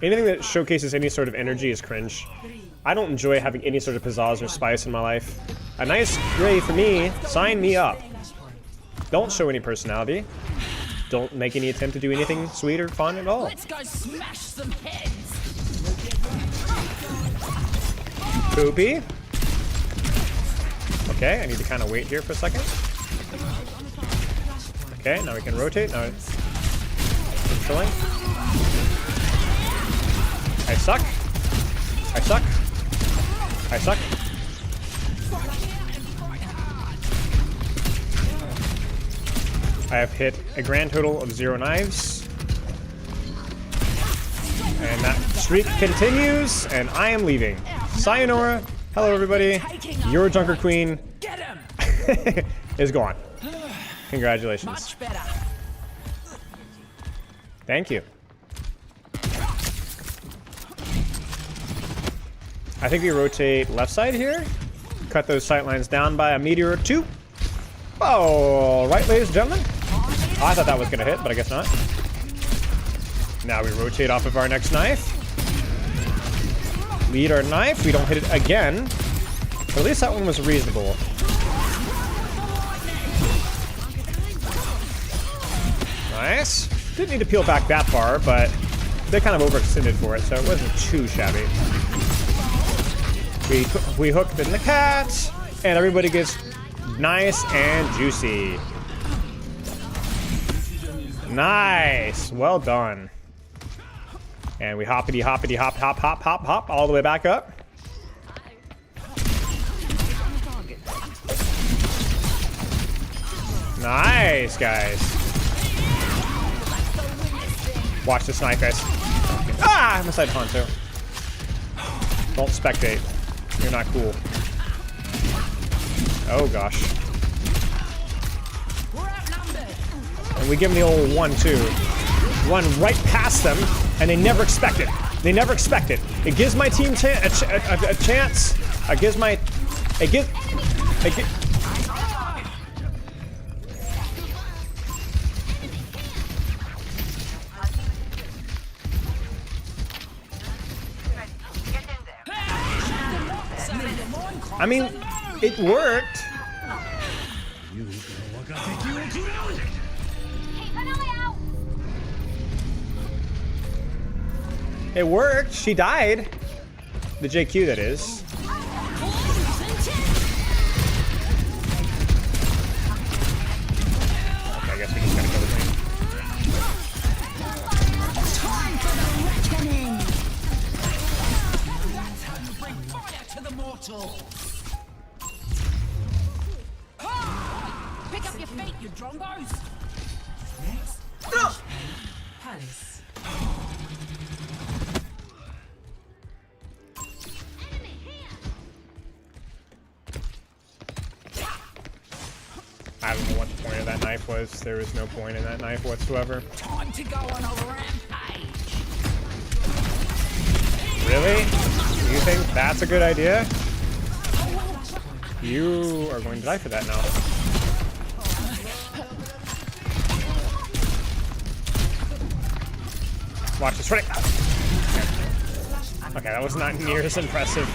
S1: Anything that showcases any sort of energy is cringe. I don't enjoy having any sort of pizzazz or spice in my life. A nice gray for me, sign me up. Don't show any personality. Don't make any attempt to do anything sweet or fun at all.
S2: Let's go smash some heads.
S1: Poopy. Okay, I need to kind of wait here for a second. Okay, now we can rotate. Now it's controlling. I suck. I suck. I suck. I have hit a grand total of 0 knives. And that streak continues, and I am leaving. Sayonara. Hello, everybody. Your Junker Queen is gone. Congratulations.
S2: Much better.
S1: Thank you. I think we rotate left side here. Cut those sight lines down by a meteor or two. All right, ladies and gentlemen. Oh, I thought that was going to hit, but I guess not. Now we rotate off of our next knife. Lead our knife. We don't hit it again. But at least that one was reasonable. Nice. Didn't need to peel back that far, but they kind of overextended for it, so it wasn't too shabby. We hooked in the cat, and everybody gets nice and juicy. Nice. Well done. And we hoppity hoppity hop hop hop hop hop all the way back up. Nice, guys. Watch this knife, guys. Ah! I'm inside Honto. Don't spectate. You're not cool. Oh, gosh. And we give them the old 1-2. Run right past them, and they never expect it. They never expect it. It gives my team a chance. It gives my... I mean, it worked. It worked. She died. The JQ, that is. Okay, I guess we just gotta kill the thing.
S2: Time for the reckoning.
S3: Bring fire to the mortal. Pick up your feet, you drombos.
S4: Next. Palace.
S1: I don't know what the point of that knife was. There was no point in that knife whatsoever.
S3: Time to go on a rampage.
S1: Really? Do you think that's a good idea? You are going to die for that now. Watch this. Ready? Okay, that was not near as impressive.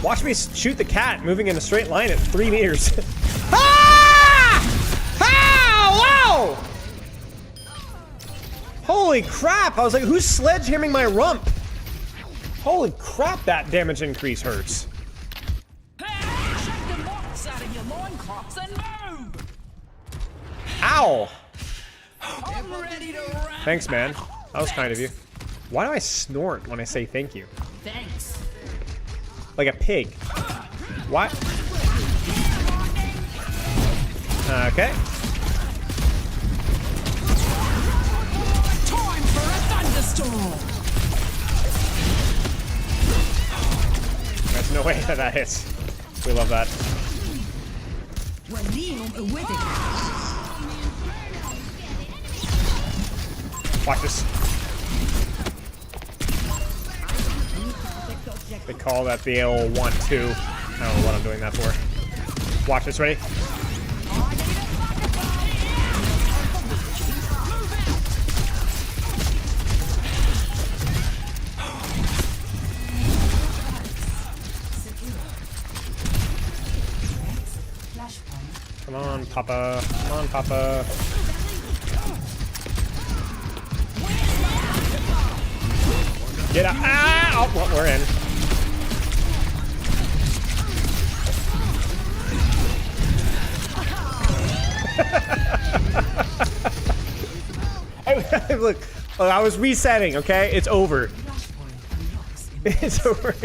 S1: Watch me shoot the cat moving in a straight line at 3 meters. Ah! Ah! Wow! Holy crap! I was like, who's sledgehammering my rump? Holy crap, that damage increase hurts.
S3: Shake the mox out of your loincloths and move.
S1: Ow!
S3: I'm ready to ramp.
S1: Thanks, man. That was kind of you. Why do I snort when I say thank you?
S2: Thanks.
S1: Like a pig. What? Okay.
S3: Time for a thunderstorm.
S1: There's no way that hits. We love that. Watch this. They call that the old 1-2. I don't know what I'm doing that for. Watch this, ready? Come on, Papa. Come on, Papa. Get out. Ah! Oh, well, we're in. Look, I was resetting, okay? It's over. It's over.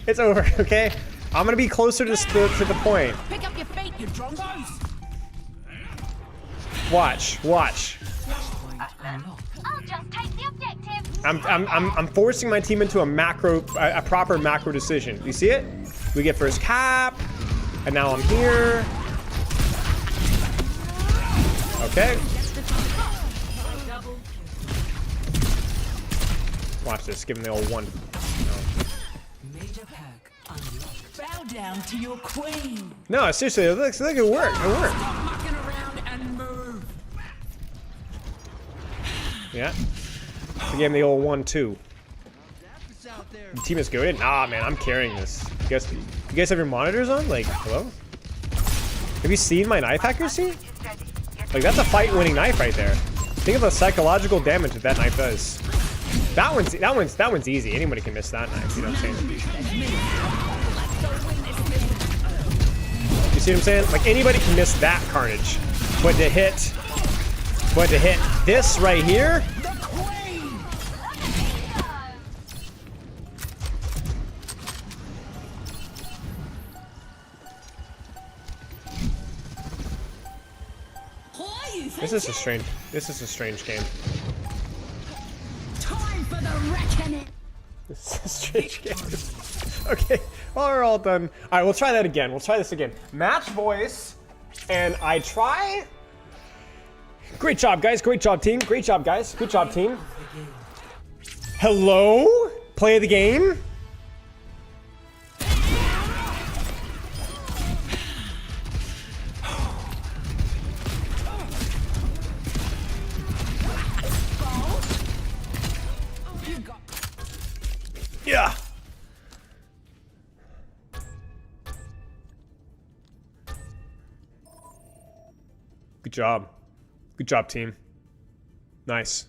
S1: It's over, okay? I'm gonna be closer to the point.
S8: Pick up your fate, you drongos!
S1: Watch, watch.
S7: I'll just take the objective.
S1: I'm forcing my team into a proper macro decision. You see it? We get first cap, and now I'm here. Okay. Watch this. Give him the old one.
S4: Major pack unlocked.
S8: Bow down to your queen!
S1: No, seriously, it looks like it worked. It worked.
S8: Stop mucking around and move!
S1: Yeah. We gave him the old 1-2. The team is good. Nah, man, I'm carrying this. You guys have your monitors on? Like, hello? Have you seen my knife accuracy? Like, that's a fight-winning knife right there. Think of the psychological damage that knife does. That one's easy. Anybody can miss that knife. You know what I'm saying? You see what I'm saying? Like, anybody can miss that carnage, but to hit this right here. This is a strange game.
S2: Time for the reckoning.
S1: This is a strange game. Okay, well, we're all done. All right, we'll try that again. We'll try this again. Match voice, and I try. Great job, guys. Great job, team. Great job, guys. Good job, team. Hello? Play the game? Yeah. Good job. Good job, team. Nice.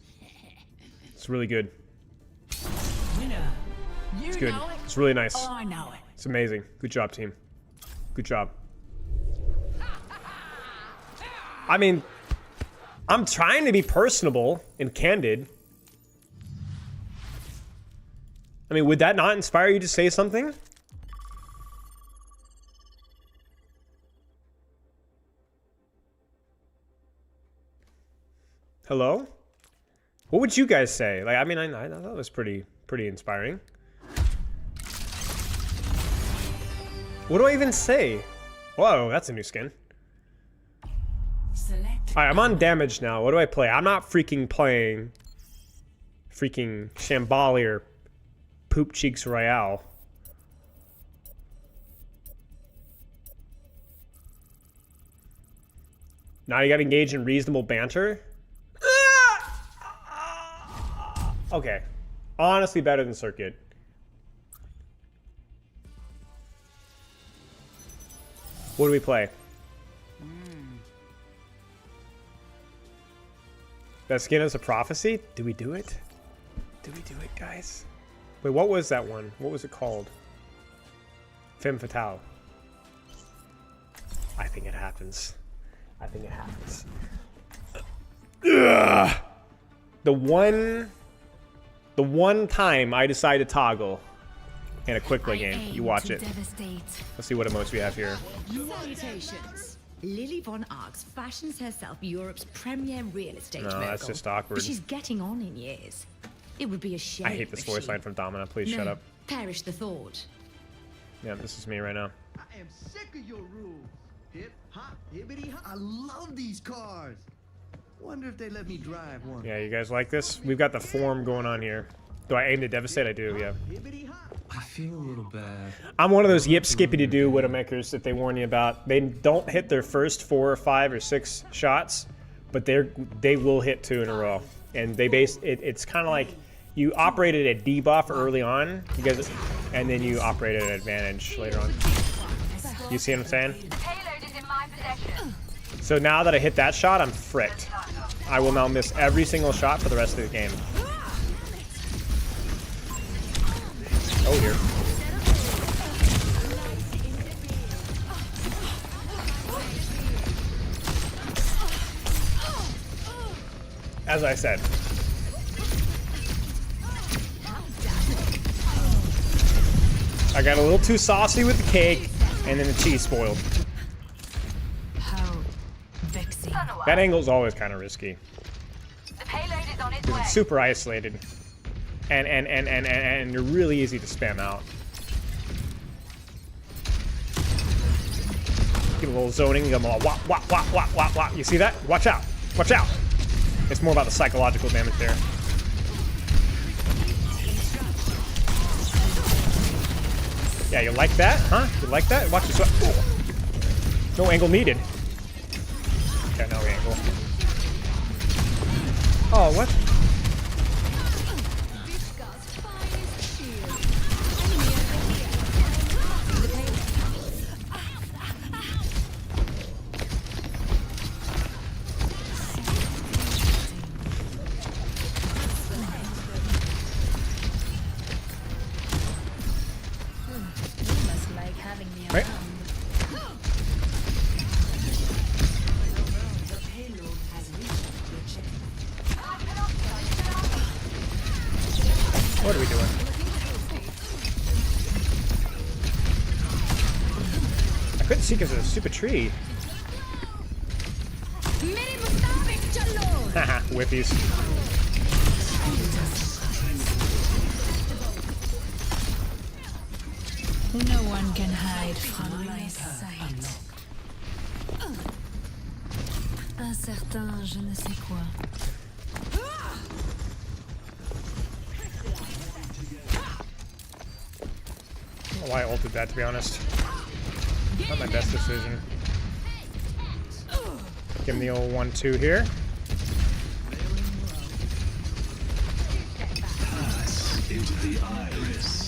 S1: It's really good. It's good. It's really nice.
S8: Oh, I know it.
S1: It's amazing. Good job, team. Good job. I mean, I'm trying to be personable and candid. I mean, would that not inspire you to say something? Hello? What would you guys say? Like, I mean, I thought it was pretty inspiring. What do I even say? Whoa, that's a new skin.
S4: Select.
S1: Alright, I'm on damage now. What do I play? I'm not freaking playing freaking Shambali or Poop Cheeks Royale. Now you gotta engage in reasonable banter? Okay. Honestly better than Circuit. What do we play? That skin is a prophecy? Do we do it? Do we do it, guys? Wait, what was that one? What was it called? Femme Fatale. I think it happens. I think it happens. Ugh. The one time I decide to toggle in a quick play game, you watch it. Let's see what emotes we have here.
S11: Salutations. Lily von Arx fashions herself Europe's premier real estate
S1: No, that's just awkward.
S11: But she's getting on in years. It would be a shame.
S1: I hate this voice line from Domina. Please shut up.
S11: Perish the thought.
S1: Yeah, this is me right now.
S5: I am sick of your rules. Hip hop, hibbity hop. I love these cars. Wonder if they let me drive one.
S1: Yeah, you guys like this? We've got the form going on here. Do I aim to devastate? I do, yeah.
S6: I feel a little bad.
S1: I'm one of those yip skippy to do widowmakers that they warn you about. They don't hit their first 4 or 5 or 6 shots, but they will hit 2 in a row. And they it's kind of like you operate at a debuff early on, and then you operate at an advantage later on. You see what I'm saying?
S7: Payload is in my possession.
S1: So now that I hit that shot, I'm fricked. I will now miss every single shot for the rest of the game. Oh dear. As I said. I got a little too saucy with the cake, and then the cheese spoiled.
S2: How vexing.
S1: That angle's always kind of risky.
S7: The payload is on its way.
S1: It's super isolated. And you're really easy to spam out. Get a little zoning, get a little wop, wop, wop, wop, wop, wop. You see that? Watch out. Watch out. It's more about the psychological damage there. Yeah, you like that? Huh? You like that? Watch this. Oh. No angle needed. Okay, no angle. Oh, what? Right. What are we doing? I couldn't see because of the stupid tree. Haha, whippies.
S2: No one can hide from my sight. Un certain je ne sais quoi.
S1: I don't know why I ulted that, to be honest. Not my best decision. Give him the old 1-2 here.
S9: Pass into the iris.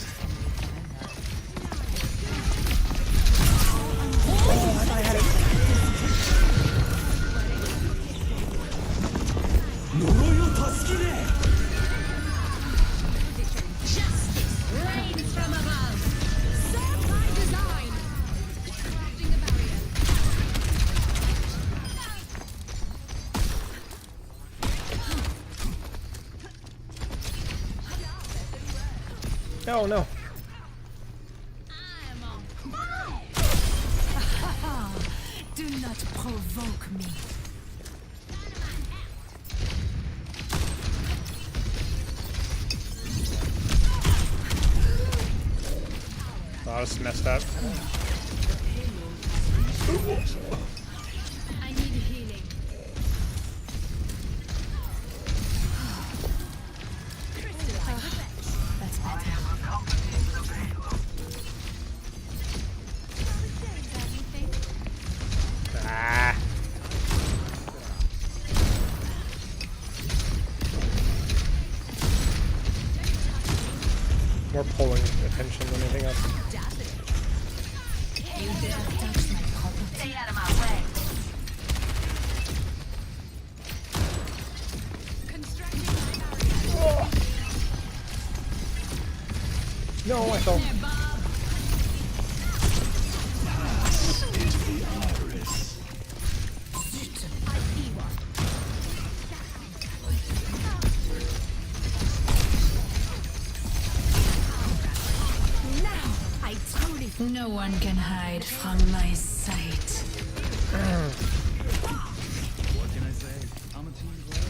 S1: No, no.
S2: Do not provoke me.
S1: Oh, this is messed up.
S2: I need healing. That's better.
S1: Ah. More pulling attention than anything else.
S2: You dare touch my property.
S7: Stay out of my way.
S1: Oh. No, I fell.
S2: No one can hide from my sight.
S3: What can I say? I'm a team player.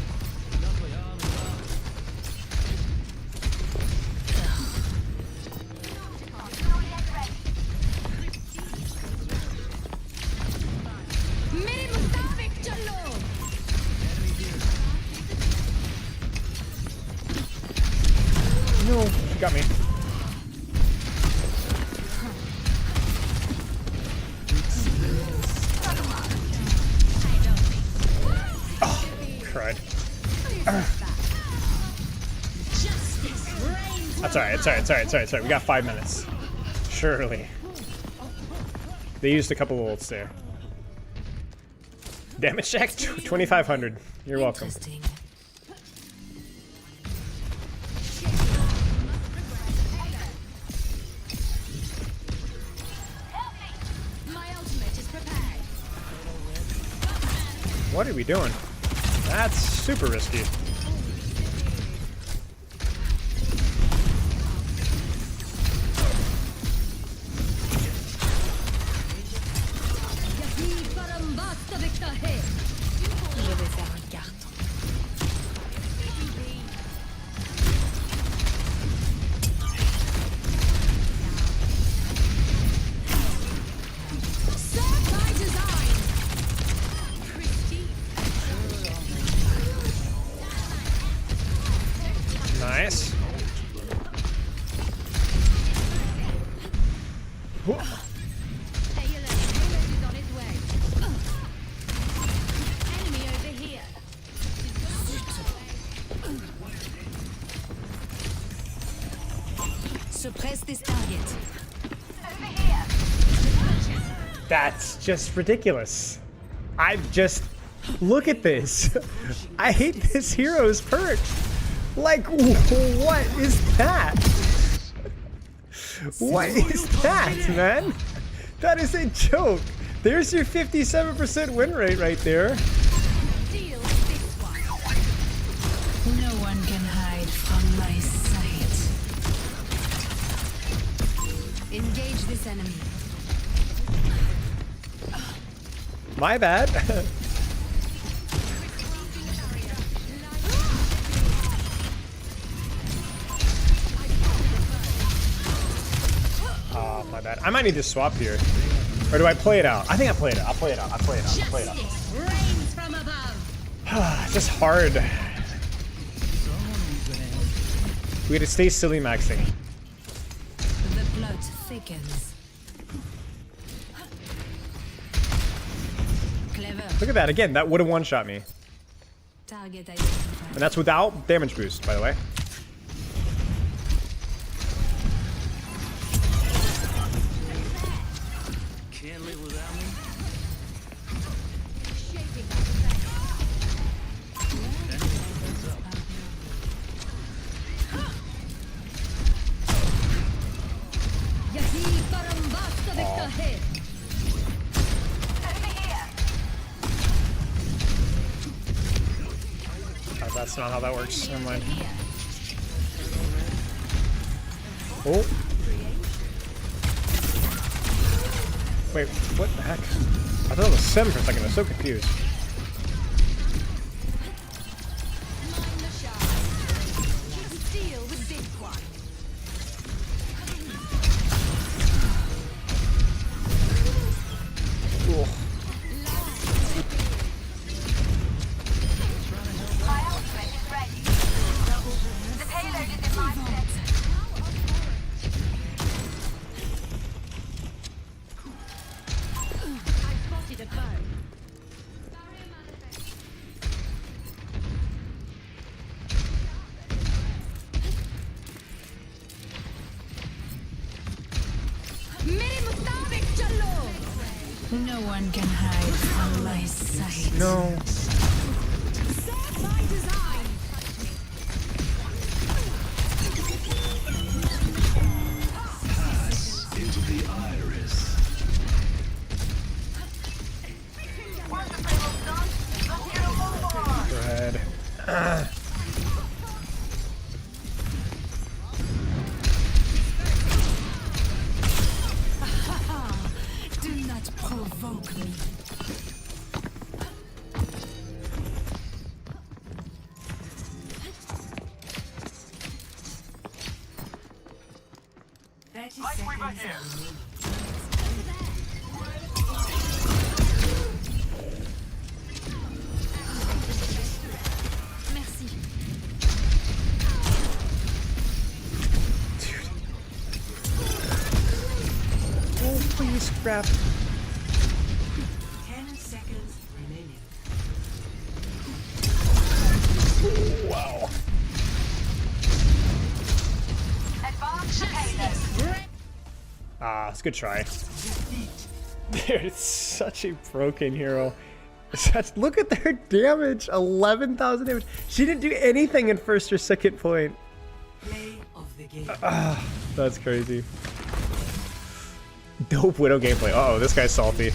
S1: got me. Oh, cried. That's alright, it's alright. We got 5 minutes. Surely. They used a couple ults there. Damage check? 2,500. You're welcome. What are we doing? That's super risky. Nice.
S8: Suppress this target.
S1: That's just ridiculous. Look at this. I hate this hero's perk. Like, what is that? What is that, man? That is a joke. There's your 57% win rate right there.
S8: No one can hide from my sight. Engage this enemy.
S1: My bad. Oh, my bad. I might need to swap here. Or do I play it out? I think I play it out. I'll play it out. Just hard. We had to stay silly maxing.
S8: The blood thickens. Clever.
S1: Look at that. Again, that would have one-shot me.
S8: Target identified.
S1: And that's without damage boost, by the way.
S3: Can't live without me.
S1: Oh, that's not how that works. Never mind. Oh. Wait, what the heck? I thought it was Sim for a second. I was so confused. Cool.
S8: No one can hide from my sight.
S1: No.
S9: Into the iris.
S1: Go ahead.
S8: Do not provoke me.
S1: scrap.
S4: 10 seconds remaining.
S1: Wow. Ah, it's a good try. Dude, it's such a broken hero. Look at their damage. 11,000 damage. She didn't do anything in first or second point.
S4: Play of the game.
S1: That's crazy. Dope Widow gameplay. Uh oh, this guy's salty.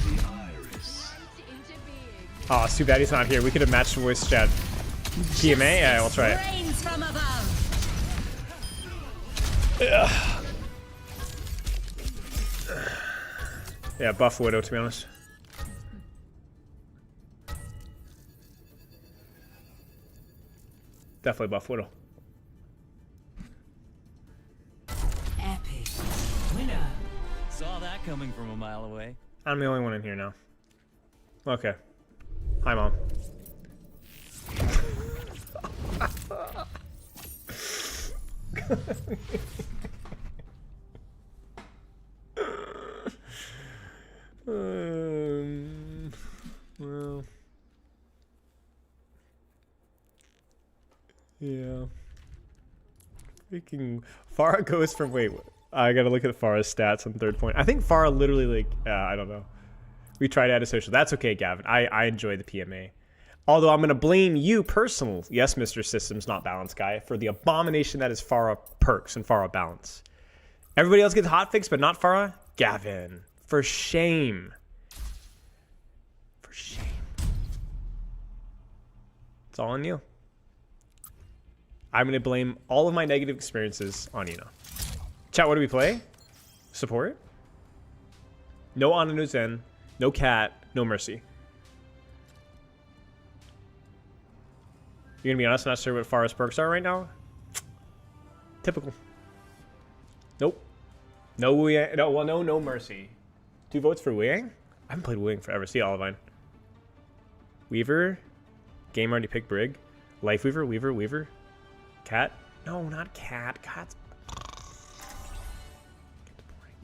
S1: Oh, it's too bad he's not here. We could have matched voice chat. PMA? Yeah, we'll try it.
S11: Rains from above.
S1: Yeah, buff Widow, to be honest. Definitely buff Widow.
S4: Epic. Winner.
S3: Saw that coming from a mile away.
S1: I'm the only one in here now. Okay. Hi, Mom. Well, yeah. Freaking Pharah goes from I gotta look at Pharah's stats on third point. I think Pharah literally I don't know. We tried to add a social. That's okay, Gavin. I enjoy the PMA. Although I'm gonna blame you personally, yes, Mr. Systems Not Balance guy, for the abomination that is Pharah perks and Pharah balance. Everybody else gets hotfix, but not Pharah. Gavin, for shame. For shame. It's all on you. I'm going to blame all of my negative experiences on you now. Chat, what do we play? Support? No Ana Zen, no Cat, no Mercy. You're going to be honest, I'm not sure what Pharah's perks are right now? Typical. Nope. No Wu Yang. No, well, no Mercy. 2 votes for Wu Yang? I haven't played Wu Yang forever. See Olivine. Weaver. Game already picked Brig. Life Weaver, Weaver. Cat? No, not Cat. Cat's boring.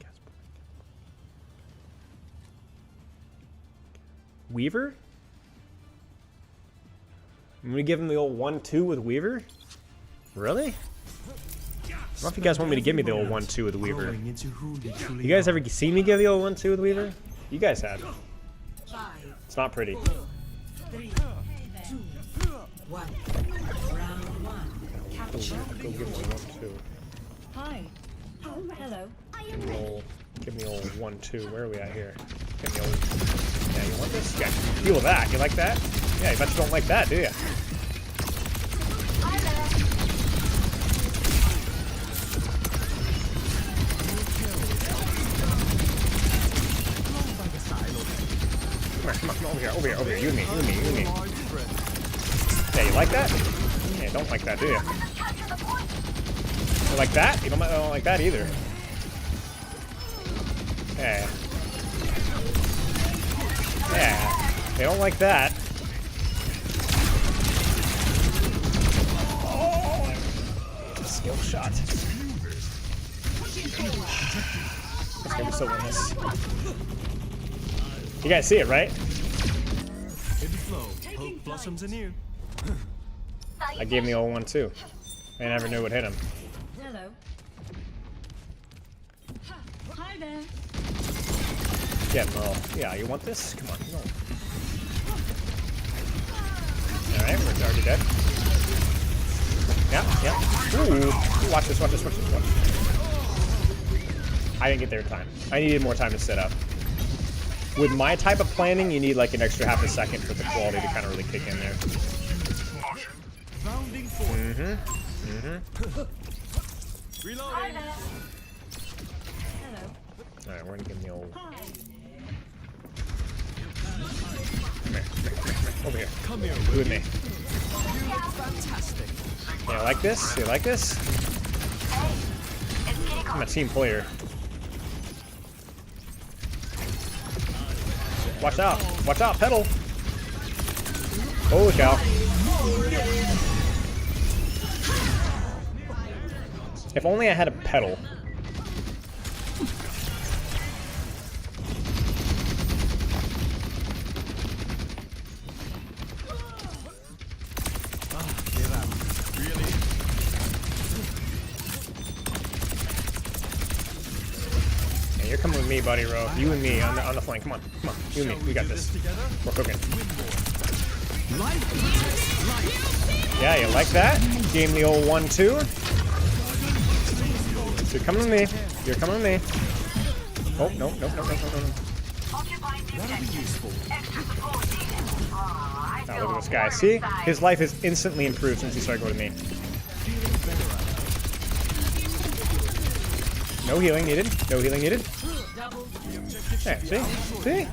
S1: Weaver? I'm gonna give him the old 1-2 with Weaver? Really? I don't know if you guys want me to give me the old 1-2 with Weaver. You guys ever seen me give the old 1-2 with Weaver? You guys have. It's not pretty.
S4: 3, 2, 1. Round 1. Capture.
S1: Go give me 1-2.
S11: Hi. Oh, hello.
S1: Give me old 1-2. Where are we at here? Give me old. Yeah, you want this? Yeah, feel that. You like that? Yeah, you bet you don't like that, do you? Come on, over here. You and me. Yeah, you like that? Yeah, don't like that, do you? You like that? You don't like that either. Yeah. Yeah, they don't like that. Oh, skill shot. Let's get so win this. You guys see it, right?
S3: Hit the flow. Hope blossoms anew.
S1: I gave him the old 1-2. I never knew what hit him.
S11: Hello. Hi there.
S1: Get him all. Yeah, you want this? Come on, come on. Alright, we're already dead. Yeah. Ooh. Watch this. I didn't get there in time. I needed more time to set up. With my type of planning, you need like an extra half a second for the quality to kind of really kick in there.
S3: Reloading.
S11: Hello.
S1: Alright, we're gonna give him the old. Over here.
S3: Come here.
S1: Do with me.
S3: Fantastic.
S1: Yeah, like this? You like this? I'm a team player. Watch out! Watch out, pedal! Holy cow. If only I had a pedal. and me, buddy, Ro. You and me on the flank. Come on. You and me. We got this. We're cooking. Yeah, you like that? Game the old 1-2. You're coming with me. You're coming with me. Oh, no. Now look at this guy. See? His life has instantly improved since he started going to me. No healing needed. No healing needed. Yeah, see? See?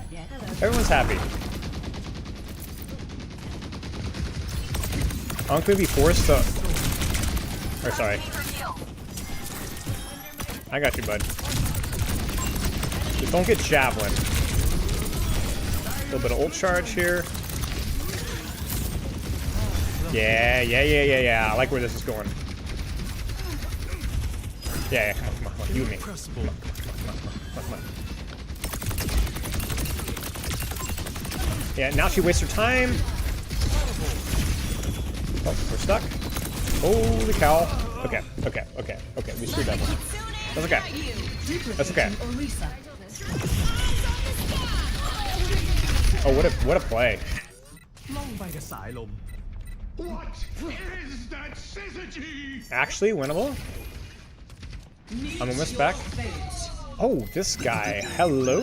S1: Everyone's happy. I'm gonna be forced to... Or sorry. I got you, bud. Just don't get javelin. A little bit of ult charge here. Yeah. I like where this is going. Yeah, come on. You and me. Come on. Yeah, now she wastes her time. Oh, we're stuck. Holy cow. Okay. We screwed that one. That's okay. Oh, what a play.
S3: What is that syzygy?
S1: Actually winnable. I'm almost back. Oh, this guy. Hello.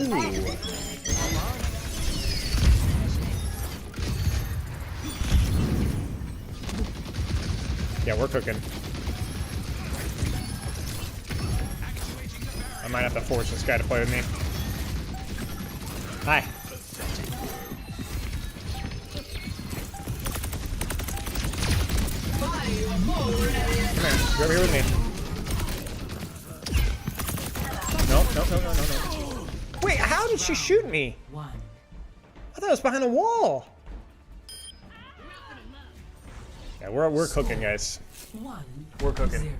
S1: Yeah, we're cooking. I might have to force this guy to play with me. Hi. Come here. You're over here with me. No. Wait, how did she shoot me? I thought it was behind a wall. Yeah, we're cooking, guys. We're cooking.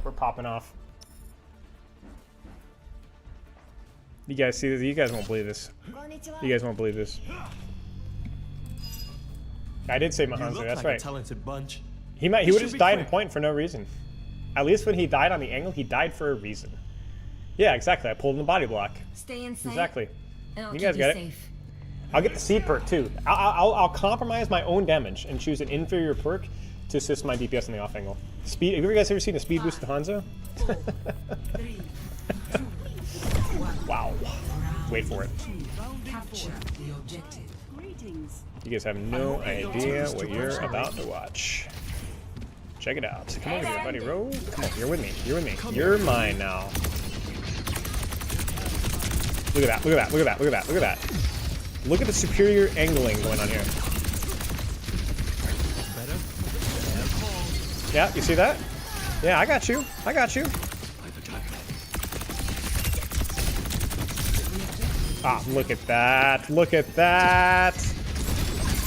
S1: We're popping off. You guys see this? You guys won't believe this. You guys won't believe this. I did save my Hanzo, that's right.
S3: Talented bunch.
S1: He would have just died in point for no reason. At least when he died on the angle, he died for a reason. Yeah, exactly. I pulled in the body block.
S2: Stay inside.
S1: Exactly.
S2: And
S1: You guys get it. I'll get the seed perk too. I'll compromise my own damage and choose an inferior perk to assist my DPS in the off angle. Speed. Have you guys ever seen a speed boost to Hanzo? Wow. Wait for it. You guys have no idea what you're about to watch. Check it out. Come over here, buddy. Roll. Come on. You're with me. You're mine now. Look at that. Look at the superior angling going on here. Yeah, you see that? Yeah, I got you. Ah, look at that. And look at that.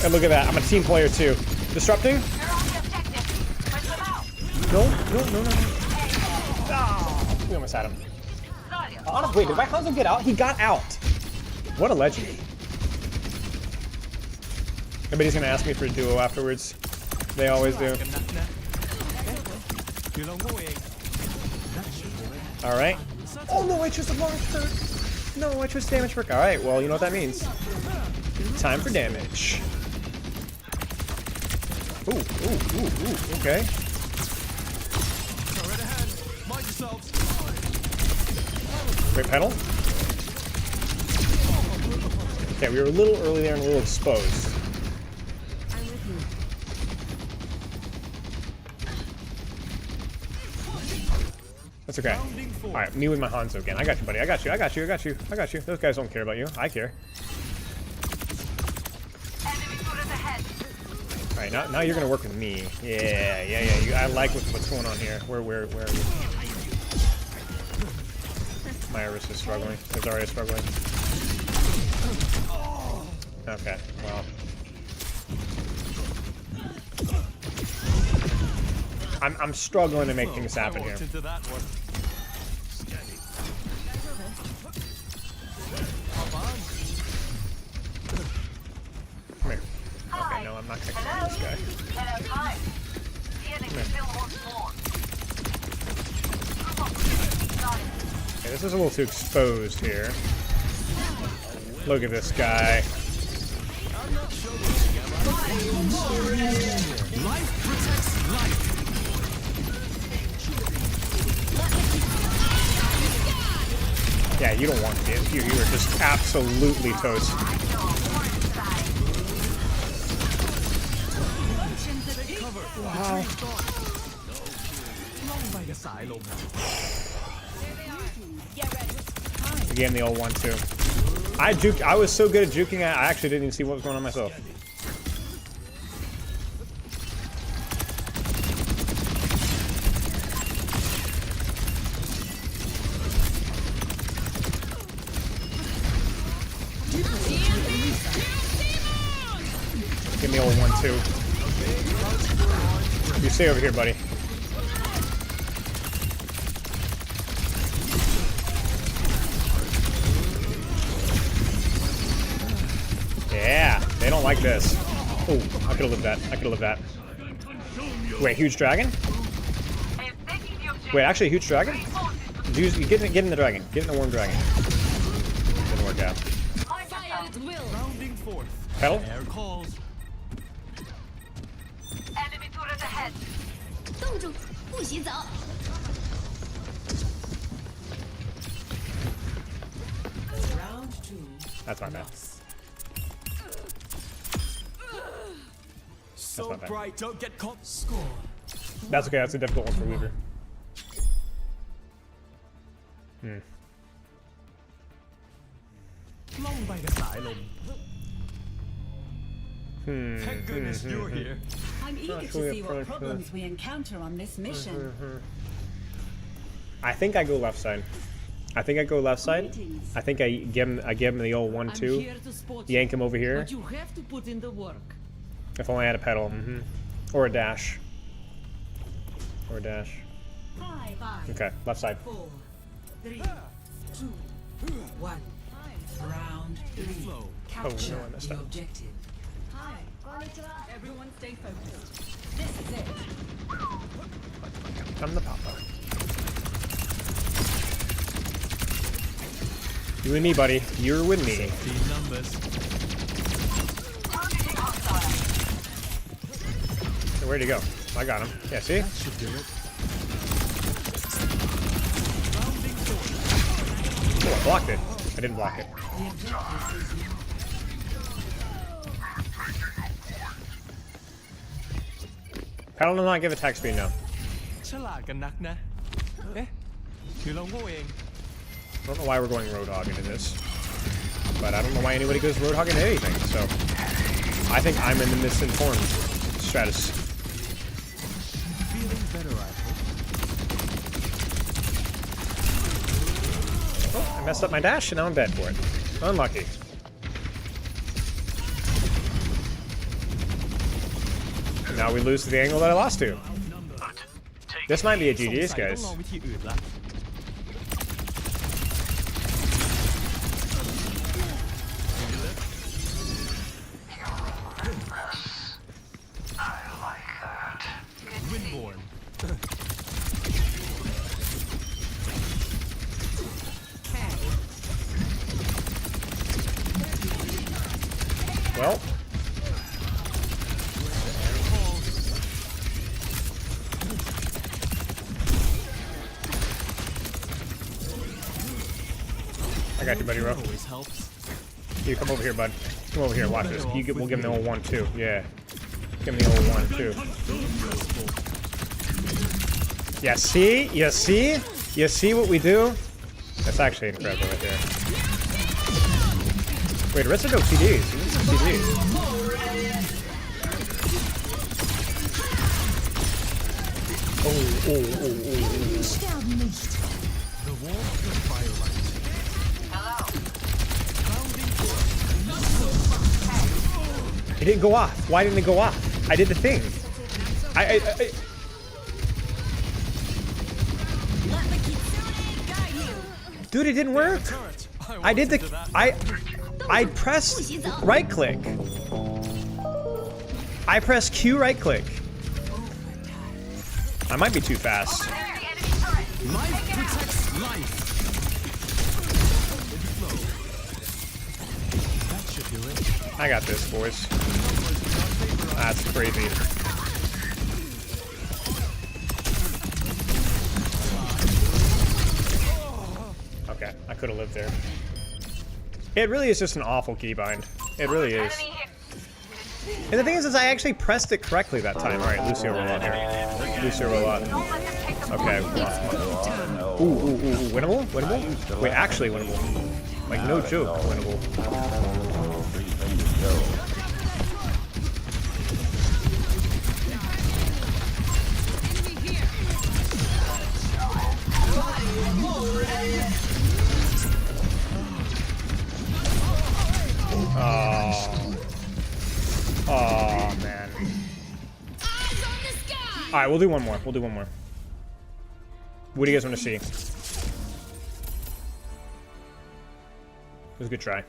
S1: I'm a team player too. Disrupting? No. Oh, we almost had him. Wait, did my Hanzo get out? He got out. What a legend. Everybody's gonna ask me for a duo afterwards. They always do. Alright. Oh no, I chose the wrong perk. No, I chose damage perk. Alright, well, you know what that means. Time for damage. Ooh, okay. Great pedal. Okay, we were a little early there and a little exposed. That's okay. Alright, me with my Hanzo again. I got you, buddy. I got you. Those guys don't care about you. I care. Alright, now you're gonna work with me. Yeah. I like what's going on here. Where are you? My Iris is struggling. Zarya is struggling. Okay, well. I'm struggling to make things happen here. Come here. Okay, no, I'm not gonna kill this guy. Okay, this is a little too exposed here. Look at this guy.
S3: Life protects life.
S1: Yeah, you don't want to get. You are just absolutely toast. Wow. Again, the old 1-2. I juked. I was so good at juking. I actually didn't even see what was going on myself. Give me old 1-2. You stay over here, buddy. Yeah, they don't like this. Oh, I could have lived that. I could have lived that. Wait, huge dragon? Wait, actually, huge dragon? Get in the dragon. Get in the worm dragon. Didn't work out.
S3: Rounding forth.
S1: Pedal?
S3: Air calls.
S7: Enemy turret ahead.
S2: 冻住，不许走。
S4: Round 2.
S1: That's not bad.
S3: So
S1: not bad.
S3: bright, don't get caught. Score.
S1: That's okay. That's a difficult one for Weaver.
S3: Thank goodness you're here.
S4: I'm eager to see what problems we encounter on this mission.
S1: I think I go left side. I think I go left side. I think I give him the old 1-2. Yank him over here.
S8: But you have to put in the work.
S1: If only I had a pedal. Or a dash. Or a dash.
S4: 5,
S1: Okay, left side.
S4: 4, 3, 2, 1. Round 3. Capture
S1: no, I messed
S4: the
S1: up.
S4: objective.
S2: Everyone stay focused.
S4: This is it.
S1: I'm the papa. You and me, buddy. You're with me.
S3: These numbers.
S1: So where'd he go? I got him. Yeah, see?
S3: That should do it.
S1: Oh, I blocked it. I didn't block it. Pedal does not give attack speed, no.
S3: ฉลาดกันนักนะ เอ๊ะ คือเราโง่เอง
S1: I don't know why we're going Roadhog into this. But I don't know why anybody goes Roadhog into anything, so... I think I'm in the misinformed stratus.
S3: Feeling better, I hope.
S1: Oh, I messed up my dash and now I'm dead for it. Unlucky. And now we lose to the angle that I lost to. This might be a GG's,
S3: สงสัยต้อ
S1: guys.
S3: งลองวิธีอื่นละ Windborn.
S1: Well. I got you, buddy, bro.
S3: Always helps.
S1: You come over here, bud. Come over here, watch this. We'll give him the old 1-2. Yeah. Give him the old 1-2. Yeah, see? You see? You see what we do? That's actually incredible right there. Wait, rest of go CDs. CDs. Oh.
S3: The warmth of firelight.
S1: It didn't go off. Why didn't it go off? I did the thing. Dude, it didn't work. I did the. I pressed right click. I pressed Q right click. I might be too fast.
S3: Life protects life.
S1: I got this, boys. That's crazy. Okay, I could have lived there. It really is just an awful keybind. It really is. And the thing is I actually pressed it correctly that time. Alright, Lucio roll out here. Lucio roll out. Okay. Ooh, winnable? Winnable? Wait, actually winnable. Like, no joke, winnable. Oh, man. Alright, we'll do one more. We'll do one more. What do you guys want to see? It was a good try.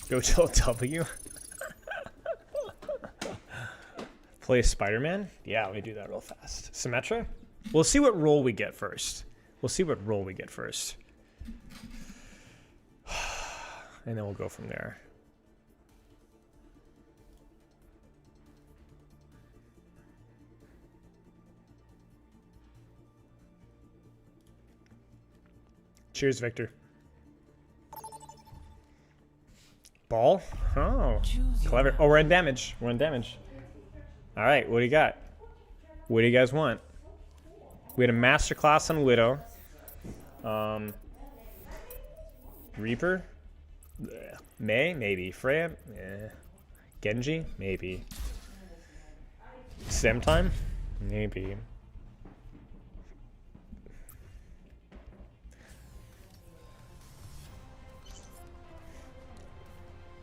S1: Go till W? Play Spider-Man? Yeah, let me do that real fast. Symmetra? We'll see what role we get first. We'll see what role we get first. And then we'll go from there. Cheers, Victor. Ball? Oh, clever. Oh, we're in damage. We're in damage. All right, what do you got? What do you guys want? We had a masterclass on Widow. Reaper? May? Maybe. Freya? Yeah. Genji? Maybe. Sim time? Maybe.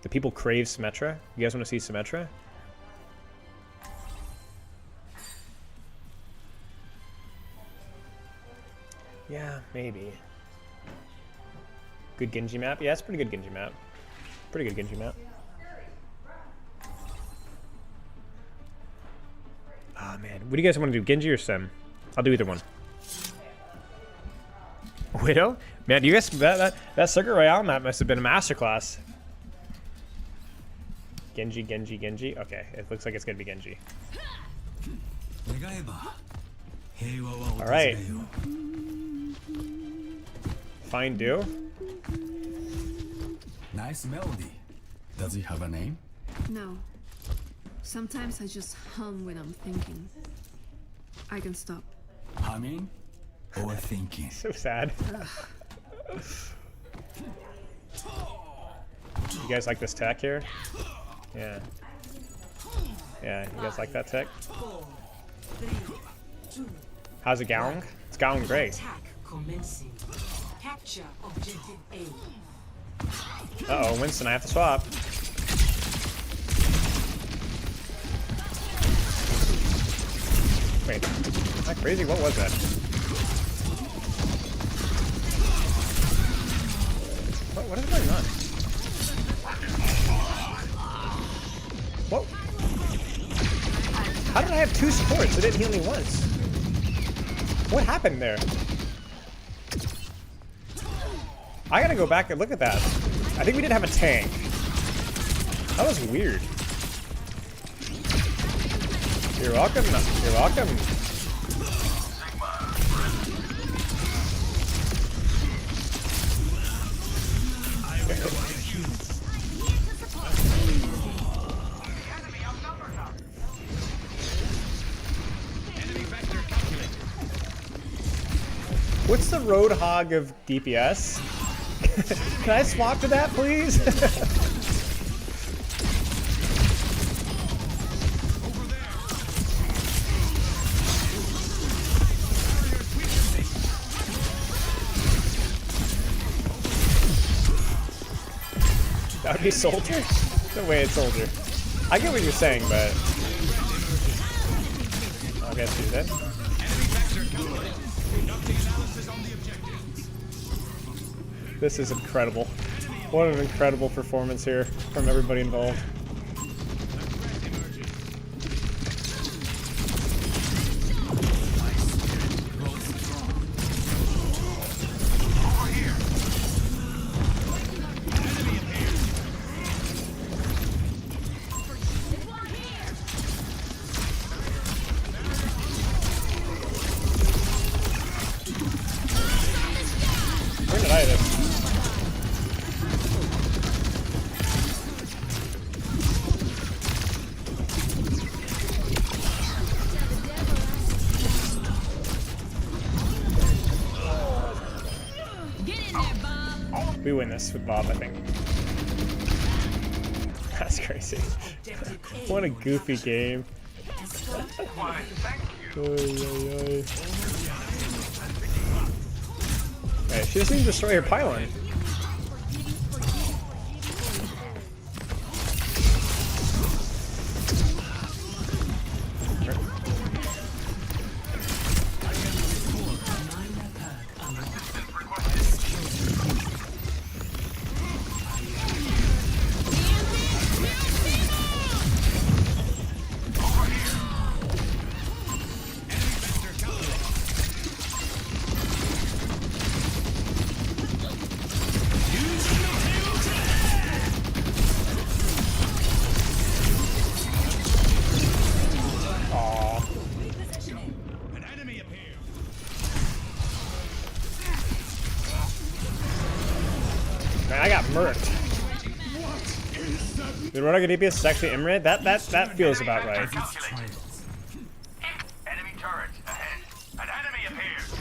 S1: The people crave Symmetra. You guys want to see Symmetra? Yeah, maybe. Good Genji map? Yeah, it's pretty good Genji map. Pretty good Genji map. Oh man, what do you guys want to do? Genji or Sim? I'll do either one. Widow? Man, you guys, that Circuit Royale map must have been a masterclass. Genji, Genji, Genji. Okay, it looks like it's gonna be Genji. All right. Find Do.
S3: Nice melody. Does he have a name?
S2: No. Sometimes I just hum when I'm thinking. I can stop.
S3: Humming or thinking?
S1: So sad. You guys like this tech here? Yeah. Yeah, you guys like that tech? How's it going? It's going great. Uh-oh, Winston, I have to swap. Wait, am I crazy? What was that? What is going on? What? How did I have two supports? It didn't heal me once. What happened there? I gotta go back and look at that. I think we did have a tank. That was weird. You're welcome. You're welcome. What's the Roadhog of DPS? Can I swap to that, please? That would be Soldier? No way it's Soldier. I get what you're saying, but... I guess you did. This is incredible. What an incredible performance here from everybody involved. excited. We win this with Bob, I think. That's crazy. What a goofy game. Hey, she doesn't even destroy her pylon. Man, I got murked. Did Rotoga DPS is actually Imran? That feels about right.
S9: Enemy turret ahead. An enemy appears.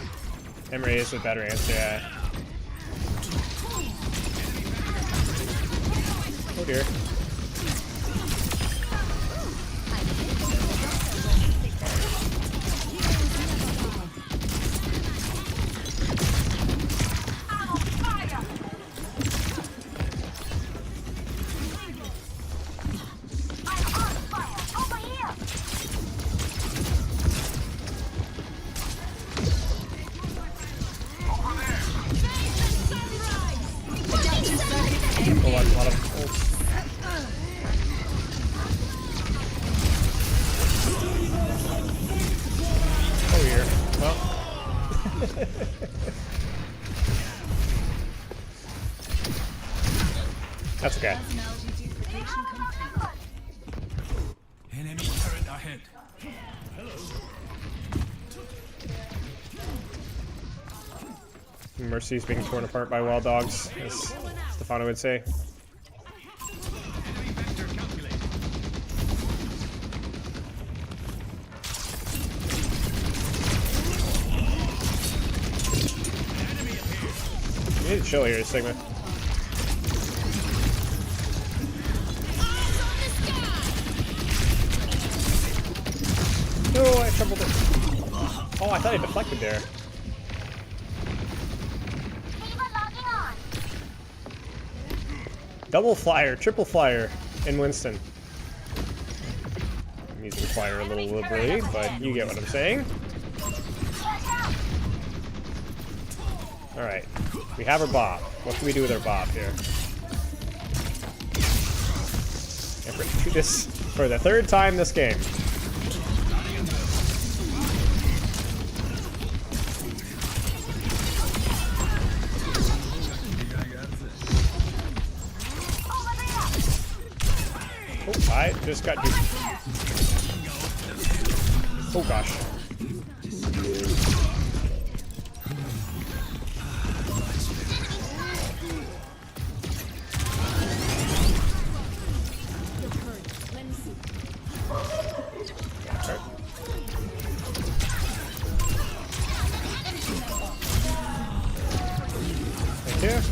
S1: Imran is the better answer, yeah. Oh dear. A lot of ults. Oh here. Well. That's okay.
S3: Enemy turret ahead.
S1: Mercy's being torn apart by wild dogs, as Stefano would say. You need to chill here, Sigma. No, I troubled it. Oh, I thought I deflected there. Double flyer, triple flyer in Winston. I'm using flyer a little liberally, but you get what I'm saying. Alright, we have our Bob. What can we do with our Bob here? And do this for the third time this game. Oh, I just got duped. Oh gosh. Thank you.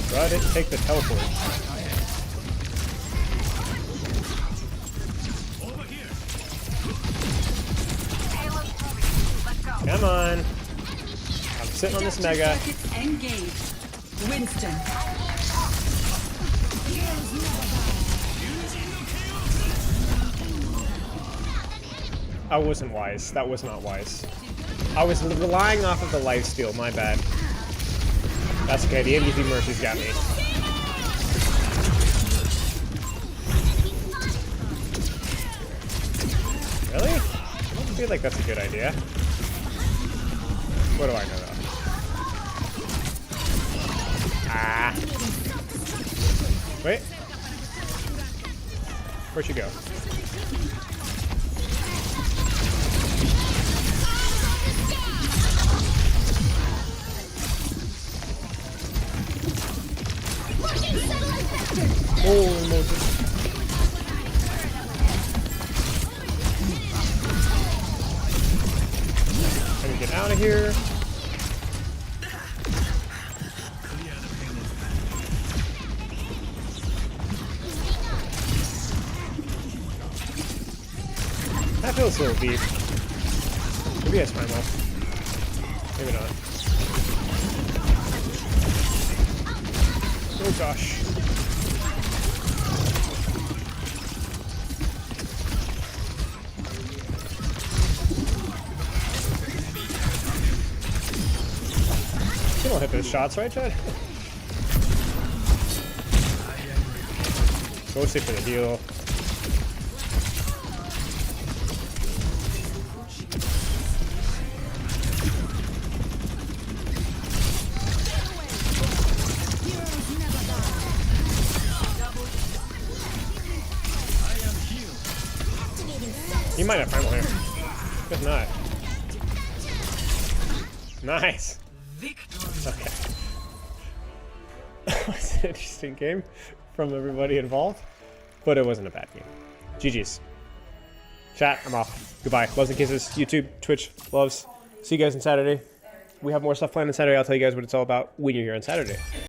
S1: Bro, I didn't take the teleport. Come on. I'm sitting on this mega.
S2: Engaged. Winston.
S1: I wasn't wise. That was not wise. I was relying off of the lifesteal. My bad. That's okay. The MVP Mercy's got me. Really? I don't feel like that's a good idea. What do I know though? Ah. Wait. Where'd she go? out of here. That feels a little deep. Maybe I spam off. Maybe not. Oh gosh. You don't hit those shots, right, Chad? Mostly for the heal. He might have primal here. If not. Nice. Okay. That was an interesting game from everybody involved, but it wasn't a bad game. GG's. Chat, I'm off. Goodbye. Loves and kisses. YouTube, Twitch, loves. See you guys on Saturday. We have more stuff planned on Saturday. I'll tell you guys what it's all about when you're here on Saturday.